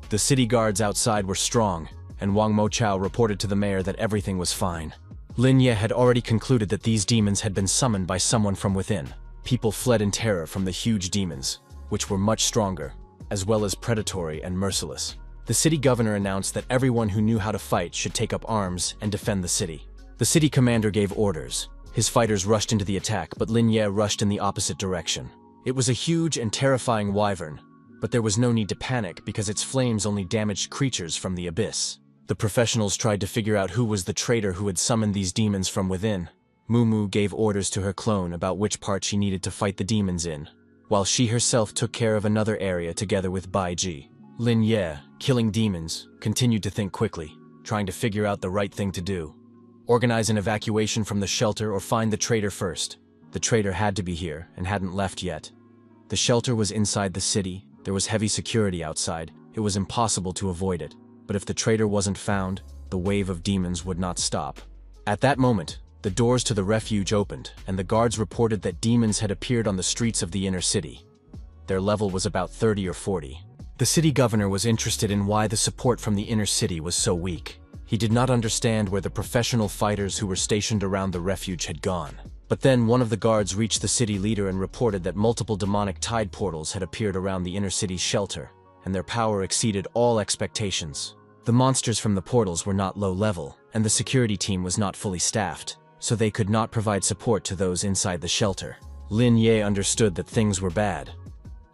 The city guards outside were strong, and Wang Mochao reported to the mayor that everything was fine. Lin Ye had already concluded that these demons had been summoned by someone from within. People fled in terror from the huge demons, which were much stronger, as well as predatory and merciless. The city governor announced that everyone who knew how to fight should take up arms and defend the city. The city commander gave orders. His fighters rushed into the attack, but Lin Ye rushed in the opposite direction. It was a huge and terrifying wyvern, but there was no need to panic because its flames only damaged creatures from the abyss. The professionals tried to figure out who was the traitor who had summoned these demons from within. Mumu gave orders to her clone about which part she needed to fight the demons in, while she herself took care of another area together with Baiji. Lin Ye, killing demons, continued to think quickly, trying to figure out the right thing to do. Organize an evacuation from the shelter or find the traitor first. The traitor had to be here and hadn't left yet. The shelter was inside the city, there was heavy security outside, it was impossible to avoid it. But if the traitor wasn't found, the wave of demons would not stop. At that moment, the doors to the refuge opened, and the guards reported that demons had appeared on the streets of the inner city. Their level was about 30 or 40. The city governor was interested in why the support from the inner city was so weak. He did not understand where the professional fighters who were stationed around the refuge had gone. But then one of the guards reached the city leader and reported that multiple demonic tide portals had appeared around the inner city's shelter, and their power exceeded all expectations. The monsters from the portals were not low level, and the security team was not fully staffed, so they could not provide support to those inside the shelter. Lin Ye understood that things were bad.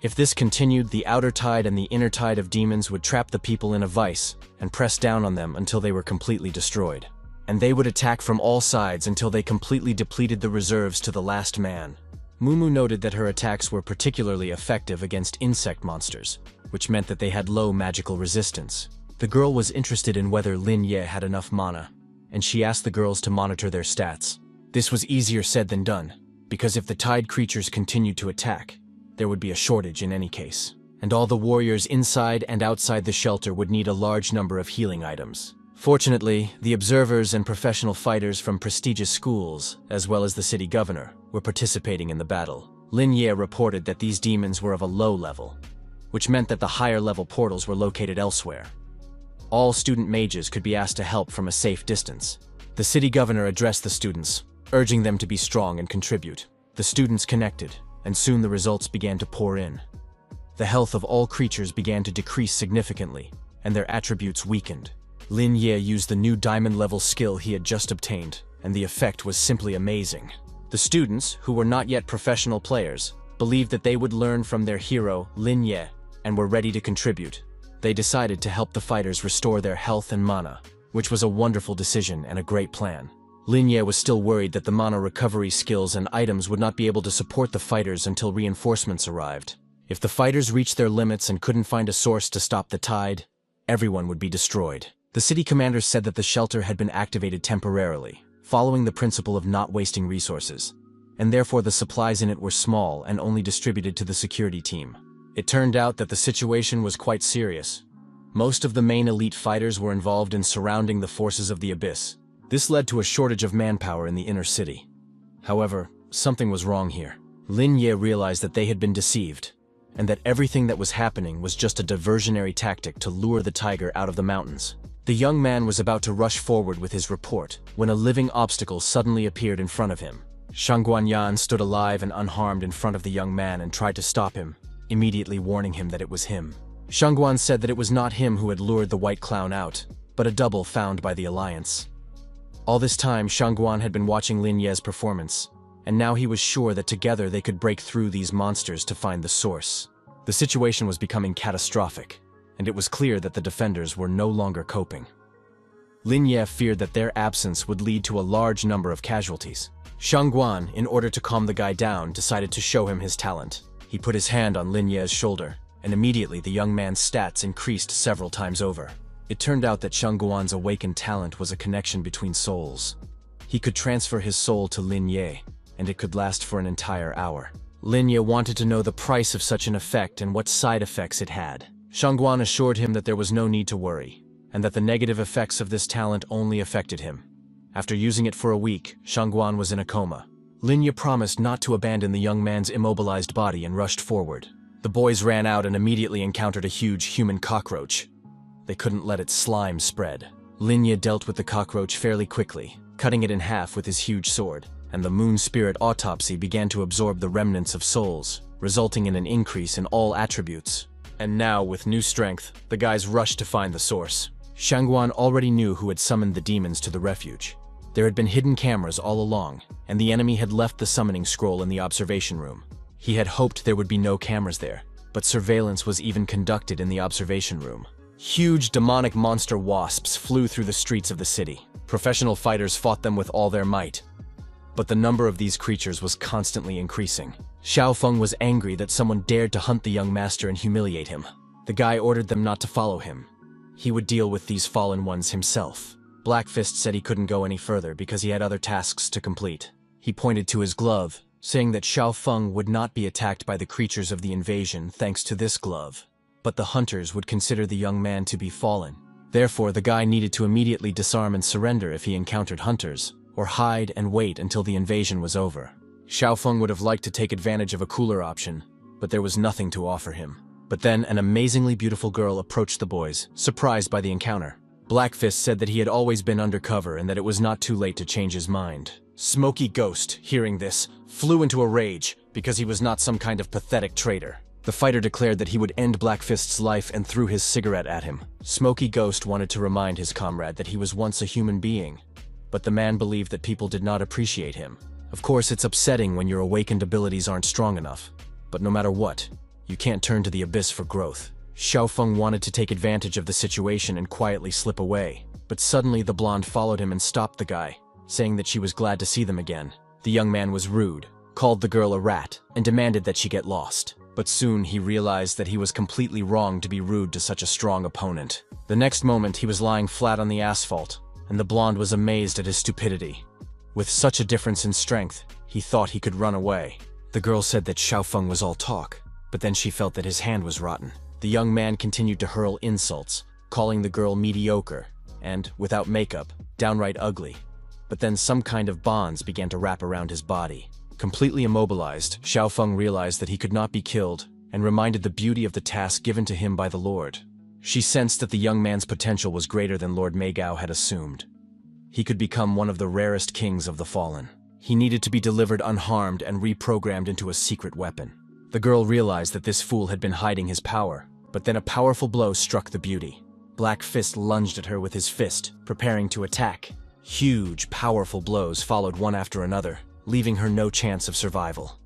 If this continued, the outer tide and the inner tide of demons would trap the people in a vice and press down on them until they were completely destroyed. And they would attack from all sides until they completely depleted the reserves to the last man. Mumu noted that her attacks were particularly effective against insect monsters, which meant that they had low magical resistance. The girl was interested in whether Lin Ye had enough mana, and she asked the girls to monitor their stats. This was easier said than done, because if the tide creatures continued to attack, there would be a shortage in any case, and all the warriors inside and outside the shelter would need a large number of healing items. Fortunately, the observers and professional fighters from prestigious schools, as well as the city governor, were participating in the battle. Lin Ye reported that these demons were of a low level, which meant that the higher level portals were located elsewhere. All student mages could be asked to help from a safe distance. The city governor addressed the students, urging them to be strong and contribute. The students connected, and soon the results began to pour in. The health of all creatures began to decrease significantly, and their attributes weakened. Lin Ye used the new diamond-level skill he had just obtained, and the effect was simply amazing. The students, who were not yet professional players, believed that they would learn from their hero, Lin Ye, and were ready to contribute. They decided to help the fighters restore their health and mana, which was a wonderful decision and a great plan. Lin Ye was still worried that the mana recovery skills and items would not be able to support the fighters until reinforcements arrived. If the fighters reached their limits and couldn't find a source to stop the tide, everyone would be destroyed. The city commander said that the shelter had been activated temporarily, following the principle of not wasting resources, and therefore the supplies in it were small and only distributed to the security team. It turned out that the situation was quite serious. Most of the main elite fighters were involved in surrounding the forces of the Abyss. This led to a shortage of manpower in the inner city. However, something was wrong here. Lin Ye realized that they had been deceived, and that everything that was happening was just a diversionary tactic to lure the tiger out of the mountains. The young man was about to rush forward with his report when a living obstacle suddenly appeared in front of him. Shangguanyan stood alive and unharmed in front of the young man and tried to stop him, immediately warning him that it was him. Shangguan said that it was not him who had lured the white clown out, but a double found by the Alliance. All this time, Shangguan had been watching Lin Ye's performance, and now he was sure that together they could break through these monsters to find the source. The situation was becoming catastrophic, and it was clear that the defenders were no longer coping. Lin Ye feared that their absence would lead to a large number of casualties. Shangguan, in order to calm the guy down, decided to show him his talent. He put his hand on Lin Ye's shoulder, and immediately the young man's stats increased several times over. It turned out that Shangguan's awakened talent was a connection between souls. He could transfer his soul to Lin Ye, and it could last for an entire hour. Lin Ye wanted to know the price of such an effect and what side effects it had. Shangguan assured him that there was no need to worry, and that the negative effects of this talent only affected him. After using it for a week, Shangguan was in a coma. Lin Ye promised not to abandon the young man's immobilized body and rushed forward. The boys ran out and immediately encountered a huge human cockroach. They couldn't let its slime spread. Lin Ye dealt with the cockroach fairly quickly, cutting it in half with his huge sword, and the moon spirit autopsy began to absorb the remnants of souls, resulting in an increase in all attributes. And now, with new strength, the guys rushed to find the source. Shangguan already knew who had summoned the demons to the refuge. There had been hidden cameras all along, and the enemy had left the summoning scroll in the observation room. He had hoped there would be no cameras there, but surveillance was even conducted in the observation room. Huge demonic monster wasps flew through the streets of the city. Professional fighters fought them with all their might. But the number of these creatures was constantly increasing. Xiaofeng was angry that someone dared to hunt the young master and humiliate him. The guy ordered them not to follow him. He would deal with these fallen ones himself. Blackfist said he couldn't go any further because he had other tasks to complete. He pointed to his glove, saying that Xiaofeng would not be attacked by the creatures of the invasion thanks to this glove. But the hunters would consider the young man to be fallen. Therefore, the guy needed to immediately disarm and surrender if he encountered hunters, or hide and wait until the invasion was over. Xiaofeng would have liked to take advantage of a cooler option, but there was nothing to offer him. But then an amazingly beautiful girl approached the boys, surprised by the encounter. Blackfist said that he had always been undercover and that it was not too late to change his mind. Smoky Ghost, hearing this, flew into a rage because he was not some kind of pathetic traitor. The fighter declared that he would end Blackfist's life and threw his cigarette at him. Smoky Ghost wanted to remind his comrade that he was once a human being, but the man believed that people did not appreciate him. Of course, it's upsetting when your awakened abilities aren't strong enough, but no matter what, you can't turn to the abyss for growth. Xiaofeng wanted to take advantage of the situation and quietly slip away, but suddenly the blonde followed him and stopped the guy, saying that she was glad to see them again. The young man was rude, called the girl a rat, and demanded that she get lost. But soon he realized that he was completely wrong to be rude to such a strong opponent. The next moment he was lying flat on the asphalt, and the blonde was amazed at his stupidity. With such a difference in strength, he thought he could run away. The girl said that Xiaofeng was all talk, but then she felt that his hand was rotten. The young man continued to hurl insults, calling the girl mediocre, and, without makeup, downright ugly. But then some kind of bonds began to wrap around his body. Completely immobilized, Xiaofeng realized that he could not be killed, and reminded the beauty of the task given to him by the Lord. She sensed that the young man's potential was greater than Lord Meigao had assumed. He could become one of the rarest kings of the fallen. He needed to be delivered unharmed and reprogrammed into a secret weapon. The girl realized that this fool had been hiding his power, but then a powerful blow struck the beauty. Blackfist lunged at her with his fist, preparing to attack. Huge, powerful blows followed one after another, leaving her no chance of survival.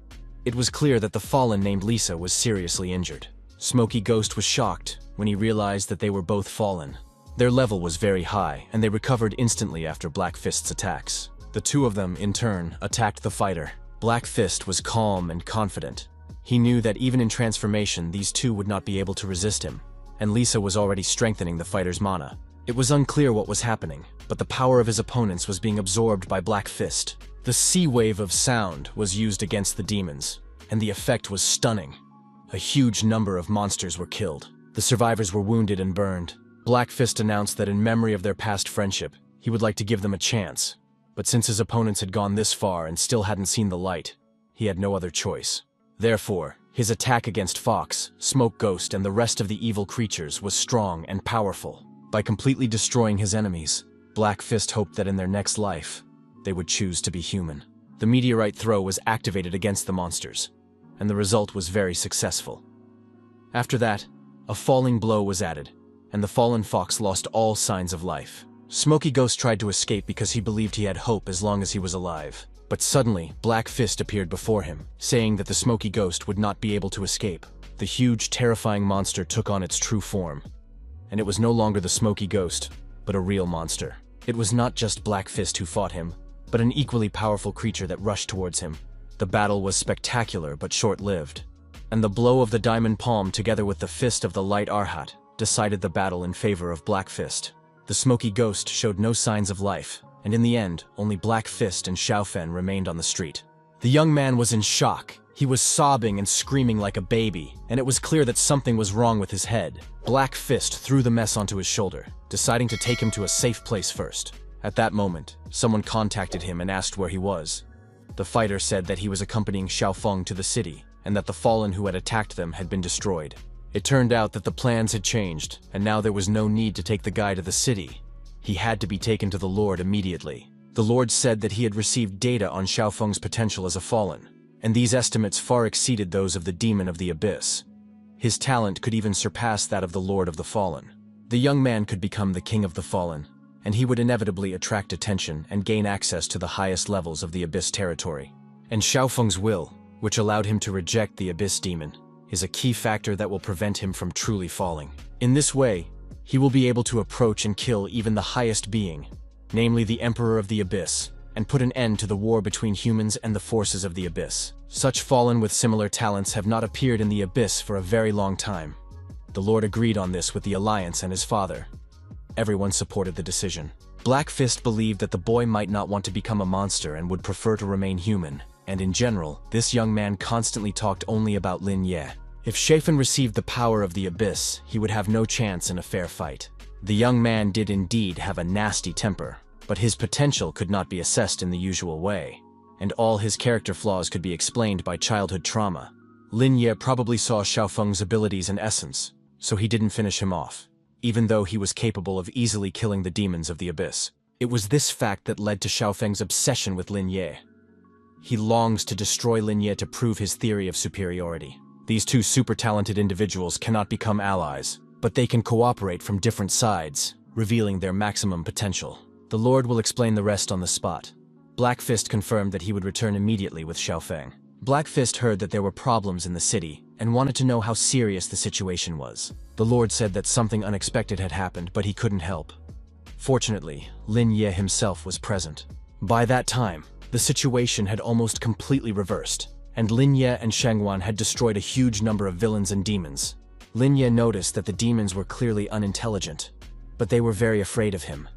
It was clear that the fallen named Lisa was seriously injured. Smoky Ghost was shocked when he realized that they were both fallen. Their level was very high, and they recovered instantly after Blackfist's attacks. The two of them, in turn, attacked the fighter. Blackfist was calm and confident. He knew that even in transformation, these two would not be able to resist him, and Lisa was already strengthening the fighter's mana. It was unclear what was happening, but the power of his opponents was being absorbed by Blackfist. The sea wave of sound was used against the demons, and the effect was stunning. A huge number of monsters were killed. The survivors were wounded and burned. Blackfist announced that in memory of their past friendship, he would like to give them a chance. But since his opponents had gone this far and still hadn't seen the light, he had no other choice. Therefore, his attack against Fox, Smoke Ghost, and the rest of the evil creatures was strong and powerful. By completely destroying his enemies, Blackfist hoped that in their next life, they would choose to be human. The meteorite throw was activated against the monsters, and the result was very successful. After that, a falling blow was added, and the fallen fox lost all signs of life. Smoky Ghost tried to escape because he believed he had hope as long as he was alive. But suddenly, Blackfist appeared before him, saying that the Smoky Ghost would not be able to escape. The huge, terrifying monster took on its true form, and it was no longer the Smoky Ghost, but a real monster. It was not just Blackfist who fought him, but an equally powerful creature that rushed towards him. The battle was spectacular but short-lived, and the blow of the diamond palm together with the fist of the light Arhat decided the battle in favor of Blackfist. The Smoky Ghost showed no signs of life, and in the end, only Blackfist and Xiaofen remained on the street. The young man was in shock. He was sobbing and screaming like a baby, and it was clear that something was wrong with his head. Blackfist threw the mess onto his shoulder, deciding to take him to a safe place first. At that moment, someone contacted him and asked where he was. The fighter said that he was accompanying Xiaofeng to the city, and that the fallen who had attacked them had been destroyed. It turned out that the plans had changed, and now there was no need to take the guy to the city. He had to be taken to the Lord immediately. The Lord said that he had received data on Xiaofeng's potential as a fallen, and these estimates far exceeded those of the Demon of the Abyss. His talent could even surpass that of the Lord of the Fallen. The young man could become the King of the Fallen, and he would inevitably attract attention and gain access to the highest levels of the Abyss territory. And Xiaofeng's will, which allowed him to reject the Abyss demon, is a key factor that will prevent him from truly falling. In this way, he will be able to approach and kill even the highest being, namely the Emperor of the Abyss, and put an end to the war between humans and the forces of the Abyss. Such fallen with similar talents have not appeared in the Abyss for a very long time. The Lord agreed on this with the Alliance and his father. Everyone supported the decision. Black Fist believed that the boy might not want to become a monster and would prefer to remain human, and in general, this young man constantly talked only about Lin Ye. If Shafen received the power of the Abyss, he would have no chance in a fair fight. The young man did indeed have a nasty temper, but his potential could not be assessed in the usual way, and all his character flaws could be explained by childhood trauma. Lin Ye probably saw Xiaofeng's abilities and essence, so he didn't finish him off, even though he was capable of easily killing the demons of the Abyss. It was this fact that led to Xiaofeng's obsession with Lin Ye. He longs to destroy Lin Ye to prove his theory of superiority. These two super-talented individuals cannot become allies, but they can cooperate from different sides, revealing their maximum potential. The Lord will explain the rest on the spot. Black Fist confirmed that he would return immediately with Xiaofeng. Black Fist heard that there were problems in the city and wanted to know how serious the situation was. The Lord said that something unexpected had happened, but he couldn't help. Fortunately, Lin Ye himself was present. By that time, the situation had almost completely reversed, and Lin Ye and Shangguan had destroyed a huge number of villains and demons. Lin Ye noticed that the demons were clearly unintelligent, but they were very afraid of him.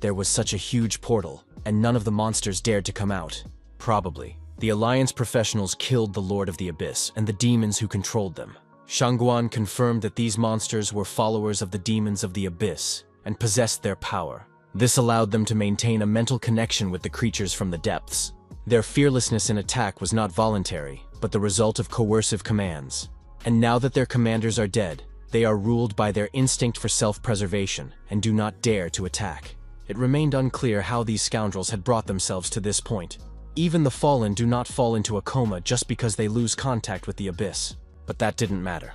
There was such a huge portal, and none of the monsters dared to come out. Probably, the Alliance professionals killed the Lord of the Abyss and the demons who controlled them. Shangguan confirmed that these monsters were followers of the demons of the Abyss and possessed their power. This allowed them to maintain a mental connection with the creatures from the depths. Their fearlessness in attack was not voluntary, but the result of coercive commands. And now that their commanders are dead, they are ruled by their instinct for self-preservation and do not dare to attack. It remained unclear how these scoundrels had brought themselves to this point. Even the fallen do not fall into a coma just because they lose contact with the Abyss. But that didn't matter.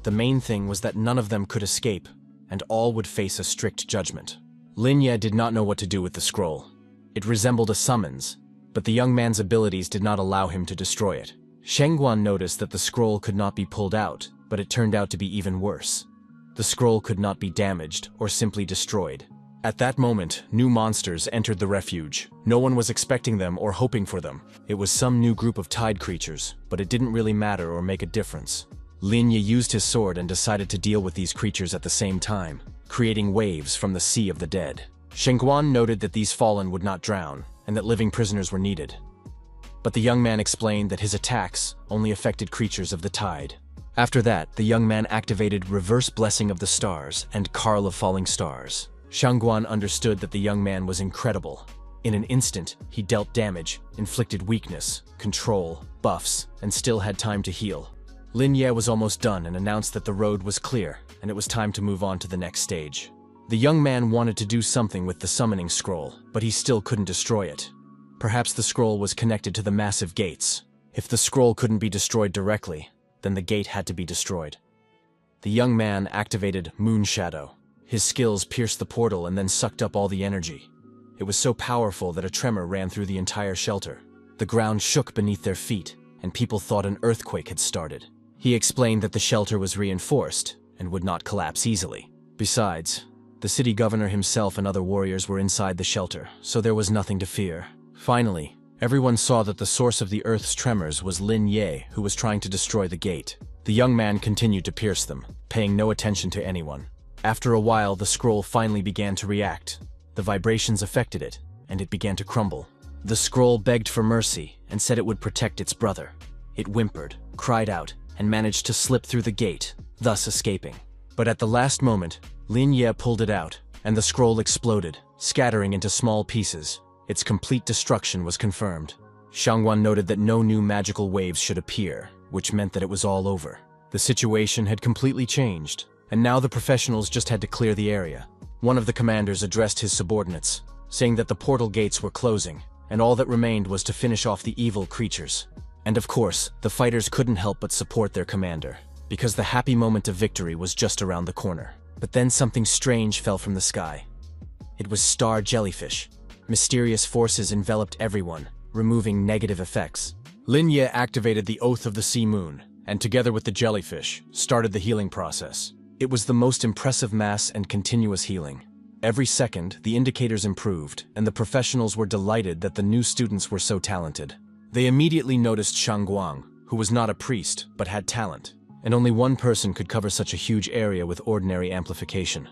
The main thing was that none of them could escape, and all would face a strict judgment. Lin Ye did not know what to do with the scroll. It resembled a summons, but the young man's abilities did not allow him to destroy it. Shangguan noticed that the scroll could not be pulled out, but it turned out to be even worse. The scroll could not be damaged or simply destroyed. At that moment, new monsters entered the refuge. No one was expecting them or hoping for them. It was some new group of tide creatures, but it didn't really matter or make a difference. Lin Ye used his sword and decided to deal with these creatures at the same time, creating waves from the sea of the dead. Shangguan noted that these fallen would not drown, and that living prisoners were needed. But the young man explained that his attacks only affected creatures of the tide. After that, the young man activated Reverse Blessing of the Stars and Carl of Falling Stars. Shangguan understood that the young man was incredible. In an instant, he dealt damage, inflicted weakness, control, buffs, and still had time to heal. Lin Ye was almost done and announced that the road was clear, and it was time to move on to the next stage. The young man wanted to do something with the summoning scroll, but he still couldn't destroy it. Perhaps the scroll was connected to the massive gates. If the scroll couldn't be destroyed directly, then the gate had to be destroyed. The young man activated Moon Shadow. His skills pierced the portal and then sucked up all the energy. It was so powerful that a tremor ran through the entire shelter. The ground shook beneath their feet, and people thought an earthquake had started. He explained that the shelter was reinforced and would not collapse easily. Besides, the city governor himself and other warriors were inside the shelter, so there was nothing to fear. Finally, everyone saw that the source of the earth's tremors was Lin Ye, who was trying to destroy the gate. The young man continued to pierce them, paying no attention to anyone. After a while, the scroll finally began to react. The vibrations affected it, and it began to crumble. The scroll begged for mercy and said it would protect its brother. It whimpered, cried out, and managed to slip through the gate, thus escaping. But at the last moment, Lin Ye pulled it out, and the scroll exploded, scattering into small pieces. Its complete destruction was confirmed. Shangguan noted that no new magical waves should appear, which meant that it was all over. The situation had completely changed, and now the professionals just had to clear the area. One of the commanders addressed his subordinates, saying that the portal gates were closing, and all that remained was to finish off the evil creatures. And of course, the fighters couldn't help but support their commander, because the happy moment of victory was just around the corner. But then something strange fell from the sky. It was star jellyfish. Mysterious forces enveloped everyone, removing negative effects. Lin Ye activated the Oath of the Sea Moon, and together with the jellyfish, started the healing process. It was the most impressive mass and continuous healing. Every second, the indicators improved, and the professionals were delighted that the new students were so talented. They immediately noticed Huang, who was not a priest, but had talent, and only one person could cover such a huge area with ordinary amplification.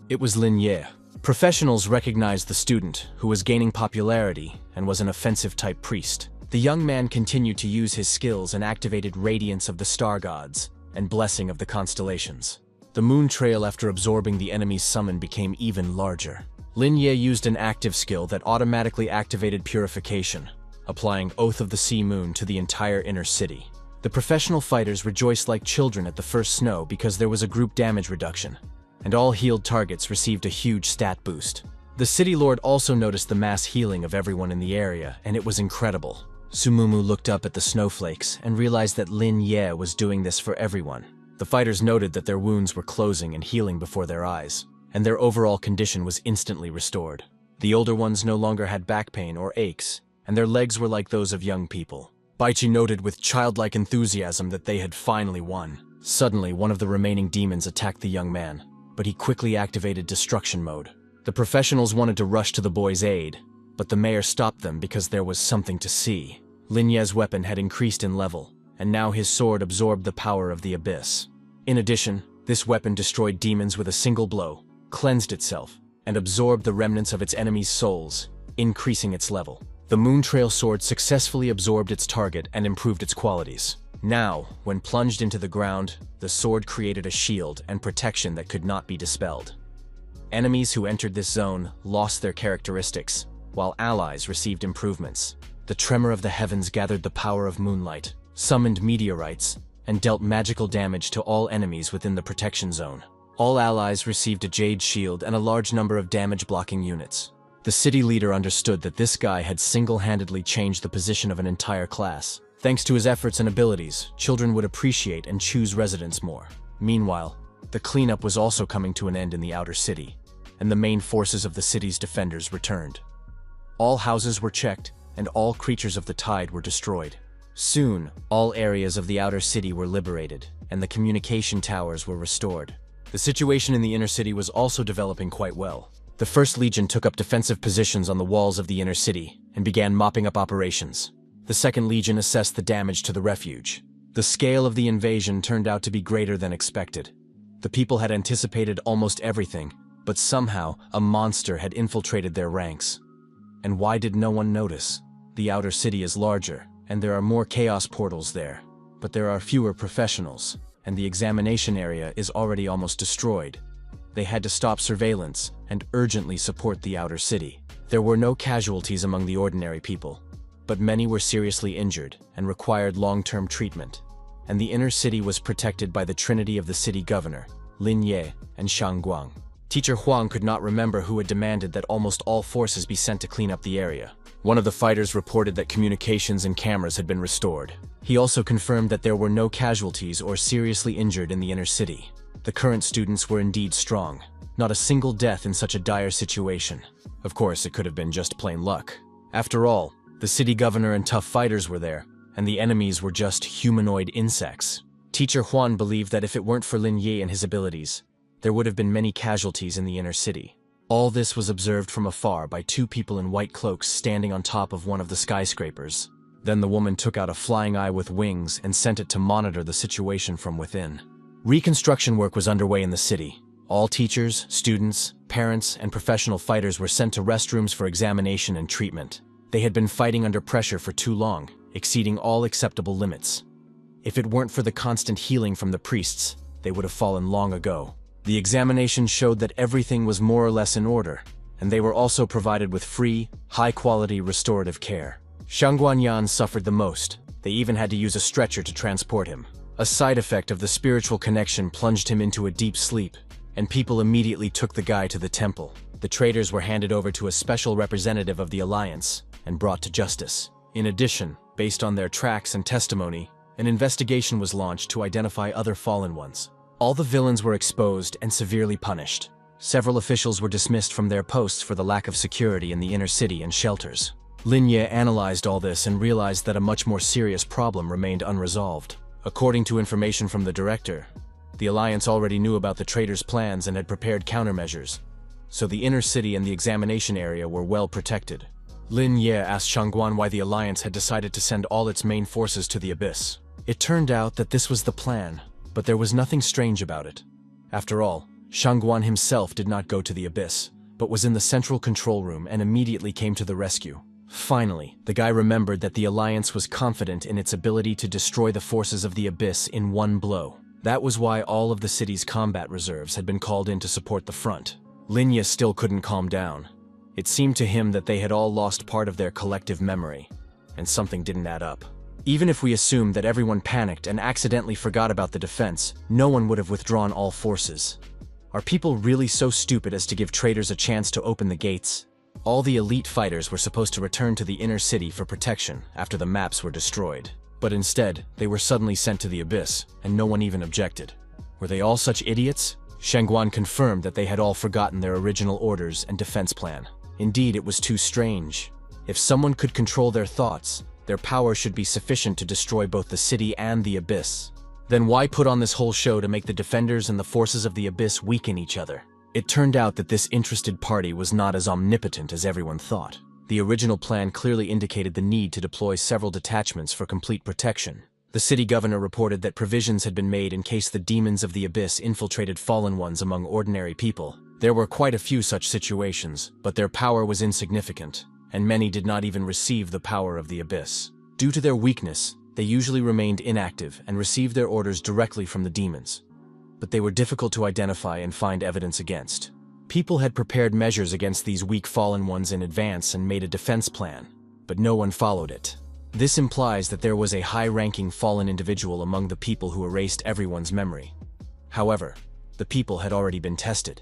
It was Lin Ye. Professionals recognized the student, who was gaining popularity and was an offensive-type priest. The young man continued to use his skills and activated Radiance of the Star Gods and Blessing of the Constellations. The moon trail after absorbing the enemy's summon became even larger. Lin Ye used an active skill that automatically activated Purification, applying Oath of the Sea Moon to the entire inner city. The professional fighters rejoiced like children at the first snow because there was a group damage reduction, and all healed targets received a huge stat boost. The city lord also noticed the mass healing of everyone in the area, and it was incredible. Sumumu looked up at the snowflakes and realized that Lin Ye was doing this for everyone. The fighters noted that their wounds were closing and healing before their eyes, and their overall condition was instantly restored. The older ones no longer had back pain or aches, and their legs were like those of young people. Baichi noted with childlike enthusiasm that they had finally won. Suddenly, one of the remaining demons attacked the young man, but he quickly activated destruction mode. The professionals wanted to rush to the boy's aid, but the mayor stopped them because there was something to see. Lin Ye's weapon had increased in level, and now his sword absorbed the power of the abyss. In addition, this weapon destroyed demons with a single blow, cleansed itself, and absorbed the remnants of its enemies' souls, increasing its level. The Moon Trail sword successfully absorbed its target and improved its qualities. Now, when plunged into the ground, the sword created a shield and protection that could not be dispelled. Enemies who entered this zone lost their characteristics, while allies received improvements. The tremor of the heavens gathered the power of moonlight, summoned meteorites, and dealt magical damage to all enemies within the protection zone. All allies received a jade shield and a large number of damage-blocking units. The city leader understood that this guy had single-handedly changed the position of an entire class. Thanks to his efforts and abilities, children would appreciate and choose residents more. Meanwhile, the cleanup was also coming to an end in the outer city, and the main forces of the city's defenders returned. All houses were checked, and all creatures of the tide were destroyed. Soon, all areas of the outer city were liberated, and the communication towers were restored. The situation in the inner city was also developing quite well. The First Legion took up defensive positions on the walls of the inner city and began mopping up operations. The Second Legion assessed the damage to the refuge. The scale of the invasion turned out to be greater than expected. The people had anticipated almost everything, but somehow a monster had infiltrated their ranks. And why did no one notice? The outer city is larger, and there are more chaos portals there, but there are fewer professionals, and the examination area is already almost destroyed. They had to stop surveillance and urgently support the outer city. There were no casualties among the ordinary people, but many were seriously injured and required long-term treatment, and the inner city was protected by the trinity of the city governor, Lin Ye and Guang. Teacher Huang could not remember who had demanded that almost all forces be sent to clean up the area. One of the fighters reported that communications and cameras had been restored. He also confirmed that there were no casualties or seriously injured in the inner city. The current students were indeed strong. Not a single death in such a dire situation. Of course, it could have been just plain luck. After all, the city governor and tough fighters were there, and the enemies were just humanoid insects. Teacher Huan believed that if it weren't for Lin Yi and his abilities, there would have been many casualties in the inner city. All this was observed from afar by two people in white cloaks standing on top of one of the skyscrapers. Then the woman took out a flying eye with wings and sent it to monitor the situation from within. Reconstruction work was underway in the city. All teachers, students, parents, and professional fighters were sent to restrooms for examination and treatment. They had been fighting under pressure for too long, exceeding all acceptable limits. If it weren't for the constant healing from the priests, they would have fallen long ago. The examination showed that everything was more or less in order, and they were also provided with free, high-quality restorative care. Shangguanyan suffered the most. They even had to use a stretcher to transport him. A side effect of the spiritual connection plunged him into a deep sleep, and people immediately took the guy to the temple. The traitors were handed over to a special representative of the Alliance and brought to justice. In addition, based on their tracks and testimony, an investigation was launched to identify other fallen ones. All the villains were exposed and severely punished. Several officials were dismissed from their posts for the lack of security in the inner city and shelters. Lin Ye analyzed all this and realized that a much more serious problem remained unresolved. According to information from the director, the Alliance already knew about the traitors' plans and had prepared countermeasures, so the inner city and the examination area were well protected. Lin Ye asked Shangguan why the Alliance had decided to send all its main forces to the Abyss. It turned out that this was the plan, but there was nothing strange about it. After all, Shangguan himself did not go to the Abyss, but was in the central control room and immediately came to the rescue. Finally, the guy remembered that the Alliance was confident in its ability to destroy the forces of the Abyss in one blow. That was why all of the city's combat reserves had been called in to support the front. Lin Ye still couldn't calm down. It seemed to him that they had all lost part of their collective memory, and something didn't add up. Even if we assumed that everyone panicked and accidentally forgot about the defense, no one would have withdrawn all forces. Are people really so stupid as to give traitors a chance to open the gates? All the elite fighters were supposed to return to the inner city for protection after the maps were destroyed. But instead, they were suddenly sent to the Abyss, and no one even objected. Were they all such idiots? Shangguan confirmed that they had all forgotten their original orders and defense plan. Indeed, it was too strange. If someone could control their thoughts, their power should be sufficient to destroy both the city and the Abyss. Then why put on this whole show to make the defenders and the forces of the Abyss weaken each other? It turned out that this interested party was not as omnipotent as everyone thought. The original plan clearly indicated the need to deploy several detachments for complete protection. The city governor reported that provisions had been made in case the demons of the Abyss infiltrated fallen ones among ordinary people. There were quite a few such situations, but their power was insignificant, and many did not even receive the power of the Abyss. Due to their weakness, they usually remained inactive and received their orders directly from the demons. But they were difficult to identify and find evidence against. People had prepared measures against these weak fallen ones in advance and made a defense plan, but no one followed it. This implies that there was a high-ranking fallen individual among the people who erased everyone's memory. However, the people had already been tested.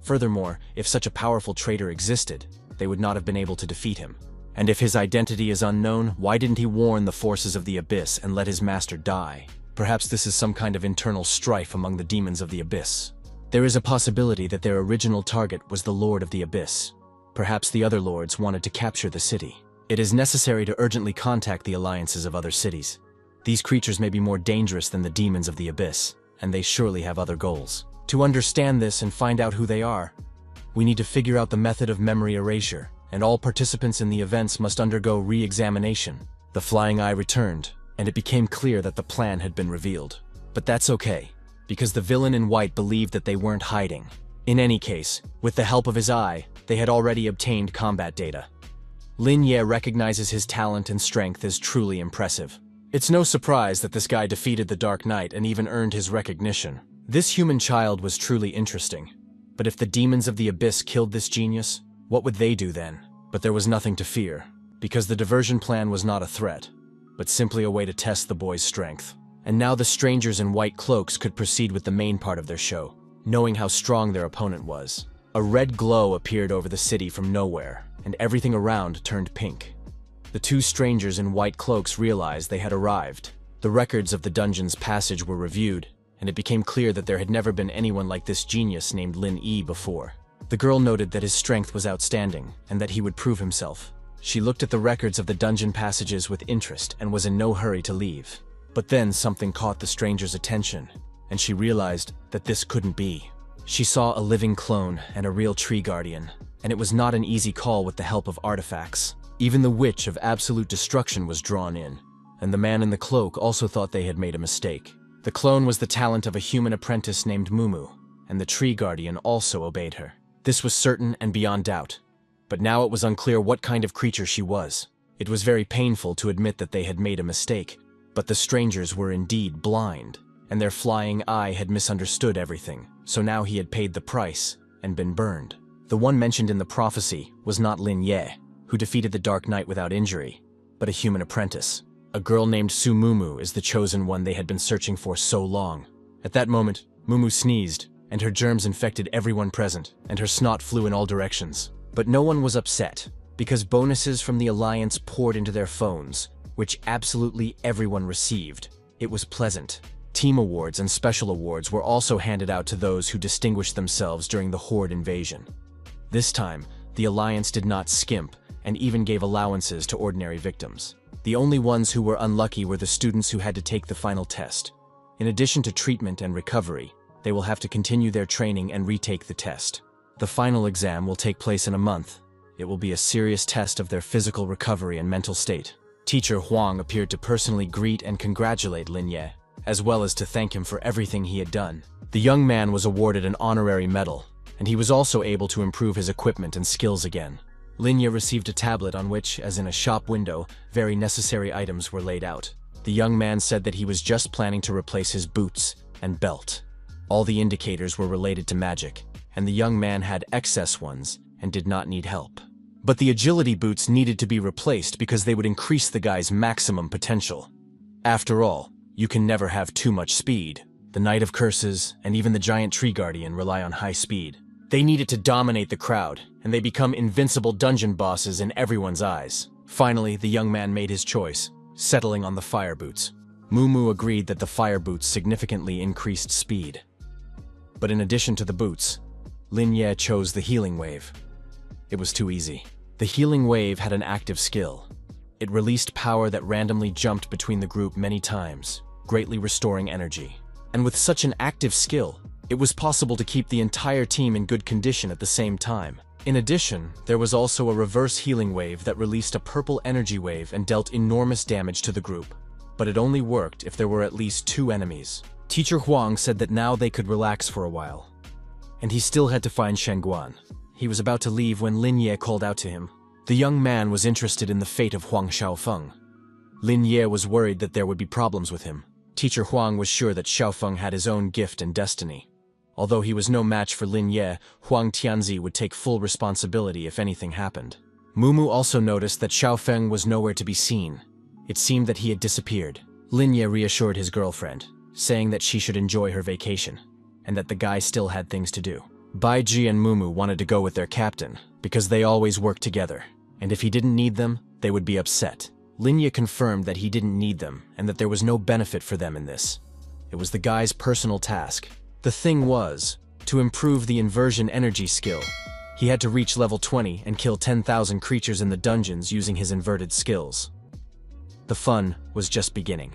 Furthermore, if such a powerful traitor existed, they would not have been able to defeat him. And if his identity is unknown, why didn't he warn the forces of the Abyss and let his master die? Perhaps this is some kind of internal strife among the demons of the Abyss. There is a possibility that their original target was the Lord of the Abyss. Perhaps the other lords wanted to capture the city. It is necessary to urgently contact the alliances of other cities. These creatures may be more dangerous than the demons of the Abyss, and they surely have other goals. To understand this and find out who they are, we need to figure out the method of memory erasure, and all participants in the events must undergo re-examination. The flying eye returned, and it became clear that the plan had been revealed. But that's okay, because the villain in white believed that they weren't hiding. In any case, with the help of his eye, they had already obtained combat data. Lin Ye recognizes his talent and strength as truly impressive. It's no surprise that this guy defeated the Dark Knight and even earned his recognition. This human child was truly interesting. But if the demons of the Abyss killed this genius, what would they do then? But there was nothing to fear, because the diversion plan was not a threat, but simply a way to test the boy's strength. And now the strangers in white cloaks could proceed with the main part of their show, knowing how strong their opponent was. A red glow appeared over the city from nowhere, and everything around turned pink. The two strangers in white cloaks realized they had arrived. The records of the dungeon's passage were reviewed, and it became clear that there had never been anyone like this genius named Lin Yi before. The girl noted that his strength was outstanding, and that he would prove himself. She looked at the records of the dungeon passages with interest and was in no hurry to leave. But then something caught the stranger's attention, and she realized that this couldn't be. She saw a living clone and a real tree guardian, and it was not an easy call with the help of artifacts. Even the Witch of Absolute Destruction was drawn in, and the man in the cloak also thought they had made a mistake. The clone was the talent of a human apprentice named Mumu, and the tree guardian also obeyed her. This was certain and beyond doubt, but now it was unclear what kind of creature she was. It was very painful to admit that they had made a mistake, but the strangers were indeed blind, and their flying eye had misunderstood everything, so now he had paid the price and been burned. The one mentioned in the prophecy was not Lin Ye, who defeated the Dark Knight without injury, but a human apprentice. A girl named Su Mumu is the chosen one they had been searching for so long. At that moment, Mumu sneezed, and her germs infected everyone present, and her snot flew in all directions. But no one was upset, because bonuses from the Alliance poured into their phones, which absolutely everyone received. It was pleasant. Team awards and special awards were also handed out to those who distinguished themselves during the Horde invasion. This time, the Alliance did not skimp and even gave allowances to ordinary victims. The only ones who were unlucky were the students who had to take the final test. In addition to treatment and recovery, they will have to continue their training and retake the test. The final exam will take place in a month. It will be a serious test of their physical recovery and mental state. Teacher Huang appeared to personally greet and congratulate Lin Ye, as well as to thank him for everything he had done. The young man was awarded an honorary medal, and he was also able to improve his equipment and skills again. Lin Ye received a tablet on which, as in a shop window, very necessary items were laid out. The young man said that he was just planning to replace his boots and belt. All the indicators were related to magic, and the young man had excess ones and did not need help. But the agility boots needed to be replaced because they would increase the guy's maximum potential. After all, you can never have too much speed. The Knight of Curses and even the Giant Tree Guardian rely on high speed. They needed to dominate the crowd, and they become invincible dungeon bosses in everyone's eyes. Finally, the young man made his choice, settling on the fire boots. Mumu agreed that the fire boots significantly increased speed. But in addition to the boots, Lin Ye chose the healing wave. It was too easy. The healing wave had an active skill. It released power that randomly jumped between the group many times, greatly restoring energy. And with such an active skill, it was possible to keep the entire team in good condition at the same time. In addition, there was also a reverse healing wave that released a purple energy wave and dealt enormous damage to the group. But it only worked if there were at least 2 enemies. Teacher Huang said that now they could relax for a while. And he still had to find Shengguan. He was about to leave when Lin Ye called out to him. The young man was interested in the fate of Huang Xiaofeng. Lin Ye was worried that there would be problems with him. Teacher Huang was sure that Xiaofeng had his own gift and destiny. Although he was no match for Lin Ye, Huang Tianzi would take full responsibility if anything happened. Mumu also noticed that Xiaofeng was nowhere to be seen. It seemed that he had disappeared. Lin Ye reassured his girlfriend, saying that she should enjoy her vacation, and that the guy still had things to do. Baiji and Mumu wanted to go with their captain, because they always worked together, and if he didn't need them, they would be upset. Lin Ye confirmed that he didn't need them, and that there was no benefit for them in this. It was the guy's personal task. The thing was, to improve the inversion energy skill, he had to reach level 20 and kill 10,000 creatures in the dungeons using his inverted skills. The fun was just beginning.